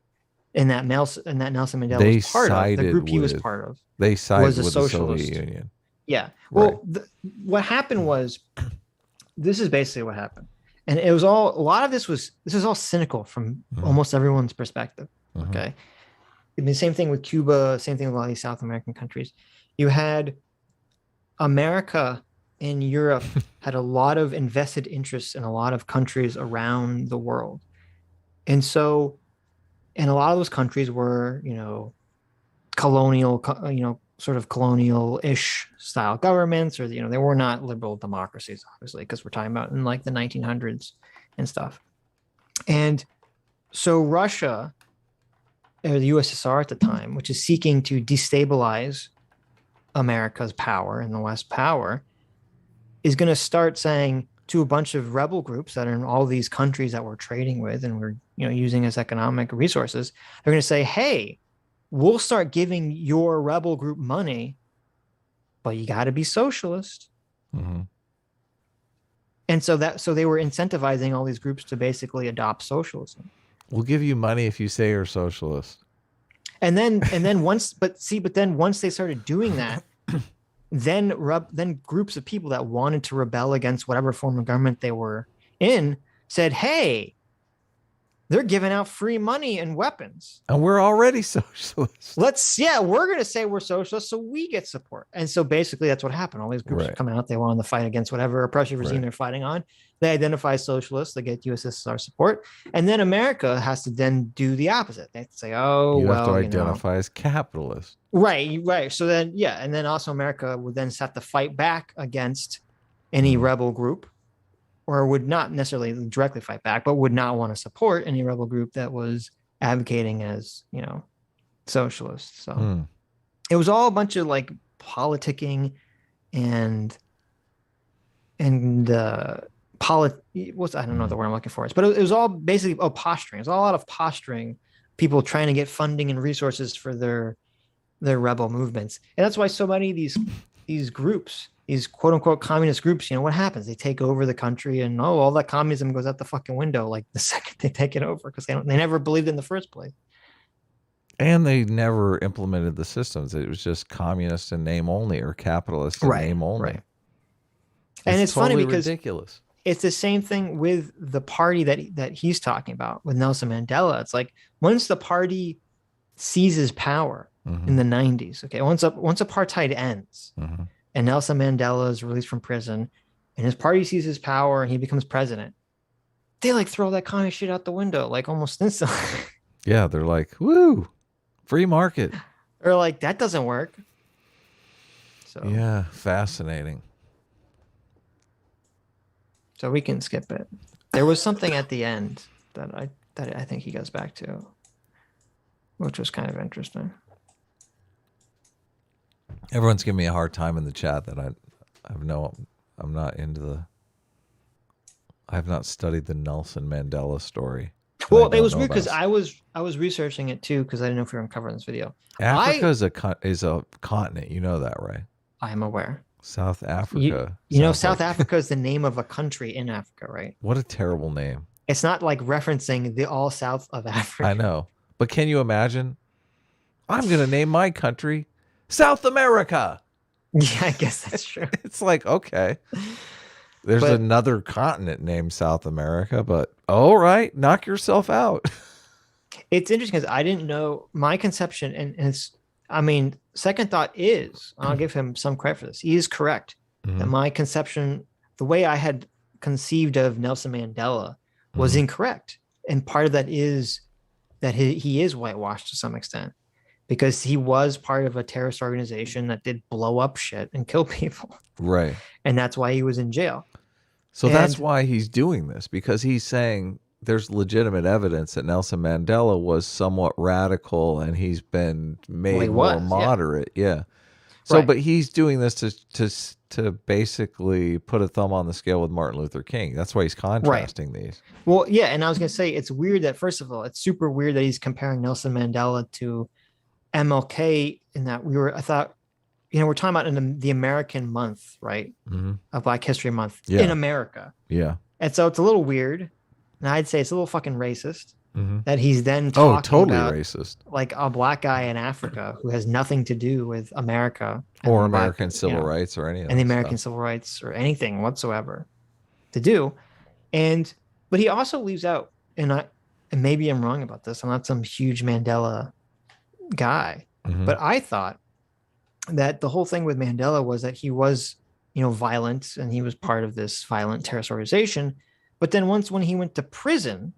And that Nelson Mandela was part of, the group he was part of. They sided with the socialist. Soviet Union. Yeah. Well, what happened was, this is basically what happened, and it was all, a lot of this is all cynical from almost everyone's perspective. Okay. I mean, same thing with Cuba, same thing with a lot of these South American countries. You had America and Europe had a lot of invested interests in a lot of countries around the world. And so, and a lot of those countries were, colonial, sort of colonial-ish style governments, or, they were not liberal democracies, obviously, because we're talking about in like the 1900s and stuff. And so Russia, or the USSR at the time, which is seeking to destabilize America's power and the West power, is going to start saying to a bunch of rebel groups that are in all these countries that we're trading with and we're using as economic resources, they're going to say, hey, we'll start giving your rebel group money, but you got to be socialist. And so they were incentivizing all these groups to basically adopt socialism. We'll give you money if you say you're socialist. And then once they started doing that, then groups of people that wanted to rebel against whatever form of government they were in said, hey, they're giving out free money and weapons. And we're already socialists. We're going to say we're socialists so we get support. And so basically that's what happened. All these groups are coming out. They wanted to fight against whatever oppressive regime they're fighting on. They identify as socialists. They get USSR support. And then America has to then do the opposite. They have to say, you have to identify as capitalist. Right. So then, and then also America would then have to fight back against any rebel group, or would not necessarily directly fight back, but would not want to support any rebel group that was advocating as, socialist. So it was all a bunch of like politicking and I don't know the word I'm looking for, but it was all basically posturing. It was all a lot of posturing, people trying to get funding and resources for their rebel movements. And that's why so many of these groups, these quote unquote communist groups, what happens? They take over the country and all that communism goes out the fucking window like the second they take it over, because they never believed in the first place. And they never implemented the systems. It was just communist in name only, or capitalist in name only. Right. And it's totally funny because ridiculous. It's the same thing with the party that he's talking about with Nelson Mandela. It's like once the party seizes power, in the 90s. Okay, once apartheid ends and Nelson Mandela is released from prison and his party seizes power and he becomes president, they like throw that kind of shit out the window like almost instantly. Yeah, they're like, woo, free market. Or like, that doesn't work. So yeah, fascinating. So we can skip it. There was something at the end that I think he goes back to, which was kind of interesting. Everyone's giving me a hard time in the chat that I'm not into the. I have not studied the Nelson Mandela story. Well, it was weird because I was researching it too because I didn't know if we were covering this video. Africa is a continent. You know that, right? I am aware. South Africa. You know, South Africa is the name of a country in Africa, right? What a terrible name. It's not like referencing the all south of Africa. I know. But can you imagine? I'm going to name my country South America. Yeah, I guess that's true. It's like, okay. There's another continent named South America, but all right, knock yourself out. It's interesting because I didn't know my conception, and it's, I mean, second thought is, I'll give him some credit for this. He is correct that my conception, the way I had conceived of Nelson Mandela was incorrect. And part of that is that he is whitewashed to some extent because he was part of a terrorist organization that did blow up shit and kill people. Right. And that's why he was in jail. So that's why he's doing this, because he's saying there's legitimate evidence that Nelson Mandela was somewhat radical and he's been made more moderate. Yeah. So, Right. but he's doing this to basically put a thumb on the scale with Martin Luther King. That's why he's contrasting these. Well, yeah. And I was going to say, it's weird that, first of all, it's super weird that he's comparing Nelson Mandela to MLK in that I thought, we're talking about in the American month, right? Of Black History Month in America. Yeah. And so it's a little weird. And I'd say it's a little fucking racist that he's then talking totally about racist. Like a black guy in Africa who has nothing to do with America or American civil rights or any of that. And the American civil rights or anything whatsoever to do. But he also leaves out, and maybe I'm wrong about this, I'm not some huge Mandela guy, but I thought that the whole thing with Mandela was that he was, violent and he was part of this violent terrorist organization. But then when he went to prison,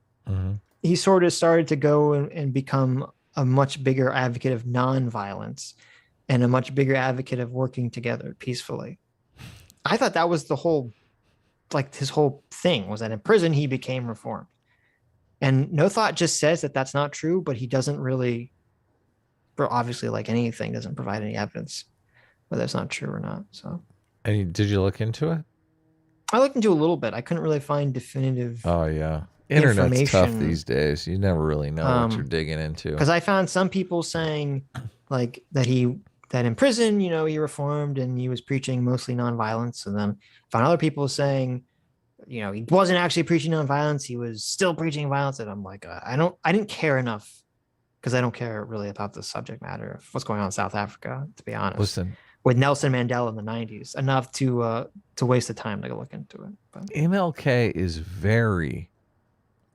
he sort of started to go and become a much bigger advocate of nonviolence and a much bigger advocate of working together peacefully. I thought that was his whole thing was that in prison, he became reformed. And No Thought just says that that's not true, but he doesn't really, obviously, like anything, doesn't provide any evidence whether it's not true or not. So, and did you look into it? I looked into a little bit. I couldn't really find definitive. Oh yeah, internet's tough these days. You never really know what you're digging into. Because I found some people saying like that in prison, he reformed and he was preaching mostly nonviolence, and then found other people saying, he wasn't actually preaching nonviolence. He was still preaching violence. And I'm like, I didn't care enough. Because I don't care really about the subject matter of what's going on in South Africa, to be honest. Listen, with Nelson Mandela in the 90s, enough to waste the time to go look into it. But MLK is very,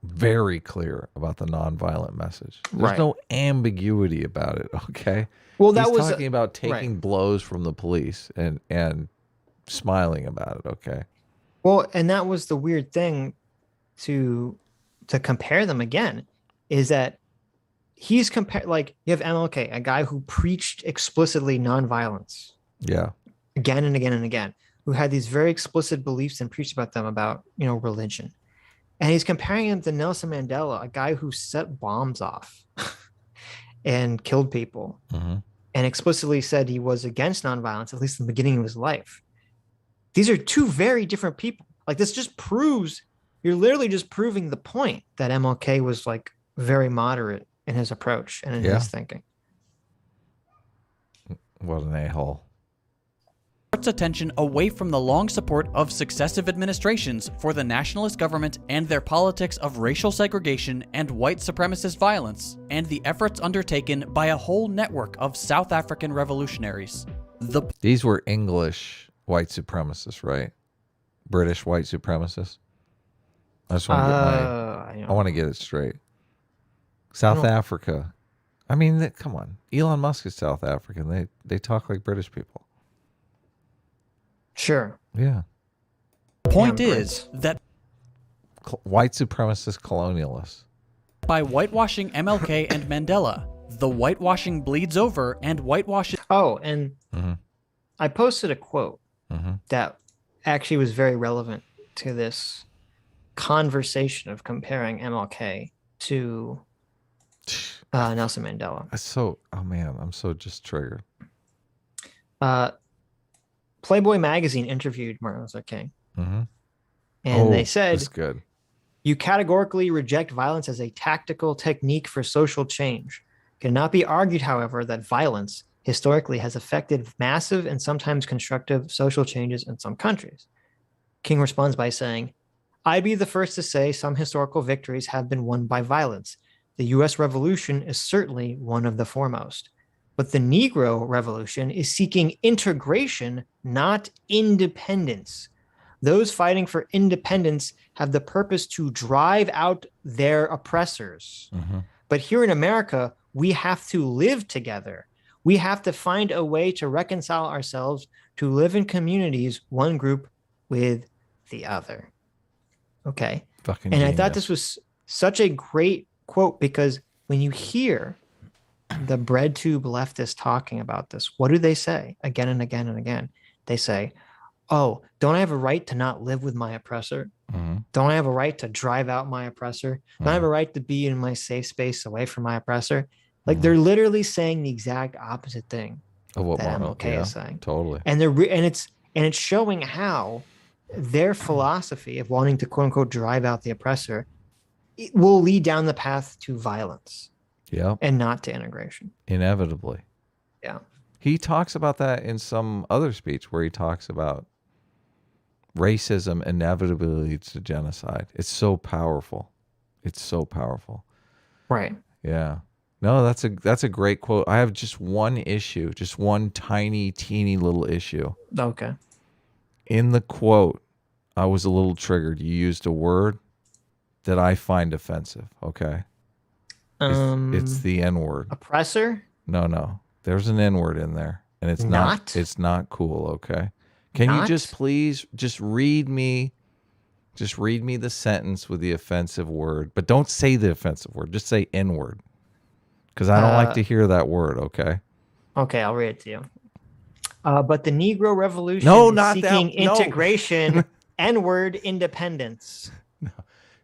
very clear about the nonviolent message. There's no ambiguity about it. Okay. Well, he's talking about taking blows from the police and smiling about it. Okay. Well, and that was the weird thing to compare them again, is that he's compared, like, you have MLK, a guy who preached explicitly nonviolence. Yeah. Again and again and again, who had these very explicit beliefs and preached about them about, religion. And he's comparing him to Nelson Mandela, a guy who set bombs off and killed people and explicitly said he was against nonviolence, at least in the beginning of his life. These are two very different people. Like, this just proves, you're literally just proving the point that MLK was like very moderate in his approach and in his thinking. What an a-hole. Its attention away from the long support of successive administrations for the nationalist government and their politics of racial segregation and white supremacist violence, and the efforts undertaken by a whole network of South African revolutionaries. These were English white supremacists, right? British white supremacists? I just want to get I want to get it straight. South Africa I mean, come on. Elon Musk is South African. They talk like British people. Sure. Yeah. Point is that white supremacist colonialists. by whitewashing MLK and Mandela, the whitewashing bleeds over and whitewashes. Oh, and I posted a quote that actually was very relevant to this conversation of comparing MLK to Nelson Mandela. Oh man, I'm so just triggered. Playboy magazine interviewed Martin Luther King. And they said, that's good. You categorically reject violence as a tactical technique for social change. It cannot be argued, however, that violence historically has affected massive and sometimes constructive social changes in some countries. King responds by saying, I'd be the first to say some historical victories have been won by violence. The U.S. Revolution is certainly one of the foremost. But the Negro Revolution is seeking integration, not independence. Those fighting for independence have the purpose to drive out their oppressors. But here in America, we have to live together. We have to find a way to reconcile ourselves, to live in communities, one group with the other. Okay. Fucking and genius. I thought this was such a great quote because when you hear the bread tube leftists talking about this, what do they say again and again and again? They say, oh, don't I have a right to not live with my oppressor? Don't I have a right to drive out my oppressor? Don't I have a right to be in my safe space away from my oppressor? Like they're literally saying the exact opposite thing of what that MLK is saying. Totally. And it's showing how their philosophy of wanting to quote unquote drive out the oppressor it will lead down the path to violence. Yeah. And not to integration. Inevitably. Yeah. He talks about that in some other speech where he talks about racism inevitably leads to genocide. It's so powerful. It's so powerful. Right. Yeah. No, that's a great quote. I have just one issue, just one tiny, teeny little issue. Okay. In the quote, I was a little triggered. You used a word that I find offensive. Okay. It's the N-word. Oppressor? No. There's an N-word in there, and it's not cool. Okay. Can you just please just read me the sentence with the offensive word, but don't say the offensive word. Just say N-word, because I don't like to hear that word. Okay. Okay, I'll read it to you. But the Negro Revolution not seeking that, no. integration, N-word independence.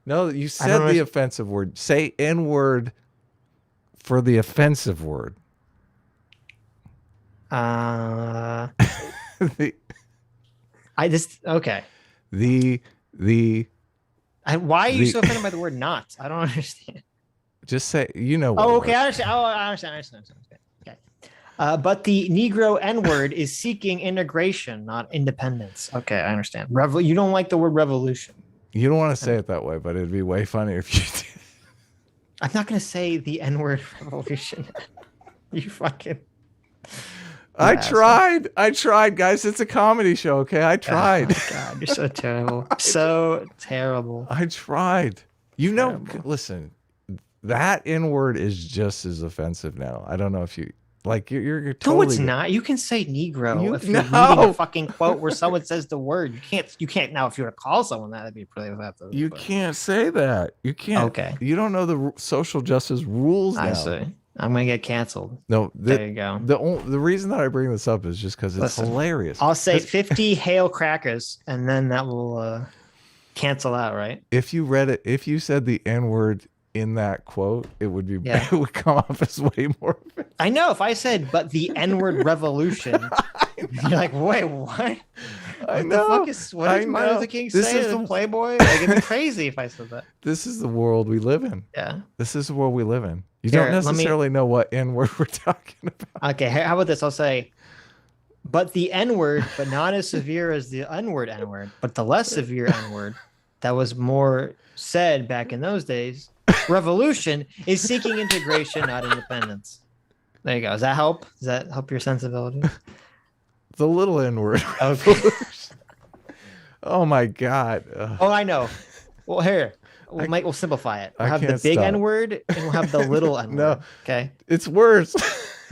No, you said the offensive word. Say N-word for the offensive word. Okay. Why are you so offended by the word not? I don't understand. Just say, what. Oh, okay. I understand. I understand. Okay. But the Negro N-word is seeking integration, not independence. Okay, I understand. You don't like the word revolution. You don't want to say it that way, but it'd be way funnier if you did. I'm not going to say the N-word revolution. You fucking... I tried, guys. It's a comedy show, okay? I tried. Oh, God, you're so terrible. So terrible. I tried. Listen, that N-word is just as offensive now. I don't know if you... Like, you're totally... No, it's not. You can say Negro if you're reading a fucking quote where someone says the word. You can't now. If you were to call someone that, that'd be pretty offensive. You can't say that. You can't. Okay. You don't know the social justice rules now. I see. I'm going to get canceled. No. There you go. The reason that I bring this up is just because it's hilarious. I'll say 50 hail crackers, and then that will cancel out, right? If you said the N-word in that quote, it would come off as way more offensive. I know. If I said, but the N-word revolution, you're like, wait, what? What the fuck is Martin Luther King saying to Playboy? Like, it'd be crazy if I said that. This is the world we live in. Yeah. This is the world we live in. You don't necessarily know what N-word we're talking about. Okay, how about this? I'll say, but the N-word, but not as severe as the N-word N-word, but the less severe N-word that was more said back in those days. Revolution is seeking integration, not independence. There you go. Does that help? Does that help your sensibility? The little N-word. Okay. Oh my God. Oh, I know. Well, here. we'll simplify it. We'll I have the can't big stop. N-word and we'll have the little N-word. No. Okay. It's worse.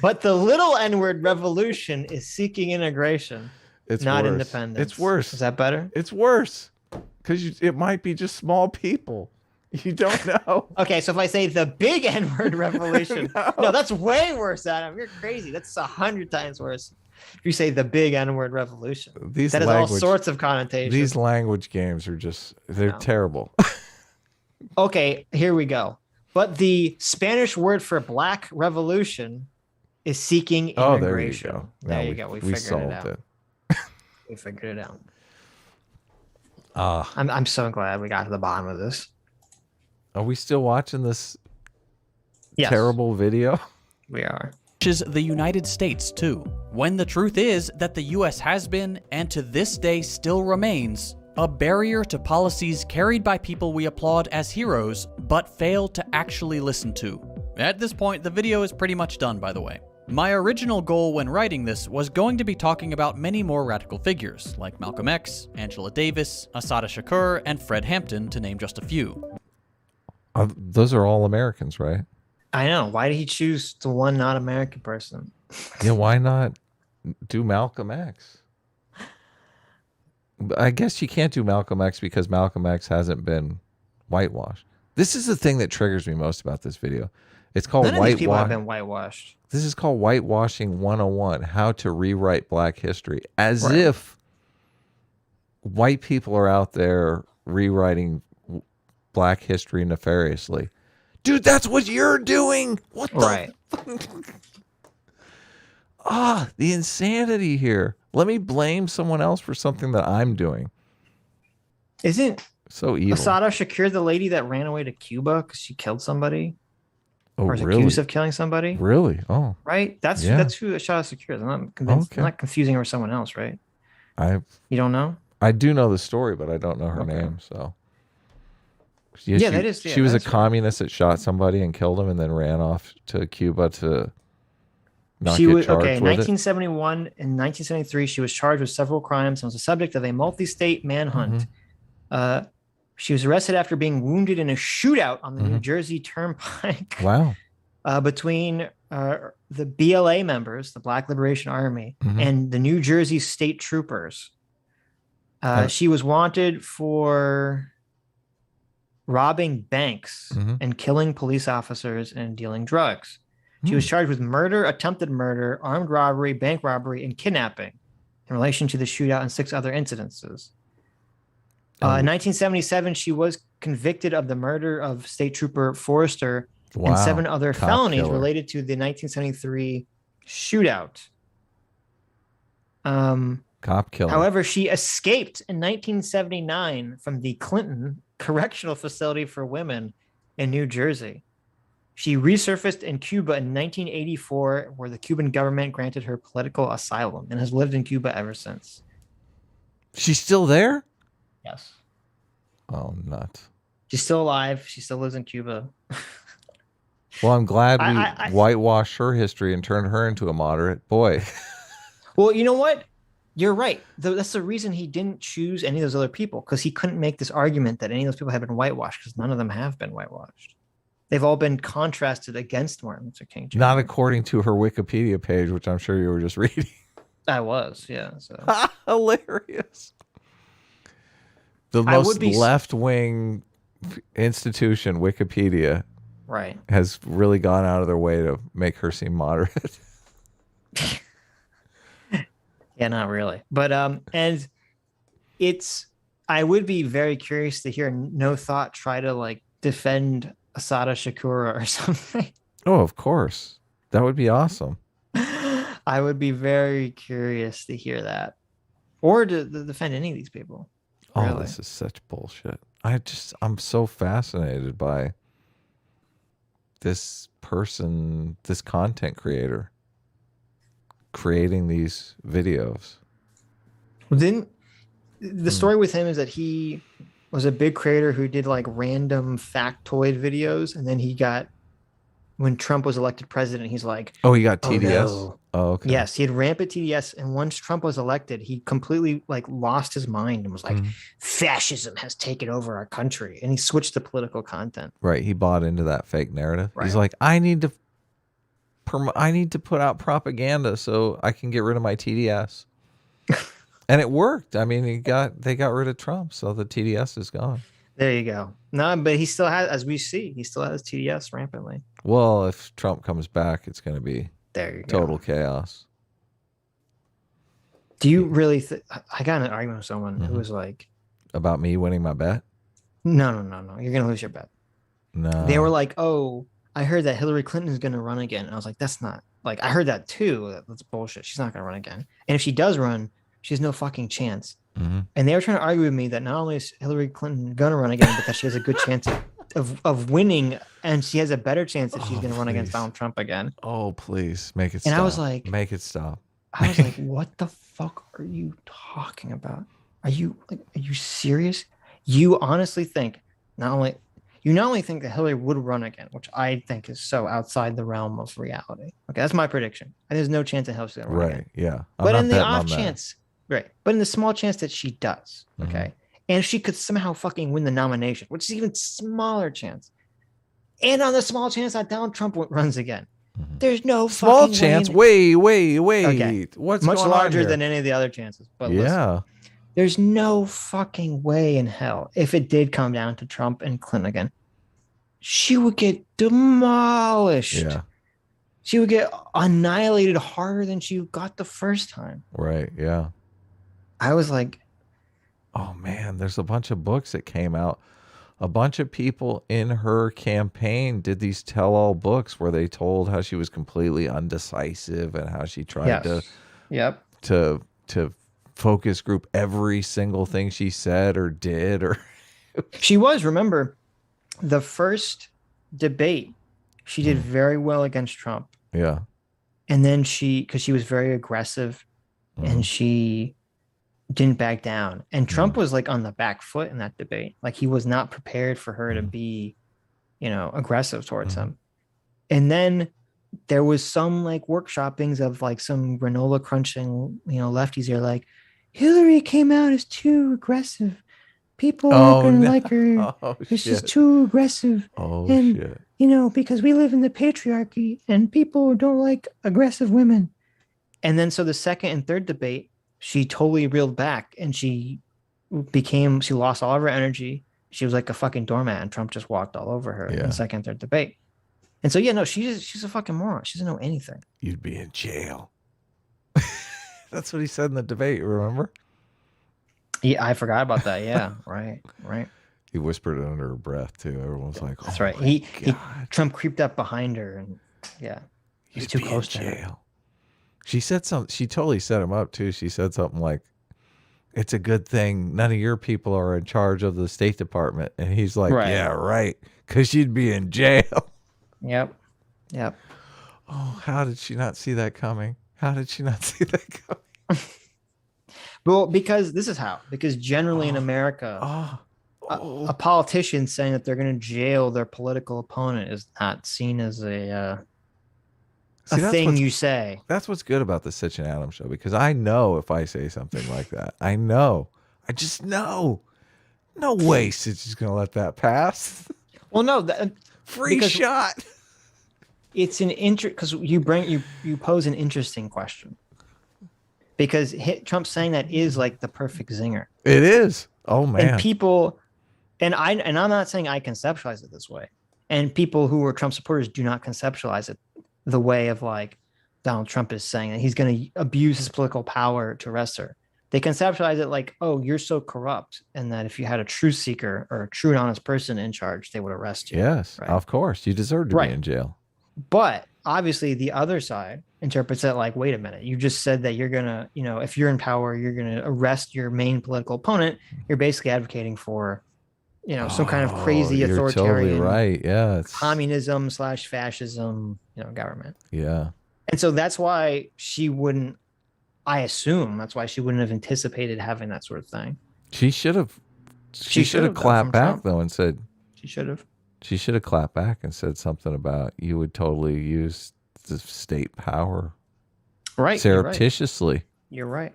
But the little N-word revolution is seeking integration, It's not worse. independence. It's worse. Is that better? It's worse because it might be just small people. You don't know. Okay, so if I say the big N-word revolution, no, that's way worse, Adam. You're crazy. That's 100 times worse. If you say the big N-word revolution, that has all sorts of connotations. These language games are they're terrible. Okay, here we go. But the Spanish word for black revolution is seeking integration. Oh, there you go. There you go. We figured it out. We figured it out. I'm so glad we got to the bottom of this. Are we still watching this Yes. terrible video? We are. Which is the United States, too, when the truth is that the US has been, and to this day still remains, a barrier to policies carried by people we applaud as heroes, but fail to actually listen to. At this point, the video is pretty much done, by the way. My original goal when writing this was going to be talking about many more radical figures, like Malcolm X, Angela Davis, Assata Shakur, and Fred Hampton, to name just a few. Those are all Americans, right? I know. Why did he choose the one not American person? Yeah, why not do Malcolm X? I guess you can't do Malcolm X because Malcolm X hasn't been whitewashed. This is the thing that triggers me most about this video. It's called None of these people have been whitewashed. This is called Whitewashing 101, how to rewrite Black history. As if white people are out there rewriting Black history nefariously. Dude, that's what you're doing. What the the insanity here. Let me blame someone else for something that I'm doing. Isn't so evil? Assata Shakur the lady that ran away to Cuba because she killed somebody? Oh, or is really? accused of killing somebody? Really? Oh. Right? That's who Assata Shakur is. I'm not convinced. I'm not confusing her with someone else, right? You don't know? I do know the story, but I don't know her name, so. She was a communist that shot somebody and killed him and then ran off to Cuba to not get charged with in 1971 and 1973, she was charged with several crimes and was the subject of a multi-state manhunt. She was arrested after being wounded in a shootout on the New Jersey Turnpike. Wow. Between the BLA members, the Black Liberation Army, and the New Jersey State Troopers. She was wanted for robbing banks and killing police officers and dealing drugs. She was charged with murder, attempted murder, armed robbery, bank robbery, and kidnapping in relation to the shootout and 6 other incidences. In 1977, she was convicted of the murder of State Trooper Forrester and 7 other felonies related to the 1973 shootout. Cop killer. However, she escaped in 1979 from the Clinton Correctional Facility for Women in New Jersey. She resurfaced in Cuba in 1984, where the Cuban government granted her political asylum and has lived in Cuba ever since. She's still there? Yes. Oh, nuts. She's still alive. She still lives in Cuba. Well, I'm glad we whitewashed her history and turned her into a moderate. Boy. Well, you know what? You're right. That's the reason he didn't choose any of those other people, because he couldn't make this argument that any of those people have been whitewashed, because none of them have been whitewashed. They've all been contrasted against Martin Luther King Jr. Not according to her Wikipedia page, which I'm sure you were just reading. I was, yeah. So. Hilarious. The most left-wing institution, Wikipedia, has really gone out of their way to make her seem moderate. Yeah, not really. But and I would be very curious to hear No Thought try to like defend Assata Shakur or something. Oh, of course. That would be awesome. I would be very curious to hear that. Or to defend any of these people. Oh, really. This is such bullshit. I'm so fascinated by this person, this content creator creating these videos. Well, then the story with him is that he was a big creator who did like random factoid videos, and then when Trump was elected president, he's like, oh, he got TDS. No. Oh, okay. Yes, he had rampant TDS, and once Trump was elected, he completely like lost his mind and was like, fascism has taken over our country, and he switched to political content. Right, he bought into that fake narrative. Right. He's like, I need to put out propaganda so I can get rid of my TDS. And it worked. I mean, they got rid of Trump, so the TDS is gone. There you go. No, but he still has, as we see, he still has TDS rampantly. Well, if Trump comes back, it's going to be total chaos. Do you really I got in an argument with someone who was like, about me winning my bet? No. You're going to lose your bet. No. They were like, oh, I heard that Hillary Clinton is going to run again. And I was like, that's not, like, I heard that too. That's bullshit. She's not going to run again. And if she does run, she has no fucking chance. And they were trying to argue with me that not only is Hillary Clinton going to run again, but that she has a good chance of winning, and she has a better chance if she's going to run against Donald Trump again. Oh, please make it stop. And I was like, make it stop. I was like, what the fuck are you talking about? Are you serious? You honestly think not only think that Hillary would run again, which I think is so outside the realm of reality. Okay, that's my prediction. And there's no chance that Hillary's going to run again. Yeah. But in the off chance, but in the small chance that she does, okay, and if she could somehow fucking win the nomination, which is even smaller chance, and on the small chance that Donald Trump runs again, there's no small fucking chance. way Wait. Okay. What's much going larger on here? than any of the other chances. But yeah. listen, there's no fucking way in hell if it did come down to Trump and Clinton again, she would get demolished. Yeah. She would get annihilated harder than she got the first time. Right. Yeah. I was like, oh man, there's a bunch of books that came out. A bunch of people in her campaign did these tell-all books where they told how she was completely undecisive and how she tried to focus group every single thing she said or did. Or she was, remember, the first debate, she did very well against Trump. Yeah. And then because she was very aggressive and she didn't back down. And Trump was like on the back foot in that debate. Like he was not prepared for her to be, aggressive towards him. And then there was some like workshoppings of like some granola crunching, lefties are like, Hillary came out as too aggressive. People aren't going to like her. It's just too aggressive. And, because we live in the patriarchy and people don't like aggressive women. And then so the second and third debate, she totally reeled back and she lost all of her energy. She was like a fucking doormat and Trump just walked all over her in the second and third debate. And so, she's a fucking moron. She doesn't know anything. You'd be in jail. That's what he said in the debate, remember? Yeah, I forgot about that. Yeah, right. He whispered it under her breath too. Everyone was like, "That's right." Trump creeped up behind her, and he's too close to jail. She said something. She totally set him up too. She said something like, "It's a good thing none of your people are in charge of the State Department," and he's like, "Yeah, right, because you'd be in jail." Yep. Oh, how did she not see that coming? Well, because generally in America, a politician saying that they're going to jail their political opponent is not seen as a thing you say. That's what's good about the Sitch and Adam show, because I know if I say something like that, I just know. No way Sitch is going to let that pass. Well, no, free shot. It's an because you pose an interesting question. Because Trump saying that is like the perfect zinger. It is. Oh man. And people, and I'm not saying I conceptualize it this way. And people who are Trump supporters do not conceptualize it the way of like Donald Trump is saying that he's going to abuse his political power to arrest her. They conceptualize it like, oh, you're so corrupt, and that if you had a truth seeker or a true and honest person in charge, they would arrest you. Yes, right? Of course. You deserve to be in jail. But obviously the other side interprets it like, wait a minute, you just said that you're going to, if you're in power, you're going to arrest your main political opponent. You're basically advocating for, some kind of crazy authoritarian, totally right. Yeah. It's communism / fascism, government. Yeah. And so that's why she wouldn't, I assume that's why she wouldn't have anticipated having that sort of thing. She should have clapped back though and said, she should have clapped back and said something about you would totally use the state power. Right. Surreptitiously. You're right.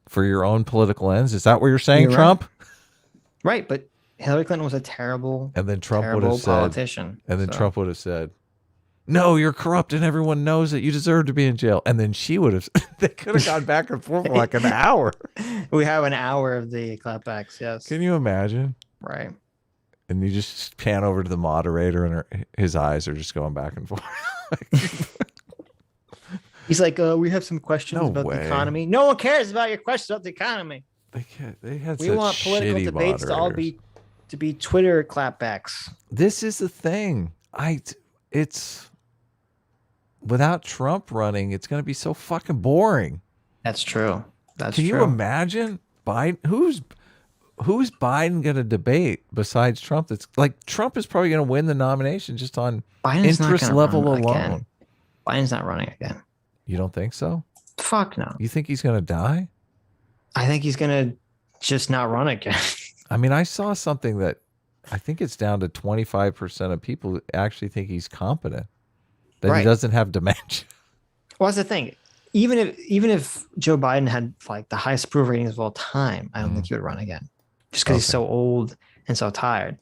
For your own political ends. Is that what you're saying, Trump? Right, but Hillary Clinton was a terrible, and then Trump would have politician. Said, and then Trump would have said, "No, you're corrupt, and everyone knows that you deserve to be in jail." And then she would have. They could have gone back and forth for like an hour. We have an hour of the clapbacks. Yes. Can you imagine? Right. And you just pan over to the moderator, and his eyes are just going back and forth. He's like, we have some questions about the economy. No one cares about your questions about the economy. We want political debates to be Twitter clapbacks. This is the thing. It's without Trump running, it's going to be so fucking boring. That's true. Can you imagine Biden? Who's Biden going to debate besides Trump? That's like Trump is probably going to win the nomination just on interest level alone. Again. Biden's not running again. You don't think so? Fuck no. You think he's going to die? I think he's going to just not run again. I mean, I saw something that I think it's down to 25% of people actually think he's competent, that he doesn't have dementia. Well, that's the thing. Even if Joe Biden had like the highest approval ratings of all time, I don't think he would run again, just because he's so old and so tired.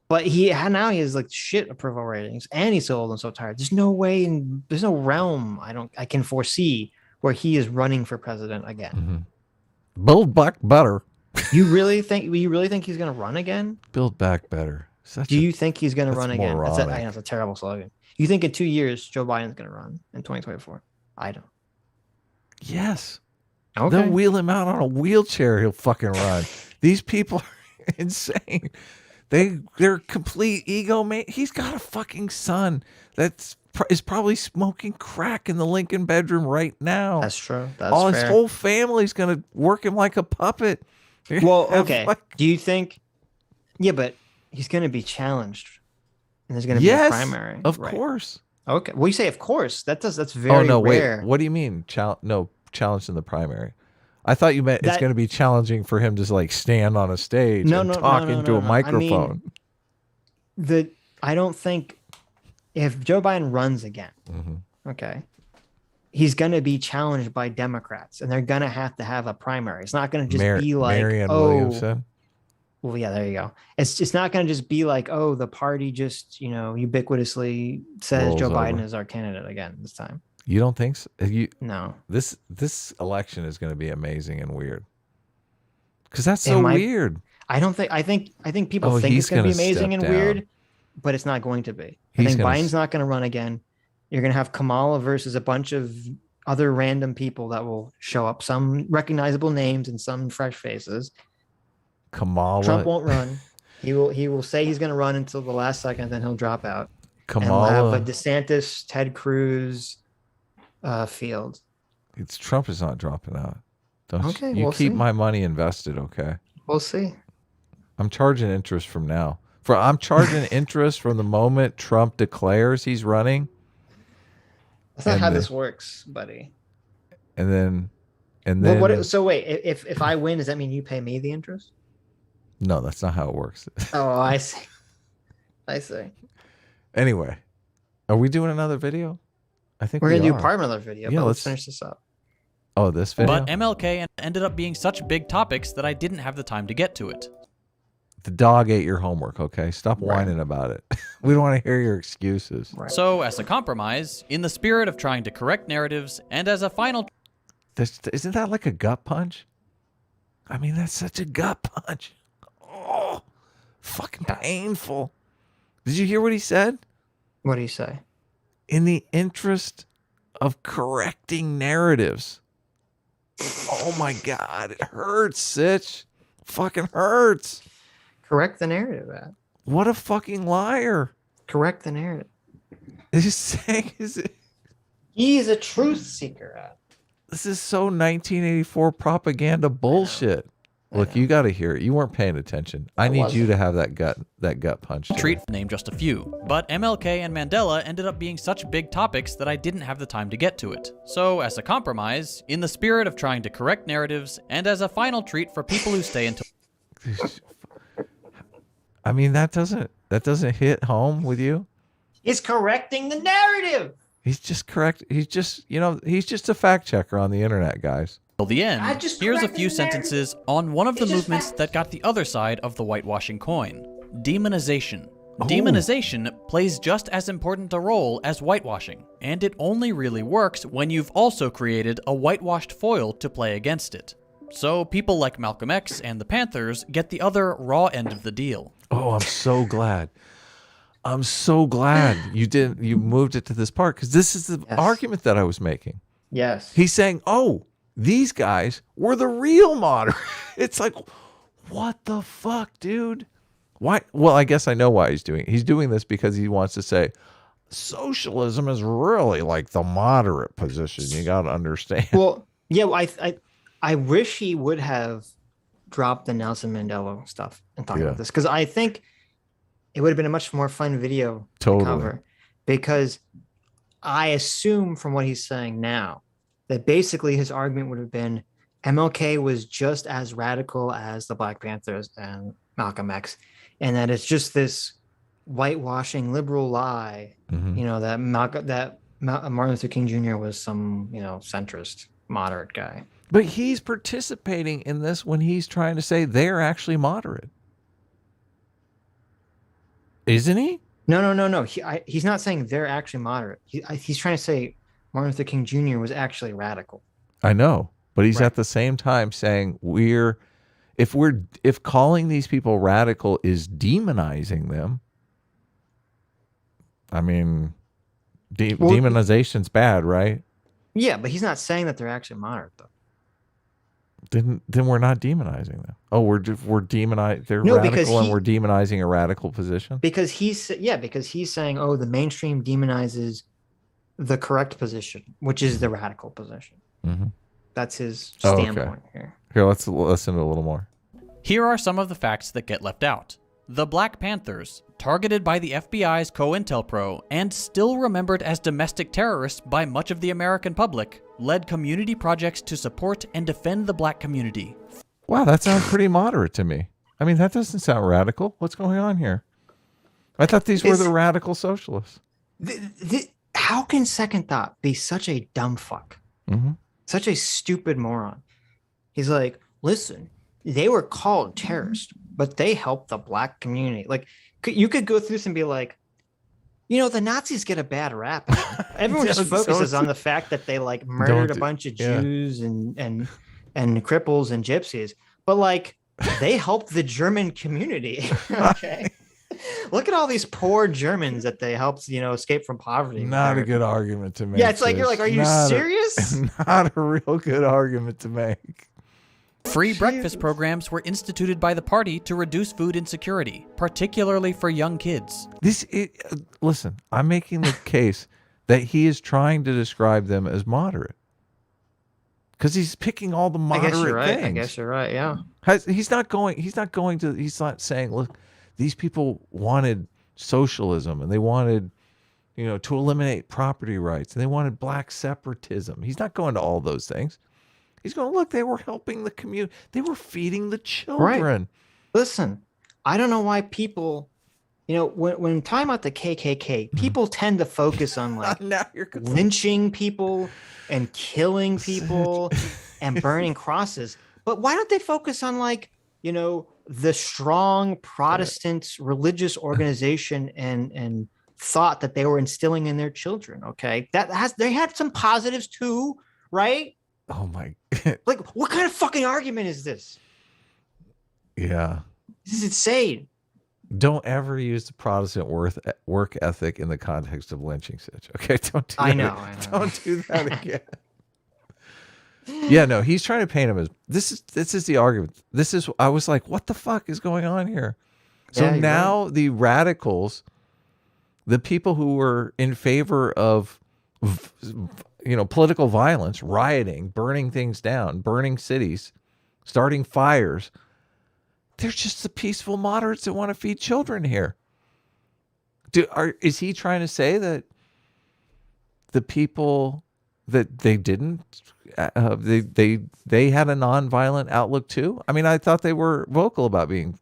But now he has like shit approval ratings, and he's so old and so tired. There's no way, there's no realm I can foresee where he is running for president again. Mm-hmm. Build back better. You really think he's going to run again? Build back better. Do you think he's going to run again? That's a terrible slogan. You think in 2 years Joe Biden's going to run in 2024? I don't. Yes. Okay. They'll wheel him out on a wheelchair. He'll fucking run. These people are insane. They're complete ego, man. He's got a fucking son that is probably smoking crack in the Lincoln bedroom right now. That's true. His whole family's gonna work him like a puppet. Well, okay. Do you think? Yeah, but he's gonna be challenged, and there's gonna be a primary. Of course. Okay. Well, you say of course. That's very rare. Wait. What do you mean? Challenged in the primary. I thought you meant it's going to be challenging for him to like stand on a stage and talk into a microphone. I don't think if Joe Biden runs again, okay, he's going to be challenged by Democrats, and they're going to have a primary. It's not going to just be like, Williamson. Well, yeah, there you go. It's not going to just be like, the party just ubiquitously says rolls Joe Biden over. is our candidate again this time. You don't think so? No. This election is going to be amazing and weird. Because that's so weird. I think people think it's going to be amazing and weird, but it's not going to be. I think Biden's not going to run again. You're going to have Kamala versus a bunch of other random people that will show up, some recognizable names and some fresh faces. Kamala. Trump won't run. He will say he's going to run until the last second, then he'll drop out. Kamala. And we'll have DeSantis, Ted Cruz, field. Trump is not dropping out. Okay, you keep my money invested, okay? We'll see. I'm charging interest from now. I'm charging interest from the moment Trump declares he's running. That's not how this works, buddy. And then so wait, if I win, does that mean you pay me the interest? No, that's not how it works. Oh, I see. I see. Anyway, are we doing another video? I think we're going to do part of another video, but let's finish this up. Oh, this video? But MLK ended up being such big topics that I didn't have the time to get to it. The dog ate your homework, okay? Stop whining about it. We don't want to hear your excuses. Right. So, as a compromise, in the spirit of trying to correct narratives, and as a final... Isn't that like a gut punch? I mean, that's such a gut punch. Oh, fucking painful. Did you hear what he said? What did he say? In the interest of correcting narratives. Oh my God, it hurts, Sitch. Fucking hurts. Correct the narrative, Ad. What a fucking liar. Correct the narrative. He's saying, he's a truth seeker, Ad. This is so 1984 propaganda bullshit. Look, you got to hear it. You weren't paying attention. I need you to have that gut punch. Treat, name just a few. But MLK and Mandela ended up being such big topics that I didn't have the time to get to it. So, as a compromise, in the spirit of trying to correct narratives, and as a final treat for people who stay until... I mean, that doesn't hit home with you? He's correcting the narrative. He's just correct. He's just, he's just a fact checker on the internet, guys. Till the end, here's a few sentences on one of the movements that got the other side of the whitewashing coin: demonization. Demonization plays just as important a role as whitewashing, and it only really works when you've also created a whitewashed foil to play against it. So people like Malcolm X and the Panthers get the other raw end of the deal. Oh, I'm so glad. I'm so glad you moved it to this part, because this is the argument that I was making. Yes. He's saying, oh, these guys were the real moderates. It's like, what the fuck, dude? Why? Well, I guess I know why he's doing it. He's doing this because he wants to say socialism is really like the moderate position. You got to understand. Well, yeah, I wish he would have dropped the Nelson Mandela stuff and talked about this, because I think it would have been a much more fun video to cover, because I assume from what he's saying now that basically his argument would have been MLK was just as radical as the Black Panthers and Malcolm X, and that it's just this whitewashing liberal lie, that Martin Luther King Jr. was some, centrist moderate guy. But he's participating in this when he's trying to say they're actually moderate. Isn't he? No. He's not saying they're actually moderate. He's trying to say Martin Luther King Jr. was actually radical. I know, but he's at the same time saying if calling these people radical is demonizing them, I mean, demonization's bad, right? Yeah, but he's not saying that they're actually moderate, though. Then we're not demonizing them. Oh, we're demonizing. They're radical, and we're demonizing a radical position. Because he's saying, oh, the mainstream demonizes the correct position, which is the radical position. Mm-hmm. That's his standpoint here. Here, let's listen to a little more. Here are some of the facts that get left out. The Black Panthers, targeted by the FBI's COINTELPRO and still remembered as domestic terrorists by much of the American public, led community projects to support and defend the black community. Wow, that sounds pretty moderate to me. I mean, that doesn't sound radical. What's going on here? I thought these were the radical socialists. How can Second Thought be such a dumb fuck? Mm-hmm. Such a stupid moron. He's like, listen, they were called terrorists, but they helped the black community. Like, you could go through this and be like, the Nazis get a bad rap. Everyone just focuses on the fact that they murdered a bunch of Jews and cripples and gypsies, but they helped the German community. Okay. Look at all these poor Germans that they helped, escape from poverty. Not a good argument to make. Yeah, it's you're like, are you serious? Not a real good argument to make. Free breakfast programs were instituted by the party to reduce food insecurity, particularly for young kids. Listen, I'm making the case that he is trying to describe them as moderate, because he's picking all the moderate things. I guess you're right. Yeah. He's not saying, look, these people wanted socialism and they wanted, to eliminate property rights, and they wanted black separatism. He's not going to all those things. He's going, look, they were helping the community. They were feeding the children. Right. Listen, I don't know why people, when talking about the KKK, people tend to focus on lynching people and killing people and burning crosses. But why don't they focus on the strong Protestant religious organization and thought that they were instilling in their children? Okay. They had some positives too, right? Oh my! What kind of fucking argument is this? Yeah, this is insane. Don't ever use the Protestant work ethic in the context of lynching, Sitch. Okay, don't do that. I know. Don't do that again. Yeah, no, he's trying to paint him as this is the argument. I was like, what the fuck is going on here? So now the radicals, the people who were in favor of political violence, rioting, burning things down, burning cities, starting fires, they're just the peaceful moderates that want to feed children here. Is he trying to say that the people that they didn't, they had a nonviolent outlook too? I mean, I thought they were vocal about being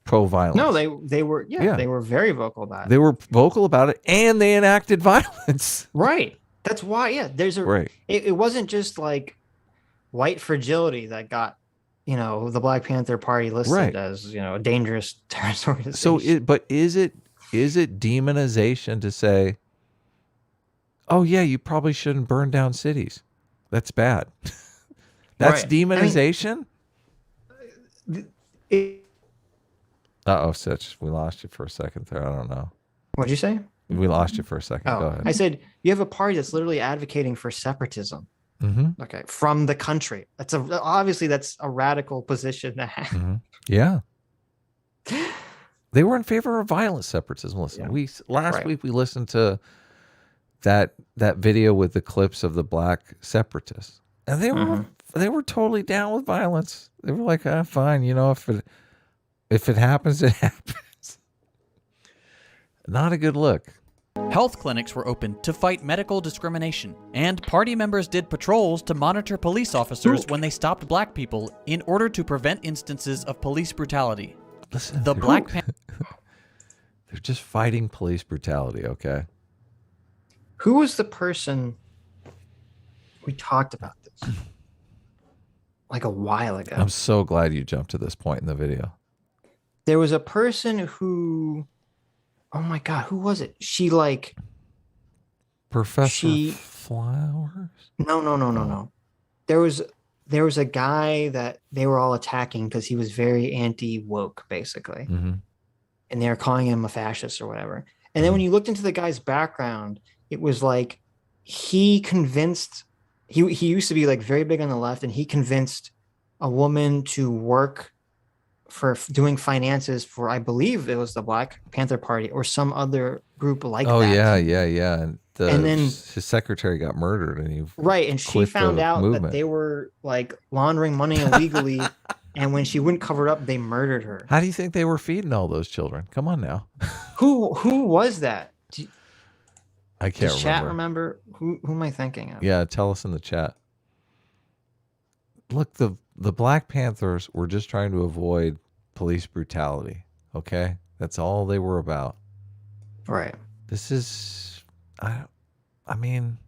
pro-violence. No, they were they were very vocal about it. They were vocal about it, and they enacted violence. Right. That's why. There's a. Right. It wasn't just like white fragility that got, the Black Panther Party listed as a dangerous terrorist organization. So, is it demonization to say, oh yeah, you probably shouldn't burn down cities? That's bad. That's demonization. Uh-oh, Sitch, we lost you for a second there. I don't know. What'd you say? We lost you for a second. Go ahead. I said you have a party that's literally advocating for separatism. Mm-hmm. Okay, from the country. Obviously that's a radical position to have. Mm-hmm. Yeah. They were in favor of violent separatism. Listen, last week we listened to that video with the clips of the black separatists, and they were totally down with violence. They were like, fine, if it happens, it happens. Not a good look. Health clinics were opened to fight medical discrimination, and party members did patrols to monitor police officers when they stopped black people in order to prevent instances of police brutality. Listen, the Black Panther. They're just fighting police brutality, okay? Who was the person we talked about this like a while ago? I'm so glad you jumped to this point in the video. There was a person who, oh my God, who was it? She Professor Flowers? No. There was a guy that they were all attacking because he was very anti-woke, basically. Mm-hmm. And they were calling him a fascist or whatever. And then when you looked into the guy's background, it was like he convinced, he used to be like very big on the left, and he convinced a woman to work for doing finances for, I believe it was the Black Panther Party or some other group like that. Oh, yeah. And then his secretary got murdered, and and she found out that they were like laundering money illegally. And when she wouldn't cover it up, they murdered her. How do you think they were feeding all those children? Come on now. Who was that? I can't remember. Chat remember? Who am I thinking of? Yeah, tell us in the chat. Look, the Black Panthers were just trying to avoid police brutality. Okay? That's all they were about. Right. This is, I mean,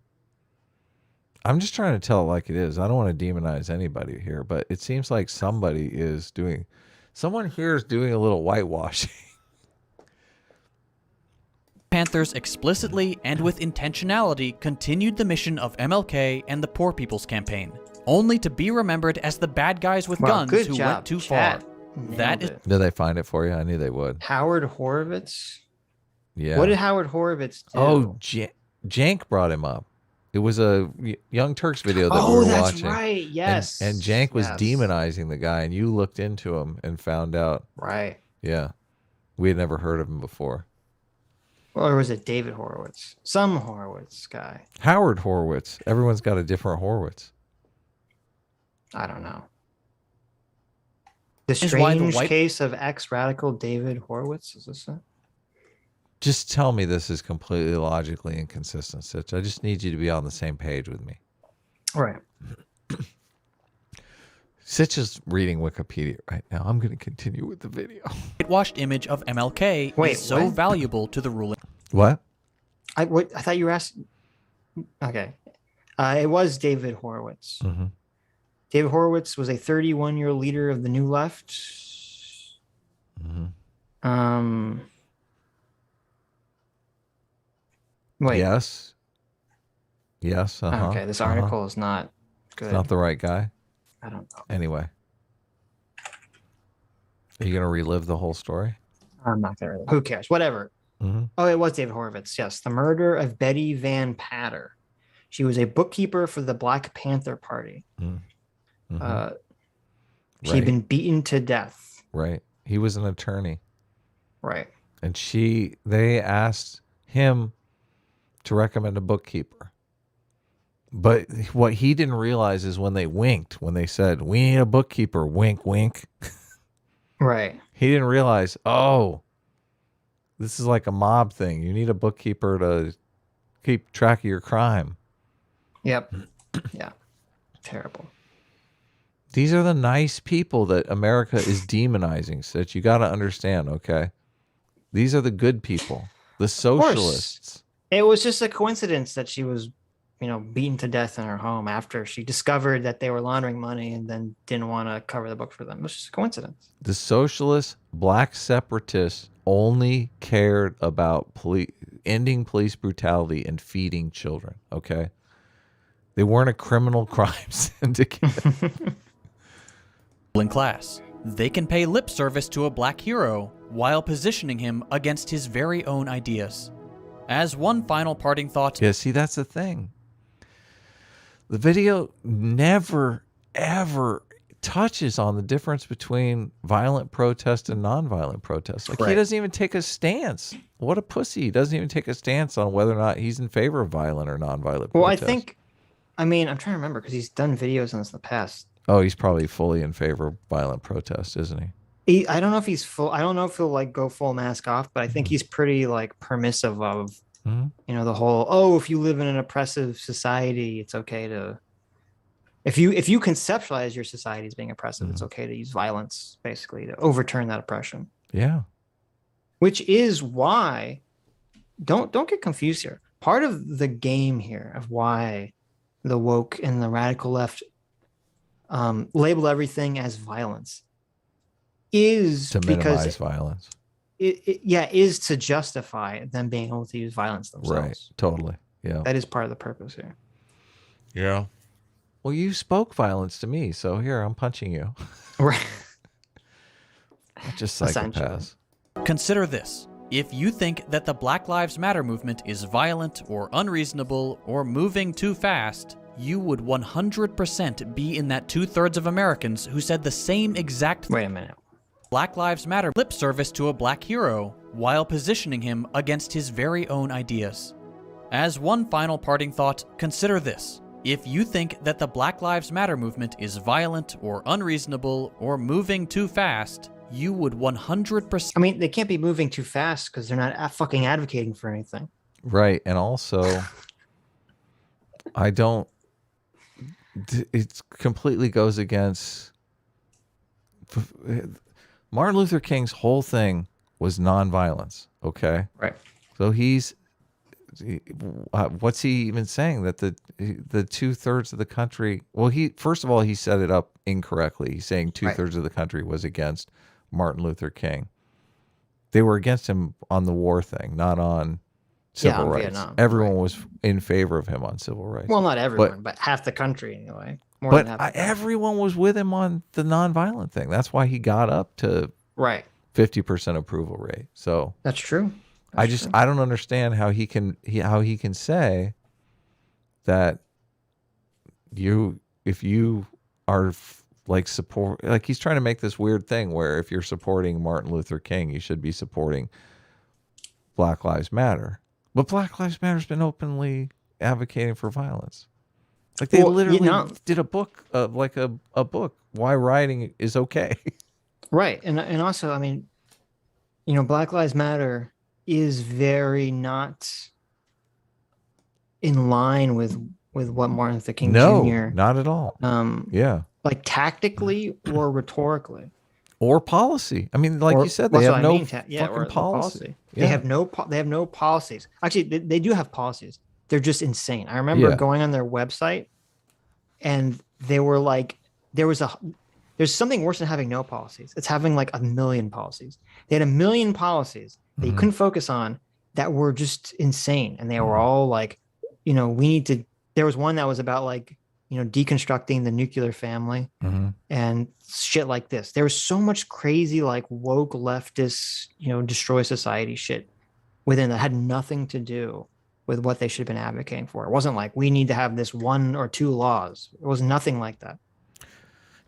I'm just trying to tell it like it is. I don't want to demonize anybody here, but it seems like someone here is doing a little whitewashing. Panthers explicitly and with intentionality continued the mission of MLK and the Poor People's Campaign, only to be remembered as the bad guys with guns who went too far. Did they find it for you? I knew they would. Howard Horowitz? Yeah. What did Howard Horowitz do? Oh, Jank brought him up. It was a Young Turks video that we were watching. Oh, that's right. Yes. And Jank was demonizing the guy, and you looked into him and found out. Right. Yeah. We had never heard of him before. Or was it David Horowitz? Some Horowitz guy. Howard Horowitz. Everyone's got a different Horowitz. I don't know. The strange case of ex-radical David Horowitz, is this it? Just tell me this is completely logically inconsistent, Sitch. I just need you to be on the same page with me. Right. Sitch is reading Wikipedia right now. I'm going to continue with the video. Whitewashed image of MLK is so valuable to the ruling. What? I thought you were asking. Okay. It was David Horowitz. Mm-hmm. David Horowitz was a 31-year leader of the New Left. Mm-hmm. Wait. Yes. Uh-huh. Okay, this article is not good. It's not the right guy? I don't know. Anyway. Are you going to relive the whole story? I'm not going to. Who cares? Whatever. Mm-hmm. Oh, it was David Horowitz. Yes. The murder of Betty Van Patter. She was a bookkeeper for the Black Panther Party. Mm-hmm. She'd been beaten to death. Right. He was an attorney. Right. And they asked him to recommend a bookkeeper. But what he didn't realize is when they winked, when they said, "We need a bookkeeper," wink, wink. Right. He didn't realize, oh, this is like a mob thing. You need a bookkeeper to keep track of your crime. Yep. Yeah. Terrible. These are the nice people that America is demonizing, Sitch. You got to understand, okay? These are the good people, the socialists. It was just a coincidence that she was, beaten to death in her home after she discovered that they were laundering money and then didn't want to cover the book for them. It was just a coincidence. The socialists, black separatists, only cared about ending police brutality and feeding children, okay? They weren't a criminal crime syndicate. In class, they can pay lip service to a black hero while positioning him against his very own ideas. As one final parting thought... Yeah, see, that's the thing. The video never, ever touches on the difference between violent protest and nonviolent protest. Like, he doesn't even take a stance. What a pussy. He doesn't even take a stance on whether or not he's in favor of violent or nonviolent protest. Well, I'm trying to remember because he's done videos on this in the past. Oh, he's probably fully in favor of violent protest, isn't he? I don't know if he's full. I don't know if he'll like go full mask off, but I think he's pretty like permissive of, the whole, if you live in an oppressive society, it's okay to, if you conceptualize your society as being oppressive, it's okay to use violence basically to overturn that oppression. Yeah. Which is why, don't get confused here. Part of the game here of why the woke and the radical left label everything as violence is to minimize violence. Is to justify them being able to use violence themselves. Right, totally. Yeah. That is part of the purpose here. Yeah. Well, you spoke violence to me, so here, I'm punching you. Right. Just psychopaths. Consider this. If you think that the Black Lives Matter movement is violent or unreasonable or moving too fast, you would 100% be in that 2/3 of Americans who said the same exact... Wait a minute. Black Lives Matter lip service to a black hero while positioning him against his very own ideas. As one final parting thought, consider this. If you think that the Black Lives Matter movement is violent or unreasonable or moving too fast, you would 100%... I mean, they can't be moving too fast because they're not fucking advocating for anything. Right, and also, it completely goes against... Martin Luther King's whole thing was nonviolence, okay? Right. So what's he even saying? That the 2/3 of the country, well, first of all, he set it up incorrectly. He's saying 2/3 of the country was against Martin Luther King. They were against him on the war thing, not on civil rights. Vietnam, everyone was in favor of him on civil rights. Well, not everyone, but half the country anyway. Everyone was with him on the nonviolent thing. That's why he got up to 50% approval rate. So that's true. I don't understand how he can say that if you are he's trying to make this weird thing where if you're supporting Martin Luther King, you should be supporting Black Lives Matter. But Black Lives Matter has been openly advocating for violence. Like they literally did a book, a book, why rioting is okay. Right. And also, I mean, Black Lives Matter is very not in line with what Martin Luther King Jr. No, not at all. Yeah. Like tactically or rhetorically. Or policy. I mean, like you said, they have no fucking policy. Yeah. They have no policies. Actually, they do have policies. They're just insane. I remember going on their website and they were like, there's something worse than having no policies. It's having like 1 million policies. They had 1 million policies that you couldn't focus on that were just insane. And they were all like, there was one that was about like, deconstructing the nuclear family and shit like this. There was so much crazy, like woke leftist, destroy society shit within that had nothing to do with what they should have been advocating for. It wasn't like we need to have this 1 or 2 laws. It was nothing like that.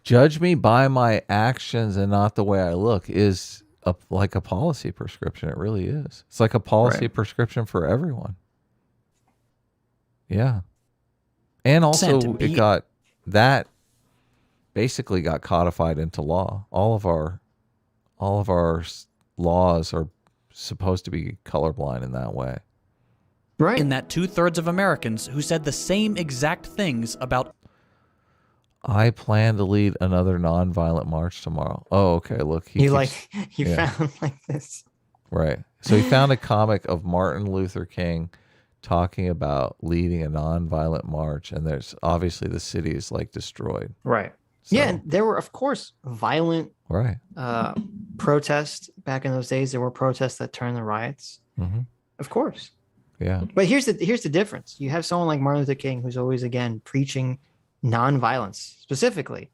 Judge me by my actions and not the way I look is like a policy prescription. It really is. It's like a policy prescription for everyone. Yeah. And also that basically got codified into law. All of our laws are supposed to be colorblind in that way. Right. In that 2/3 of Americans who said the same exact things about... I plan to lead another nonviolent march tomorrow. Oh, okay. Look, He found like this. Right. So he found a comic of Martin Luther King talking about leading a nonviolent march, and there's obviously the city is like destroyed. Right. So, yeah, and there were, of course, violent protests back in those days. There were protests that turned the riots. Mm-hmm. Of course. Yeah. But here's the difference. You have someone like Martin Luther King who's always, again, preaching nonviolence specifically.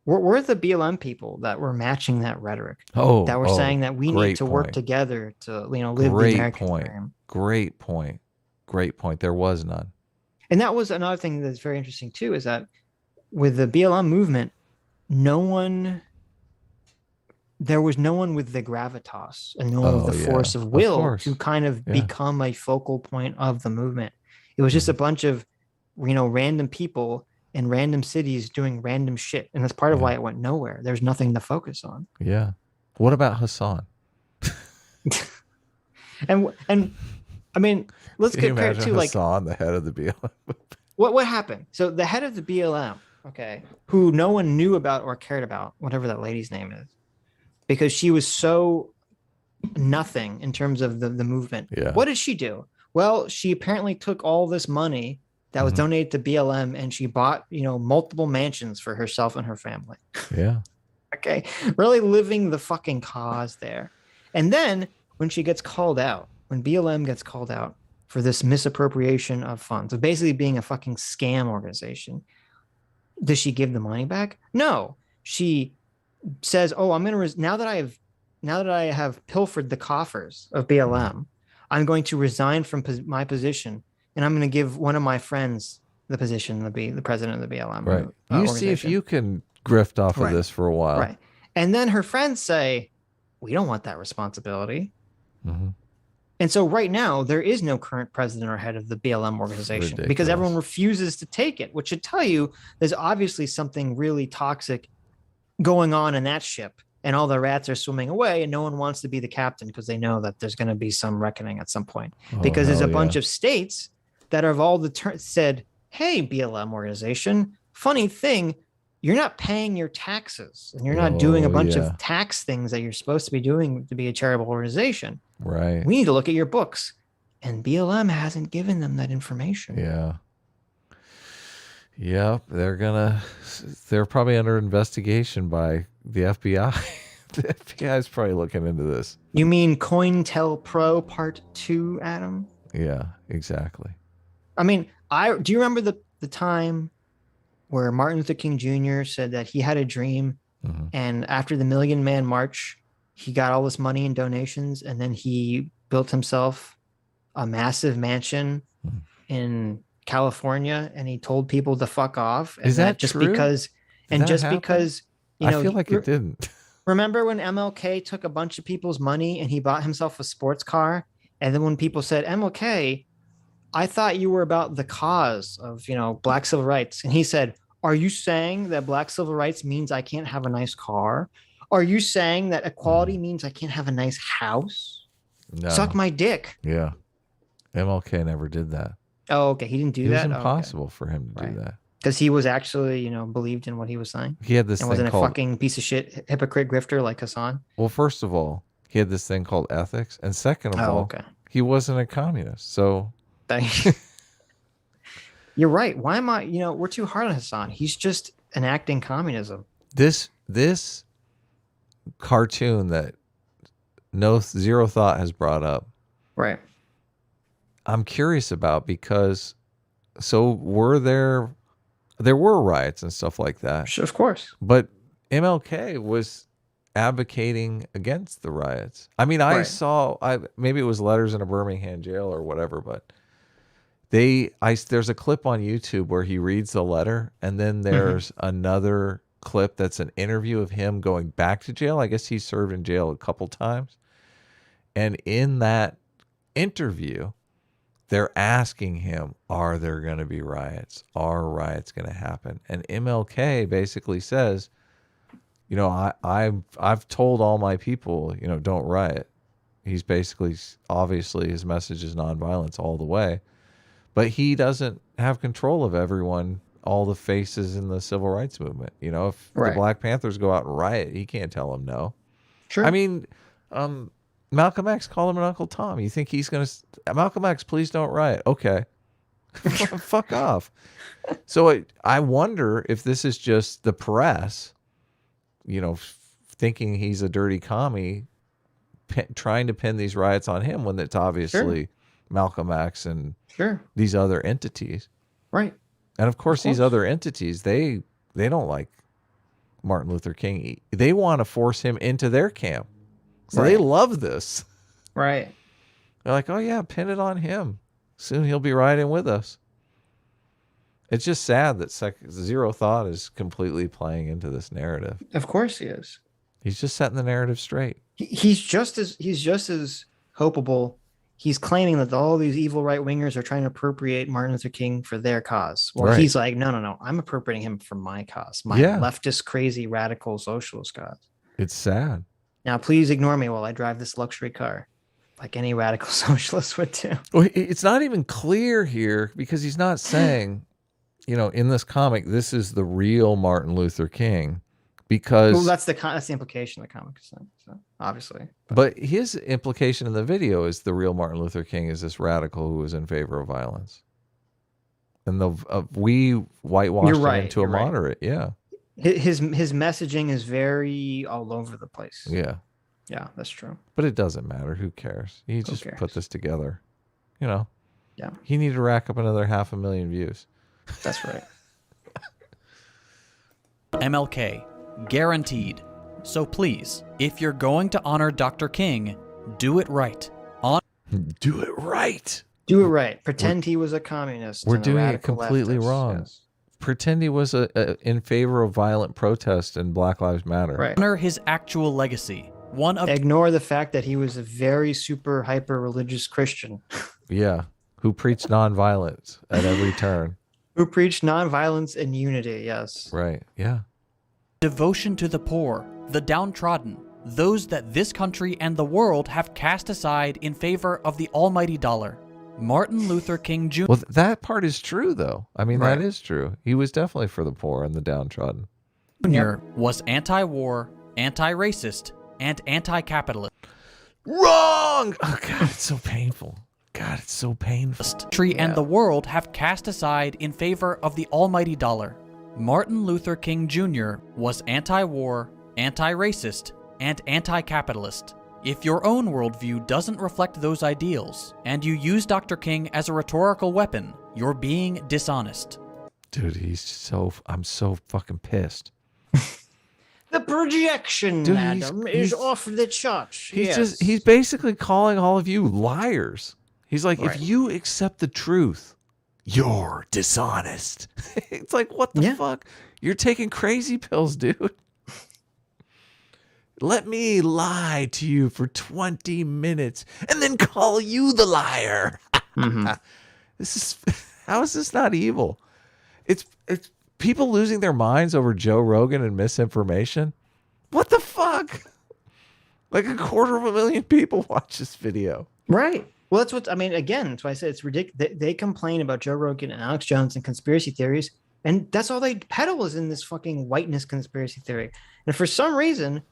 We're the BLM people that were matching that rhetoric. That were saying that we need to work together to, live the American dream. Great point. Great point. There was none. And that was another thing that's very interesting too, is that with the BLM movement, there was no one with the gravitas and no one with the force of will to kind of become a focal point of the movement. It was just a bunch of, random people in random cities doing random shit. And that's part of why it went nowhere. There's nothing to focus on. Yeah. What about Hassan? and I mean, let's compare it to Hassan, the head of the BLM. What happened? So the head of the BLM, who no one knew about or cared about, whatever that lady's name is, because she was so nothing in terms of the movement. Yeah. What did she do? Well, she apparently took all this money that was donated to BLM and she bought, multiple mansions for herself and her family. Yeah. Okay. Really living the fucking cause there. And then when she gets called out, when BLM gets called out for this misappropriation of funds, of basically being a fucking scam organization, does she give the money back? No. She says, "Oh, I'm going to now that I have pilfered the coffers of BLM, I'm going to resign from my position, and I'm going to give one of my friends the position to be the president of the BLM." Right. You see if you can grift off of this for a while. Right. And then her friends say, "We don't want that responsibility." Mm-hmm. And so right now, there is no current president or head of the BLM organization because everyone refuses to take it, which should tell you there's obviously something really toxic going on in that ship, and all the rats are swimming away, and no one wants to be the captain because they know that there's going to be some reckoning at some point. Because there's a bunch of states that have all said, "Hey, BLM organization, funny thing, you're not paying your taxes, and you're not doing a bunch of tax things that you're supposed to be doing to be a charitable organization. Right. We need to look at your books." And BLM hasn't given them that information. Yeah. Yep. They're probably under investigation by the FBI. The FBI is probably looking into this. You mean COINTELPRO Part 2, Adam? Yeah, exactly. I mean, do you remember the time where Martin Luther King Jr. said that he had a dream, and after the Million Man March, he got all this money and donations, and then he built himself a massive mansion in California, and he told people to fuck off. And is that just true? Because I feel like it didn't. Remember when MLK took a bunch of people's money and he bought himself a sports car? And then when people said, "MLK, I thought you were about the cause of, black civil rights." And he said, "Are you saying that black civil rights means I can't have a nice car? Are you saying that equality means I can't have a nice house? No. Suck my dick." Yeah. MLK never did that. Oh, okay. He didn't do that? It was impossible for him to do that. Because he was actually, believed in what he was saying. He had this and thing wasn't a fucking piece of shit hypocrite grifter like Hassan. Well, first of all, he had this thing called ethics. And second of all, he wasn't a communist. So you're right. Why am I, we're too hard on Hassan. He's just enacting communism. This cartoon that Zero Thought has brought up. Right. I'm curious about because there were riots and stuff like that. Sure, of course. But MLK was advocating against the riots. I mean, I saw maybe it was letters in a Birmingham jail or whatever, but there's a clip on YouTube where he reads the letter, and then there's another clip that's an interview of him going back to jail. I guess he served in jail a couple times. And in that interview, they're asking him, are there going to be riots? Are riots going to happen? And MLK basically says, I've told all my people, don't riot. He's basically, obviously, his message is nonviolence all the way. But he doesn't have control of everyone all the faces in the civil rights movement. You know, if the Right. Black Panthers go out and riot, he can't tell them no. Sure. I mean, Malcolm X called him an Uncle Tom. You think he's going to... Malcolm X, please don't riot. Okay. Fuck off. So I wonder if this is just the press, you know, thinking he's a dirty commie, trying to pin these riots on him when it's obviously Malcolm X and these other entities. Right. And of course, these other entities, they don't like Martin Luther King. They want to force him into their camp. So they love this. Right. They're like, oh yeah, pin it on him. Soon he'll be riding with us. It's just sad that Zero Thought is completely playing into this narrative. Of course he is. He's just setting the narrative straight. He's just as culpable. He's claiming that all these evil right wingers are trying to appropriate Martin Luther King for their cause. Well, he's like, no, I'm appropriating him for my cause, my leftist, crazy, radical, socialist cause. It's sad. Now, please ignore me while I drive this luxury car, like any radical socialist would do. Well, it's not even clear here because he's not saying, you know, in this comic, this is the real Martin Luther King. Because that's the implication of the comic is saying, so obviously. But his implication in the video is the real Martin Luther King is this radical who was in favor of violence, and we whitewashed him into a moderate. Yeah, his messaging is very all over the place. Yeah, that's true. But it doesn't matter. Who cares? He just put this together. You know. Yeah. He needed to rack up another 500,000 views. That's right. MLK. Guaranteed. So please, if you're going to honor Dr. King, do it right. Do it right. Do it right. Pretend he was a communist. We're doing it completely wrong. Yes. Pretend he was in favor of violent protest and Black Lives Matter. Right. Honor his actual legacy. Ignore the fact that he was a very super hyper religious Christian. Yeah. Who preached nonviolence at every turn. Who preached nonviolence and unity. Yes. Right. Yeah. Devotion to the poor, the downtrodden, those that this country and the world have cast aside in favor of the almighty dollar. Martin Luther King Jr. Well, that part is true, though. I mean, that is true. He was definitely for the poor and the downtrodden. Jr. was anti-war, anti-racist, and anti-capitalist. Wrong! Oh, God, it's so painful. God, it's so painful. Country and the world have cast aside in favor of the almighty dollar. Martin Luther King Jr. was anti-war, anti-racist, and anti-capitalist. If your own worldview doesn't reflect those ideals, and you use Dr. King as a rhetorical weapon, you're being dishonest. Dude, I'm so fucking pissed. The projection, dude, madam, is off the charts. He's basically calling all of you liars. He's like, if you accept the truth, you're dishonest. It's like, what the fuck? You're taking crazy pills, dude. Let me lie to you for 20 minutes and then call you the liar. How is this not evil? It's people losing their minds over Joe Rogan and misinformation. What the fuck? Like 250,000 people watch this video. Right. Well, that's what I mean. Again, that's why I said it's ridiculous. They complain about Joe Rogan and Alex Jones and conspiracy theories, and that's all they peddle is in this fucking whiteness conspiracy theory. And for some reason,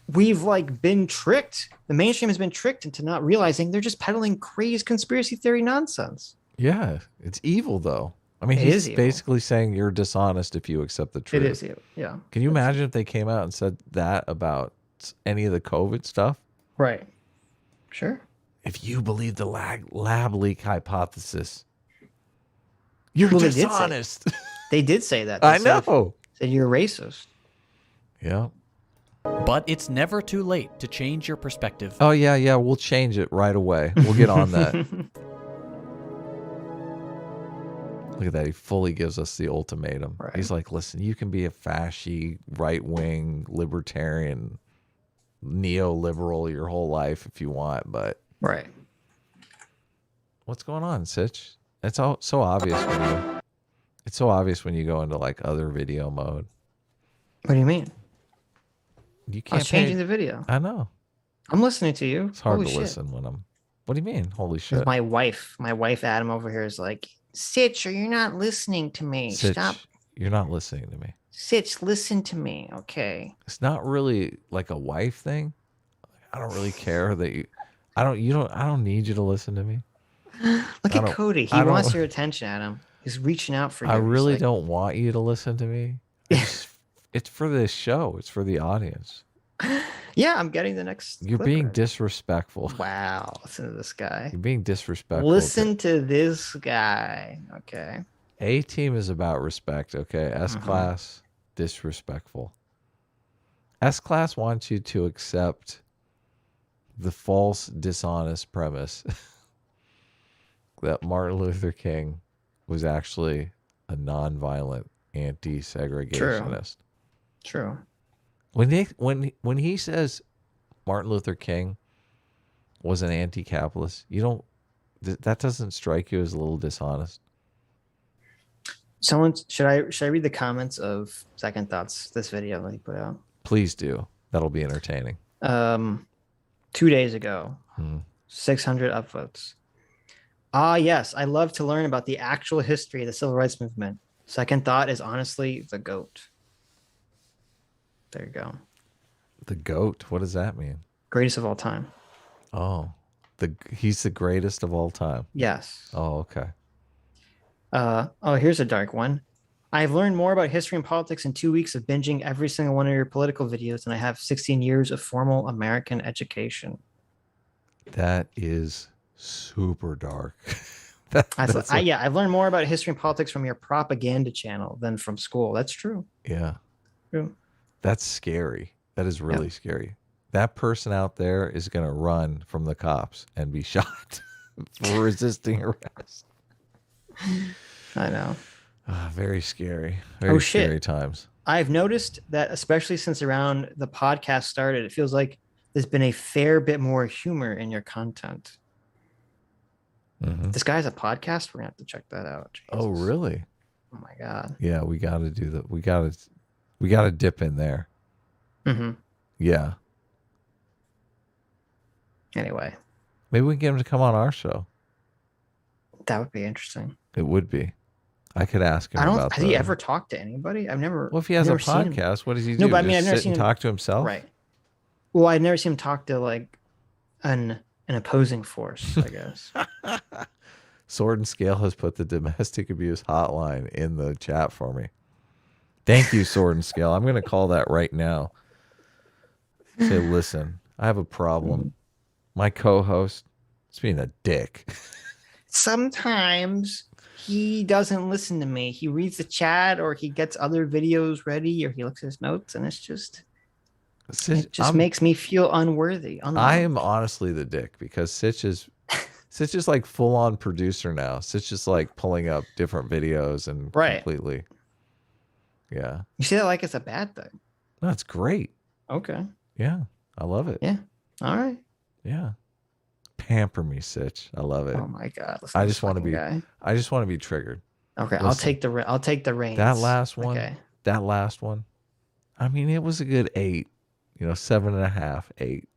we've been tricked. The mainstream has been tricked into not realizing they're just peddling crazy conspiracy theory nonsense. Yeah, it's evil though. I mean, he's basically saying you're dishonest if you accept the truth. It is evil. Yeah. Can you imagine if they came out and said that about any of the COVID stuff? Right. Sure. If you believe the lab leak hypothesis, you're dishonest. They did say that. I know. Said you're racist. Yeah. But it's never too late to change your perspective. Oh, yeah. We'll change it right away. We'll get on that. Look at that. He fully gives us the ultimatum. Right. He's like, listen, you can be a fasci, right-wing, libertarian, neoliberal your whole life if you want, but... Right. What's going on, Sitch? It's all so obvious when you go into other video mode. What do you mean? You can't. I was changing the video. I know. I'm listening to you. It's hard to listen when I'm. What do you mean? Holy shit! My wife Adam over here is like, Sitch, you're not listening to me. Sitch, Stop. You're not listening to me. Sitch, listen to me, okay? It's not really like a wife thing. I don't really care that you. I don't need you to listen to me. Look at Cody. He wants your attention, Adam. He's reaching out for you. I really don't want you to listen to me. It's for this show. It's for the audience. Yeah, I'm getting the next. You're being disrespectful. Wow, listen to this guy. You're being disrespectful. Listen to this guy. Okay. A team is about respect. Okay. S class, disrespectful. S class wants you to accept the false, dishonest premise that Martin Luther King was actually a nonviolent anti-segregationist. True. When he says Martin Luther King was an anti-capitalist, that doesn't strike you as a little dishonest? Should I read the comments of Second Thoughts, this video that he put out? Please do. That'll be entertaining. 2 days ago, 600 upvotes. Yes, I love to learn about the actual history of the civil rights movement. Second Thought is honestly the GOAT. There you go. The GOAT? What does that mean? Greatest of all time. Oh, he's the greatest of all time. Yes. Oh, okay. Here's a dark one. I've learned more about history and politics in 2 weeks of binging every single one of your political videos than I have 16 years of formal American education. That is super dark. I've learned more about history and politics from your propaganda channel than from school. That's true. Yeah. True. That's scary. That is really scary. That person out there is going to run from the cops and be shot for resisting arrest. I know. Very scary. Very scary times. I've noticed that, especially since around the podcast started, it feels like there's been a fair bit more humor in your content. This guy's a podcast. We're gonna have to check that out. Jesus. Oh, really? Oh my God. Yeah, we got to do that. We got to dip in there. Yeah. Anyway, maybe we can get him to come on our show. That would be interesting. It would be. I could ask him about has he ever talked to anybody? I've never. Well, if he has a podcast, what does he do? No, but I mean, I've never seen him talk to himself. Right. Well, I've never seen him talk to like an opposing force, I guess. Sword and Scale has put the domestic abuse hotline in the chat for me. Thank you, Sword and Scale. I'm going to call that right now. Say, listen, I have a problem. My co-host is being a dick. Sometimes he doesn't listen to me. He reads the chat, or he gets other videos ready, or he looks at his notes, and it just makes me feel unworthy. I am honestly the dick, because Sitch is like full on producer now. Sitch is like pulling up different videos and completely. Yeah. You say that like it's a bad thing. No, it's great. Okay. Yeah. I love it. Yeah. All right. Yeah. Pamper me, Sitch. I love it. Oh my God. I just want to be triggered. Okay. Listen, I'll take the reins. That last one. Okay. That last one. I mean, it was a good 8, 7.5, 8.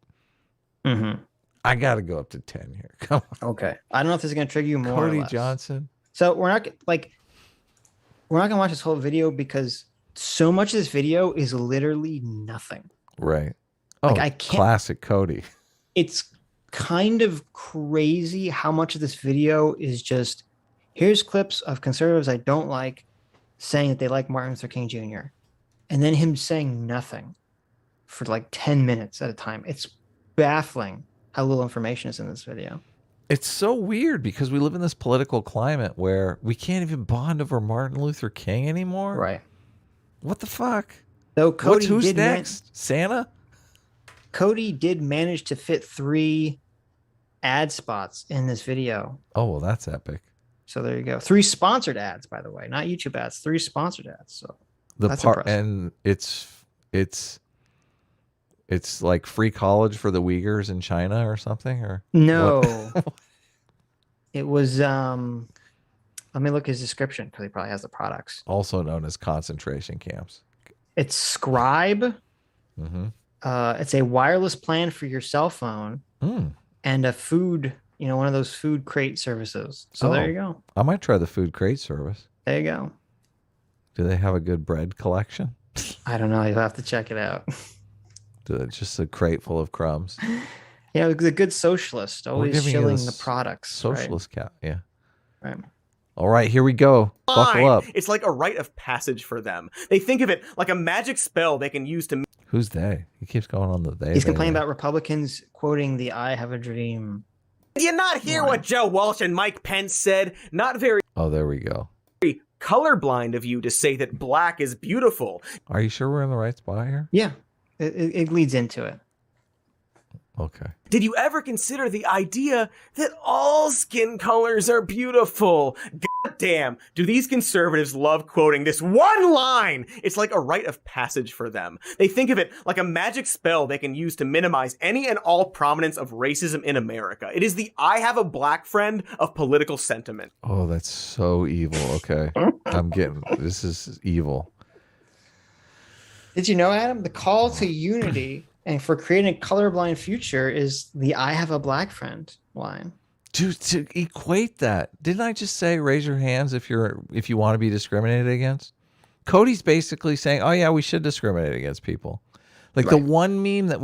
I got to go up to 10 here. Come on. Okay. I don't know if this is going to trigger you more Cody or less. Johnson. So we're not going to watch this whole video, because so much of this video is literally nothing. Right. Oh, I can't. Classic Cody. It's kind of crazy how much of this video is just, here's clips of conservatives I don't like saying that they like Martin Luther King Jr. and then him saying nothing for like 10 minutes at a time. It's baffling how little information is in this video. It's so weird, because we live in this political climate where we can't even bond over Martin Luther King anymore. Right. What the fuck? So Cody who's next? Santa? Cody did manage to fit 3 ad spots in this video. Oh, well, that's epic. So there you go. 3 sponsored ads, by the way, not YouTube ads. 3 sponsored ads. So that's impressive. And it's like free college for the Uyghurs in China or something, or no? It was. Let me look at his description, because he probably has the products. Also known as concentration camps. It's Scribe. It's a wireless plan for your cell phone, and a food, one of those food crate services. So there you go. I might try the food crate service. There you go. Do they have a good bread collection? I don't know. You'll have to check it out. Just a crate full of crumbs. Yeah, the good socialist, always shilling the products. Socialist cat, yeah. Right. All right, here we go. Buckle up. It's like a rite of passage for them. They think of it like a magic spell they can use to... Who's they? He keeps going on the they. He's complaining about Republicans quoting the I have a dream. Did you not hear what Joe Walsh and Mike Pence said? Not very... Oh, there we go. Colorblind of you to say that black is beautiful. Are you sure we're in the right spot here? Yeah, it leads into it. Okay. Did you ever consider the idea that all skin colors are beautiful? God damn, do these conservatives love quoting this one line? It's like a rite of passage for them. They think of it like a magic spell they can use to minimize any and all prominence of racism in America. It is the I have a black friend of political sentiment. Oh, that's so evil. Okay. This is evil. Did you know, Adam, the call to unity and for creating a colorblind future is the I have a black friend line. Dude, to equate that, didn't I just say raise your hands if you want to be discriminated against? Cody's basically saying, oh yeah, we should discriminate against people. Like the one meme that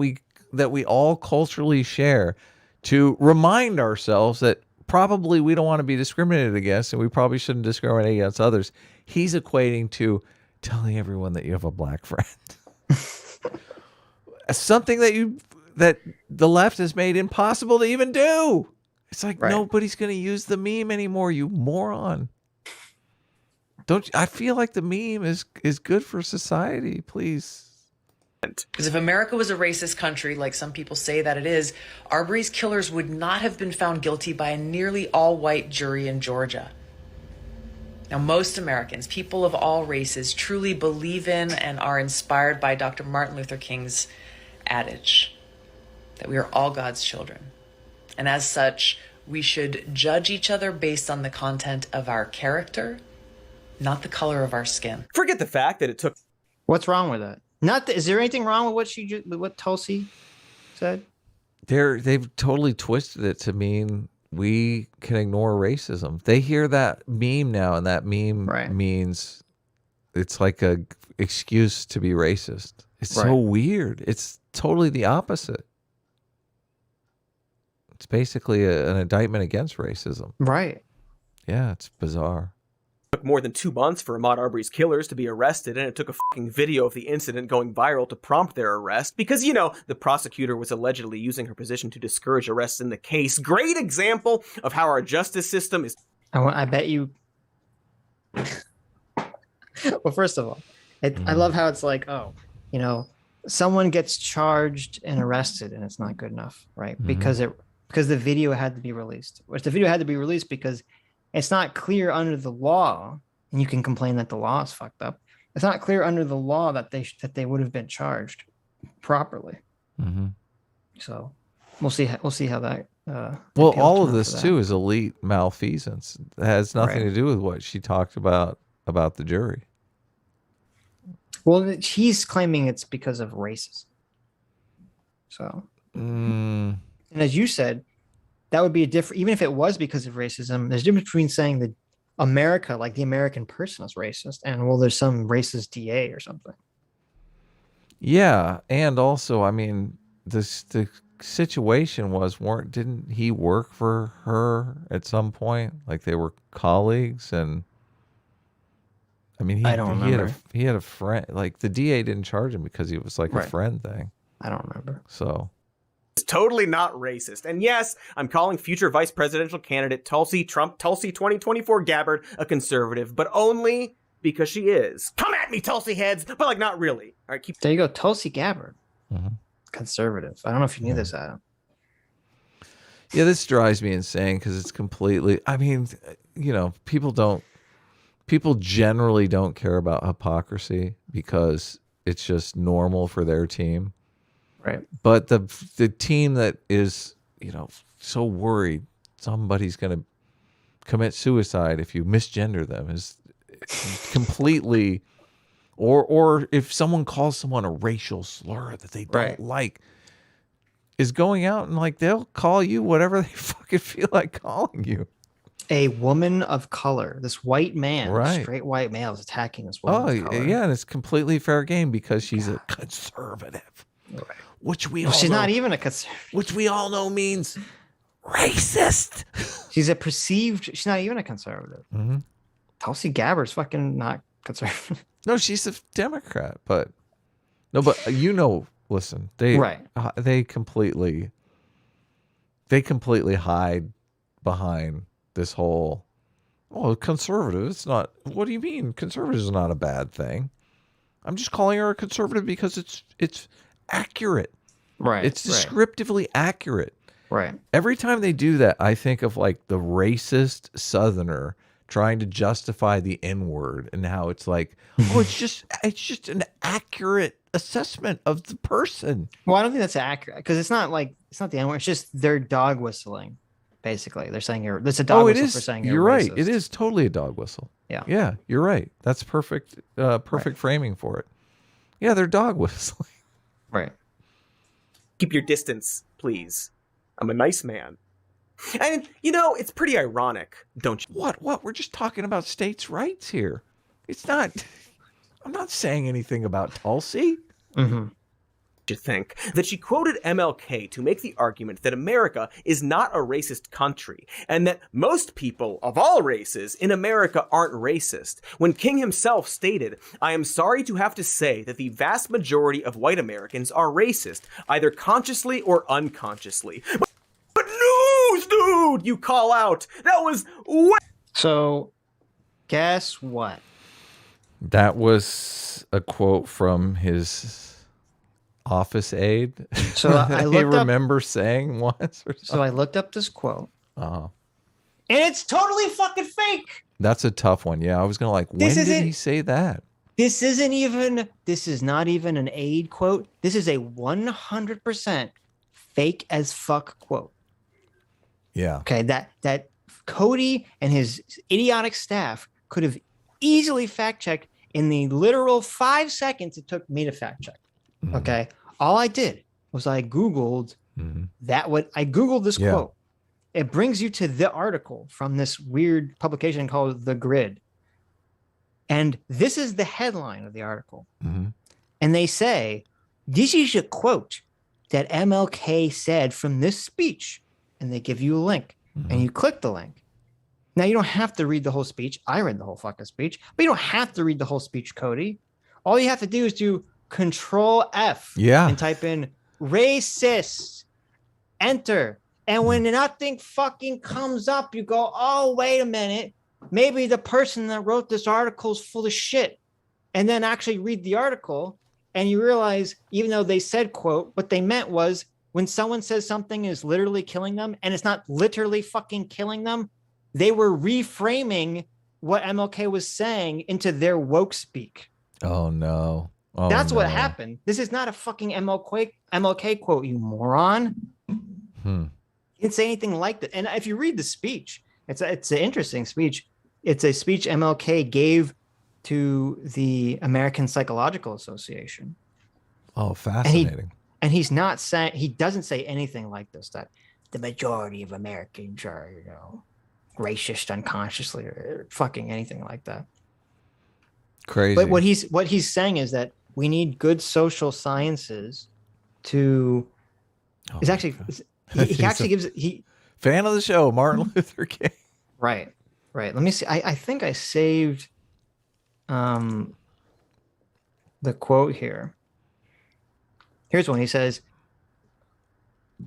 we all culturally share to remind ourselves that probably we don't want to be discriminated against and we probably shouldn't discriminate against others. He's equating to telling everyone that you have a black friend. Something that the left has made impossible to even do. It's like nobody's going to use the meme anymore, you moron. I feel like the meme is good for society, please. Because if America was a racist country, like some people say that it is, Arbery's killers would not have been found guilty by a nearly all-white jury in Georgia. Now, most Americans, people of all races, truly believe in and are inspired by Dr. Martin Luther King's adage that we are all God's children. And as such, we should judge each other based on the content of our character, not the color of our skin. Forget the fact that it took... What's wrong with that? Is there anything wrong with what Tulsi said? They've totally twisted it to mean we can ignore racism. They hear that meme now, and that meme means it's like a excuse to be racist. It's so weird. It's totally the opposite. It's basically an indictment against racism. Right. Yeah, it's bizarre. It took more than 2 months for Ahmaud Arbery's killers to be arrested, and it took a fucking video of the incident going viral to prompt their arrest because, you know, the prosecutor was allegedly using her position to discourage arrests in the case. Great example of how our justice system is... I bet you... Well, first of all, I love how it's like, oh, you know, someone gets charged and arrested and it's not good enough, right? Because the video had to be released. Which the video had to be released because it's not clear under the law, and you can complain that the law is fucked up. It's not clear under the law that they would have been charged properly. So we'll see how that. Well, all of this too is elite malfeasance. It has nothing to do with what she talked about the jury. Well, he's claiming it's because of racism. So, and as you said, that would be a different, even if it was because of racism, there's a difference between saying that America, like the American person is racist, and well, there's some racist DA or something. Yeah. And also, I mean, the situation was, didn't he work for her at some point? Like they were colleagues, and I mean, I don't remember. He had a friend. Like the DA didn't charge him because he was like a friend thing. I don't remember. So it's totally not racist. And yes, I'm calling future vice presidential candidate Tulsi 2024 Gabbard a conservative, but only because she is. Come at me, Tulsi heads, but like not really. All right, there you go, Tulsi Gabbard, conservative. I don't know if you knew this, Adam. Yeah, this drives me insane because it's completely. I mean, you know, people generally don't care about hypocrisy because it's just normal for their team. Right. But the team that is, you know, so worried somebody's going to commit suicide if you misgender them is completely, or if someone calls someone a racial slur that they don't like, is going out and like they'll call you whatever they fucking feel like calling you. a woman of color. This white man, Right. straight white male, is attacking this woman of color. Yeah, and it's completely fair game because she's a conservative, right. Which we well, all she's know, not even a conservative, which we all know means racist. She's a perceived. She's not even a conservative. Mm-hmm. Tulsi Gabbard's fucking not conservative. No, she's a Democrat, but listen, they completely hide behind this whole conservative. It's not. What do you mean? Conservative is not a bad thing. I'm just calling her a conservative because it's accurate. Right. It's descriptively accurate. Right. Every time they do that, I think of like the racist Southerner trying to justify the N-word and how it's like, it's just an accurate assessment of the person. Well, I don't think that's accurate because it's not the N-word. It's just they're dog whistling. Basically, they're saying it's a dog whistle for saying you're right. It is totally a dog whistle. Yeah. Yeah, you're right. That's perfect. Perfect framing for it. Yeah, they're dog whistling. Right. Keep your distance, please. I'm a nice man. And, it's pretty ironic, don't you? What? We're just talking about states' rights here. It's not... I'm not saying anything about Tulsi. Mm-hmm. To think that she quoted MLK to make the argument that America is not a racist country and that most people of all races in America aren't racist, when King himself stated, "I am sorry to have to say that the vast majority of white Americans are racist, either consciously or unconsciously." But news, dude, you call out. That was So, guess what? That was a quote from his office aide. So I remember saying once. So I looked up this quote. Uh-huh. And it's totally fucking fake. That's a tough one. Yeah, I was gonna when did he say that? This is not even an aide quote. This is a 100% fake as fuck quote. Yeah. Okay, that Cody and his idiotic staff could have easily fact checked in the literal 5 seconds it took me to fact check. Mm-hmm. Okay, all I did was I Googled I Googled this quote. It brings you to the article from this weird publication called The Grid. And this is the headline of the article. Mm-hmm. And they say, this is a quote that MLK said from this speech. And they give you a link. Mm-hmm. And you click the link. Now, you don't have to read the whole speech. I read the whole fucking speech. But you don't have to read the whole speech, Cody. All you have to do is do Control F. And type in racist. Enter. And when nothing fucking comes up, you go, oh, wait a minute. Maybe the person that wrote this article is full of shit. And then actually read the article. And you realize, even though they said, quote, what they meant was when someone says something is literally killing them and it's not literally fucking killing them, they were reframing what MLK was saying into their woke speak. Oh, no. That's what happened. This is not a fucking MLK quote, you moron. He didn't say anything like that. And if you read the speech, it's an interesting speech. It's a speech MLK gave to the American Psychological Association. Oh, fascinating. And he's not saying, he doesn't say anything like this, that the majority of Americans are, racist unconsciously or fucking anything like that. Crazy. But what he's saying is that we need good social sciences to. It's actually he actually gives fan of the show, Martin Luther King. Right. Let me see. I think I saved the quote here. Here's one. He says,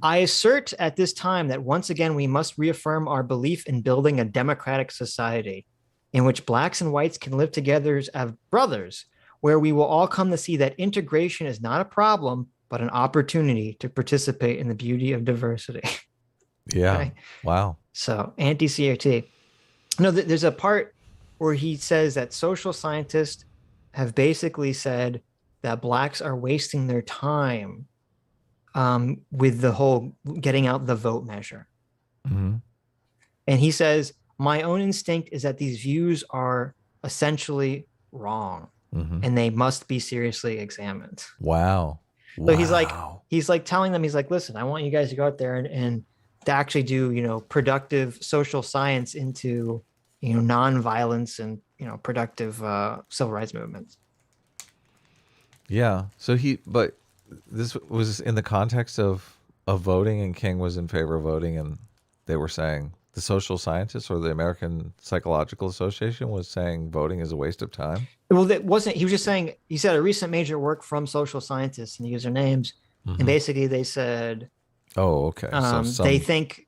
I assert at this time that once again we must reaffirm our belief in building a democratic society in which blacks and whites can live together as brothers, where we will all come to see that integration is not a problem, but an opportunity to participate in the beauty of diversity. Yeah. Okay? Wow. So anti-CRT. No, there's a part where he says that social scientists have basically said that blacks are wasting their time with the whole getting out the vote measure. Mm-hmm. And he says, my own instinct is that these views are essentially wrong and they must be seriously examined. Wow. So he's like telling them, he's like, listen, I want you guys to go out there and to actually do, productive social science into, nonviolence and, productive civil rights movements. Yeah. But this was in the context of voting, and King was in favor of voting, and they were saying, the social scientists or the American Psychological Association was saying voting is a waste of time. Well, that wasn't, he was just saying, he said a recent major work from social scientists, and he used their names. And basically they said, oh, okay. They think,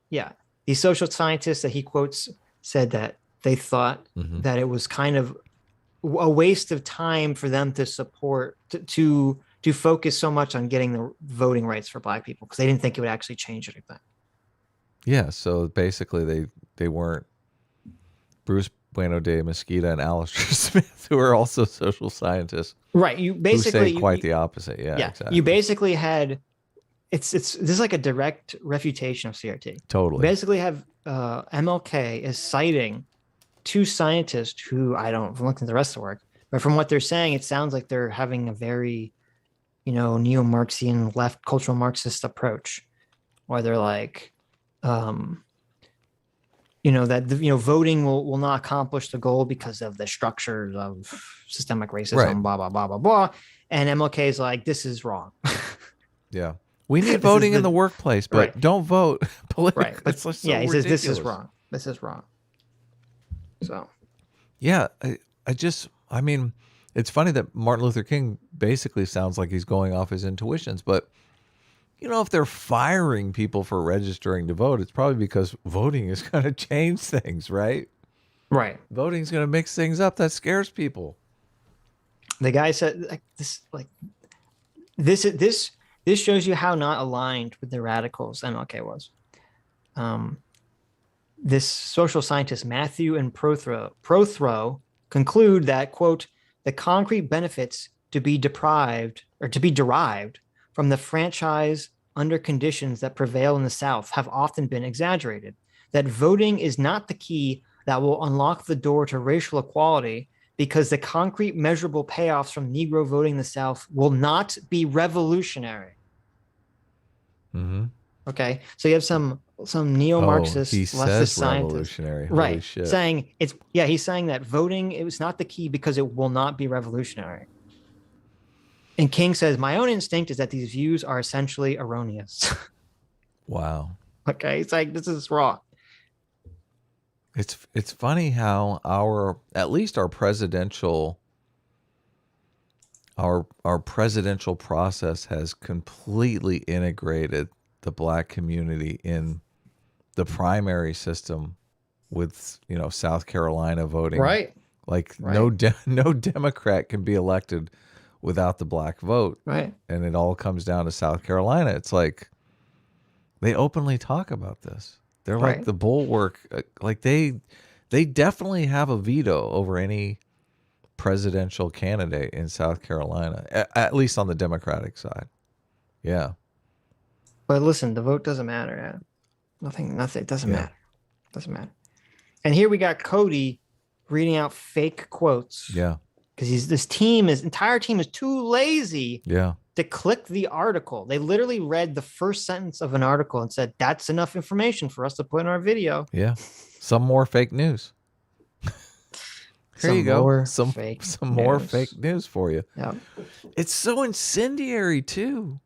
these social scientists that he quotes said that they thought that it was kind of a waste of time for them to support, to focus so much on getting the voting rights for Black people, because they didn't think it would actually change anything. Yeah, so basically they weren't Bruce Bueno de Mesquita and Alistair Smith, who are also social scientists. Right. You basically say quite the opposite. Yeah, exactly. You basically had this is like a direct refutation of CRT. Totally. You basically have MLK is citing two scientists who I don't look at the rest of the work, but from what they're saying, it sounds like they're having a very, neo-Marxian left cultural Marxist approach, where they're like, voting will not accomplish the goal because of the structures of systemic racism, blah, blah, blah, blah, blah. And MLK is like, this is wrong. Yeah. We need voting in the workplace, but don't vote politically. Right. But, so he says, ridiculous. this is wrong. This is wrong. So. Yeah. I mean, it's funny that Martin Luther King basically sounds like he's going off his intuitions, but if they're firing people for registering to vote, it's probably because voting is going to change things, right? Right. Voting is going to mix things up. That scares people. The guy said, this shows you how not aligned with the radicals MLK was. This social scientist Matthew and Prothrow conclude that, quote, the concrete benefits to be derived from the franchise under conditions that prevail in the South have often been exaggerated, that voting is not the key that will unlock the door to racial equality, because the concrete measurable payoffs from Negro voting in the South will not be revolutionary. Okay, so you have some neo-Marxist leftist scientist, right? Saying he's saying that voting, it was not the key because it will not be revolutionary. And King says, my own instinct is that these views are essentially erroneous. Wow. Okay, it's like, this is wrong. It's funny how our presidential process has completely integrated the Black community in the primary system with, South Carolina voting. Right. No Democrat can be elected without the Black vote. Right. And it all comes down to South Carolina. It's like they openly talk about this. They're like the bulwark. Like they definitely have a veto over any presidential candidate in South Carolina, at least on the Democratic side. Yeah. But listen, the vote doesn't matter. Nothing, it doesn't matter. It doesn't matter. And here we got Cody reading out fake quotes. Yeah. Because his entire team is too lazy to click the article. They literally read the first sentence of an article and said, that's enough information for us to put in our video. Yeah. Some more fake news. Here you go. Some more fake news for you. Yeah. It's so incendiary too.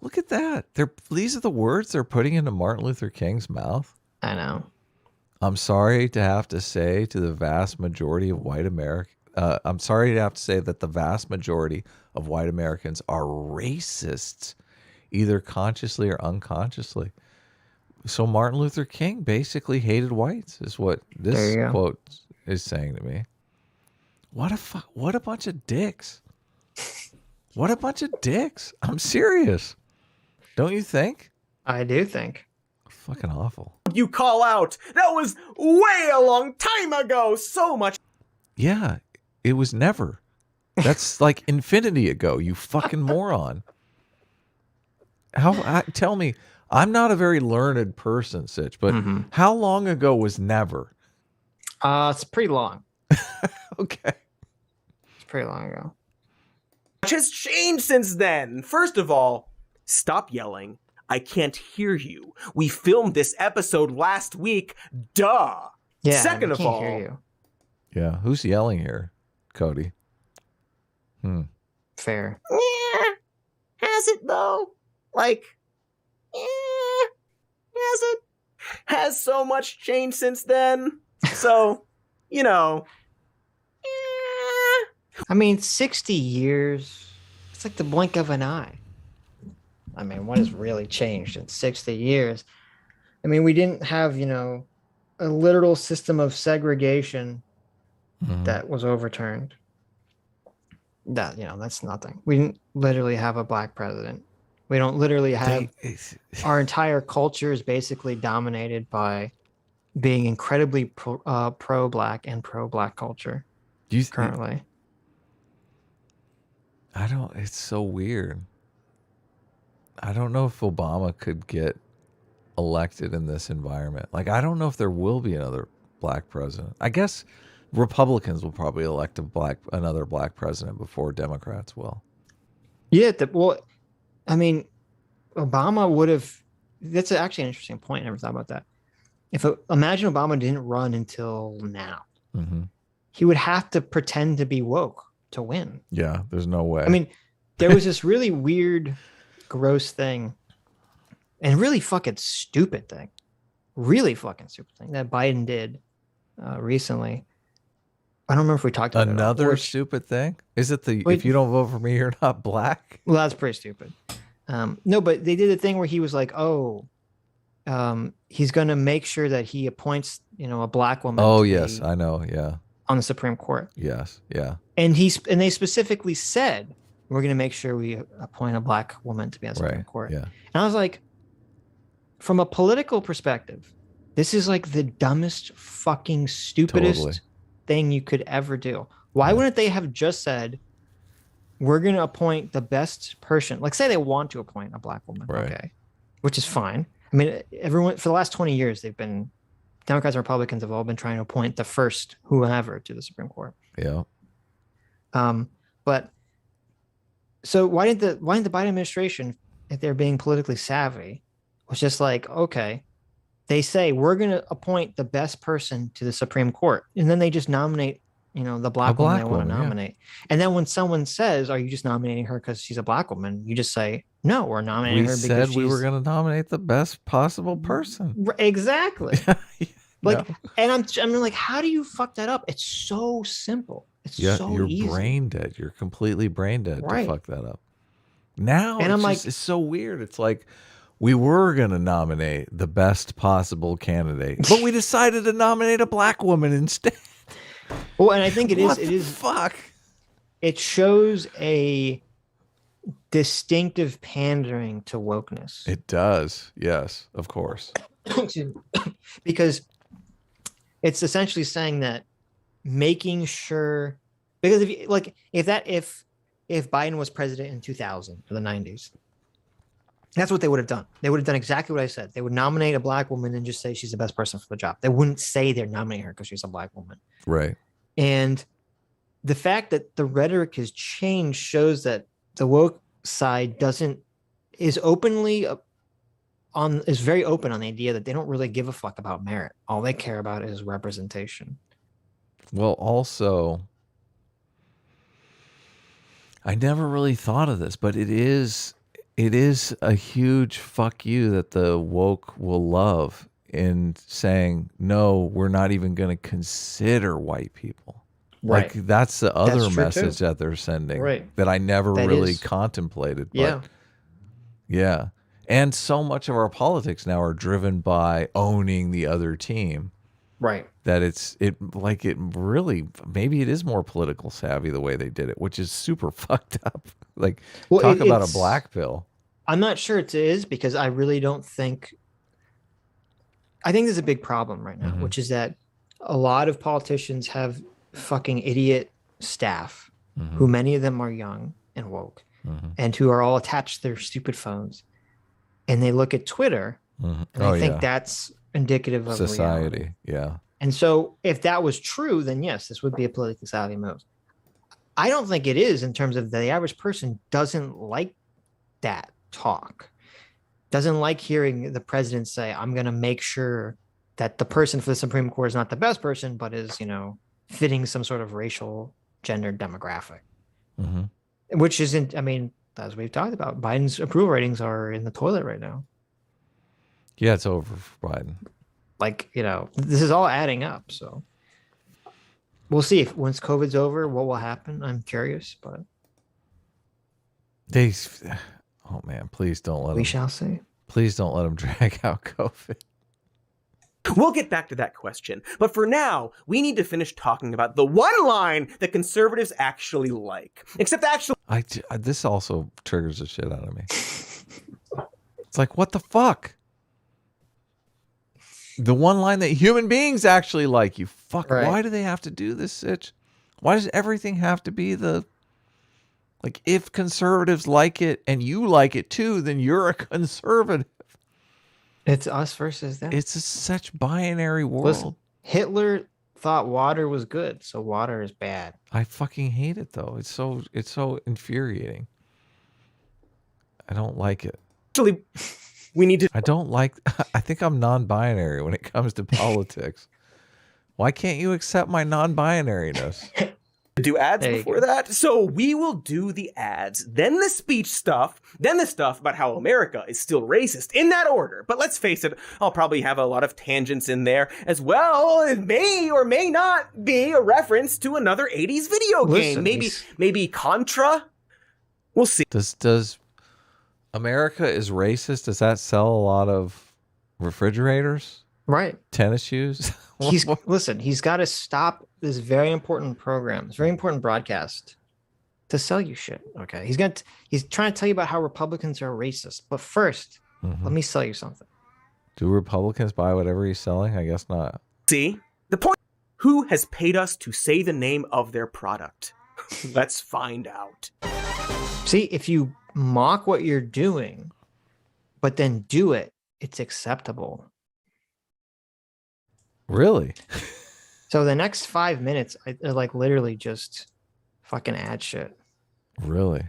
Look at that. These are the words they're putting into Martin Luther King's mouth. I know. I'm sorry to have to say to the vast majority of white Americans, I'm sorry to have to say that the vast majority of white Americans are racists, either consciously or unconsciously. So Martin Luther King basically hated whites, is what this quote is saying to me. What a bunch of dicks. What a bunch of dicks. I'm serious. Don't you think? I do think. Fucking awful. You call out. That was way a long time ago. So much. Yeah, it was never. That's like infinity ago, you fucking moron. Tell me, I'm not a very learned person, Sitch, but how long ago was never? It's pretty long. Okay. It's pretty long ago. Much has changed since then. First of all, stop yelling. I can't hear you. We filmed this episode last week. Duh. Yeah, Second of can't all, hear you. Yeah, who's yelling here, Cody? Fair. yeah, has it though? Like, has it? Has so much changed since then? So, you know. I mean, 60 years, it's like the blink of an eye. I mean, what has really changed in 60 years? I mean, we didn't have, a literal system of segregation that was overturned. That, that's nothing. We didn't literally have a black president. We don't literally have, our entire culture is basically dominated by being incredibly pro-black and pro-black culture currently. It's so weird. I don't know if Obama could get elected in this environment. Like, I don't know if there will be another black president. I guess Republicans will probably elect another black president before Democrats will. Yeah, I mean, Obama would have. That's actually an interesting point. I never thought about that. Imagine Obama didn't run until now, he would have to pretend to be woke to win. Yeah, there's no way. I mean, there was this really weird, gross thing, and really fucking stupid thing that Biden did recently. I don't remember if we talked about another stupid thing. Is it if you don't vote for me, you're not black? Well, that's pretty stupid. No, but they did a thing where he was like, he's going to make sure that he appoints, a black woman. Oh, yes, I know. Yeah. On the Supreme Court. Yes. Yeah. And they specifically said, we're going to make sure we appoint a black woman to be on the Supreme Court. Yeah. And I was like, from a political perspective, this is like the dumbest, fucking stupidest thing you could ever do. Why wouldn't they have just said, we're going to appoint the best person? Like, say they want to appoint a black woman. Okay. Which is fine. I mean, everyone for the last 20 years, Democrats and Republicans have all been trying to appoint the first whoever to the Supreme Court. Yeah. But so why didn't the Biden administration, if they're being politically savvy, was just like, okay, they say we're going to appoint the best person to the Supreme Court, and then they just nominate, the black woman they want to nominate. Yeah. And then when someone says, "Are you just nominating her because she's a black woman?" You just say, "No, we're nominating her because we were going to nominate the best possible person." Exactly. And I'm like, how do you fuck that up? It's so simple. It's so you're easy. Brain dead. You're completely brain dead to fuck that up. Now, and it's so weird. It's like, we were going to nominate the best possible candidate, but we decided to nominate a black woman instead. Well, and I think it is fuck. It shows a distinctive pandering to wokeness. It does. Yes, of course. Because it's essentially saying that making sure, because if Biden was president in 2000 or the 90s, that's what they would have done. They would have done exactly what I said. They would nominate a black woman and just say she's the best person for the job. They wouldn't say they're nominating her because she's a black woman. Right. And the fact that the rhetoric has changed shows that the woke side is very open on the idea that they don't really give a fuck about merit. All they care about is representation. Well, also, I never really thought of this, but it is a huge fuck you that the woke will love in saying, no, we're not even going to consider white people. Right. Like, that's the other message that they're sending that I never really contemplated. But yeah. And so much of our politics now are driven by owning the other team. Right. That maybe it is more political savvy the way they did it, which is super fucked up. Like, talk about a black pill. I'm not sure it is, because I really don't think. I think there's a big problem right now, which is that a lot of politicians have fucking idiot staff, who many of them are young and woke, and who are all attached to their stupid phones, and they look at Twitter, and I think that's indicative of society. Reality. Yeah. And so, if that was true, then yes, this would be a politically savvy move. I don't think it is, in terms of the average person doesn't like that talk. doesn't like hearing the president say, I'm going to make sure that the person for the Supreme Court is not the best person, but is, fitting some sort of racial, gender demographic. Mm-hmm. Which isn't, as we've talked about, Biden's approval ratings are in the toilet right now. Yeah, it's over for Biden. This is all adding up. So we'll see if once COVID's over, what will happen. I'm curious, but oh man, please don't let we shall see. Please don't let them drag out COVID. We'll get back to that question, but for now, we need to finish talking about the one line that conservatives actually like. Except actually, this also triggers the shit out of me. It's like, what the fuck? The one line that human beings actually like. You fuck. Right. Why do they have to do this, Sitch? Why does everything have to be if conservatives like it and you like it too, then you're a conservative. It's us versus them. It's such binary world. Listen, Hitler thought water was good, so water is bad. I fucking hate it though. It's so infuriating. I don't like it. Actually, we need to. I think I'm non-binary when it comes to politics. Why can't you accept my non-binariness? Do ads before that? So we will do the ads, then the speech stuff, then the stuff about how America is still racist, in that order. But let's face it, I'll probably have a lot of tangents in there as well. It may or may not be a reference to another 80s video game. Maybe Contra? We'll see. Does America is racist? Does that sell a lot of refrigerators? Right. Tennis shoes? Listen, he's got to stop this very important program, this very important broadcast to sell you shit. Okay. He's trying to tell you about how Republicans are racist. But first, let me sell you something. Do Republicans buy whatever he's selling? I guess not. See? The point, who has paid us to say the name of their product? Let's find out. See, if you mock what you're doing, but then do it, it's acceptable. Really? So the next 5 minutes are literally just fucking ad shit. Really?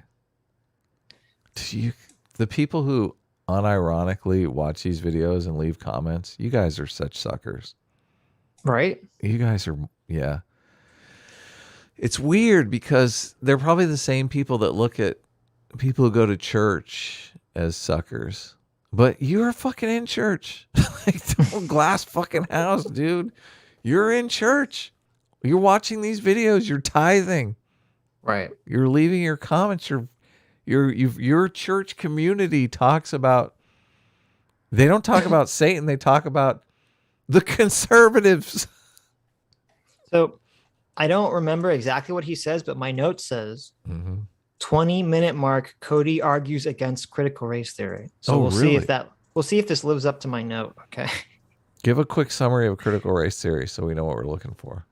The people who unironically watch these videos and leave comments, you guys are such suckers. Right? You guys are, yeah. It's weird because they're probably the same people that look at people who go to church as suckers. But you're fucking in church. Don't glass fucking house, dude. You're in church. You're watching these videos. You're tithing. Right. You're leaving your comments. Your church community talks about. They don't talk about Satan. They talk about the conservatives. So I don't remember exactly what he says, but my note says 20-minute mark, Cody argues against critical race theory. So we'll see if this lives up to my note. Okay. Give a quick summary of critical race theory so we know what we're looking for.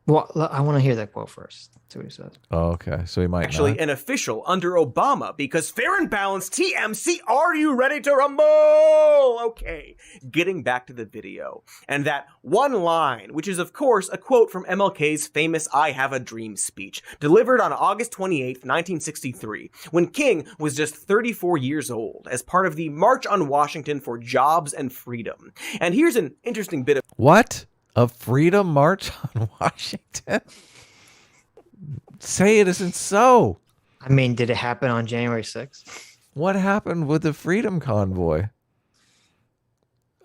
Well, I want to hear that quote first. See what he says. Oh, okay. So he might actually not. An official under Obama because fair and balanced TMC. Are you ready to rumble? Okay. Getting back to the video and that one line, which is of course a quote from MLK's famous "I Have a Dream" speech, delivered on August 28th, 1963, when King was just 34 years old, as part of the March on Washington for Jobs and Freedom. And here's an interesting bit of what? A freedom march on Washington? Say it isn't so. I mean, did it happen on January 6th? What happened with the freedom convoy?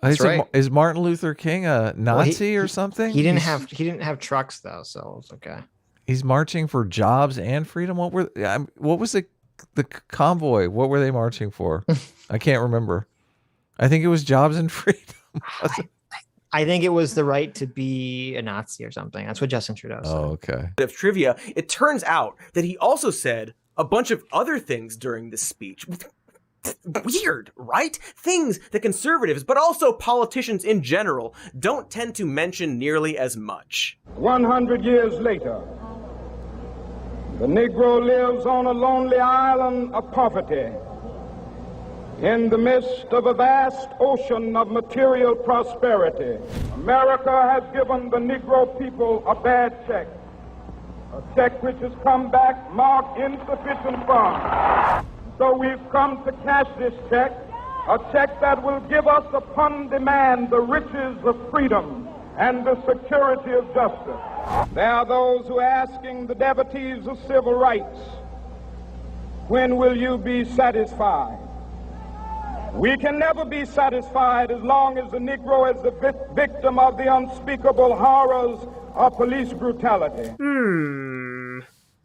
That's right. Is Martin Luther King a Nazi or something? He didn't have trucks though, so it's okay. He's marching for jobs and freedom. What was the convoy? What were they marching for? I can't remember. I think it was jobs and freedom. I think it was the right to be a Nazi or something. That's what Justin Trudeau said. Oh, okay. Of trivia, it turns out that he also said a bunch of other things during this speech. Weird, right? Things that conservatives, but also politicians in general, don't tend to mention nearly as much. 100 years later, the Negro lives on a lonely island of poverty, in the midst of a vast ocean of material prosperity. America has given the Negro people a bad check, a check which has come back marked insufficient funds. So we've come to cash this check A check that will give us upon demand the riches of freedom and the security of justice. There are those who are asking the devotees of civil rights, when will you be satisfied? We can never be satisfied as long as the Negro is the victim of the unspeakable horrors of police brutality.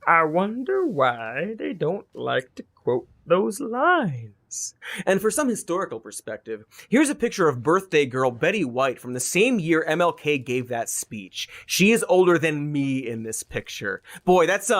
I wonder why they don't like to quote those lines. And for some historical perspective, here's a picture of birthday girl Betty White from the same year MLK gave that speech. She is older than me in this picture. Boy, that's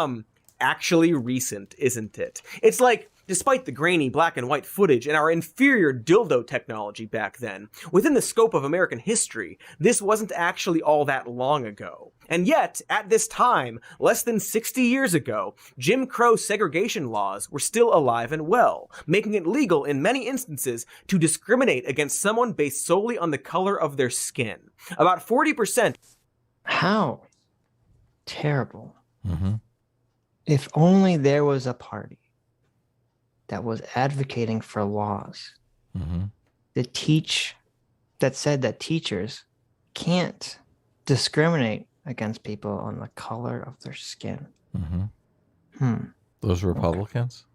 actually recent, isn't it? It's like, despite the grainy black and white footage and our inferior dildo technology back then, within the scope of American history, this wasn't actually all that long ago. And yet, at this time, less than 60 years ago, Jim Crow segregation laws were still alive and well, making it legal in many instances to discriminate against someone based solely on the color of their skin. About 40%. How terrible. Mm-hmm. If only there was a party that was advocating for laws that said that teachers can't discriminate against people on the color of their skin. Those Republicans?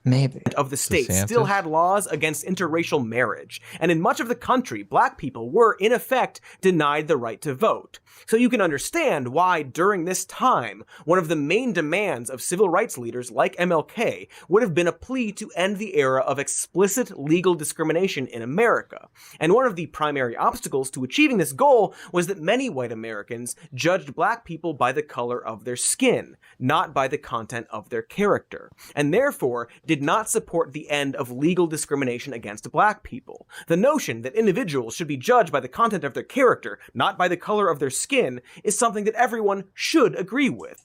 Maybe. Of the states DeSantis? still had laws against interracial marriage, and in much of the country, black people were, in effect, denied the right to vote. So you can understand why, during this time, one of the main demands of civil rights leaders like MLK would have been a plea to end the era of explicit legal discrimination in America. And one of the primary obstacles to achieving this goal was that many white Americans judged black people by the color of their skin, not by the content of their character, and therefore did not support the end of legal discrimination against black people. The notion that individuals should be judged by the content of their character, not by the color of their skin, is something that everyone should agree with.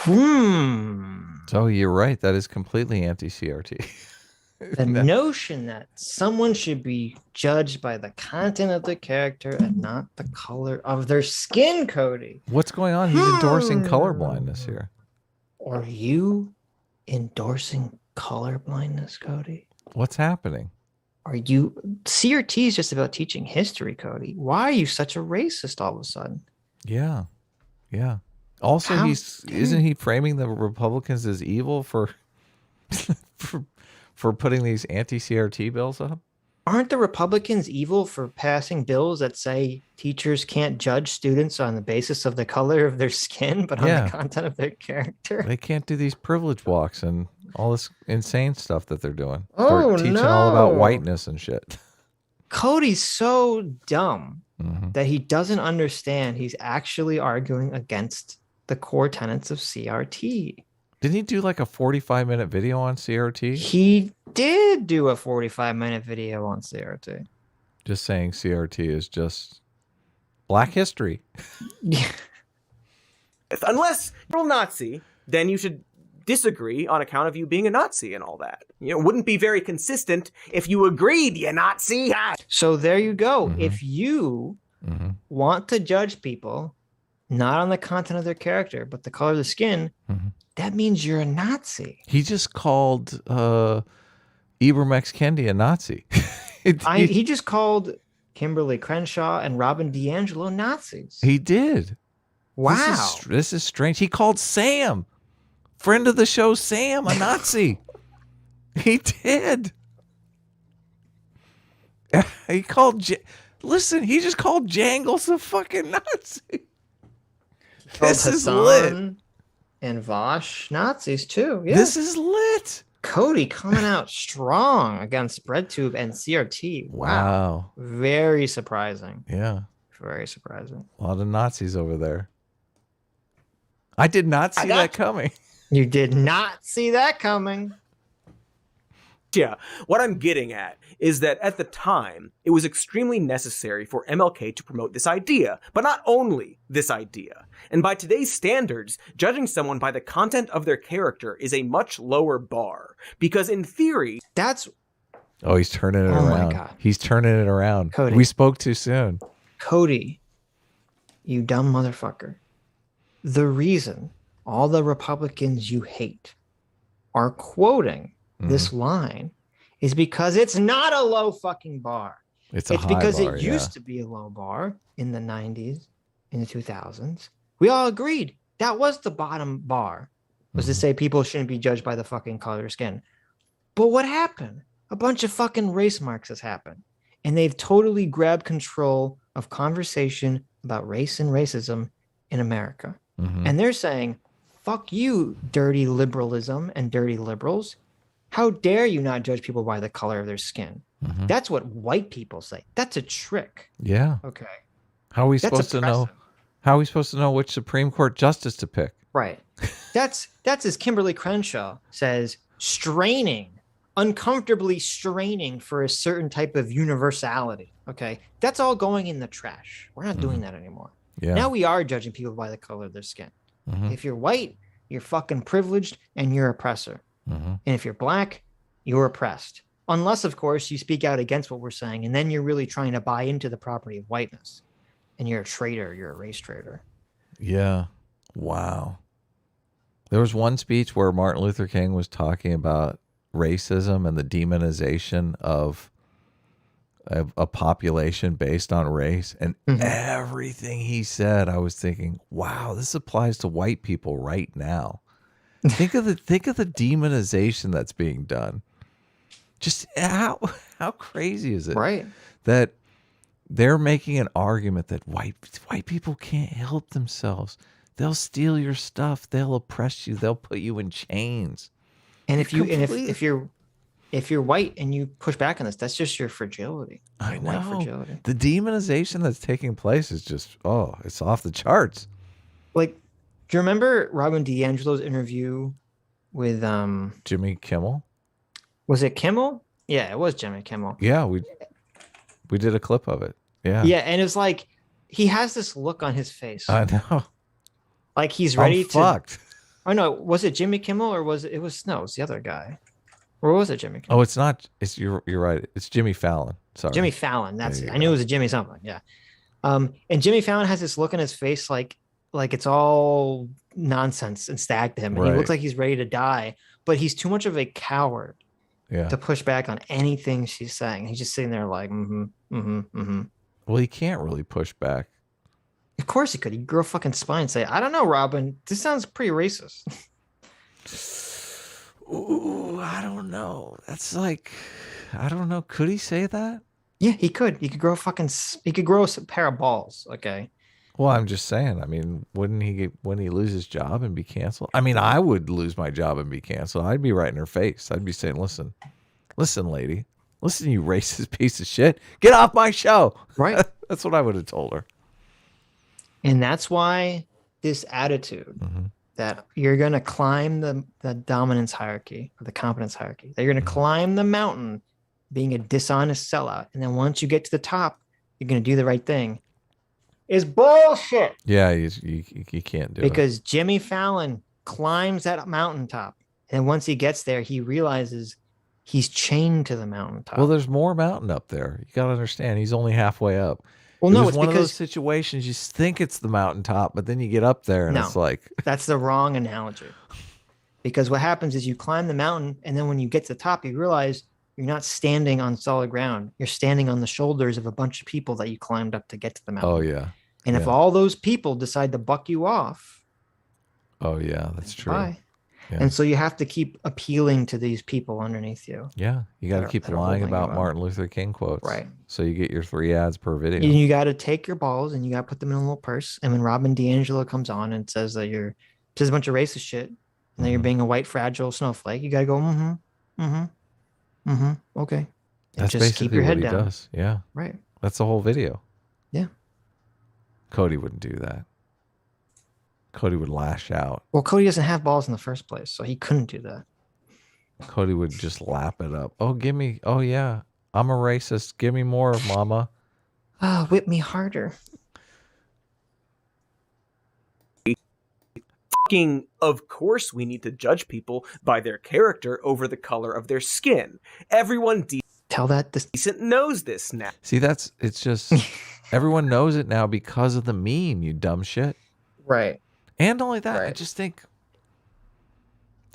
So you're right. That is completely anti-CRT. The notion that someone should be judged by the content of their character and not the color of their skin, Cody. What's going on? He's endorsing colorblindness here. Are you endorsing colorblindness, Cody? What's happening? Are you... CRT is just about teaching history, Cody. Why are you such a racist all of a sudden? Yeah. Yeah. Also, isn't he framing the Republicans as evil for for putting these anti-CRT bills up? Aren't the Republicans evil for passing bills that say teachers can't judge students on the basis of the color of their skin, but on the content of their character? They can't do these privilege walks and all this insane stuff that they're doing. Oh, teaching all about whiteness and shit. Cody's so dumb that he doesn't understand he's actually arguing against the core tenets of CRT. Didn't he do like a 45-minute video on CRT? He did do a 45-minute video on CRT. Just saying CRT is just black history. Unless you're a Nazi, then you should disagree on account of you being a Nazi and all that. You know, it wouldn't be very consistent if you agreed, you Nazi. So there you go. If you want to judge people not on the content of their character, but the color of the skin, that means you're a Nazi. He just called Ibram X. Kendi a Nazi. He just called Kimberly Crenshaw and Robin DiAngelo Nazis. He did. Wow. This is strange. He called Sam, friend of the show, Sam, a Nazi. He did. He called... Listen, he just called Jangles a fucking Nazi. This is lit. And Vosh Nazis too. Yeah. This is lit. Cody coming out strong against BreadTube and CRT. Wow. Very surprising. Yeah. Very surprising. A lot of Nazis over there. I did not see that coming. You did not see that coming. Yeah, what I'm getting at is that at the time, it was extremely necessary for MLK to promote this idea, but not only this idea. And by today's standards, judging someone by the content of their character is a much lower bar. Because in theory... That's... Oh, he's turning it around. My God. He's turning it around. Cody. We spoke too soon. Cody, you dumb motherfucker. The reason all the Republicans you hate are quoting this line is because it's not a low fucking bar. It's a high because bar, it used to be a low bar in the 90s, in the 2000s. We all agreed that was the bottom bar, was to say people shouldn't be judged by the fucking color of their skin. But what happened? A bunch of fucking race Marxists happened. And they've totally grabbed control of conversation about race and racism in America. And they're saying, fuck you, dirty liberalism and dirty liberals. How dare you not judge people by the color of their skin? That's what white people say. That's a trick. Yeah. Okay. How are we supposed to know? How are we supposed to know which Supreme Court justice to pick? Right. That's as Kimberly Crenshaw says, uncomfortably straining for a certain type of universality. Okay. That's all going in the trash. We're not doing that anymore. Yeah. Now we are judging people by the color of their skin. If you're white, you're fucking privileged and you're oppressor. And if you're black, you're oppressed. Unless, of course, you speak out against what we're saying, and then you're really trying to buy into the property of whiteness. And you're a traitor. You're a race traitor. Yeah. Wow. There was one speech where Martin Luther King was talking about racism and the demonization of a population based on race. And everything he said, I was thinking, wow, this applies to white people right now. Think of the demonization that's being done. Just how crazy is it? Right. That they're making an argument that white people can't help themselves. They'll steal your stuff. They'll oppress you. They'll put you in chains. And if you're white and you push back on this, that's just your fragility. I know. White fragility. The demonization that's taking place is just it's off the charts. Like, do you remember Robin DiAngelo's interview with Jimmy Kimmel? Was it Kimmel? Yeah, it was Jimmy Kimmel. Yeah, we did a clip of it. Yeah. Yeah, and it's like he has this look on his face. I know. Like he's ready to. Fucked. Oh no, was it Jimmy Kimmel or was it was the other guy? Or was it Jimmy Kimmel? Oh, it's not. You're right. It's Jimmy Fallon. Sorry. Jimmy Fallon. That's it. I knew it was a Jimmy something. Yeah. And Jimmy Fallon has this look on his face like it's all nonsense and stacked to him. And he looks like he's ready to die, but he's too much of a coward to push back on anything she's saying. He's just sitting there like, Well, he can't really push back. Of course he could. He'd grow a fucking spine and say, I don't know, Robin. This sounds pretty racist. Ooh, I don't know. That's like, I don't know. Could he say that? Yeah, he could. He could grow he could grow a pair of balls. Okay. Well, I'm just saying. I mean, wouldn't he lose his job and be canceled? I mean, I would lose my job and be canceled. I'd be right in her face. I'd be saying, listen, lady, listen, you racist piece of shit. Get off my show. Right. That's what I would have told her. And that's why this attitude that you're going to climb the dominance hierarchy or the competence hierarchy, that you're going to climb the mountain being a dishonest sellout. And then once you get to the top, you're going to do the right thing is bullshit. Yeah, you can't do it. Because Jimmy Fallon climbs that mountaintop. And once he gets there, he realizes he's chained to the mountaintop. Well, there's more mountain up there. You got to understand, he's only halfway up. Well, no, it's one of those situations you think it's the mountaintop, but then you get up there and it's like... That's the wrong analogy. Because what happens is you climb the mountain, and then when you get to the top, you realize you're not standing on solid ground. You're standing on the shoulders of a bunch of people that you climbed up to get to the mountain. Oh, yeah. And if all those people decide to buck you off... Oh, yeah, that's true. Bye. Yeah. And so you have to keep appealing to these people underneath you. Yeah, you got to keep lying about Martin Luther King quotes. Right. So you get your 3 ads per video. And you got to take your balls and you got to put them in a little purse. And when Robin DiAngelo comes on and says that says a bunch of racist shit and that you're being a white fragile snowflake, you got to go, okay. And That's just basically keep your head what he down. does. Yeah. Right. That's the whole video. Yeah. Cody wouldn't do that. Cody would lash out. Well, Cody doesn't have balls in the first place, so he couldn't do that. Cody would just lap it up. Oh, yeah, I'm a racist. Give me more, mama. Whip me harder. Of course we need to judge people by their character over the color of their skin. Everyone decent knows this now. See, it's just, everyone knows it now because of the meme, you dumb shit. Right. And only that, I just think,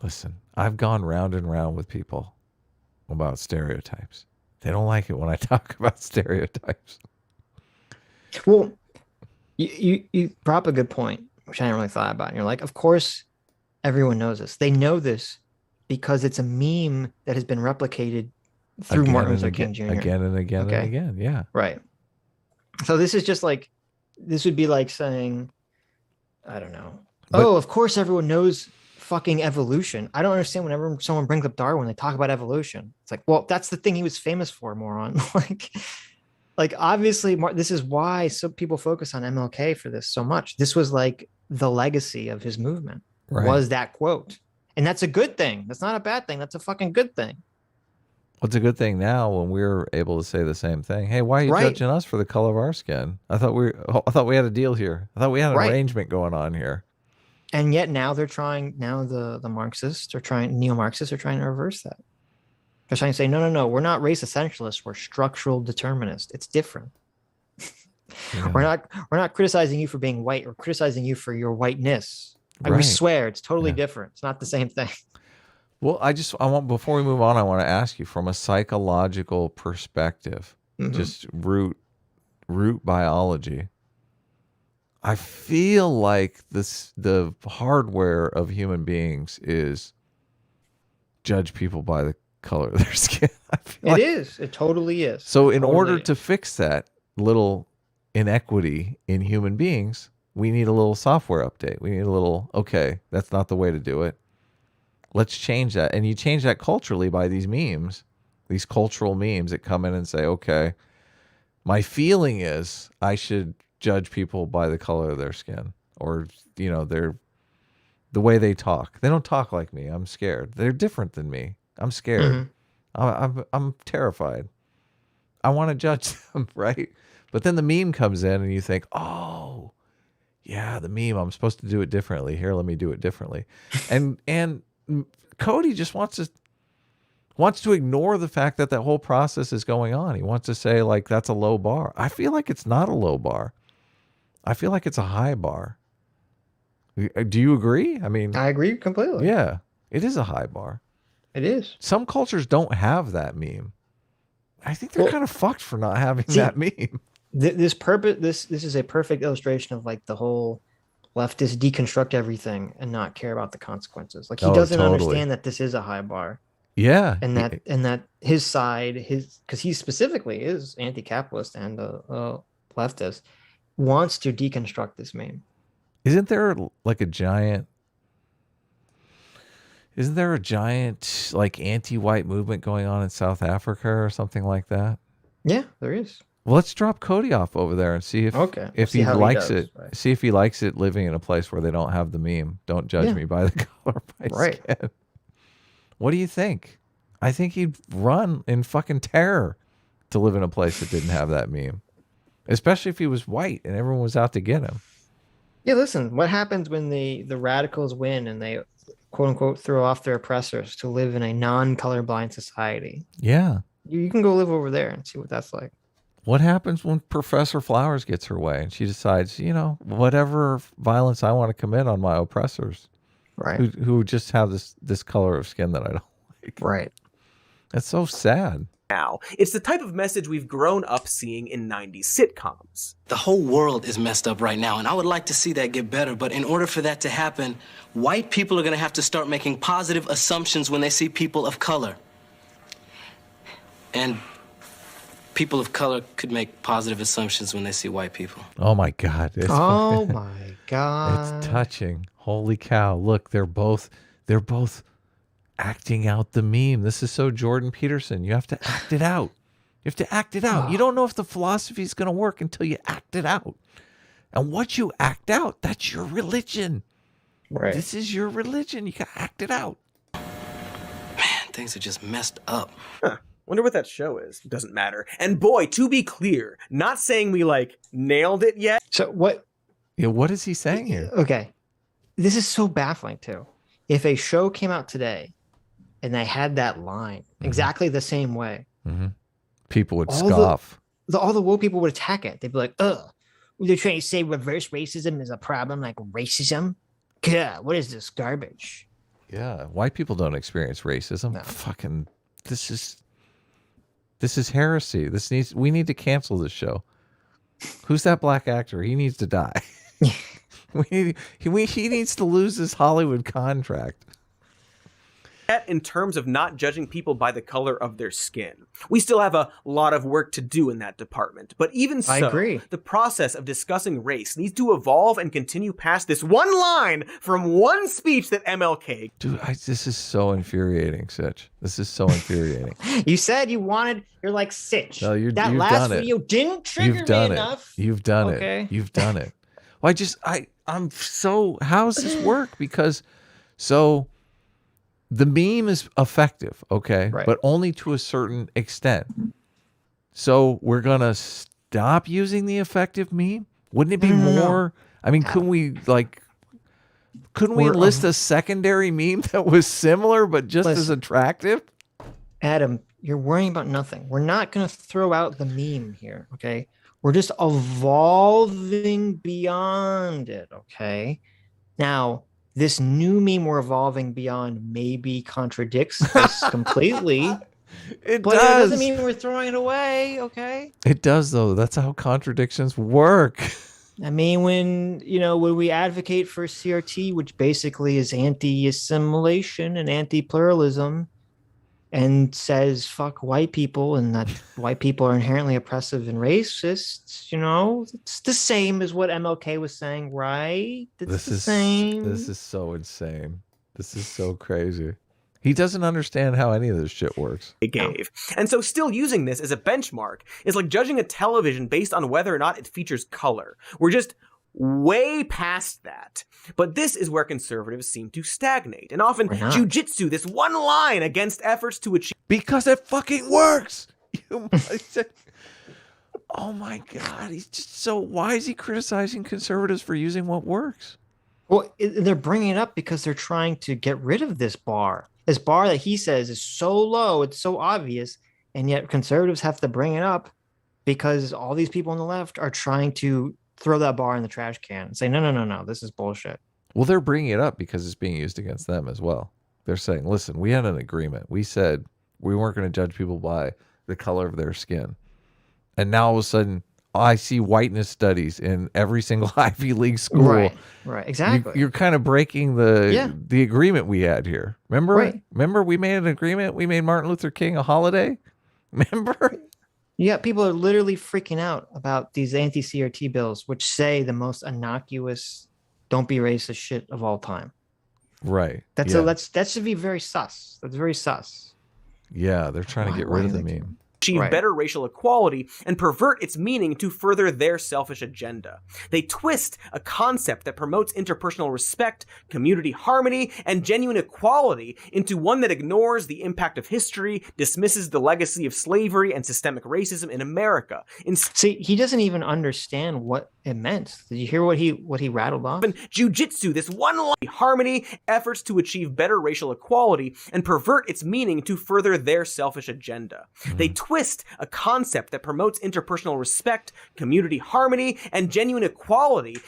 listen, I've gone round and round with people about stereotypes. They don't like it when I talk about stereotypes. Well, you brought up a good point, which I hadn't really thought about. And you're like, of course, everyone knows this. They know this because it's a meme that has been replicated through Martin Luther King Jr. Again and again and again. Yeah. Right. So this is just like, this would be like saying, I don't know. Oh, of course everyone knows fucking evolution. I don't understand whenever someone brings up Darwin, they talk about evolution. It's like, well, that's the thing he was famous for, moron. like obviously this is why some people focus on MLK for this so much. This was like the legacy of his movement was that quote. And that's a good thing. That's not a bad thing. That's a fucking good thing. Well, it's a good thing now when we're able to say the same thing. Hey, why are you judging us for the color of our skin? I thought we had a deal here. I thought we had an arrangement going on here. And yet now they're trying. Now the Marxists are trying. Neo-Marxists are trying to reverse that. They're trying to say, no. We're not race essentialists. We're structural determinists. It's different. Yeah. We're not criticizing you for being white. We're criticizing you for your whiteness. And we swear it's totally different. It's not the same thing. Well, I want, before we move on, I want to ask you from a psychological perspective, just root biology. I feel like the hardware of human beings is judge people by the color of their skin. It is. It totally is. So in order to fix that little inequity in human beings, we need a little software update. We need a little, okay, that's not the way to do it. Let's change that. And you change that culturally by these memes, these cultural memes that come in and say, okay, my feeling is I should judge people by the color of their skin, or, the way they talk. They don't talk like me. I'm scared. They're different than me. I'm scared. I'm terrified. I want to judge them, right? But then the meme comes in and you think, oh, yeah, the meme, I'm supposed to do it differently. Here, let me do it differently. And Cody just wants to ignore the fact that whole process is going on. He wants to say, like, that's a low bar. I feel like it's not a low bar. I feel like it's a high bar. Do you agree? I mean, I agree completely. Yeah, it is a high bar. It is. Some cultures don't have that meme. I think they're kind of fucked for not having that meme. This is a perfect illustration of like the whole leftist deconstruct everything and not care about the consequences. Like he doesn't understand that this is a high bar. Yeah. And that his side, because he specifically is anti-capitalist and leftist, wants to deconstruct this meme. Isn't there a giant like anti-white movement going on in South Africa or something like that? Yeah, there is. Well, let's drop Cody off over there and see if he likes it. Right. See if he likes it living in a place where they don't have the meme. Don't judge me by the color of my skin. What do you think? I think he'd run in fucking terror to live in a place that didn't have that meme, especially if he was white and everyone was out to get him. Yeah, listen, what happens when the radicals win and they quote unquote throw off their oppressors to live in a non-colorblind society? Yeah. You can go live over there and see what that's like. What happens when Professor Flowers gets her way and she decides, whatever violence I want to commit on my oppressors, right? Who just have this color of skin that I don't like, right? That's so sad. Now, it's the type of message we've grown up seeing in 90s sitcoms. The whole world is messed up right now, and I would like to see that get better. But in order for that to happen, white people are going to have to start making positive assumptions when they see people of color. And people of color could make positive assumptions when they see white people. Oh my God. Oh my God. It's touching. Holy cow. Look, they're both acting out the meme. This is so Jordan Peterson. You have to act it out. You have to act it out. You don't know if the philosophy is going to work until you act it out. And what you act out, that's your religion. Right. This is your religion. You got to act it out. Man, things are just messed up. Wonder what that show is. Doesn't matter. And boy, to be clear, not saying we nailed it yet. So what? Yeah, what is he saying here? Okay. This is so baffling too. If a show came out today and they had that line exactly the same way, people would scoff. All the woke people would attack it. They'd be like, ugh, they're trying to say reverse racism is a problem, like racism. God, what is this garbage? Yeah, white people don't experience racism. No. Fucking is heresy. We need to cancel this show. Who's that black actor? He needs to die. He needs to lose his Hollywood contract. In terms of not judging people by the color of their skin. We still have a lot of work to do in that department. But even so, I agree. The process of discussing race needs to evolve and continue past this one line from one speech that MLK... Dude, this is so infuriating, Sitch. This is so infuriating. You said you're like Sitch. No, that you've last done it. video didn't trigger me enough. You've done Okay. it. You've done it. Well, I'm so... How does this work? Because... The meme is effective, okay, right. but only to a certain extent. So we're going to stop using the effective meme? Wouldn't it be more? I mean, couldn't we list a secondary meme that was similar but just as attractive? Adam, you're worrying about nothing. We're not going to throw out the meme here, okay? We're just evolving beyond it, okay? Now, this new meme we're evolving beyond maybe contradicts this completely. It doesn't mean we're throwing it away, okay? It does, though. That's how contradictions work. I mean, when we advocate for CRT, which basically is anti-assimilation and anti-pluralism, and says fuck white people and that white people are inherently oppressive and racist, it's the same as what MLK was saying, right? It's the same. This is so insane. This is so crazy. He doesn't understand how any of this shit works. It gave. And so still using this as a benchmark is like judging a television based on whether or not it features color. We're just way past that. But this is where conservatives seem to stagnate and often jujitsu this one line against efforts to achieve. Because it fucking works. Oh my God. He's just so, why is he criticizing conservatives for using what works? Well, they're bringing it up because they're trying to get rid of this bar. This bar that he says is so low, it's so obvious, and yet conservatives have to bring it up because all these people on the left are trying to throw that bar in the trash can and say, no, this is bullshit. Well, they're bringing it up because it's being used against them as well. They're saying, listen, we had an agreement. We said we weren't going to judge people by the color of their skin. And now all of a sudden, I see whiteness studies in every single Ivy League school. Right, exactly. You're kind of breaking the agreement we had here. Remember? Right. Remember we made an agreement? We made Martin Luther King a holiday? Remember? Yeah, people are literally freaking out about these anti-CRT bills, which say the most innocuous, don't be racist shit of all time. Right. That should be very sus. That's very sus. Yeah, they're trying to get rid of the meme. Achieve better racial equality and pervert its meaning to further their selfish agenda. They twist a concept that promotes interpersonal respect, community harmony, and genuine equality into one that ignores the impact of history, dismisses the legacy of slavery and systemic racism in America. See, he doesn't even understand what it meant. Did you hear what he rattled off? Jujitsu, this one line, harmony, efforts to achieve better racial equality and pervert its meaning to further their selfish agenda. They twist a concept that promotes interpersonal respect, community harmony, and genuine equality.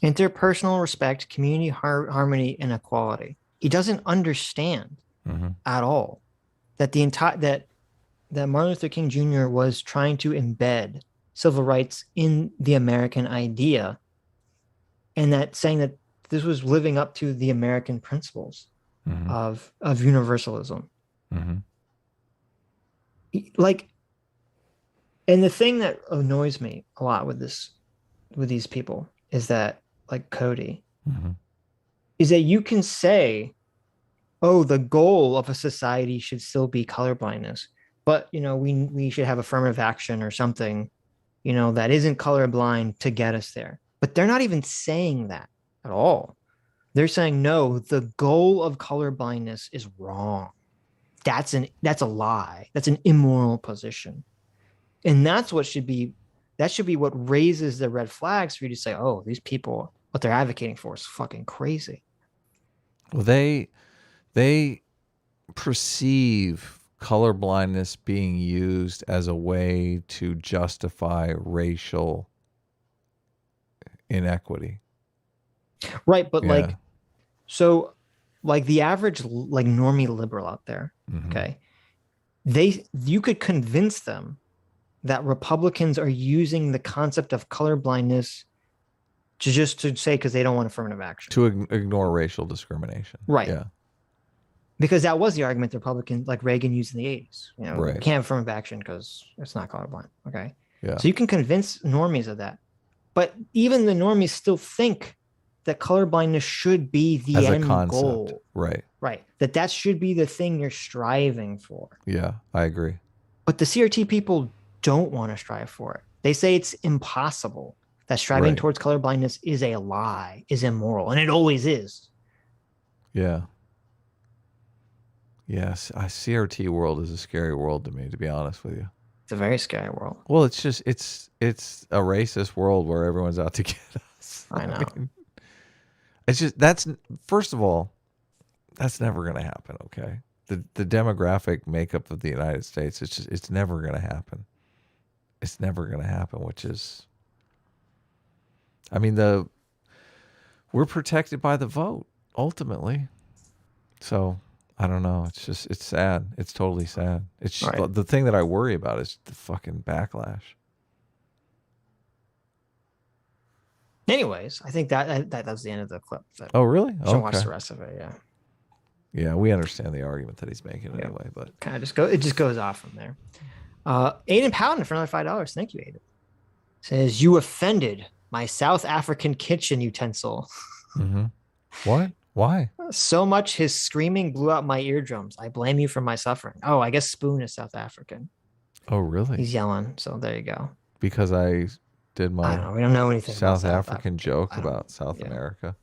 Interpersonal respect, community harmony, and equality. He doesn't understand at all that that Martin Luther King Jr. was trying to embed civil rights in the American idea, and that saying that this was living up to the American principles of universalism. And the thing that annoys me a lot with these people is that, like Cody, is that you can say, oh, the goal of a society should still be colorblindness, but we should have affirmative action or something that isn't colorblind to get us there. But they're not even saying that at all. They're saying, no, the goal of colorblindness is wrong. That's a lie. That's an immoral position. And that should be what raises the red flags for you to say, oh, these people, what they're advocating for is fucking crazy. Well, they perceive colorblindness being used as a way to justify racial inequity. Right, but the average normie liberal out there, okay, you could convince them that Republicans are using the concept of colorblindness to say because they don't want affirmative action. To ignore racial discrimination. Right. Yeah. Because that was the argument the Republicans like Reagan used in the 80s. You know, Right. you can't have affirmative action because it's not colorblind. Okay. Yeah. So you can convince normies of that. But even the normies still think that colorblindness should be the As end a concept. goal. Right. Right. That should be the thing you're striving for. Yeah, I agree. But the CRT people don't want to strive for it. They say it's impossible, that striving Right. towards colorblindness is a lie, is immoral, and it always is. Yeah. Yes, a CRT world is a scary world to me, to be honest with you. It's a very scary world. Well, it's just it's a racist world where everyone's out to get us. I know. It's just that's first of all, that's never going to happen. Okay, the demographic makeup of the United States, it's never going to happen. It's never going to happen. Which is, I mean, we're protected by the vote ultimately. So I don't know. It's sad. It's totally sad. It's just, Right. the thing that I worry about is the fucking backlash. Anyways, I think that was the end of the clip. Oh, really? Should watch Okay. the rest of it. Yeah. Yeah, we understand the argument that he's making anyway, but Kind of it just goes off from there. Aiden Powden for another $5. Thank you, Aiden. Says, you offended my South African kitchen utensil. What? Why? So much his screaming blew out my eardrums. I blame you for my suffering. Oh, I guess Spoon is South African. Oh, really? He's yelling. So there you go. Because I did my I don't know. We don't know anything about South South African joke about South America.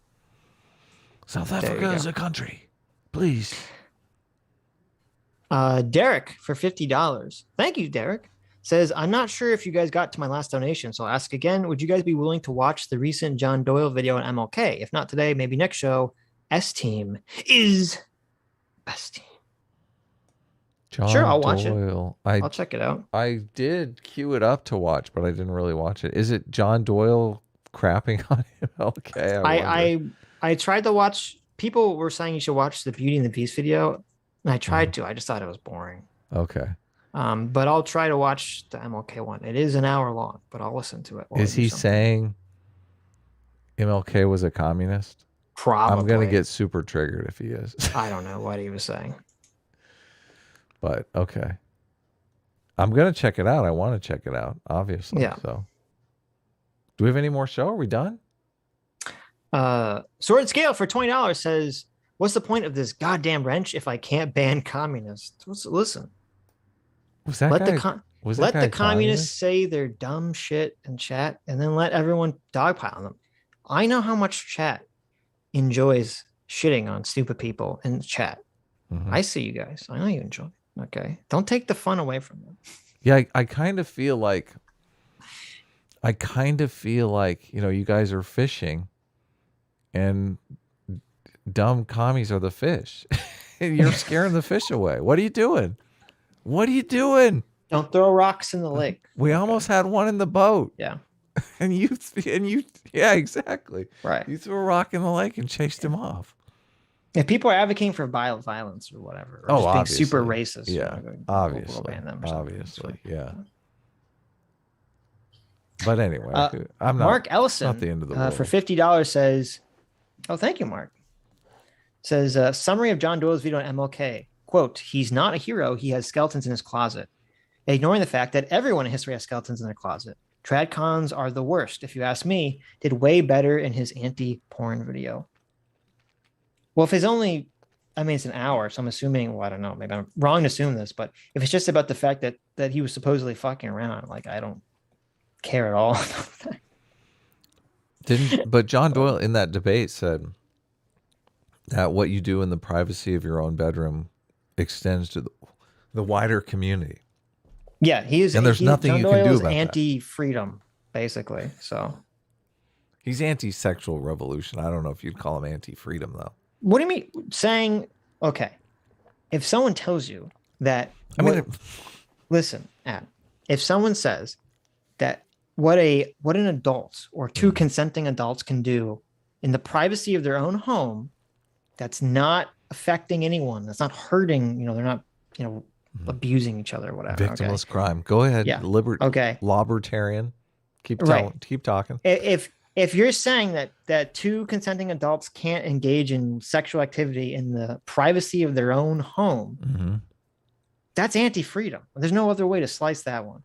South Africa is a country. Please. Derek for $50. Thank you, Derek. Says, I'm not sure if you guys got to my last donation, so I'll ask again. Would you guys be willing to watch the recent John Doyle video on MLK? If not today, maybe next show. S-Team is best team. John Sure, I'll watch Doyle. it. I'll check it out. I did queue it up to watch, but I didn't really watch it. Is it John Doyle crapping on MLK? I tried to watch. People were saying you should watch the Beauty and the Beast video, and I tried to. I just thought it was boring. Okay. But I'll try to watch the MLK one. It is an hour long, but I'll listen to it. Is he saying MLK was a communist? Probably. I'm going to get super triggered if he is. I don't know what he was saying. But okay. I'm going to check it out. I want to check it out, obviously. Yeah. So do we have any more show? Are we done? Sword Scale for $20 says, what's the point of this goddamn wrench if I can't ban communists? Listen. Was that let guy, let the communists say their dumb shit in chat and then let everyone dogpile them. I know how much chat enjoys shitting on stupid people in chat. I see you guys. I know you enjoy it. Okay. Don't take the fun away from them. Yeah, I kind of feel like you guys are fishing and dumb commies are the fish. And you're scaring the fish away. What are you doing? What are you doing? Don't throw rocks in the lake. We almost had one in the boat. Yeah. And you yeah, exactly. Right. You threw a rock in the lake and chased him off. If people are advocating for violence or whatever, or just being super racist, yeah, obviously, we'll ban them or obviously, yeah. But anyway, I'm not. Mark Ellison, not the end of the world. for $50 says, "Oh, thank you, Mark." Says summary of John Doyle's video on MLK. Quote: He's not a hero. He has skeletons in his closet, ignoring the fact that everyone in history has skeletons in their closet. Tradcons are the worst, if you ask me. Did way better in his anti-porn video. Well, if it's only, I mean, it's an hour, so I'm assuming, well, I don't know, maybe I'm wrong to assume this, but if it's just about the fact that he was supposedly fucking around, like, I don't care at all. But John Doyle in that debate said that what you do in the privacy of your own bedroom extends to the wider community. Yeah, and there's nothing John you can Doyle do about anti-freedom, basically. So he's anti-sexual revolution. I don't know if you'd call him anti-freedom though. What do you mean saying, okay, if someone tells you that, listen, Adam, if someone says that what an adult or two consenting adults can do in the privacy of their own home, that's not affecting anyone, that's not hurting, they're not, abusing each other or whatever. Victimless crime. Go ahead. Yeah. Okay. Libertarian. Keep talking. If you're saying that two consenting adults can't engage in sexual activity in the privacy of their own home, that's anti-freedom. There's no other way to slice that one.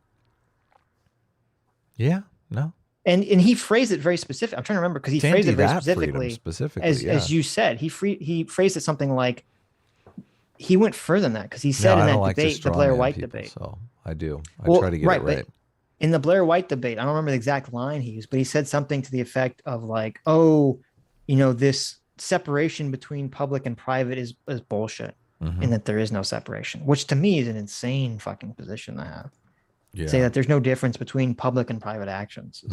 Yeah, no. And he phrased it very specific. I'm trying to remember because he phrased it very specifically. As you said, he phrased it something like, he went further than that because he said in that debate, the Blair White debate. So I do. I try to get it right. In the Blair White debate, I don't remember the exact line he used, but he said something to the effect of like, oh, this separation between public and private is bullshit, and that there is no separation, which to me is an insane fucking position to have. Yeah. Say that there's no difference between public and private actions. It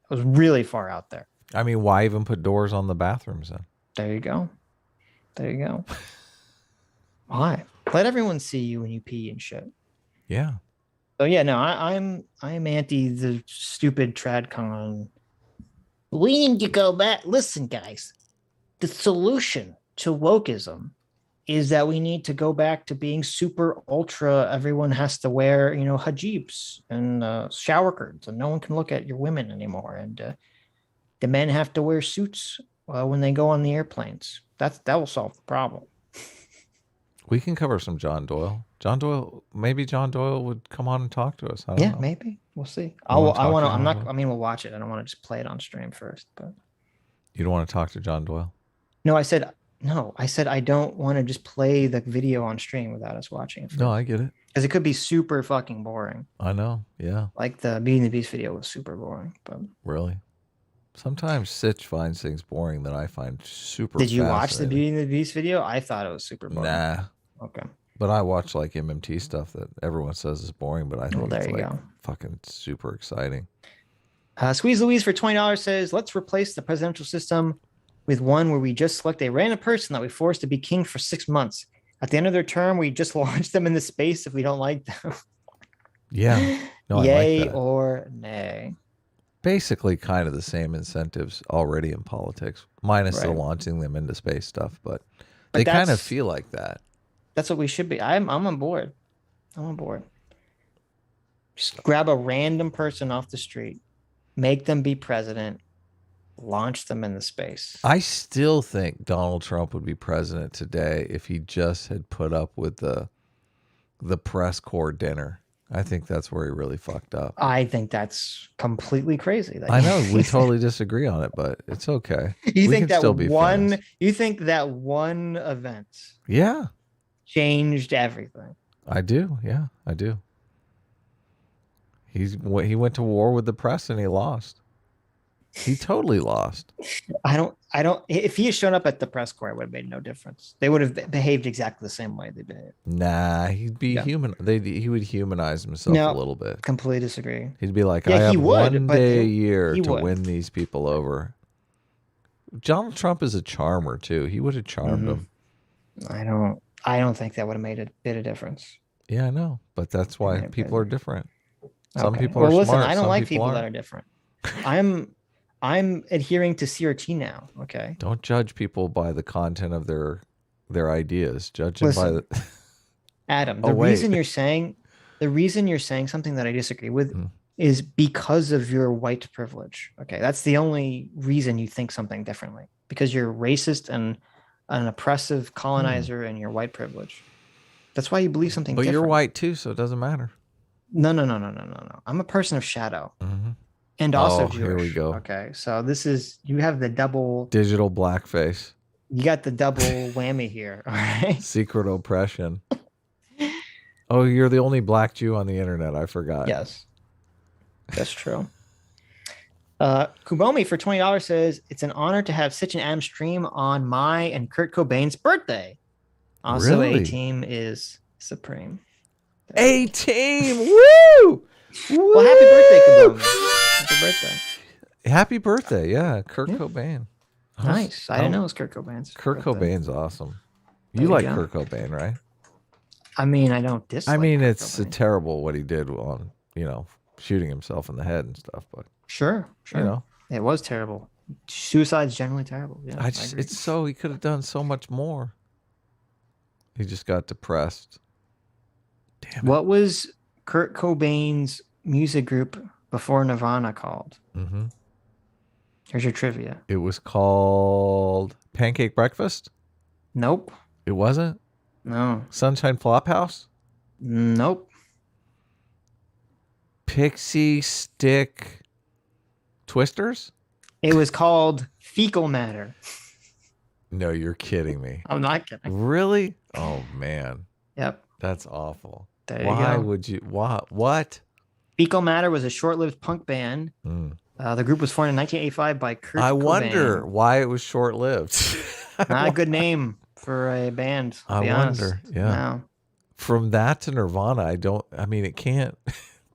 was really far out there. I mean, why even put doors on the bathrooms then? There you go. Why? Let everyone see you when you pee and shit. Yeah. So yeah, no, I'm anti the stupid tradcon. We need to go back. Listen, guys, the solution to wokeism is that we need to go back to being super ultra. Everyone has to wear, hijabs and shower curtains, and no one can look at your women anymore. And the men have to wear suits when they go on the airplanes. That will solve the problem. We can cover some John Doyle. Maybe John Doyle would come on and talk to us. I don't know. Maybe we'll see. We'll watch it. I don't want to just play it on stream first, but you don't want to talk to John Doyle? No, I said I don't want to just play the video on stream without us watching it first. No, I get it. Because it could be super fucking boring. I know. Yeah. Like the Beauty and the Beast video was super boring, but really. Sometimes Sitch finds things boring that I find super Did you watch the Beauty and the Beast video? I thought it was super boring. Nah. Okay. But I watch like MMT stuff that everyone says is boring, but I think it's fucking super exciting. Squeeze Louise for $20 says, let's replace the presidential system with one where we just select a random person that we force to be king for 6 months. At the end of their term, we just launch them into space if we don't like them. Yeah. No, Yay I like that. Or nay. Basically kind of the same incentives already in politics, minus the launching them into space stuff, but they kind of feel like that. That's what we should be. I'm on board. Just grab a random person off the street, make them be president, launch them into space. I still think Donald Trump would be president today if he just had put up with the press corps dinner. I think that's where he really fucked up. I think that's completely crazy. I know we totally disagree on it, but it's okay. You think that one event changed everything? I do. Yeah, I do. He went to war with the press and he lost. He totally lost. I don't. If he had shown up at the press corps, it would have made no difference. They would have behaved exactly the same way they behaved. Nah, he'd be human. He would humanize himself a little bit. Completely disagree. He'd be like, I have one day a year to win these people over. Donald Trump is a charmer too. He would have charmed them. I don't think that would have made a bit of difference. Yeah, I know, but that's why people are different. Some people are smart. Listen, I don't like people that are different. I'm adhering to CRT now. Okay. Don't judge people by the content of their ideas. Judge them by the Adam. The reason you're saying something that I disagree with is because of your white privilege. Okay, that's the only reason you think something differently. Because you're racist and an oppressive colonizer and your white privilege. That's why you believe something different. But you're white too, so it doesn't matter. No. I'm a person of shadow. And also Jewish. Here we go. Okay, so you have the double digital blackface. You got the double whammy here. All right. Secret oppression. Oh, you're the only black Jew on the internet. I forgot. Yes, that's true. Kubomi for $20 says it's an honor to have Sitch and Adam stream on my and Kurt Cobain's birthday. Also, really? A-Team is supreme. A-Team, woo! Well, happy birthday, Kubomi. Happy birthday. Happy birthday, yeah. Kurt Cobain. Nice. I didn't know it was Kurt Cobain's birthday. Cobain's awesome. You like Kurt Cobain, right? I mean, I don't dislike it's terrible what he did on, shooting himself in the head and stuff, but Sure. It was terrible. Suicide's generally terrible. Yeah. He could have done so much more. He just got depressed. Damn it. What was Kurt Cobain's music group before Nirvana called? Mm-hmm. Here's your trivia. It was called Pancake Breakfast? Nope. It wasn't? No. Sunshine Flophouse? Nope. Pixie Stick Twisters? It was called Fecal Matter. No, you're kidding me. I'm not kidding. Really? Oh, man. Yep. That's awful. There you Why go. would you? What? Fecal Matter was a short-lived punk band. The group was formed in 1985 by Kurt Cobain. I wonder why it was short-lived. Not a good name for a band. To be honest. Yeah. No. From that to Nirvana, it can't.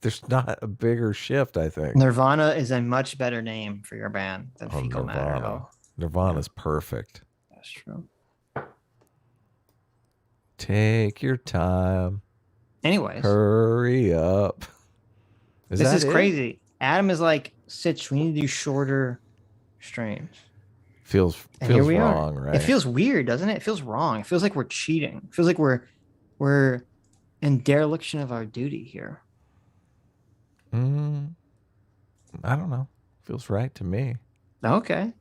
There's not a bigger shift, I think. Nirvana is a much better name for your band than Fecal Matter. Nirvana. Oh, Nirvana's perfect. that's true. Take your time. Anyways. Hurry up. This is crazy. Adam is like, Sitch, we need to do shorter streams. Feels wrong, right? It feels weird, doesn't it? It feels wrong. It feels like we're cheating. It feels like we're in dereliction of our duty here. I don't know. Feels right to me. Okay.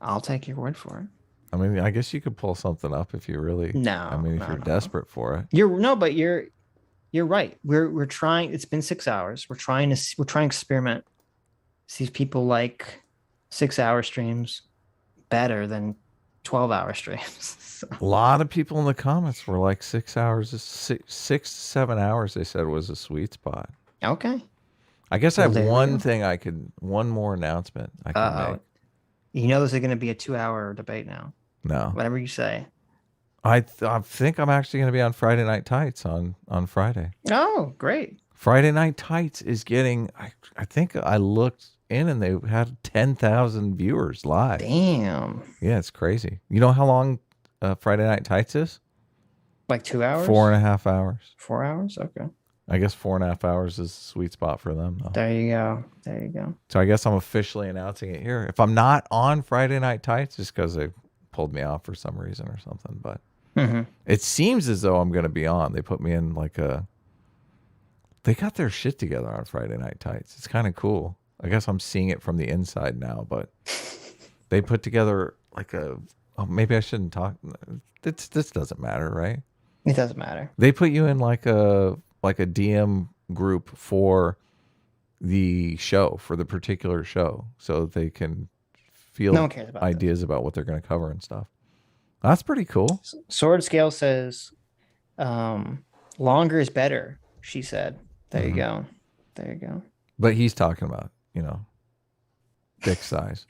I'll take your word for it. I mean, I guess you could pull something up if you really. No. If you're desperate for it. You're right. We're trying. It's been 6 hours. We're trying to experiment. See if people like 6-hour streams better than 12-hour streams. So. A lot of people in the comments were like 6 hours, 6 to 7 hours. They said was a sweet spot. Okay. I guess I have one more announcement I can make. You know, this is going to be a 2-hour debate now. No. Whatever you say. I think I'm actually going to be on Friday Night Tights on Friday. Oh, great. Friday Night Tights is getting, I think I looked in and they had 10,000 viewers live. Damn. Yeah, it's crazy. You know how long Friday Night Tights is? Like 2 hours? 4.5 hours. 4 hours? Okay. I guess 4.5 hours is a sweet spot for them, though. There you go. So I guess I'm officially announcing it here. If I'm not on Friday Night Tights, it's because they pulled me off for some reason or something. But it seems as though I'm going to be on. They put me in they got their shit together on Friday Night Tights. It's kind of cool. I guess I'm seeing it from the inside now, but they put together maybe I shouldn't talk. This doesn't matter, right? It doesn't matter. They put you in like a DM group for the show, for the particular show, so they can feel no one cares about ideas about what they're going to cover and stuff. That's pretty cool. Sword Scale says, longer is better, she said. There you go. There you go. But he's talking about, dick size.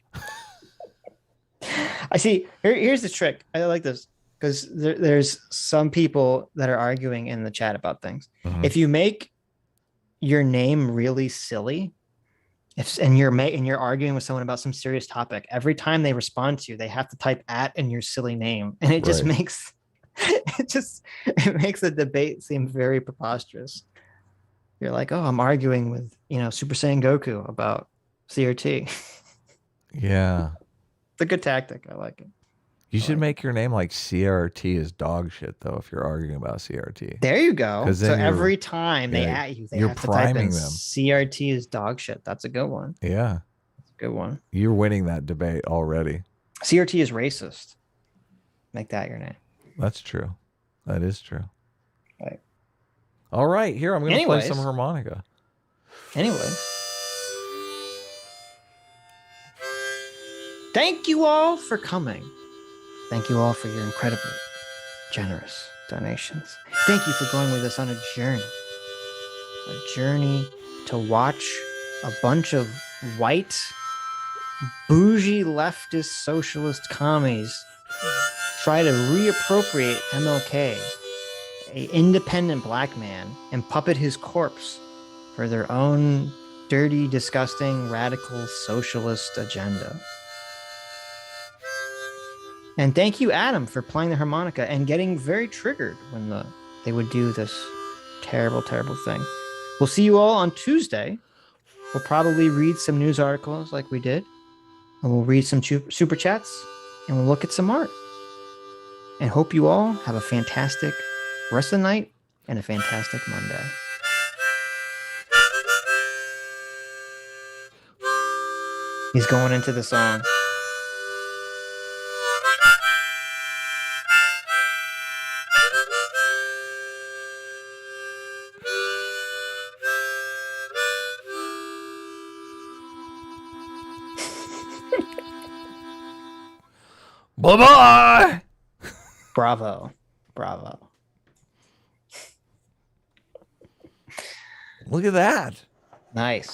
I see. Here's the trick. I like this because there's some people that are arguing in the chat about things. If you make your name really silly, and you're arguing with someone about some serious topic, every time they respond to you, they have to type @ in your silly name, and it just makes it makes the debate seem very preposterous. You're like, oh, I'm arguing with Super Saiyan Goku about CRT. Yeah, it's a good tactic. I like it. You should make your name like CRT is dog shit, though, if you're arguing about CRT. There you go. So every time they at you, they have to type in them. CRT is dog shit. That's a good one. Yeah. That's a good one. You're winning that debate already. CRT is racist. Make that your name. That's true. That is true. Right. All right. Here, I'm going to play some harmonica. Anyway. Thank you all for coming. Thank you all for your incredibly generous donations. Thank you for going with us on a journey. A journey to watch a bunch of white, bougie, leftist, socialist commies try to reappropriate MLK, an independent black man, and puppet his corpse for their own dirty, disgusting, radical, socialist agenda. And thank you, Adam, for playing the harmonica and getting very triggered when they would do this terrible, terrible thing. We'll see you all on Tuesday. We'll probably read some news articles like we did. And we'll read some super chats. And we'll look at some art. And hope you all have a fantastic rest of the night and a fantastic Monday. He's going into the song. Bye-bye. Bravo. Bravo. Look at that. Nice.